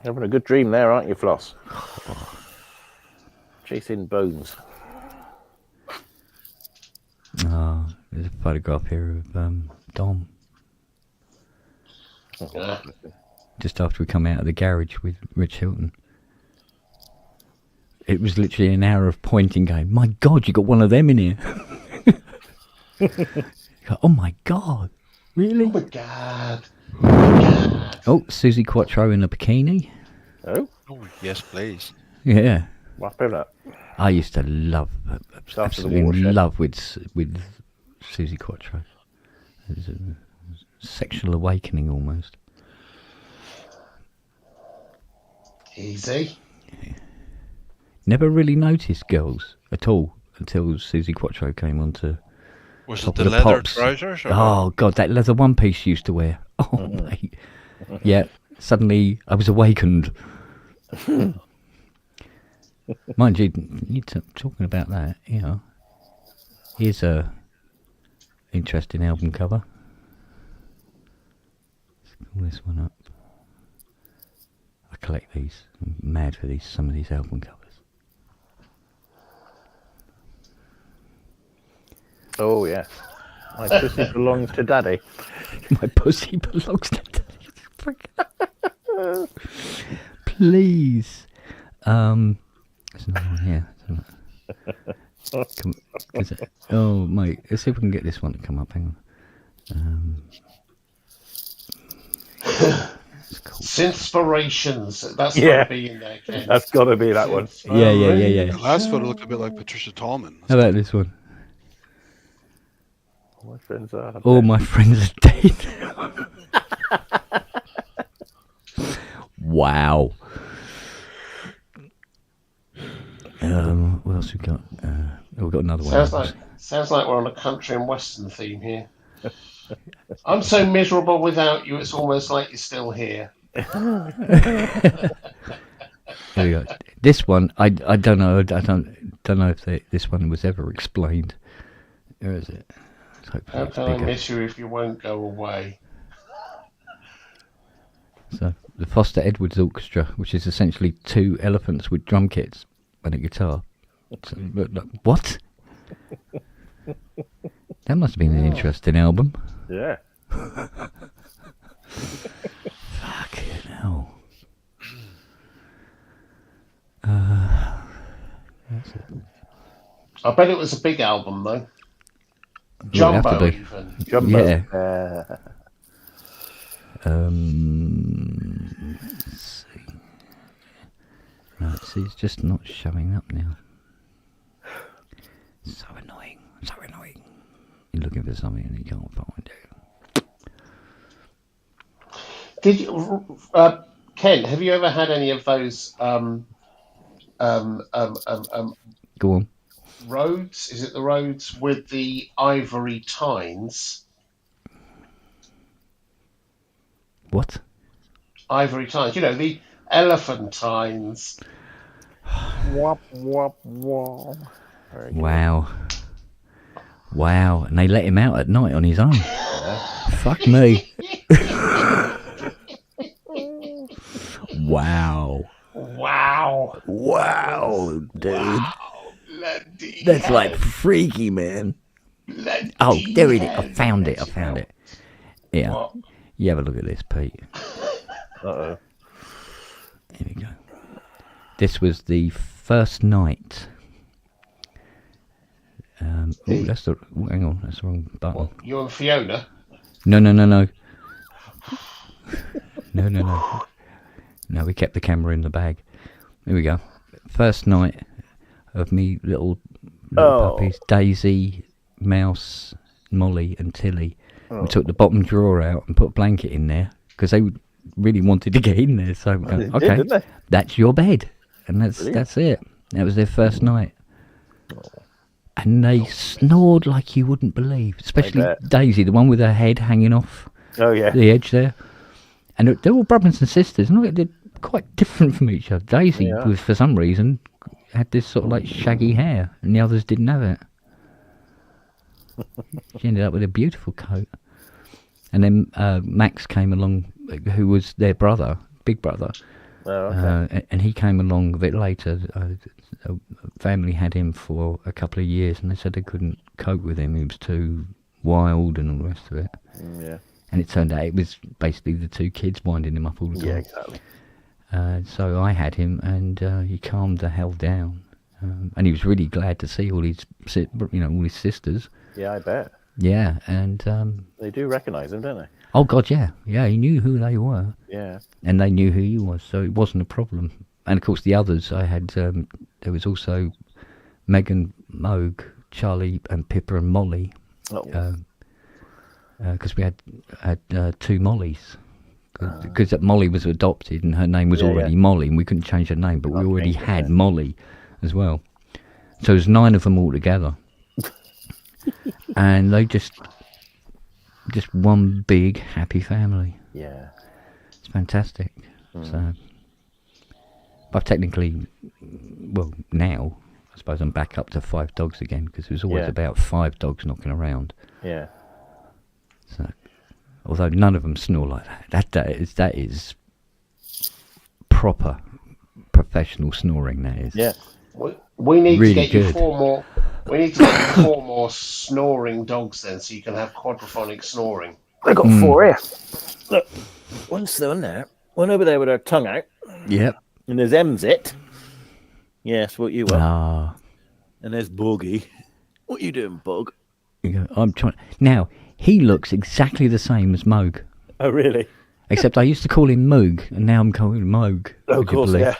Having a good dream there, aren't you, Floss? Chasing bones. Oh, there's a photograph here of Dom. Yeah. Just after we come out of the garage with Rich Hilton. It was literally an hour of pointing going, my God, you got one of them in here. Go, oh my God, really? Oh my God. Oh my God. Oh, Susie Quattro in a bikini. Oh? Oh, yes, please. Yeah. What about that? I used to love, After the absolutely watershed. love with Susie Quattro. It was a sexual awakening almost. Easy. Never really noticed girls at all until Susie Quattro came on to Was it Top the of the leather Pops. trousers? Or Oh God, that leather one piece she used to wear. Oh mate, yeah. Suddenly I was awakened. Mind you, talking about that, you know, here's a interesting album cover. Let's call this one up. I collect these. I'm mad for some of these album covers. Oh, yeah. My pussy belongs to Daddy. My pussy belongs to Daddy. Please. There's another one here. Oh, mate. Let's see if we can get this one to come up. Hang on. Synthspirations. That's got to be in there, Ken. That's got to be that one. Yeah. The last photo looked a bit like Patricia Tallman. How about this one? My friends are All my friends are dead. Wow. What else we got? We've got another one. Sounds like we're on a country and western theme here. I'm so miserable without you. It's almost like you're still here. Here we go. This one, I don't know. I don't know if this one was ever explained. Where is it? How can I miss you if you won't go away? So the Foster Edwards Orchestra, which is essentially two elephants with drum kits and a guitar. So, what? That must have been an interesting album. Yeah. Fucking hell. That's it. I bet it was a big album though. Jumbo, Jumbo even. Jumbo. Yeah. Let's see. No, it's just not showing up now. So annoying. You're looking for something and you can't find it. Did you, Ken? Have you ever had any of those Go on. roads? Is it the roads with the ivory tines? What? Ivory tines. You know, the elephantines. Wop, wop, wop. Wow. And they let him out at night on his own. Fuck me. Wow, dude. Bloody That's hell. like freaky, man. Bloody Oh, there it is. hell. I found it. Yeah. What? You have a look at this, Pete. Uh-oh. Here we go. This was the first night. That's the. Hang on, that's the wrong button. What? You and Fiona? No. No. No, we kept the camera in the bag. Here we go. First night of me little puppies, Daisy, Mouse, Molly and Tilly. We took the bottom drawer out and put a blanket in there because they really wanted to get in there. So we go, okay, didn't they? that's your bed. And that's it. That was their first night. And they snored like you wouldn't believe, especially Daisy, the one with her head hanging off the edge there. And they're all brothers and sisters. And they're quite different from each other. Daisy, was, for some reason, had this sort of like shaggy hair, and the others didn't have it. She ended up with a beautiful coat. And then Max came along, who was their brother, big brother. Oh, okay. And he came along a bit later. A family had him for a couple of years, and they said they couldn't cope with him. He was too wild and all the rest of it. Yeah. And it turned out it was basically the two kids winding him up all the time. Yeah, exactly. So I had him, and he calmed the hell down. And he was really glad to see all his sisters. Yeah, I bet. Yeah, and they do recognise him, don't they? Oh God, yeah, he knew who they were. Yeah, and they knew who he was, so it wasn't a problem. And of course, the others I had. There was also Megan, Moog, Charlie, and Pippa and Molly. Because we had two Mollies. Because Molly was adopted and her name was already Molly, and we couldn't change her name, but we already had Molly as well. So there's 9 of them all together. And they just one big happy family. Yeah, it's fantastic. So, but technically, well, now I suppose I'm back up to 5 dogs again, because there was always about 5 dogs knocking around. Yeah. So, although none of them snore like that. That is proper professional snoring. That is. Yeah. We need really to get good. you 4 more. We need to get you 4 more snoring dogs then, so you can have quadraphonic snoring. I've got 4 here. Look, one's still in there. One over there with her tongue out. Yep. And there's Emzit. Yes, what you want. Ah. And there's Boggy. What you doing, Bug? I'm trying. Now he looks exactly the same as Moog. Oh, really? Except I used to call him Moog, and now I'm calling him Moog. Oh, of course, yeah.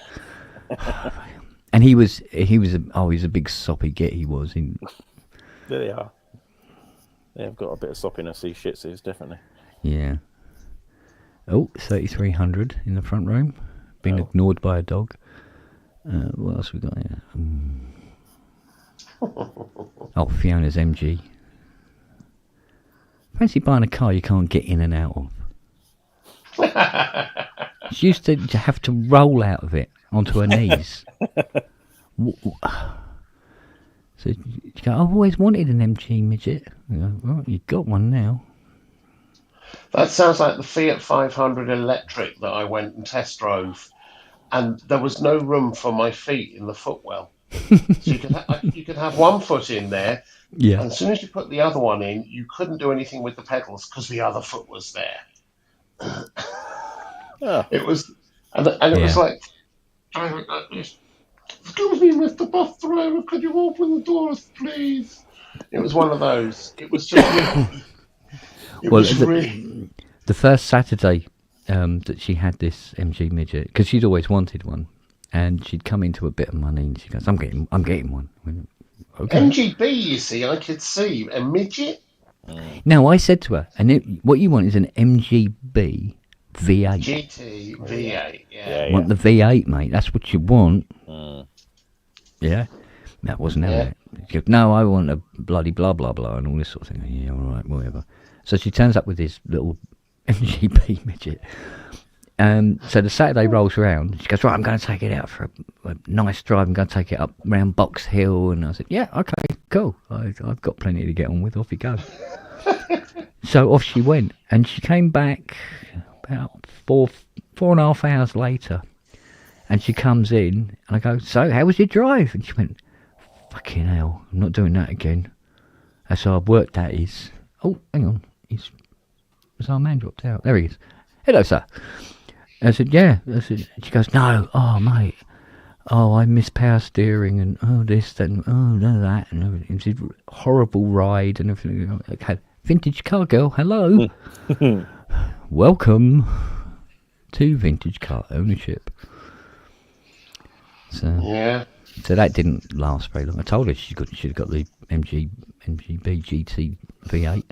And he was a big soppy git. He was. There they are. They've got a bit of soppiness. These Shih Tzus, definitely. Yeah. Oh, 3,300 in the front room. Been ignored by a dog. What else we got here? Oh, Fiona's MG. Fancy buying a car you can't get in and out of. She used to have to roll out of it onto her knees. So you go, I've always wanted an MG midget. You go, well, you've got one now. That sounds like the Fiat 500 electric that I went and test drove, and there was no room for my feet in the footwell. So you could have one foot in there, yeah. And as soon as you put the other one in, you couldn't do anything with the pedals because the other foot was there. It was, and it was like, excuse me, Mr. Bus Driver, could you open the doors, please? It was one of those. It was just. The first Saturday that she had this MG midget, because she'd always wanted one, and she'd come into a bit of money, and she goes, "I'm getting one." I went, okay. MGB, you see, I could see a midget. Now I said to her, what you want is an MGB V8. GT V8, yeah. You want the V8, mate? That's what you want. Yeah, that wasn't it. She goes, no, I want a bloody blah blah blah and all this sort of thing. Yeah, all right, whatever. So she turns up with this little MGB midget. So the Saturday rolls around. She goes, right, I'm going to take it out for a nice drive. I'm going to take it up round Box Hill. And I said, yeah, okay, cool. I've got plenty to get on with. Off you go. So off she went. And she came back about 4.5 hours later. And she comes in. And I go, so how was your drive? And she went, fucking hell, I'm not doing that again. That's how I've worked that is. Oh, hang on. Has our man dropped out? There he is. Hello, sir. I said, yeah. She goes, no. Oh, mate. Oh, I miss power steering and this and that and everything. It's a horrible ride and everything. Okay. Vintage car girl, hello. Welcome 2 vintage car ownership. So Yeah. So that didn't last very long. I told her she'd have got the MGB GT V8.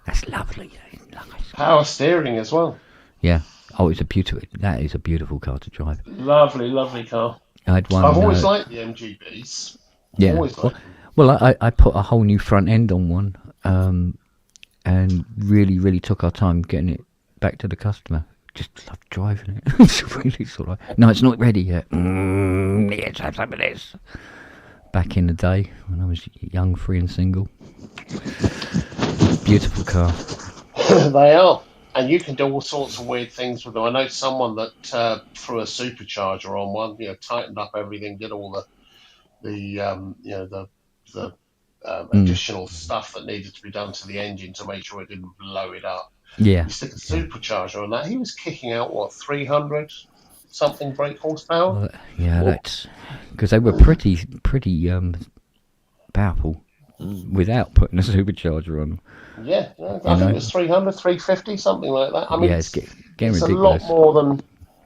That's lovely. Nice. Power steering as well. Yeah. Oh, that is a beautiful car to drive. Lovely, lovely car. I had one. I've always liked the MGBs. Yeah. Always liked them. Well, I put a whole new front end on one, and really, really took our time getting it back to the customer. Just love driving it. It's really sort of. No, it's not ready yet. Let's have some of this. Back in the day when I was young, free and single. Beautiful car. They are. And you can do all sorts of weird things with them. I know someone that threw a supercharger on one, tightened up everything, did all the additional stuff that needed to be done to the engine to make sure it didn't blow it up. Yeah. You stick a supercharger on that. He was kicking out 300 something brake horsepower. Well, yeah, that's because they were pretty powerful without putting a supercharger on. Yeah, I think it was 300, 350, something like that. I mean, yeah, it's getting it's ridiculous.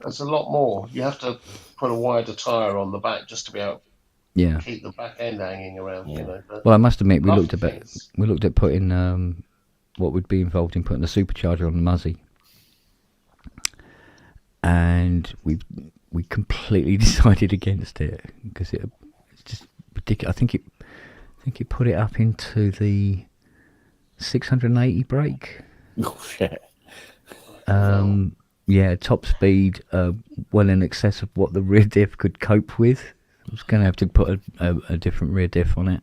It's a lot more. You have to put a wider tyre on the back just to be able to keep the back end hanging around. But Well, I must admit, we looked at putting what would be involved in putting the supercharger on the Muzzy, and we completely decided against it because it's just ridiculous. I think it put it up into the 680 brake. Oh shit! Yeah, top speed, well in excess of what the rear diff could cope with. I was going to have to put a different rear diff on it.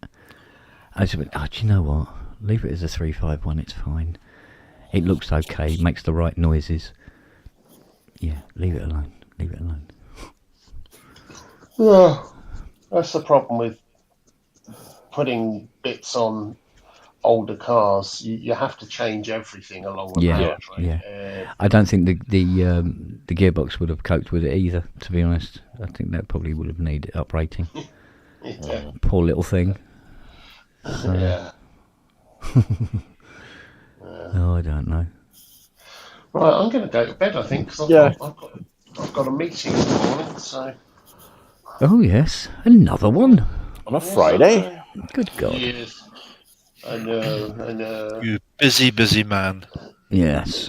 I just went, do you know what? Leave it as a 351, it's fine. It looks okay, makes the right noises. Yeah, leave it alone. yeah, that's the problem with putting bits on older cars. You have to change everything along the powertrain. Yeah. I don't think the gearbox would have coped with it either, to be honest. I think that probably would have needed uprating. Yeah. Poor little thing. So, Yeah. Oh, I don't know. Right, I'm going to go to bed, I think, because I've got a meeting in the morning. So. Oh yes, another one on a Friday. Good God. Yes. I know. You busy man. Yes.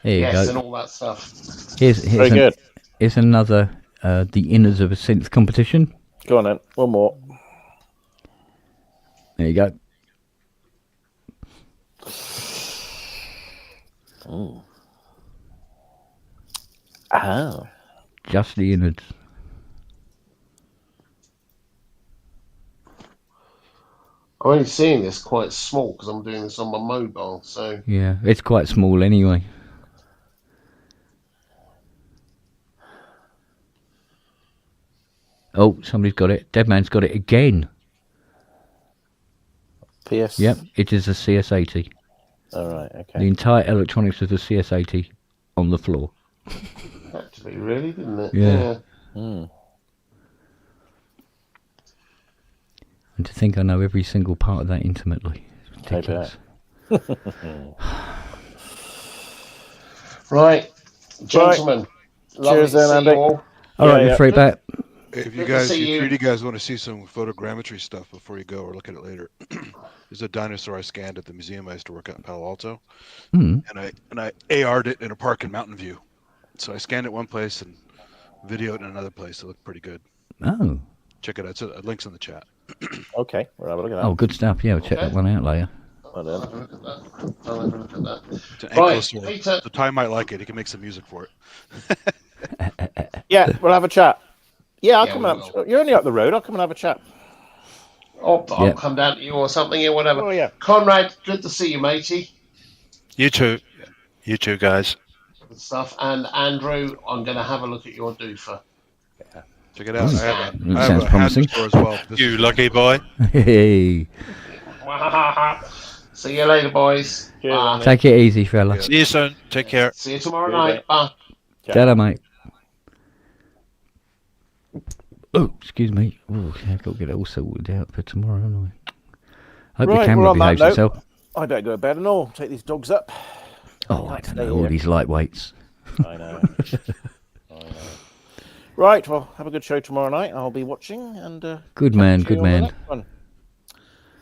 Here you go. And all that stuff. Very good. Here's another the innards of a synth competition. Go on then. One more. There you go. Oh. Oh. Just the innards. I'm only seeing this quite small because I'm doing this on my mobile. So yeah, it's quite small anyway. Oh, somebody's got it. Deadman's got it again. PS. Yep, it is a CS80. All right. Okay. The entire electronics of the CS80 on the floor. Had to be really, didn't it? Yeah. Mm. And to think I know every single part of that intimately. It's ridiculous. Right, gentlemen. Cheers then, Andy. All right, you're free back. If you guys, you 3D guys want to see some photogrammetry stuff before you go or look at it later, there's a dinosaur I scanned at the museum I used to work at in Palo Alto, and I AR'd it in a park in Mountain View. So I scanned it one place and videoed it in another place. It looked pretty good. Oh. Check it out. It's links in the chat. Okay, we'll have a look at that. Oh, good stuff. Yeah, we'll check that one out later. I'll have a look at that. I'll have a look at that. It's an Right, ankle Peter. So Ty might like it. He can make some music for it. Yeah, we'll have a chat. Yeah, I'll Yeah, come we and will. you're only up the road. I'll come and have a chat. I'll come down to you or something or whatever. Oh, yeah. Conrad, good to see you, matey. You too, guys. Good stuff. And Andrew, I'm going to have a look at your doofer. Yeah. Check it out. I have Sounds a promising. hand store as well. You lucky boy. Hey. See you later, boys. Cheers, Bye. Andy. Take it easy, fella. See you soon. Take care. See you tomorrow Good night. night. Bye. Ta-da, mate. Oh, excuse me. Oh, I've got to get it all sorted out for tomorrow, haven't I? Hope Right, your camera well, on that behaves note, itself. I better go to bed and all. Take these dogs up. Oh, I Can't don't stay know, all here. these lightweights. I know. I know. Right, well, have a good show tomorrow night. I'll be watching and Good catch man, you good on the man. next one.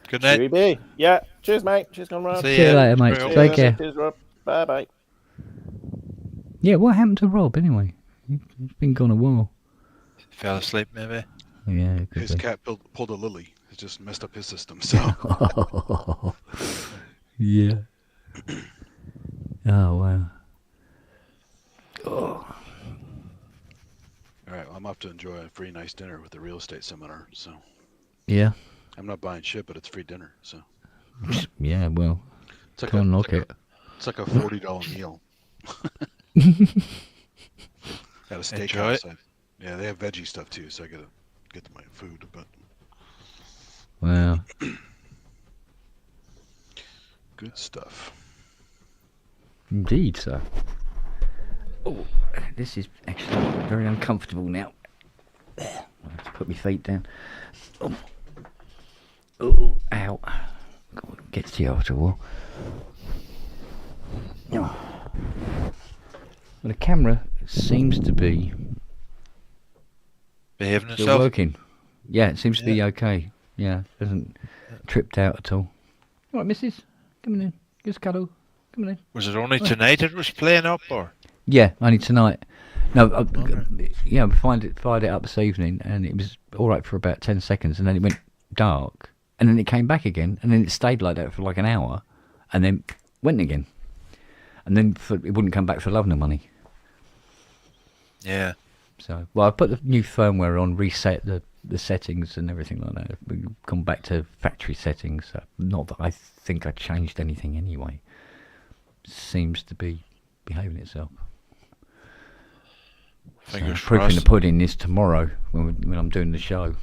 Good night. Cheery B. Yeah. Cheers, mate. Cheers, Conrad. See See you ya. later, mate. Cheerio. Take care. Cheers, Rob. Bye bye. Yeah, what happened to Rob anyway? He's been gone a while. Fell asleep, maybe. Yeah, it could His be. cat pulled a lily. It just messed up his system. So Yeah. Oh, wow. Oh. all right, well, I'm off to enjoy a free nice dinner with the real estate seminar. So Yeah. I'm not buying shit, but it's free dinner. So Yeah, well, it's like can't knock it. It's like a $40 meal at a Enjoy steakhouse. Yeah, they have veggie stuff too, so I gotta get to my food. But Wow. good stuff. Indeed, sir. Oh, this is actually very uncomfortable now. I have to put my feet down. Oh, oh, ow. God, gets to you after a while. Oh. Well, the camera seems to be Behaving still itself. working. Yeah, it seems to be okay. Yeah, hasn't tripped out at all. All right, missus, come on in. Give us a cuddle. Come on in. Was it only tonight it was playing up, or? Yeah, only tonight. No, yeah, I fired it up this evening, and it was all right for about 10 seconds, and then it went dark, and then it came back again, and then it stayed like that for like an hour, and then went again, and then it wouldn't come back for love nor money. Yeah. So, well, I put the new firmware on, reset the settings and everything like that. We've gone back to factory settings. Not that I think I changed anything anyway. Seems to be behaving itself. Fingers Proof in crossed. the pudding is tomorrow when I'm doing the show.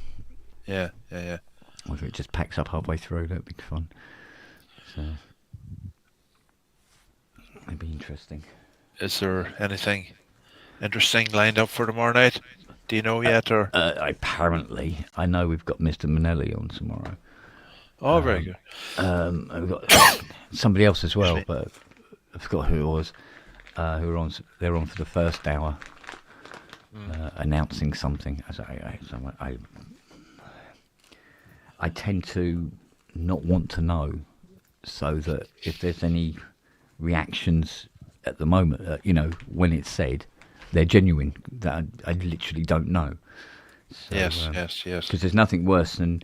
Yeah, yeah, yeah. Whether it just packs up halfway through, that'd be fun. So, it'd be interesting. Is there anything interesting lined up for tomorrow night? Do you know yet, or? Apparently, I know we've got Mr. Manelli on tomorrow. Oh, very good. We've got somebody else as well, but I forgot who it was. Who are on? They're on for the first hour, announcing something. I tend to not want to know, so that if there's any reactions at the moment, when it's said, they're genuine. That I literally don't know. So, yes. Because there's nothing worse than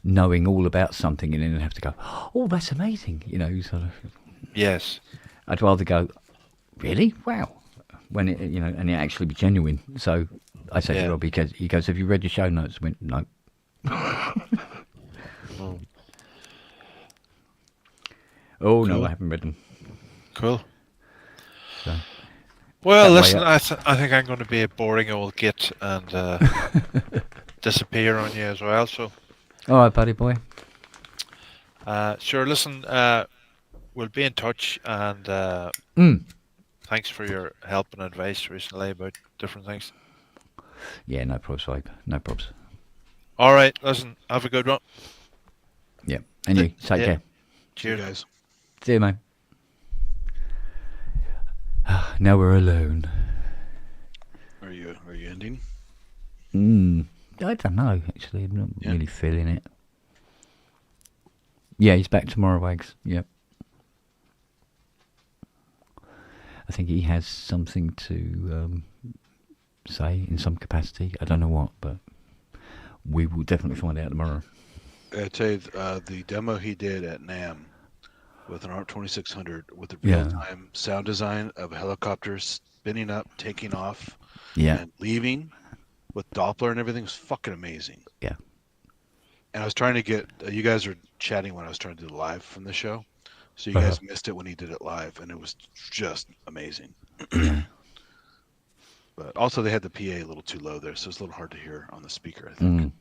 knowing all about something and then have to go, oh, that's amazing. Sort of. Yes. I'd rather go, really? Wow. When it, and it actually be genuine. So I said to Rob, he goes, have you read your show notes? I went, no. Oh, no, I haven't read them. Cool. So, well, listen, I think I'm going to be a boring old git and disappear on you as well. So. All right, buddy boy. Sure. Listen, we'll be in touch, and thanks for your help and advice recently about different things. Yeah, no probs, Vibe. No probs. All right. Listen, have a good one. Yeah, and you take care. Cheers, guys. See you, mate. Now we're alone. Are you ending? I don't know, actually. I'm not really feeling it. Yeah, he's back tomorrow, Wags. Yep. I think he has something to say in some capacity. I don't know what, but we will definitely find out tomorrow. I tell you, the demo he did at NAMM with an ARP 2600 with the real-time sound design of a helicopter spinning up, taking off, and leaving with Doppler and everything was fucking amazing. Yeah. And I was trying to get you guys were chatting when I was trying to do the live from the show, so you guys missed it when he did it live, and it was just amazing. But also they had the PA a little too low there, so it's a little hard to hear on the speaker, I think.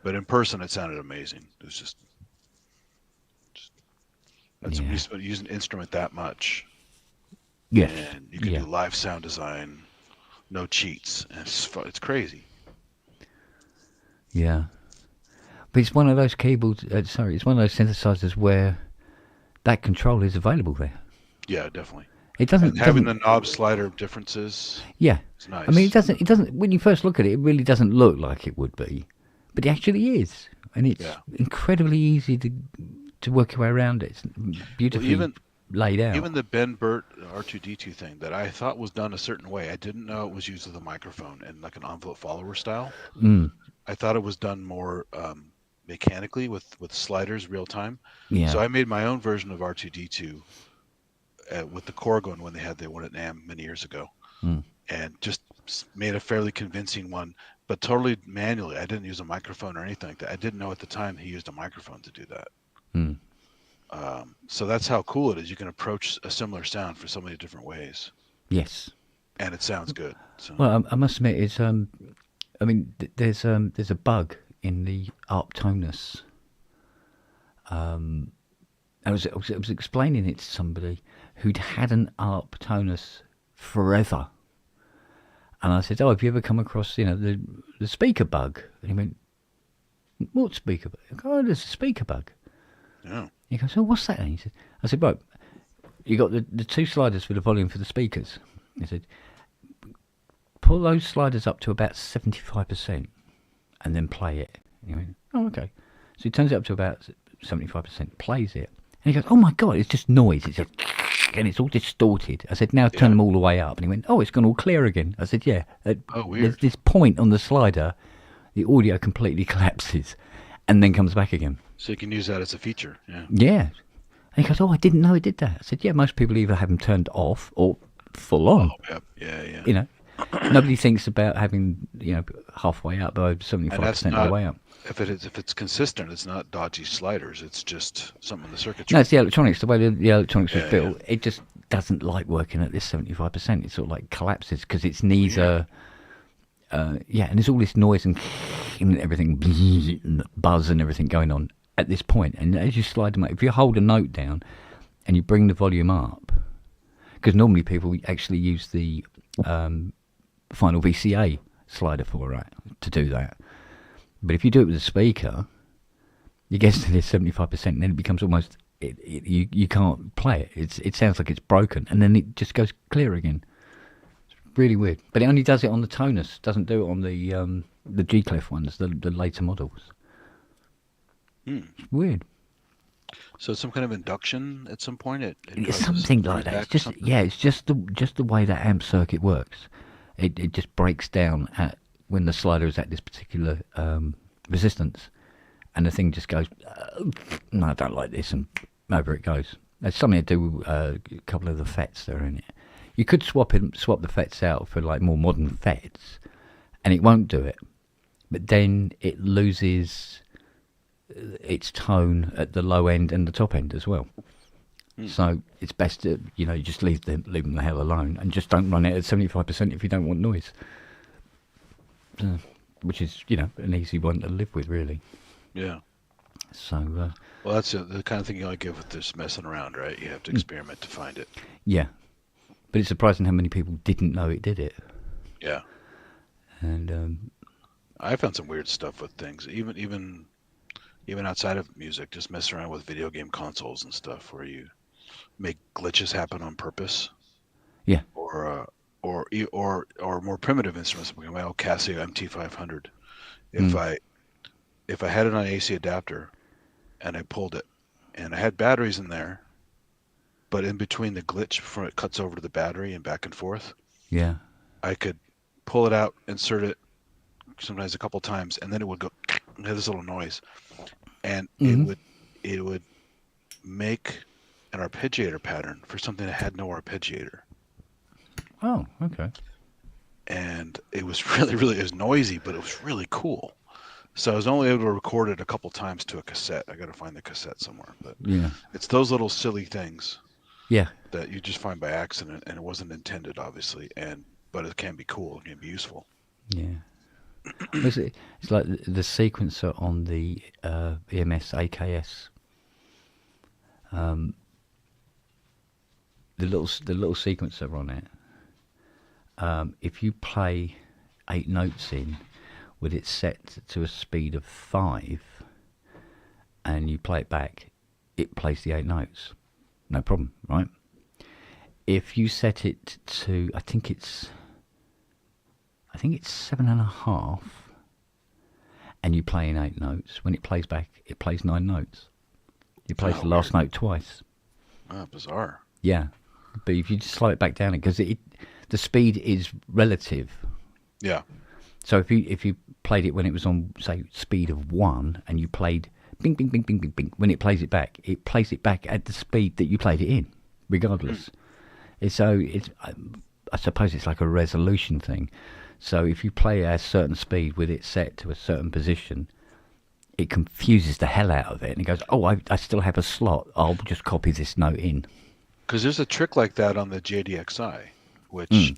But in person, it sounded amazing. It was just use an instrument that much. Yeah. And you can do live sound design, no cheats. And it's crazy. Yeah. But it's one of those keyboards, it's one of those synthesizers where that control is available there. Yeah, definitely. It doesn't And having doesn't- the knob slider differences. Yeah, It's nice. I mean, it doesn't. It doesn't. When you first look at it, it really doesn't look like it would be, but it actually is, and it's Yeah. incredibly easy to work your way around it. It's beautifully even laid out. Even the Ben Burt R2D2 thing that I thought was done a certain way, I didn't know it was used with a microphone and like an envelope follower style. I thought it was done more mechanically with sliders real time. Yeah. So I made my own version of R2D2 with the Corgon when they had the one at NAMM many years ago, and just made a fairly convincing one, but totally manually. I didn't use a microphone or anything like that. I didn't know at the time he used a microphone to do that. So that's how cool it is. You can approach a similar sound for so many different ways. Yes. And it sounds good. So. Well, I must admit, it's I mean, there's a bug in the Pubness. I was explaining it to somebody who'd had an Pubness forever, and I said, "Oh, have you ever come across the speaker bug?" And he went, "What speaker bug?" I go, "Oh, there's a speaker bug." Yeah. He goes, "Oh, what's that?" And he said, "I said, right, you got the two sliders for the volume for the speakers." He said, "Pull those sliders up to about 75%, and then play it." And he went, "Oh, okay." So he turns it up to about 75%, plays it, and he goes, "Oh my God, it's just noise. It's just and it's all distorted." I said, "Now turn them all the way up." And he went, "Oh, it's gone all clear again." I said, "Yeah." Weird. There's this point on the slider, the audio completely collapses, and then comes back again. So you can use that as a feature. Yeah. Yeah. And he goes, "Oh, I didn't know it did that." I said, "Yeah, most people either have them turned off or full on." Oh, yeah. Nobody thinks about having halfway up or 75% of the way up. If it's consistent, it's not dodgy sliders. It's just something in the circuitry. No, it's the electronics. The way the electronics was built, it just doesn't like working at this 75%. It sort of like collapses because its knees are. And there's all this noise and everything, and buzz and everything going on at this point. And as you slide them up, if you hold a note down and you bring the volume up, because normally people actually use the final VCA slider to do that. But if you do it with a speaker, you get to this 75%, and then it becomes almost you can't play it. It sounds like it's broken, and then it just goes clear again. It's really weird. But it only does it on the tonus. Doesn't do it on the G-Clef ones, the later models. It's weird. So some kind of induction at some point. It's something like that. It's just the way that amp circuit works. It just breaks down when the slider is at this particular resistance, and the thing just goes, "No, I don't like this," and over it goes. There's something to do with a couple of the FETs that are in it. You could swap the FETs out for like more modern FETs, and it won't do it. But then it loses its tone at the low end and the top end as well. So it's best to you just leave them the hell alone and just don't run it at 75% if you don't want noise. Which is an easy one to live with, really. Yeah. So. Well, that's the kind of thing you only get with this messing around, right? You have to experiment to find it. Yeah, but it's surprising how many people didn't know it did it. Yeah. And I found some weird stuff with things, even outside of music, just messing around with video game consoles and stuff, where you make glitches happen on purpose. Yeah. Or more primitive instruments. My old Casio MT500. If I had it on an AC adapter, and I pulled it, and I had batteries in there, but in between the glitch before it cuts over to the battery and back and forth, I could pull it out, insert it, sometimes a couple times, and then it would go and have this little noise, and it would make an arpeggiator pattern for something that had no arpeggiator. Oh, okay. And it was it was noisy, but it was really cool. So I was only able to record it a couple times to a cassette. I got to find the cassette somewhere, but it's those little silly things, that you just find by accident, and it wasn't intended, obviously, but it can be cool, it can be useful. Yeah, it's like the sequencer on the EMS AKS. The little sequencer on it. If you play 8 notes in with it set to a speed of 5 and you play it back, it plays the 8 notes. No problem, right? if you set it to, I think it's 7.5, and you play in 8 notes. When it plays back, it plays 9 notes. It plays the last note twice. Oh, bizarre. Yeah, but if you just slow it back down, because the speed is relative. Yeah. So if you played it when it was on, say, speed of 1, and you played bing, bing, bing, bing, bing, bing, when it plays it back at the speed that you played it in, regardless. I suppose it's like a resolution thing. So if you play at a certain speed with it set to a certain position, it confuses the hell out of it, and it goes, oh, I still have a slot. I'll just copy this note in. Because there's a trick like that on the JDXI, which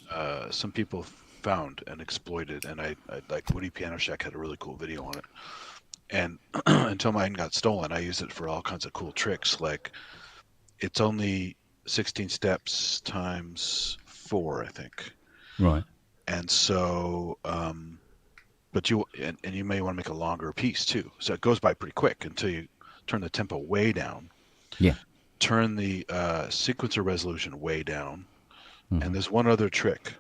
some people found and exploited, and I like Woody Piano Shack had a really cool video on it. And until mine got stolen, I used it for all kinds of cool tricks. Like, it's only 16 steps times 4, I think. Right. And so, but you may want to make a longer piece too. So it goes by pretty quick until you turn the tempo way down. Yeah. Turn the sequencer resolution way down. And there's one other trick,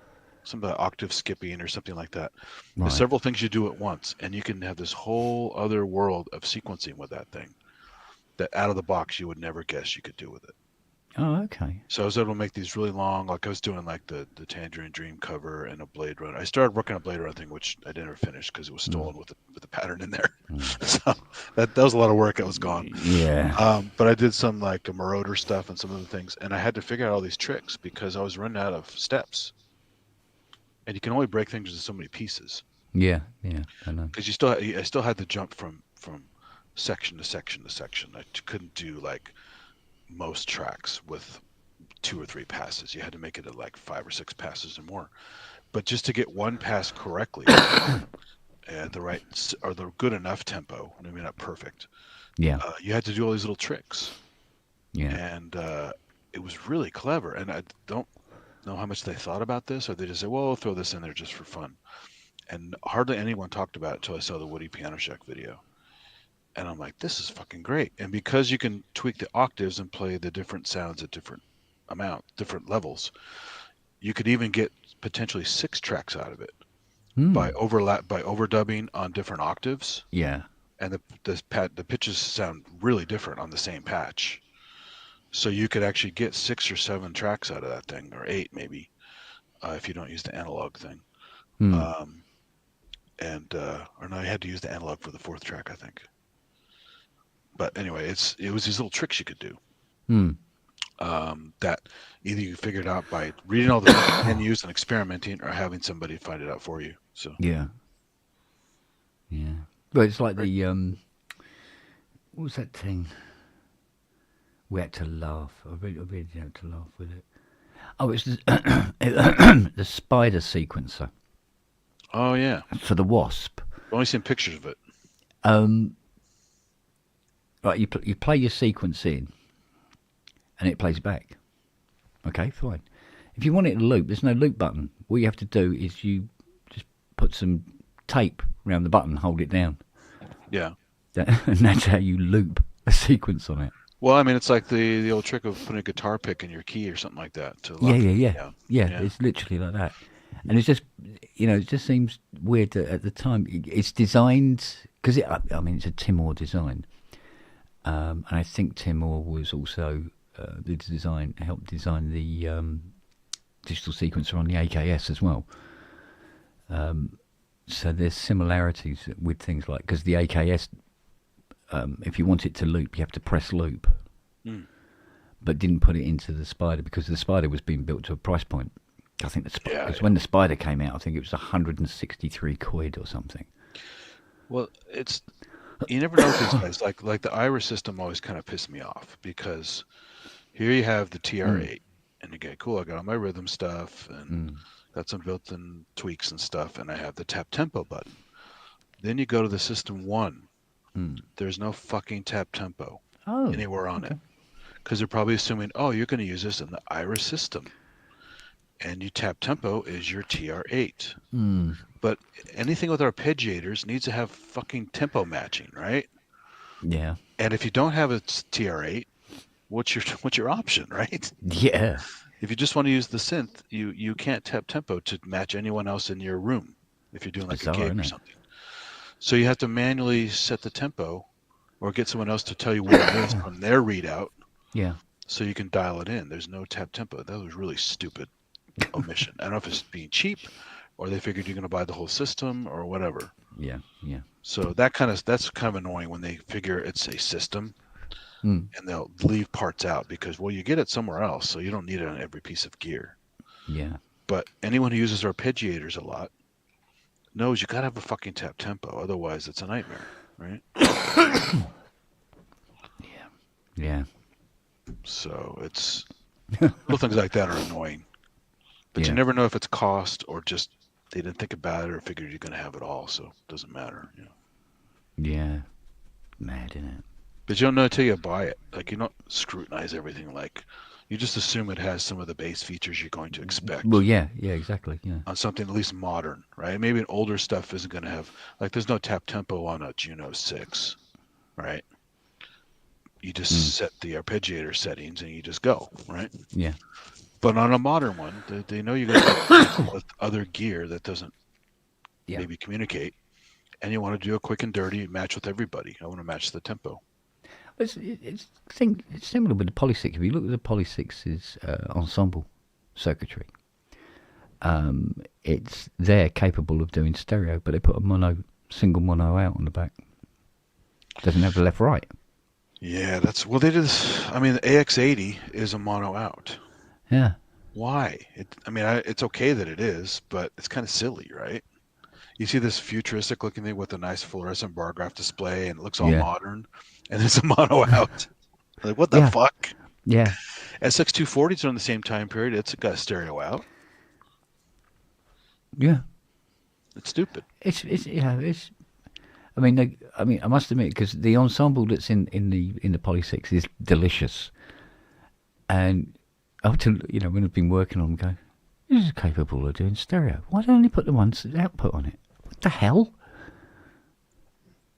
some about octave skipping or something like that. Right. There's several things you do at once, and you can have this whole other world of sequencing with that thing that out of the box you would never guess you could do with it. Oh, okay. So I was able to make these really long, like I was doing like the Tangerine Dream cover and a Blade Runner. I started working on a Blade Runner thing, which I didn't finish because it was stolen with the pattern in there. So that was a lot of work that was gone. Yeah. But I did some like a Marauder stuff and some other things, and I had to figure out all these tricks because I was running out of steps. And you can only break things into so many pieces. Yeah, I know. Because I still had to jump from section to section to section. I couldn't do like most tracks with 2 or 3 passes. You had to make it at like 5 or 6 passes or more. But just to get one pass correctly at the right or the good enough tempo, maybe not perfect. Yeah. You had to do all these little tricks. Yeah. And it was really clever. And I don't know how much they thought about this, or they just said, well, we'll throw this in there just for fun. And hardly anyone talked about it until I saw the Woody Piano Shack video. And I'm like, this is fucking great. And because you can tweak the octaves and play the different sounds at different levels, you could even get potentially 6 tracks out of it by overdubbing on different octaves. Yeah. And the pitches sound really different on the same patch. So you could actually get 6 or 7 tracks out of that thing, or 8 maybe, if you don't use the analog thing. Or no, I had to use the analog for the 4th track, I think. But anyway, it was these little tricks you could do. That either you figured out by reading all the menus and experimenting, or having somebody find it out for you. So yeah. But it's like the what was that thing? We had to laugh. I really had to laugh with it. Oh, it's the spider sequencer. Oh yeah. For the Wasp. I've only seen pictures of it. Right, you play your sequence in, and it plays back. Okay, fine. If you want it to loop, there's no loop button. All you have to do is you just put some tape around the button, hold it down. Yeah. And that's how you loop a sequence on it. Well, I mean, it's like the old trick of putting a guitar pick in your key or something like that. Yeah, it's literally like that. And it's just, it just seems weird that at the time it's designed, because it's a Tim Orr design. And I think Tim Orr was also helped design the digital sequencer on the AKS as well. So there's similarities with things like, because the AKS, if you want it to loop, you have to press loop. But didn't put it into the Spider because the Spider was being built to a price point. I think when the Spider came out, I think it was 163 quid or something. Well, you never know these guys. Like the Iris system always kind of pissed me off, because here you have the TR8, and you get cool. I got all my rhythm stuff and got some built-in tweaks and stuff, and I have the tap tempo button. Then you go to the System 1. There's no fucking tap tempo anywhere on it, because they're probably assuming, you're going to use this in the Iris system, and you tap tempo is your TR8. But anything with arpeggiators needs to have fucking tempo matching, right? Yeah. And if you don't have a TR8, what's your option, right? Yeah. If you just want to use the synth, you can't tap tempo to match anyone else in your room if you're doing like Bizarre, a gig isn't or it? something. So you have to manually set the tempo or get someone else to tell you what it is from their readout Yeah. so you can dial it in. There's no tap tempo. That was really stupid omission. I don't know if it's being cheap or they figured you're going to buy the whole system or whatever. Yeah. Yeah. So that's kind of annoying when they figure it's a system Mm. and they'll leave parts out because, well, you get it somewhere else, so you don't need it on every piece of gear. Yeah. But anyone who uses arpeggiators a lot knows you got to have a fucking tap tempo. Otherwise, it's a nightmare, right? Yeah. So it's little things like that are annoying. But Yeah. you never know if it's cost or just they didn't think about it or figured you're going to have it all, so it doesn't matter. You know? Yeah. Mad, isn't it? But you don't know until you buy it. Like, you don't scrutinize everything. Like, you just assume it has some of the base features you're going to expect. Well, yeah. Yeah, exactly. Yeah. On something at least modern, right? Maybe an older stuff isn't going to have, like, there's no tap tempo on a Juno 6, right? You just set the arpeggiator settings and you just go, right? Yeah. But on a modern one, they know you're going to with other gear that doesn't maybe communicate, and you want to do a quick and dirty match with everybody. I want to match the tempo. It's similar with the Poly 6. If you look at the Poly 6's ensemble circuitry, they're capable of doing stereo, but they put a single mono out on the back. Doesn't have the left right. Yeah, they did this. I mean, the AX80 is a mono out. Yeah. Why? It's okay that it is, but it's kind of silly, right? You see this futuristic looking thing with a nice fluorescent bar graph display and it looks all modern, and it's a mono out. Like, what the fuck? Yeah. SX240s are in the same time period. It's got a stereo out. Yeah. It's stupid. I must admit, because the ensemble that's in the Poly 6 is delicious, and up to when I've been working on them, this is capable of doing stereo. Why don't they put the one output on it? What the hell?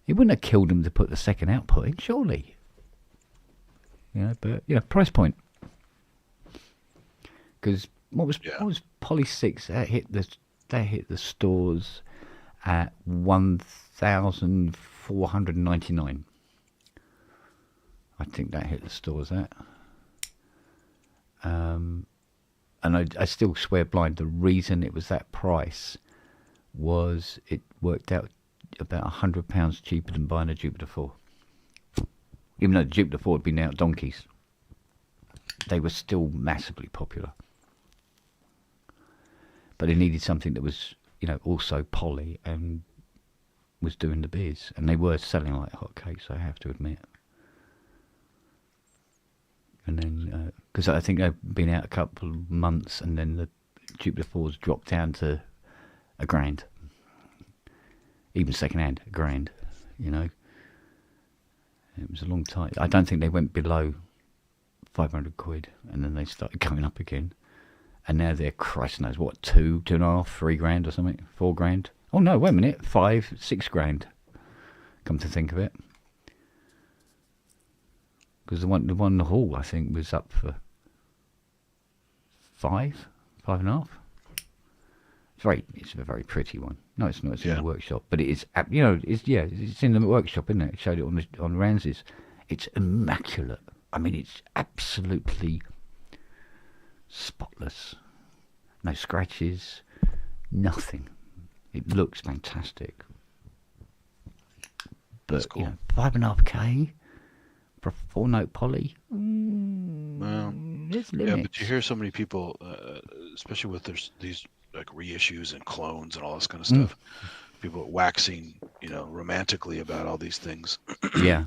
It wouldn't have killed them to put the second output in, surely. But price point. Because what was Poly 6? That hit the stores at 1,499. I think that hit the stores at. And I still swear blind. The reason it was that price was it worked out about £100 cheaper than buying a Jupiter 4. Even though the Jupiter 4 had been out donkeys, they were still massively popular. But they needed something that was, also poly and was doing the biz, and they were selling like hotcakes, I have to admit. And then, because I think they've been out a couple of months, and then the Jupiter 4s dropped down to £1,000. Even second hand, £1,000, It was a long time. I don't think they went below 500 quid, and then they started going up again. And now they're, Christ knows what, 2.5, £3,000 or something, £4,000. Oh no, wait a minute, 5, £6,000. Come to think of it. Because the one in the hall, I think, was up for 5.5. It's a very pretty one. No, it's not. It's in the workshop, but it is. It's in the workshop, isn't it? It showed it on Ramsey's. It's immaculate. I mean, it's absolutely spotless. No scratches, nothing. It looks fantastic. But cool. 5.5K for a 4-note poly. Well, there's limits. yeah, but you hear so many people, especially with these like reissues and clones and all this kind of stuff. People waxing, romantically about all these things. Yeah.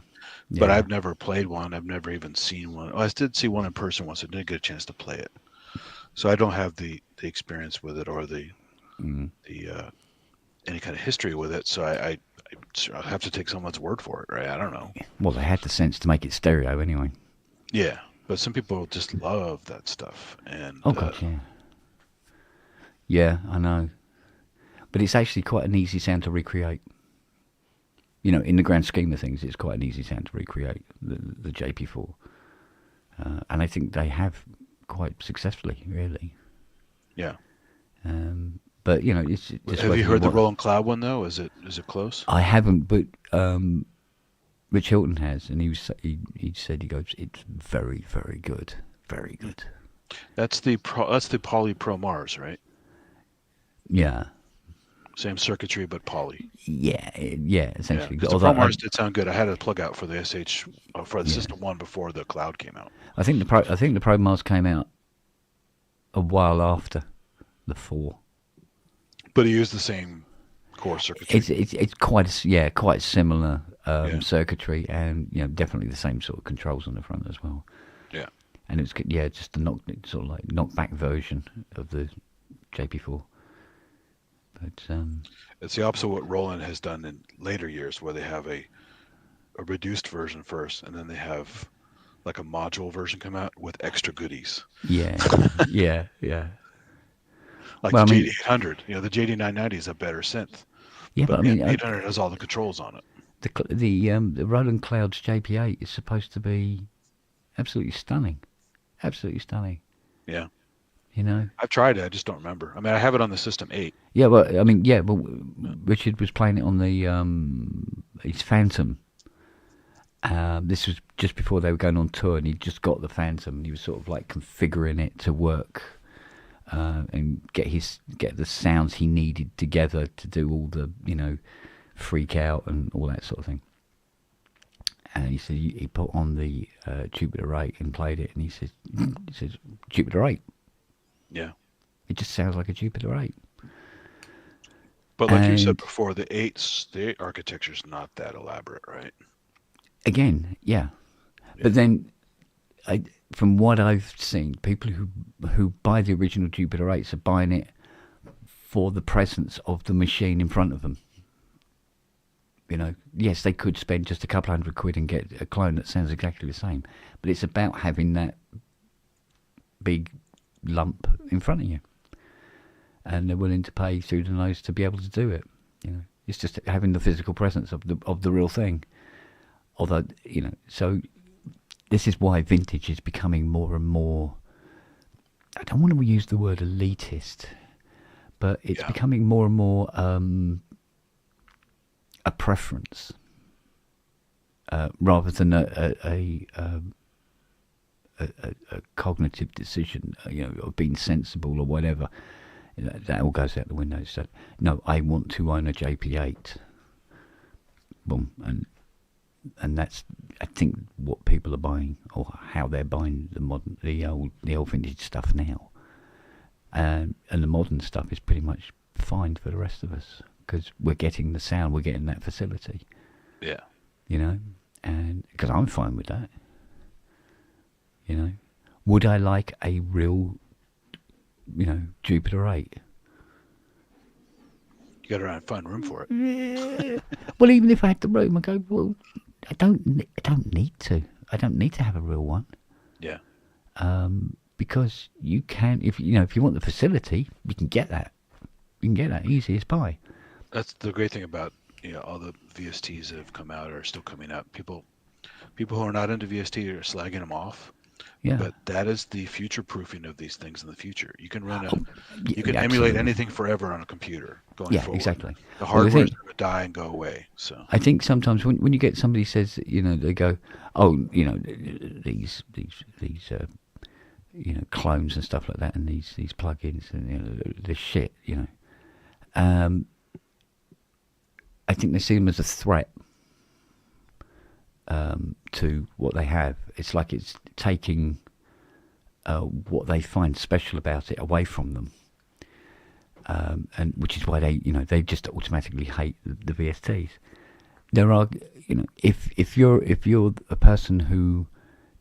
But I've never played one. I've never even seen one. I did see one in person once. I didn't get a chance to play it, so I don't have the experience with it or the any kind of history with it. So I have to take someone's word for it, right? I don't know. Well, they had the sense to make it stereo anyway. Yeah, but some people just love that stuff, and yeah. Yeah, I know. But it's actually quite an easy sound to recreate. In the grand scheme of things, it's quite an easy sound to recreate, the JP4. And I think they have quite successfully, really. Yeah. But it's just. Have you heard the Roland Cloud one though? Is it close? I haven't, but Rich Hilton has, and he said he goes, it's very, very good, very good. That's the Poly Pro Mars, right? Yeah. Same circuitry, but poly. Yeah, essentially. Yeah. The Pro Mars did sound good. I had a plug out for the SH for the System 1 before the Cloud came out. I think the Pro Mars came out a while after the 4. But he used the same core circuitry. It's quite similar circuitry, and definitely the same sort of controls on the front as well. Yeah. And it's just a knockback version of the JP4. But it's the opposite of what Roland has done in later years, where they have a reduced version first, and then they have like a module version come out with extra goodies. Yeah. Like the JD800, the JD990 is a better synth. Yeah, but I mean, 800 has all the controls on it. The Roland Cloud's JP8 is supposed to be absolutely stunning. Absolutely stunning. Yeah. I've tried it. I just don't remember. I mean, I have it on the System 8. Yeah, but Richard was playing it on the his Phantom. This was just before they were going on tour, and he just got the Phantom, and he was sort of like configuring it to work and get the sounds he needed together to do all the freak out and all that sort of thing. And he said he put on the Jupiter 8 and played it, and he says Jupiter 8. Yeah. It just sounds like a Jupiter 8. But like you said before, the 8 architecture's not that elaborate, right? Again, yeah. But then, from what I've seen, people who buy the original Jupiter 8s are buying it for the presence of the machine in front of them. Yes, they could spend just a couple £100 and get a clone that sounds exactly the same, but it's about having that big lump in front of you, and they're willing to pay through the nose to be able to do it. It's just having the physical presence of the real thing. Although so this is why vintage is becoming more and more. I don't want to use the word elitist, but it's becoming more and more a preference rather than a cognitive decision, of being sensible or whatever. That all goes out the window. So, no, I want to own a JP8. Boom, and that's, I think, what people are buying, or how they're buying the old vintage stuff now. And the modern stuff is pretty much fine for the rest of us, because we're getting the sound, we're getting that facility. Yeah. And because I'm fine with that. Would I like a real, Jupiter 8? You got to find room for it. Yeah. Well, even if I had the room, I go, well, I don't need to. I don't need to have a real one. Yeah. Because you can, if you want the facility, you can get that. You can get that easy as pie. That's the great thing about all the VSTs that have come out or are still coming out. People who are not into VST are slagging them off. Yeah. But that is the future proofing of these things in the future. You can you can emulate anything forever on a computer going forward. Yeah, exactly. The hardware is going to die and go away. So I think sometimes when you get somebody says, they go, oh, these clones and stuff like that, and these plugins and this shit, I think they see them as a threat to what they have. It's like it's taking what they find special about it away from them, and which is why they just automatically hate the VSTs. There are, if you're a person who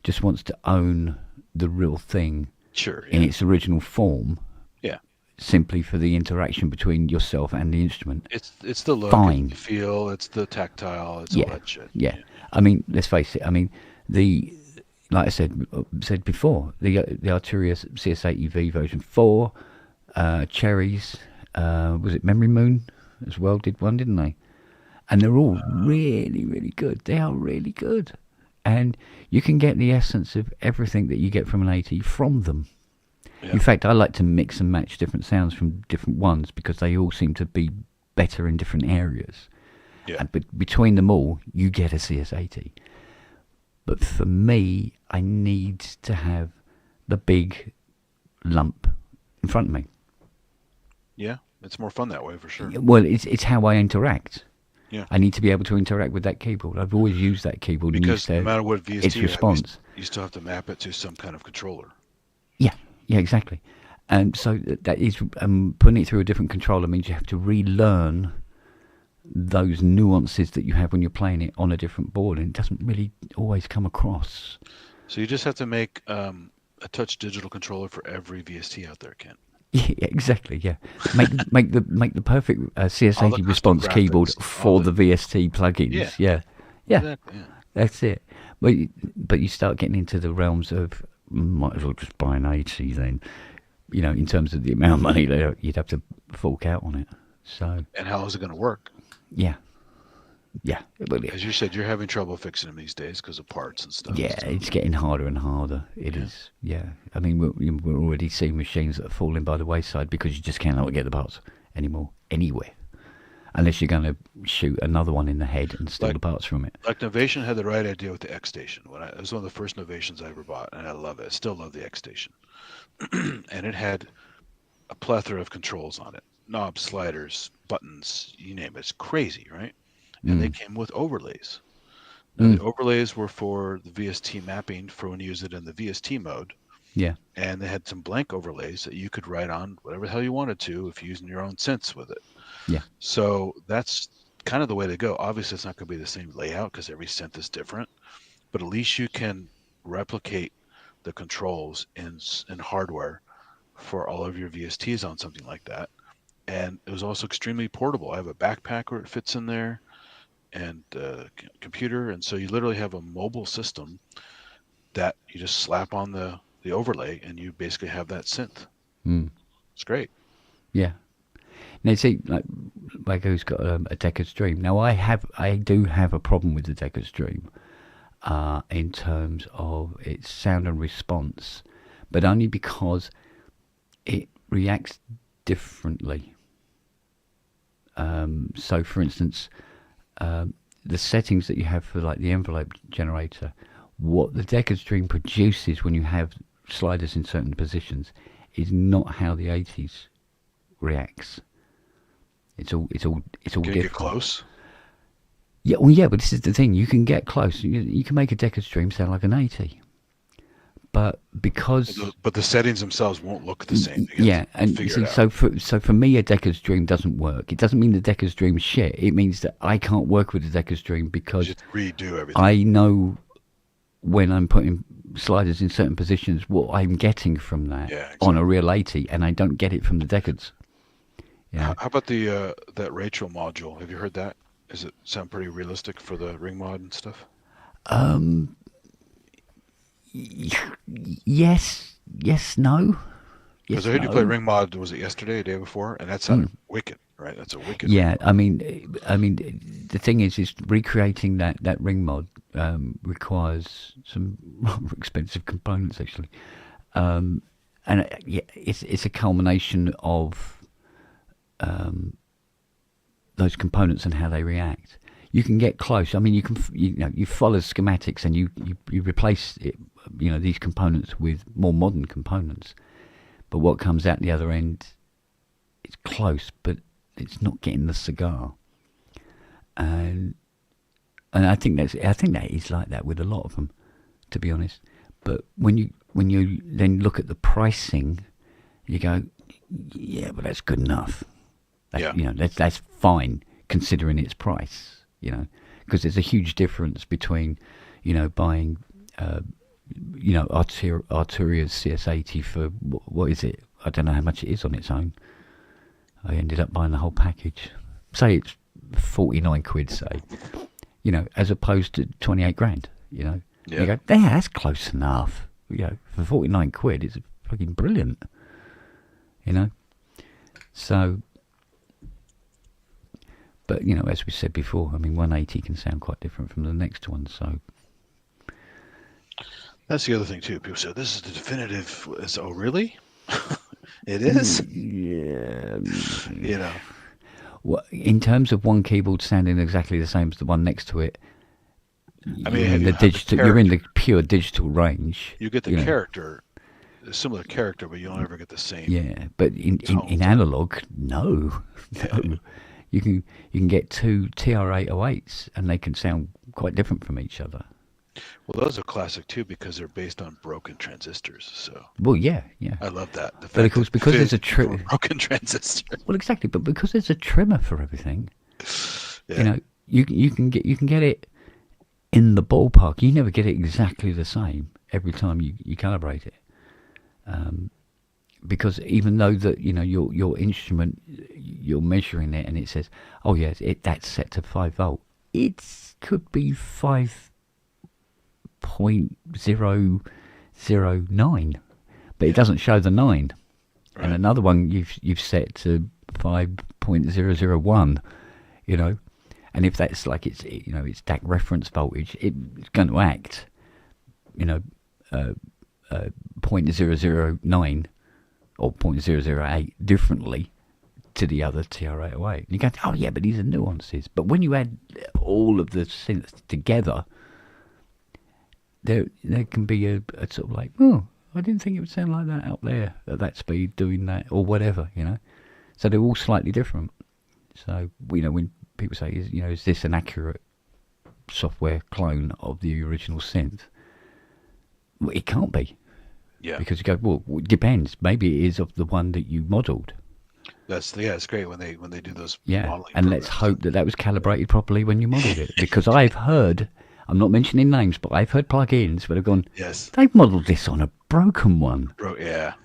just wants to own the real thing, sure, in its original form, yeah, simply for the interaction between yourself and the instrument. It's the look, fine. It's the feel, it's the tactile, it's all that shit. Yeah. I mean, let's face it. I mean, like I said before, the Arturia CS80V version 4, Cherries, was it Memory Moon as well? Did one, didn't they? And they're all really, really good. They are really good. and you can get the essence of everything that you get from an 80 from them. Yeah. In fact, I like to mix and match different sounds from different ones because they all seem to be better in different areas. Yeah. And between them all, you get a CS80. But for me, I need to have the big lump in front of me. Yeah, it's more fun that way for sure. Well, it's how I interact. Yeah. I need to be able to interact with that keyboard. I've always used that keyboard Because and no matter what VST its you have, response. you still have to map it to some kind of controller. Yeah, exactly. And so that is putting it through a different controller means you have to relearn those nuances that you have when you're playing it on a different board, and it doesn't really always come across. So you just have to make a touch digital controller for every VST out there, Ken. Yeah, exactly. Yeah, make the perfect CS80 response keyboard for the VST plugins. Yeah. Exactly, yeah. That's it. But you start getting into the realms of might as well just buy an 80 then. In terms of the amount of money that you'd have to fork out on it. So. And how is it going to work? Yeah. As you said, you're having trouble fixing them these days because of parts and stuff. Yeah, it's getting harder and harder. It is. Yeah. I mean, we're already seeing machines that are falling by the wayside because you just cannot get the parts anymore anywhere, unless you're going to shoot another one in the head and steal the parts from it. Like Novation had the right idea with the X Station. It was one of the first Novations I ever bought, and I love it. I still love the X Station. And it had a plethora of controls on it. Knobs, sliders, buttons, you name it. It's crazy, right? And they came with overlays. Now, the overlays were for the VST mapping for when you use it in the VST mode. Yeah. And they had some blank overlays that you could write on whatever the hell you wanted to if you're using your own synths with it. Yeah. So that's kind of the way to go. Obviously, it's not going to be the same layout because every synth is different. But at least you can replicate the controls in hardware for all of your VSTs on something like that. And it was also extremely portable. I have a backpack where it fits in there and computer. And so you literally have a mobile system that you just slap on the overlay and you basically have that synth. It's great. Yeah. Now, see, like Wago's got a Decker's Dream. Now, I do have a problem with the Decker's Dream in terms of its sound and response, but only because it reacts differently. So, for instance, the settings that you have for like the envelope generator, what the Decker's Dream produces when you have sliders in certain positions is not how the 80s reacts. It's all different. Get close. Yeah, well, yeah, but this is the thing. You can get close. You can make a Decker's Dream sound like an 80, but because the settings themselves won't look the same. Yeah, and see, so for me, a Decker's Dream doesn't work. It doesn't mean the Decker's Dream shit. It means that I can't work with the Decker's Dream because you just redo everything. I know when I'm putting sliders in certain positions what I'm getting from that on a real 80, and I don't get it from the Decker's. Yeah. How about the that Rachel module? Have you heard that? Does it sound pretty realistic for the ring mod and stuff? Yes, no. Because I heard you play ring mod. Was it yesterday, the day before? And that sounded wicked, right? That's a wicked. Yeah, I mean, the thing is recreating that ring mod requires some rather expensive components actually, and it's a culmination of those components and how they react. You can get close. I mean, you follow schematics and you replace it, these components with more modern components. But what comes out the other end, it's close, but it's not getting the cigar. And I think that is like that with a lot of them, to be honest. But when you then look at the pricing, you go, yeah, but that's good enough. That's fine considering its price. Because there's a huge difference between, buying, Arturia's CS80 for, what is it? I don't know how much it is on its own. I ended up buying the whole package. Say it's 49 quid, say, as opposed to 28 grand, You go, that's close enough. For 49 quid, it's fucking brilliant, So... But, as we said before, I mean, 180 can sound quite different from the next one. So, That's the other thing too. People say this is the definitive. Oh, really? It is. Yeah. You know. Well, in terms of one keyboard sounding exactly the same as the one next to it, I mean, you're in the digital. You're in the pure digital range. You get the character, a similar character, but you'll never get the same. Yeah, but in analog, no. You can get two TR-808s and they can sound quite different from each other. Well, those are classic too because they're based on broken transistors. So. Well, yeah. I love that. But of course, because there's a trimmer. Broken transistor. Well, exactly, but because there's a trimmer for everything, you can get it in the ballpark. You never get it exactly the same every time you calibrate it. Because even though that your instrument, you're measuring it and it says, oh yes, that's set to 5 volt. It could be 5.009, but it doesn't show the 9. Right. And another one you've set to 5.001. And if that's like it's DAC reference voltage, it's going to act 0.009 or 0.008 differently to the other TR-808. And you go, oh yeah, but these are nuances. But when you add all of the synths together, there can be a sort of like, oh, I didn't think it would sound like that out there at that speed doing that or whatever, So they're all slightly different. So when people say, is this an accurate software clone of the original synth? Well, it can't be. Yeah. Because you go, well, it depends. Maybe it is of the one that you modelled. It's great when they do those. Yeah, and let's hope that was calibrated properly when you modelled it. Because I've heard, I'm not mentioning names, but I've heard plug-ins that have gone, yes, they've modelled this on a broken one. Yeah.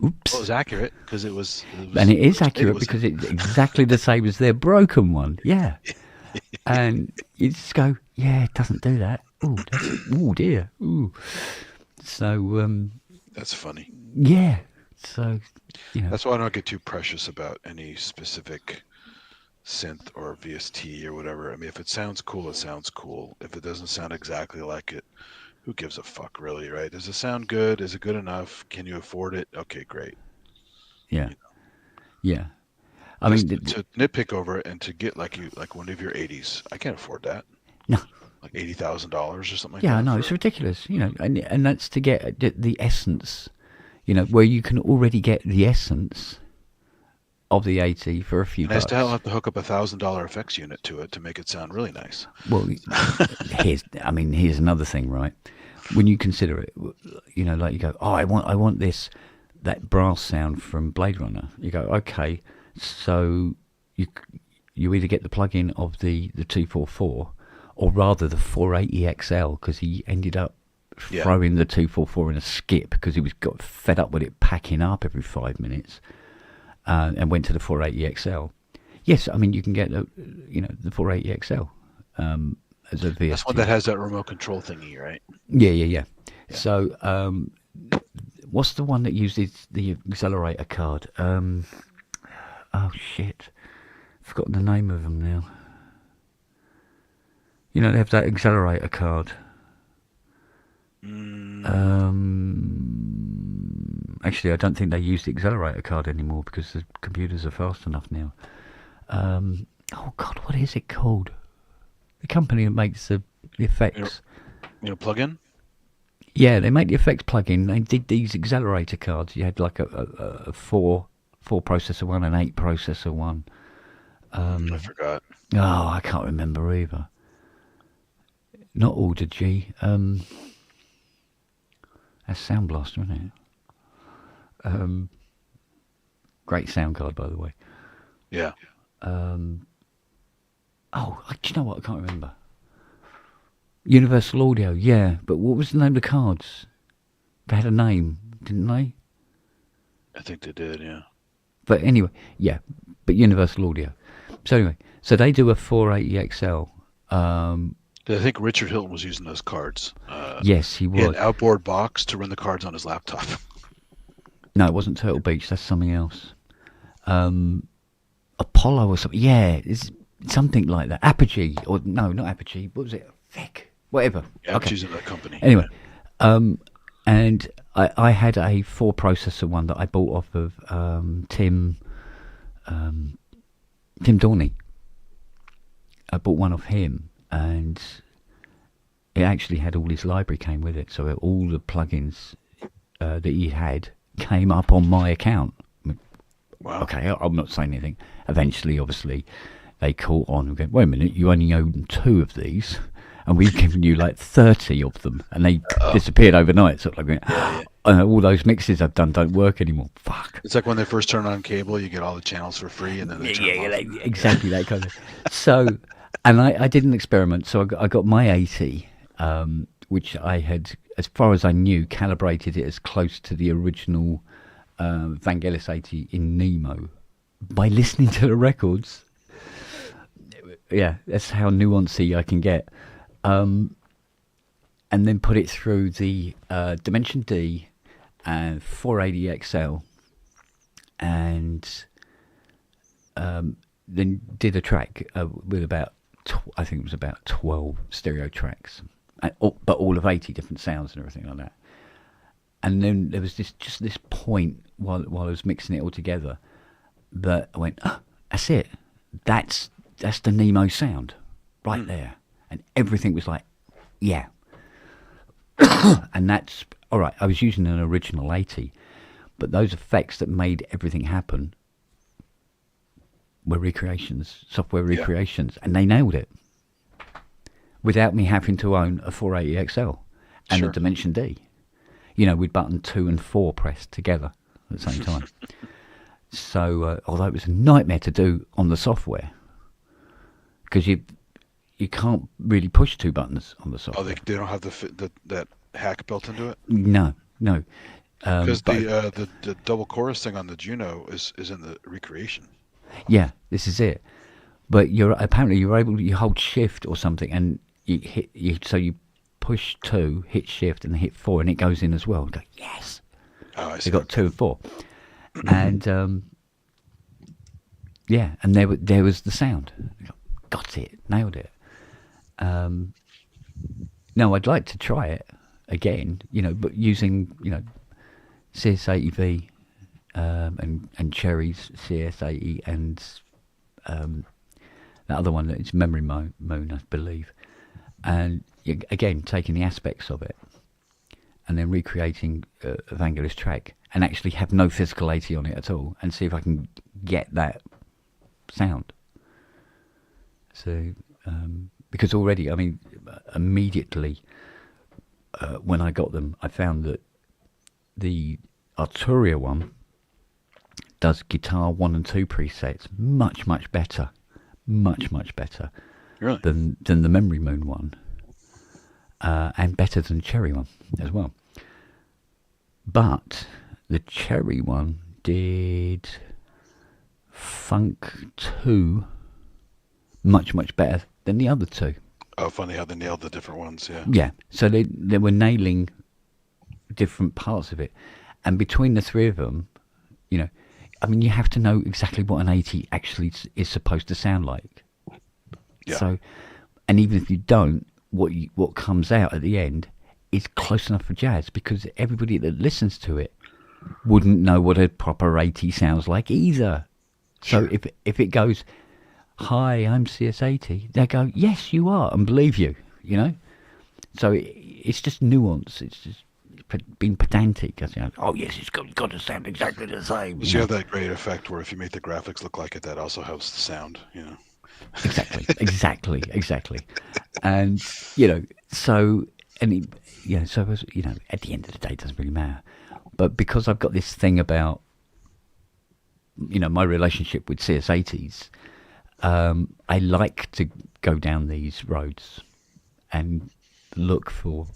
Oops. Well, it was accurate because it was. And it is accurate because it's exactly the same as their broken one. Yeah. And you just go, yeah, it doesn't do that. Oh dear. Ooh. So that's funny. Yeah. So that's why I don't get too precious about any specific synth or VST or whatever. I mean, if it sounds cool, it sounds cool. If it doesn't sound exactly like it, who gives a fuck, really, right? Does it sound good? Is it good enough? Can you afford it? Okay, great. Yeah. Yeah. I mean, to nitpick over it and to get like one of your 80s, I can't afford that. No. Like $80,000 or something like that. Yeah, I know, it's ridiculous, and that's to get the essence, where you can already get the essence of the 80 for a few bucks. I still have to hook up $1,000 effects unit to it to make it sound really nice. Well, here's another thing, right? When you consider it, like you go, oh, I want that brass sound from Blade Runner. You go, okay, so you either get the plug-in of the 244, or rather the 480XL, because he ended up throwing the 244 in a skip because he got fed up with it packing up every 5 minutes. And went to the 480XL. Yes, I mean you can get the 480XL as a VST. That's one that has that remote control thingy, right? Yeah. So what's the one that uses the accelerator card? Oh shit, forgotten the name of them now. They have that accelerator card. Actually, I don't think they use the accelerator card anymore because the computers are fast enough now. Oh God, what is it called? The company that makes the effects. Plug-in? Yeah, they make the effects plug-in. They did these accelerator cards. You had like a 4 processor one and 8 processor one. I forgot. Oh, I can't remember either. Not Order G. That's Sound Blaster, isn't it? Great sound card, by the way. Yeah. Do you know what? I can't remember. Universal Audio, yeah. But what was the name of the cards? They had a name, didn't they? I think they did, yeah. But anyway, yeah. But Universal Audio. So anyway, so they do a 480XL. I think Richard Hilton was using those cards. Yes, he was. He had an outboard box to run the cards on his laptop. No, it wasn't Turtle Beach. That's something else. Apollo or something. Yeah, it's something like that. Apogee. Or no, not Apogee. What was it? Vic. whatever. Yeah, I'm Okay. choosing that company. Anyway, and I had a 4-processor one that I bought off of Tim Dorney. I bought one off him, and it actually had all his library came with it. So all the plugins that he had came up on my account. Wow. Okay, I'm not saying anything. Eventually, obviously, they caught on and go, wait a minute, you only own 2 of these, and we've given you like 30 of them, and they disappeared overnight. Sort of like, all those mixes I've done don't work anymore. Fuck. It's like when they first turn on cable, you get all the channels for free, and then they turn them off. Exactly that kind of. So, and I did an experiment. So I got my 80, which I had, as far as I knew, calibrated it as close to the original Vangelis 80 in Nemo by listening to the records. Yeah, that's how nuancy I can get. And then put it through the Dimension D and 480 XL, and then did a track with about, I think it was about 12 stereo tracks, but all of 80 different sounds and everything like that. And then there was just this point while I was mixing it all together that I went, oh, that's it. That's the Nemo sound right there. And everything was like, yeah. And that's, all right, I was using an original 80, but those effects that made everything happen were recreations, software recreations, and they nailed it without me having to own a 480 XL and a Dimension D. You know, with button 2 and 4 pressed together at the same time. So, although it was a nightmare to do on the software, because you can't really push 2 buttons on the software. Oh, they don't have that hack built into it? No. Because the double chorus thing on the Juno is in the recreation. Yeah, this is it. But apparently you're able to hold shift or something, and you push 2, hit shift, and hit 4, and it goes in as well. And go, yes. Oh, I see. They got 2 and 4, and yeah, and there was the sound. Got it, nailed it. No, I'd like to try it again, but using CS80V and Cherry's CS80 and that other one that is Memory Moon, I believe, and again taking the aspects of it and then recreating a Vangelis track and actually have no physical 80 on it at all and see if I can get that sound. So because already, I mean, immediately when I got them, I found that the Arturia one does guitar 1 and 2 presets much better, much better really? than the Memory Moon one, and better than the Cherry one as well. But the Cherry one did Funk 2 much better than the other 2. Oh, funny how they nailed the different ones, yeah. Yeah, so they were nailing different parts of it. And between the 3 of them, I mean, you have to know exactly what an 80 actually is supposed to sound like. Yeah. So, and even if you don't, what comes out at the end is close enough for jazz, because everybody that listens to it wouldn't know what a proper 80 sounds like either. So if it goes, hi, I'm CS80, they go, yes, you are, and believe you, So it's just nuance. It's just being pedantic. Oh, yes, it's got to sound exactly the same. You have that great effect where if you make the graphics look like it, that also helps the sound, Exactly. And, so, and so, at the end of the day, it doesn't really matter. But because I've got this thing about, my relationship with CS80s, I like to go down these roads and look for,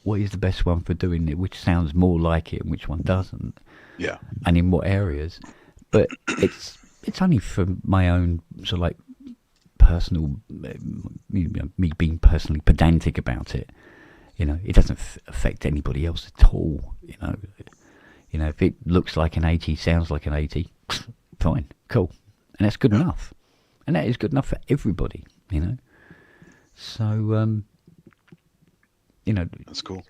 what is the best one for doing it, which sounds more like it and which one doesn't. Yeah. And in what areas. But it's only for my own sort of like personal, me being personally pedantic about it. It doesn't affect anybody else at all. If it looks like an 80, sounds like an 80, fine, cool. And that's good enough. And that is good enough for everybody, So, you know, That's cool.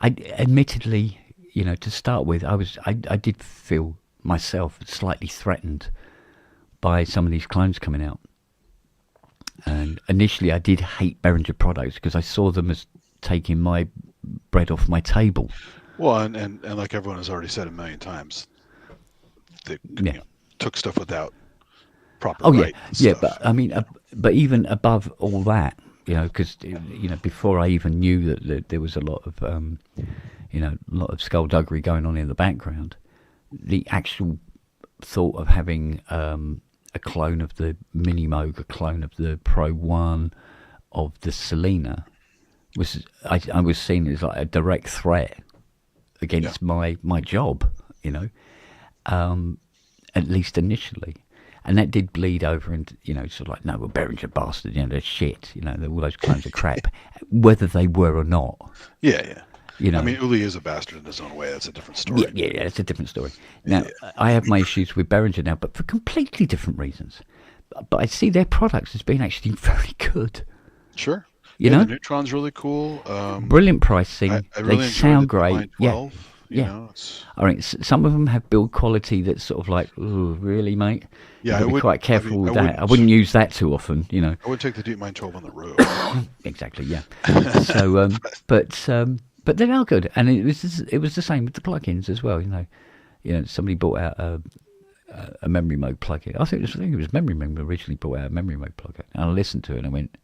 I admittedly, you know, to start with, I did feel myself slightly threatened by some of these clones coming out. And initially I did hate Behringer products because I saw them as taking my bread off my table. Well, and like everyone has already said a million times, they took stuff without proper rights and yeah, stuff. but I mean, but even above all that, you know, because you know, before I even knew that there was a lot of, you know, a lot of skullduggery going on in the background, the actual thought of having a clone of the Mini Moog, a clone of the Pro One, of the Selena, was I was seen as like a direct threat against my job, you know, at least initially. And that did bleed over into, you know, sort of like, no, well, Behringer bastard, you know, they're shit, you know, all those clones are crap, whether they were or not. Yeah. You know, I mean, Uli is a bastard in his own way. That's a different story. Yeah, it's a different story. Now, I have my issues with Behringer now, but for completely different reasons. But I see their products as being actually very good. Sure. You know? The Neutron's really cool. Brilliant pricing. I really they sound great. Line 12, you know, I mean, some of them have build quality that's sort of like, ooh, really, mate? Yeah, You've got to be quite careful with that. I wouldn't use that too often, you know. I would take the DeepMind 12 on the road. Exactly, yeah. So, but they are good, and it was the same with the plugins as well. You know, somebody bought out a Memory Mode plugin. I think it was Memory Mode originally brought out a Memory Mode plugin, and I listened to it and I went,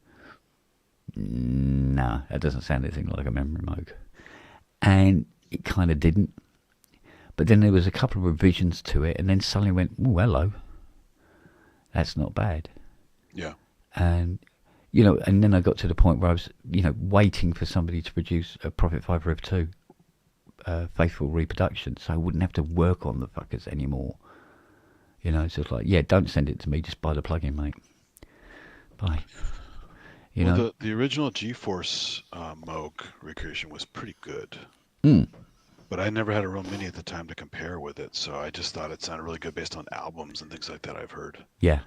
"No, that doesn't sound anything like a Memory Mode," and it kind of didn't. But then there was a couple of revisions to it, and then suddenly went, "Oh, hello, that's not bad." Yeah, and. You know, and then I got to the point where I was, you know, waiting for somebody to produce a Prophet 5 Rev 2 faithful reproduction, so I wouldn't have to work on the fuckers anymore. You know, it's just like, yeah, don't send it to me, just buy the plugin, mate. Bye. You know, the original GeForce Moog recreation was pretty good. But I never had a real Mini at the time to compare with it, so I just thought it sounded really good based on albums and things like that I've heard. Yeah.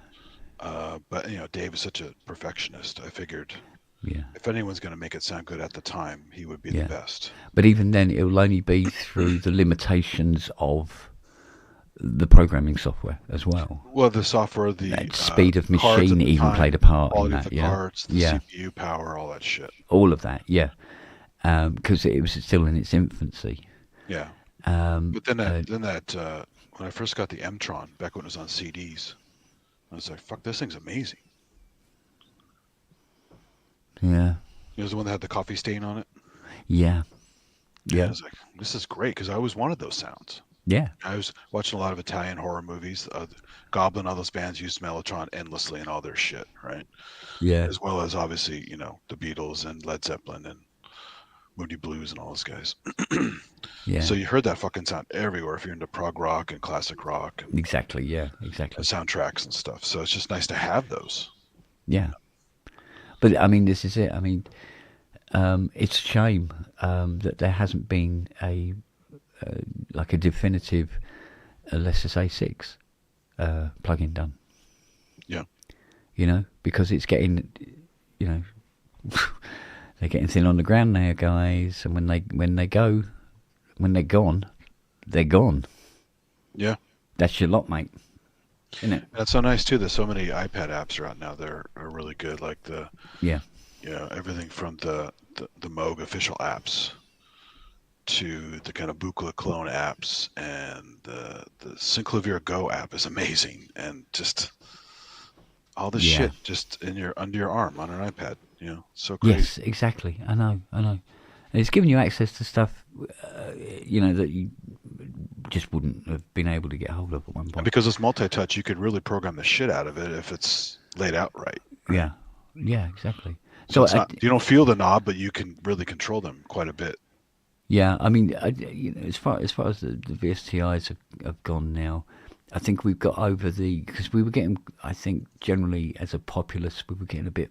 But you know, Dave is such a perfectionist. I figured, yeah, if anyone's going to make it sound good at the time, he would be the best. But even then, it will only be through the limitations of the programming software as well. Well, the software, the speed of machine even played a part in that. The cards, the CPU power, all that shit. All of that, yeah, because it was still in its infancy. Yeah. But then that when I first got the M-Tron back when it was on CDs. I was like, fuck, this thing's amazing. Yeah. It was the one that had the coffee stain on it? Yeah. Yeah. I was like, this is great, because I always wanted those sounds. Yeah. I was watching a lot of Italian horror movies. Goblin, all those bands used Mellotron endlessly in all their shit, right? Yeah. As well as, obviously, you know, the Beatles and Led Zeppelin and Moody Blues and all those guys. Yeah. So you heard that fucking sound everywhere if you're into prog rock and classic rock. And exactly, yeah, exactly. Soundtracks and stuff. So it's just nice to have those. Yeah. But, I mean, this is it. I mean, it's a shame that there hasn't been a definitive let's just say 6 plugin done. Yeah. You know, because it's getting, you know, they're getting thin on the ground now, guys. And when they're gone, they're gone. Yeah. That's your lot, mate. Isn't it? That's so nice too. There's so many iPad apps around now. They're really good. Like everything from the Moog official apps to the kind of Buchla clone apps, and the Synclavier Go app is amazing, and just all this shit just under your arm on an iPad. You know, so crazy. Yes, exactly. I know. And it's giving you access to stuff, you know, that you just wouldn't have been able to get hold of at one point. And because it's multi-touch, you could really program the shit out of it if it's laid out right. Yeah, exactly. So you don't feel the knob, but you can really control them quite a bit. Yeah, I mean, you know, as far as the VSTIs have gone now, I think we've got over because we were getting, I think generally as a populace, we were getting a bit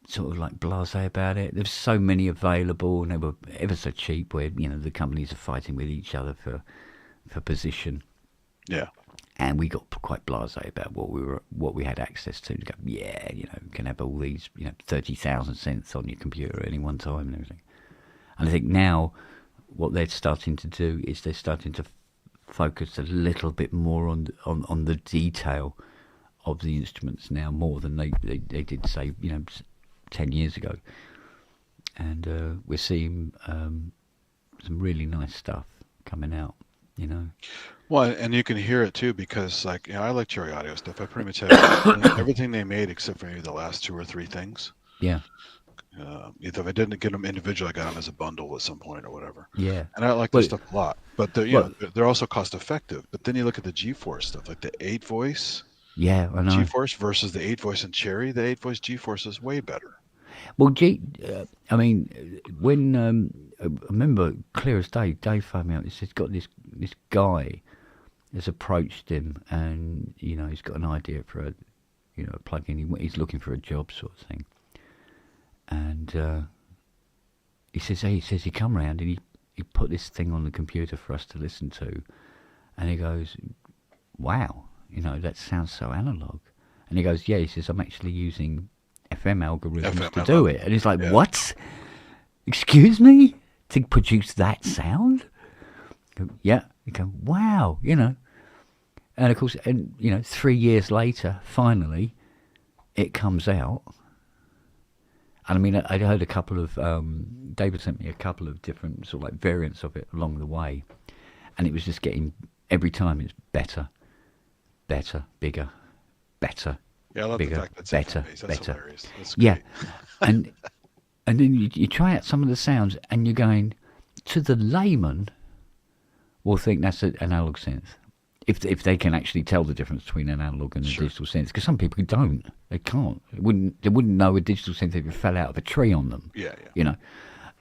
sort of like blasé about it. There's so many available, and they were ever so cheap, where, you know, the companies are fighting with each other for position. Yeah. And we got quite blasé about what we had access to. Go, yeah, you know, you can have all these, you know, 30,000 cents on your computer at any one time and everything. And I think now what they're starting to do is they're starting to focus a little bit more on the detail of the instruments now, more than they did, say, 10 years ago. And we're seeing some really nice stuff coming out, Well, and you can hear it too, because I like Cherry Audio stuff. I pretty much have everything they made except for maybe the last 2 or 3 things. Yeah. If I didn't get them individually, I got them as a bundle at some point or whatever. Yeah. And I like this stuff a lot. But they're also cost effective. But then you look at the G-Force stuff, like the 8-voice. Yeah, I know. G-Force versus the 8-voice and Cherry. The 8-voice G-Force is way better. Well, when I remember clear as day, Dave phoned me up. He said, got this guy has approached him, and he's got an idea for a plug-in. He's looking for a job, sort of thing. And he says he come round and he put this thing on the computer for us to listen to, and he goes, "Wow, that sounds so analog." And he goes, "Yeah," he says, "I'm actually using FM algorithms to do it." And he's like, "What? Excuse me? To produce that sound?" I go, yeah. You go, "Wow," And of course, 3 years later, finally, it comes out. And I mean, I heard a couple of, David sent me a couple of different sort of like variants of it along the way. And it was just getting, every time it's better, bigger, better, yeah, I love bigger, the fact that's better, that's better. hilarious. That's Yeah. great. And then you try out some of the sounds and you're going, to the layman, will think that's an analog synth. If they can actually tell the difference between an analog and a digital synth, because some people don't, they can't. They wouldn't know a digital synth if it fell out of a tree on them. Yeah.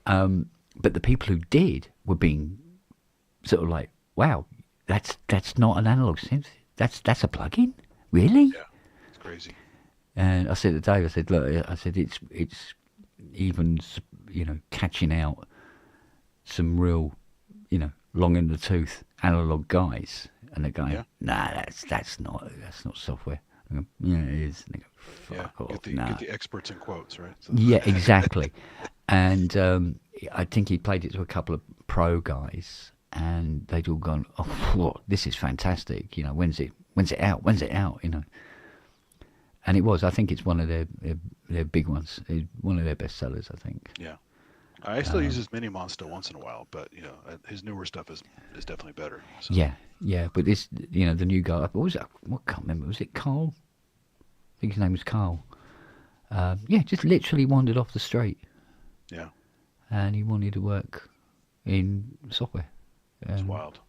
But the people who did were being sort of like, "Wow, that's not an analog synth. That's a plug-in, really?" Yeah, it's crazy. And I said to Dave, I said, "Look, I said it's even catching out some real, long in the tooth analog guys." And they're going, "Nah, that's not software." I go, "Yeah, it is." And they go, "Fuck off." Get the experts in quotes, right? So. Yeah, exactly. And I think he played it to a couple of pro guys, and they'd all gone, "Oh, what? This is fantastic! When's it out? When's it out?" And it was. I think it's one of their big ones. It's one of their best sellers, I think. Yeah. I still use his mini monster once in a while, but his newer stuff is definitely better. So. Yeah. But this, the new guy. What was it? I can't remember. Was it Carl? I think his name was Carl. Just literally wandered off the street. Yeah. And he wanted to work in software. It's wild.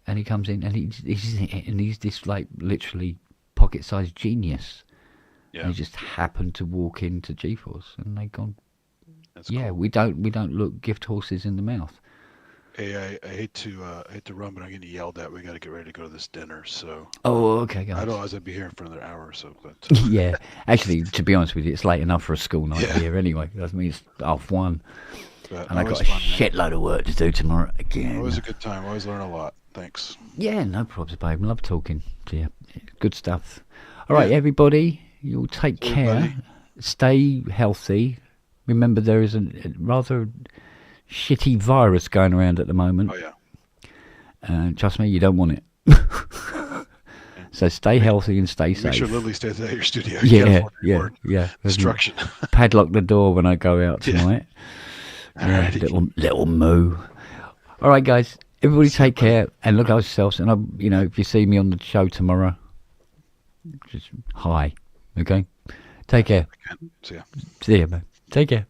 And he comes in, and he's this like literally pocket-sized genius. Yeah. And he just happened to walk into GeForce, and they gone. That's yeah, cool. we don't look gift horses in the mouth. Hey, I hate to run, but I'm getting yelled at. We got to get ready to go to this dinner. So. Oh, okay, guys. Otherwise, I'd be here for another hour or so. But. Yeah, actually, to be honest with you, it's late enough for a school night here anyway. That means it's 1:30, and I've got a shitload of work to do tomorrow again. Always a good time. Always learn a lot. Thanks. Yeah, no problems, babe. Love talking to you. Good stuff. All right, everybody, you'll take care. Stay healthy. Remember, there is a rather shitty virus going around at the moment. Oh, yeah. Trust me, you don't want it. So stay healthy and stay safe. Make sure Lily stays out of your studio. Yeah. Destruction. Padlock the door when I go out tonight. Yeah, little moo. All right, guys. Everybody take care and look after yourselves. And, if you see me on the show tomorrow, just hi. Okay? Take care. See ya. See ya, man. Take care.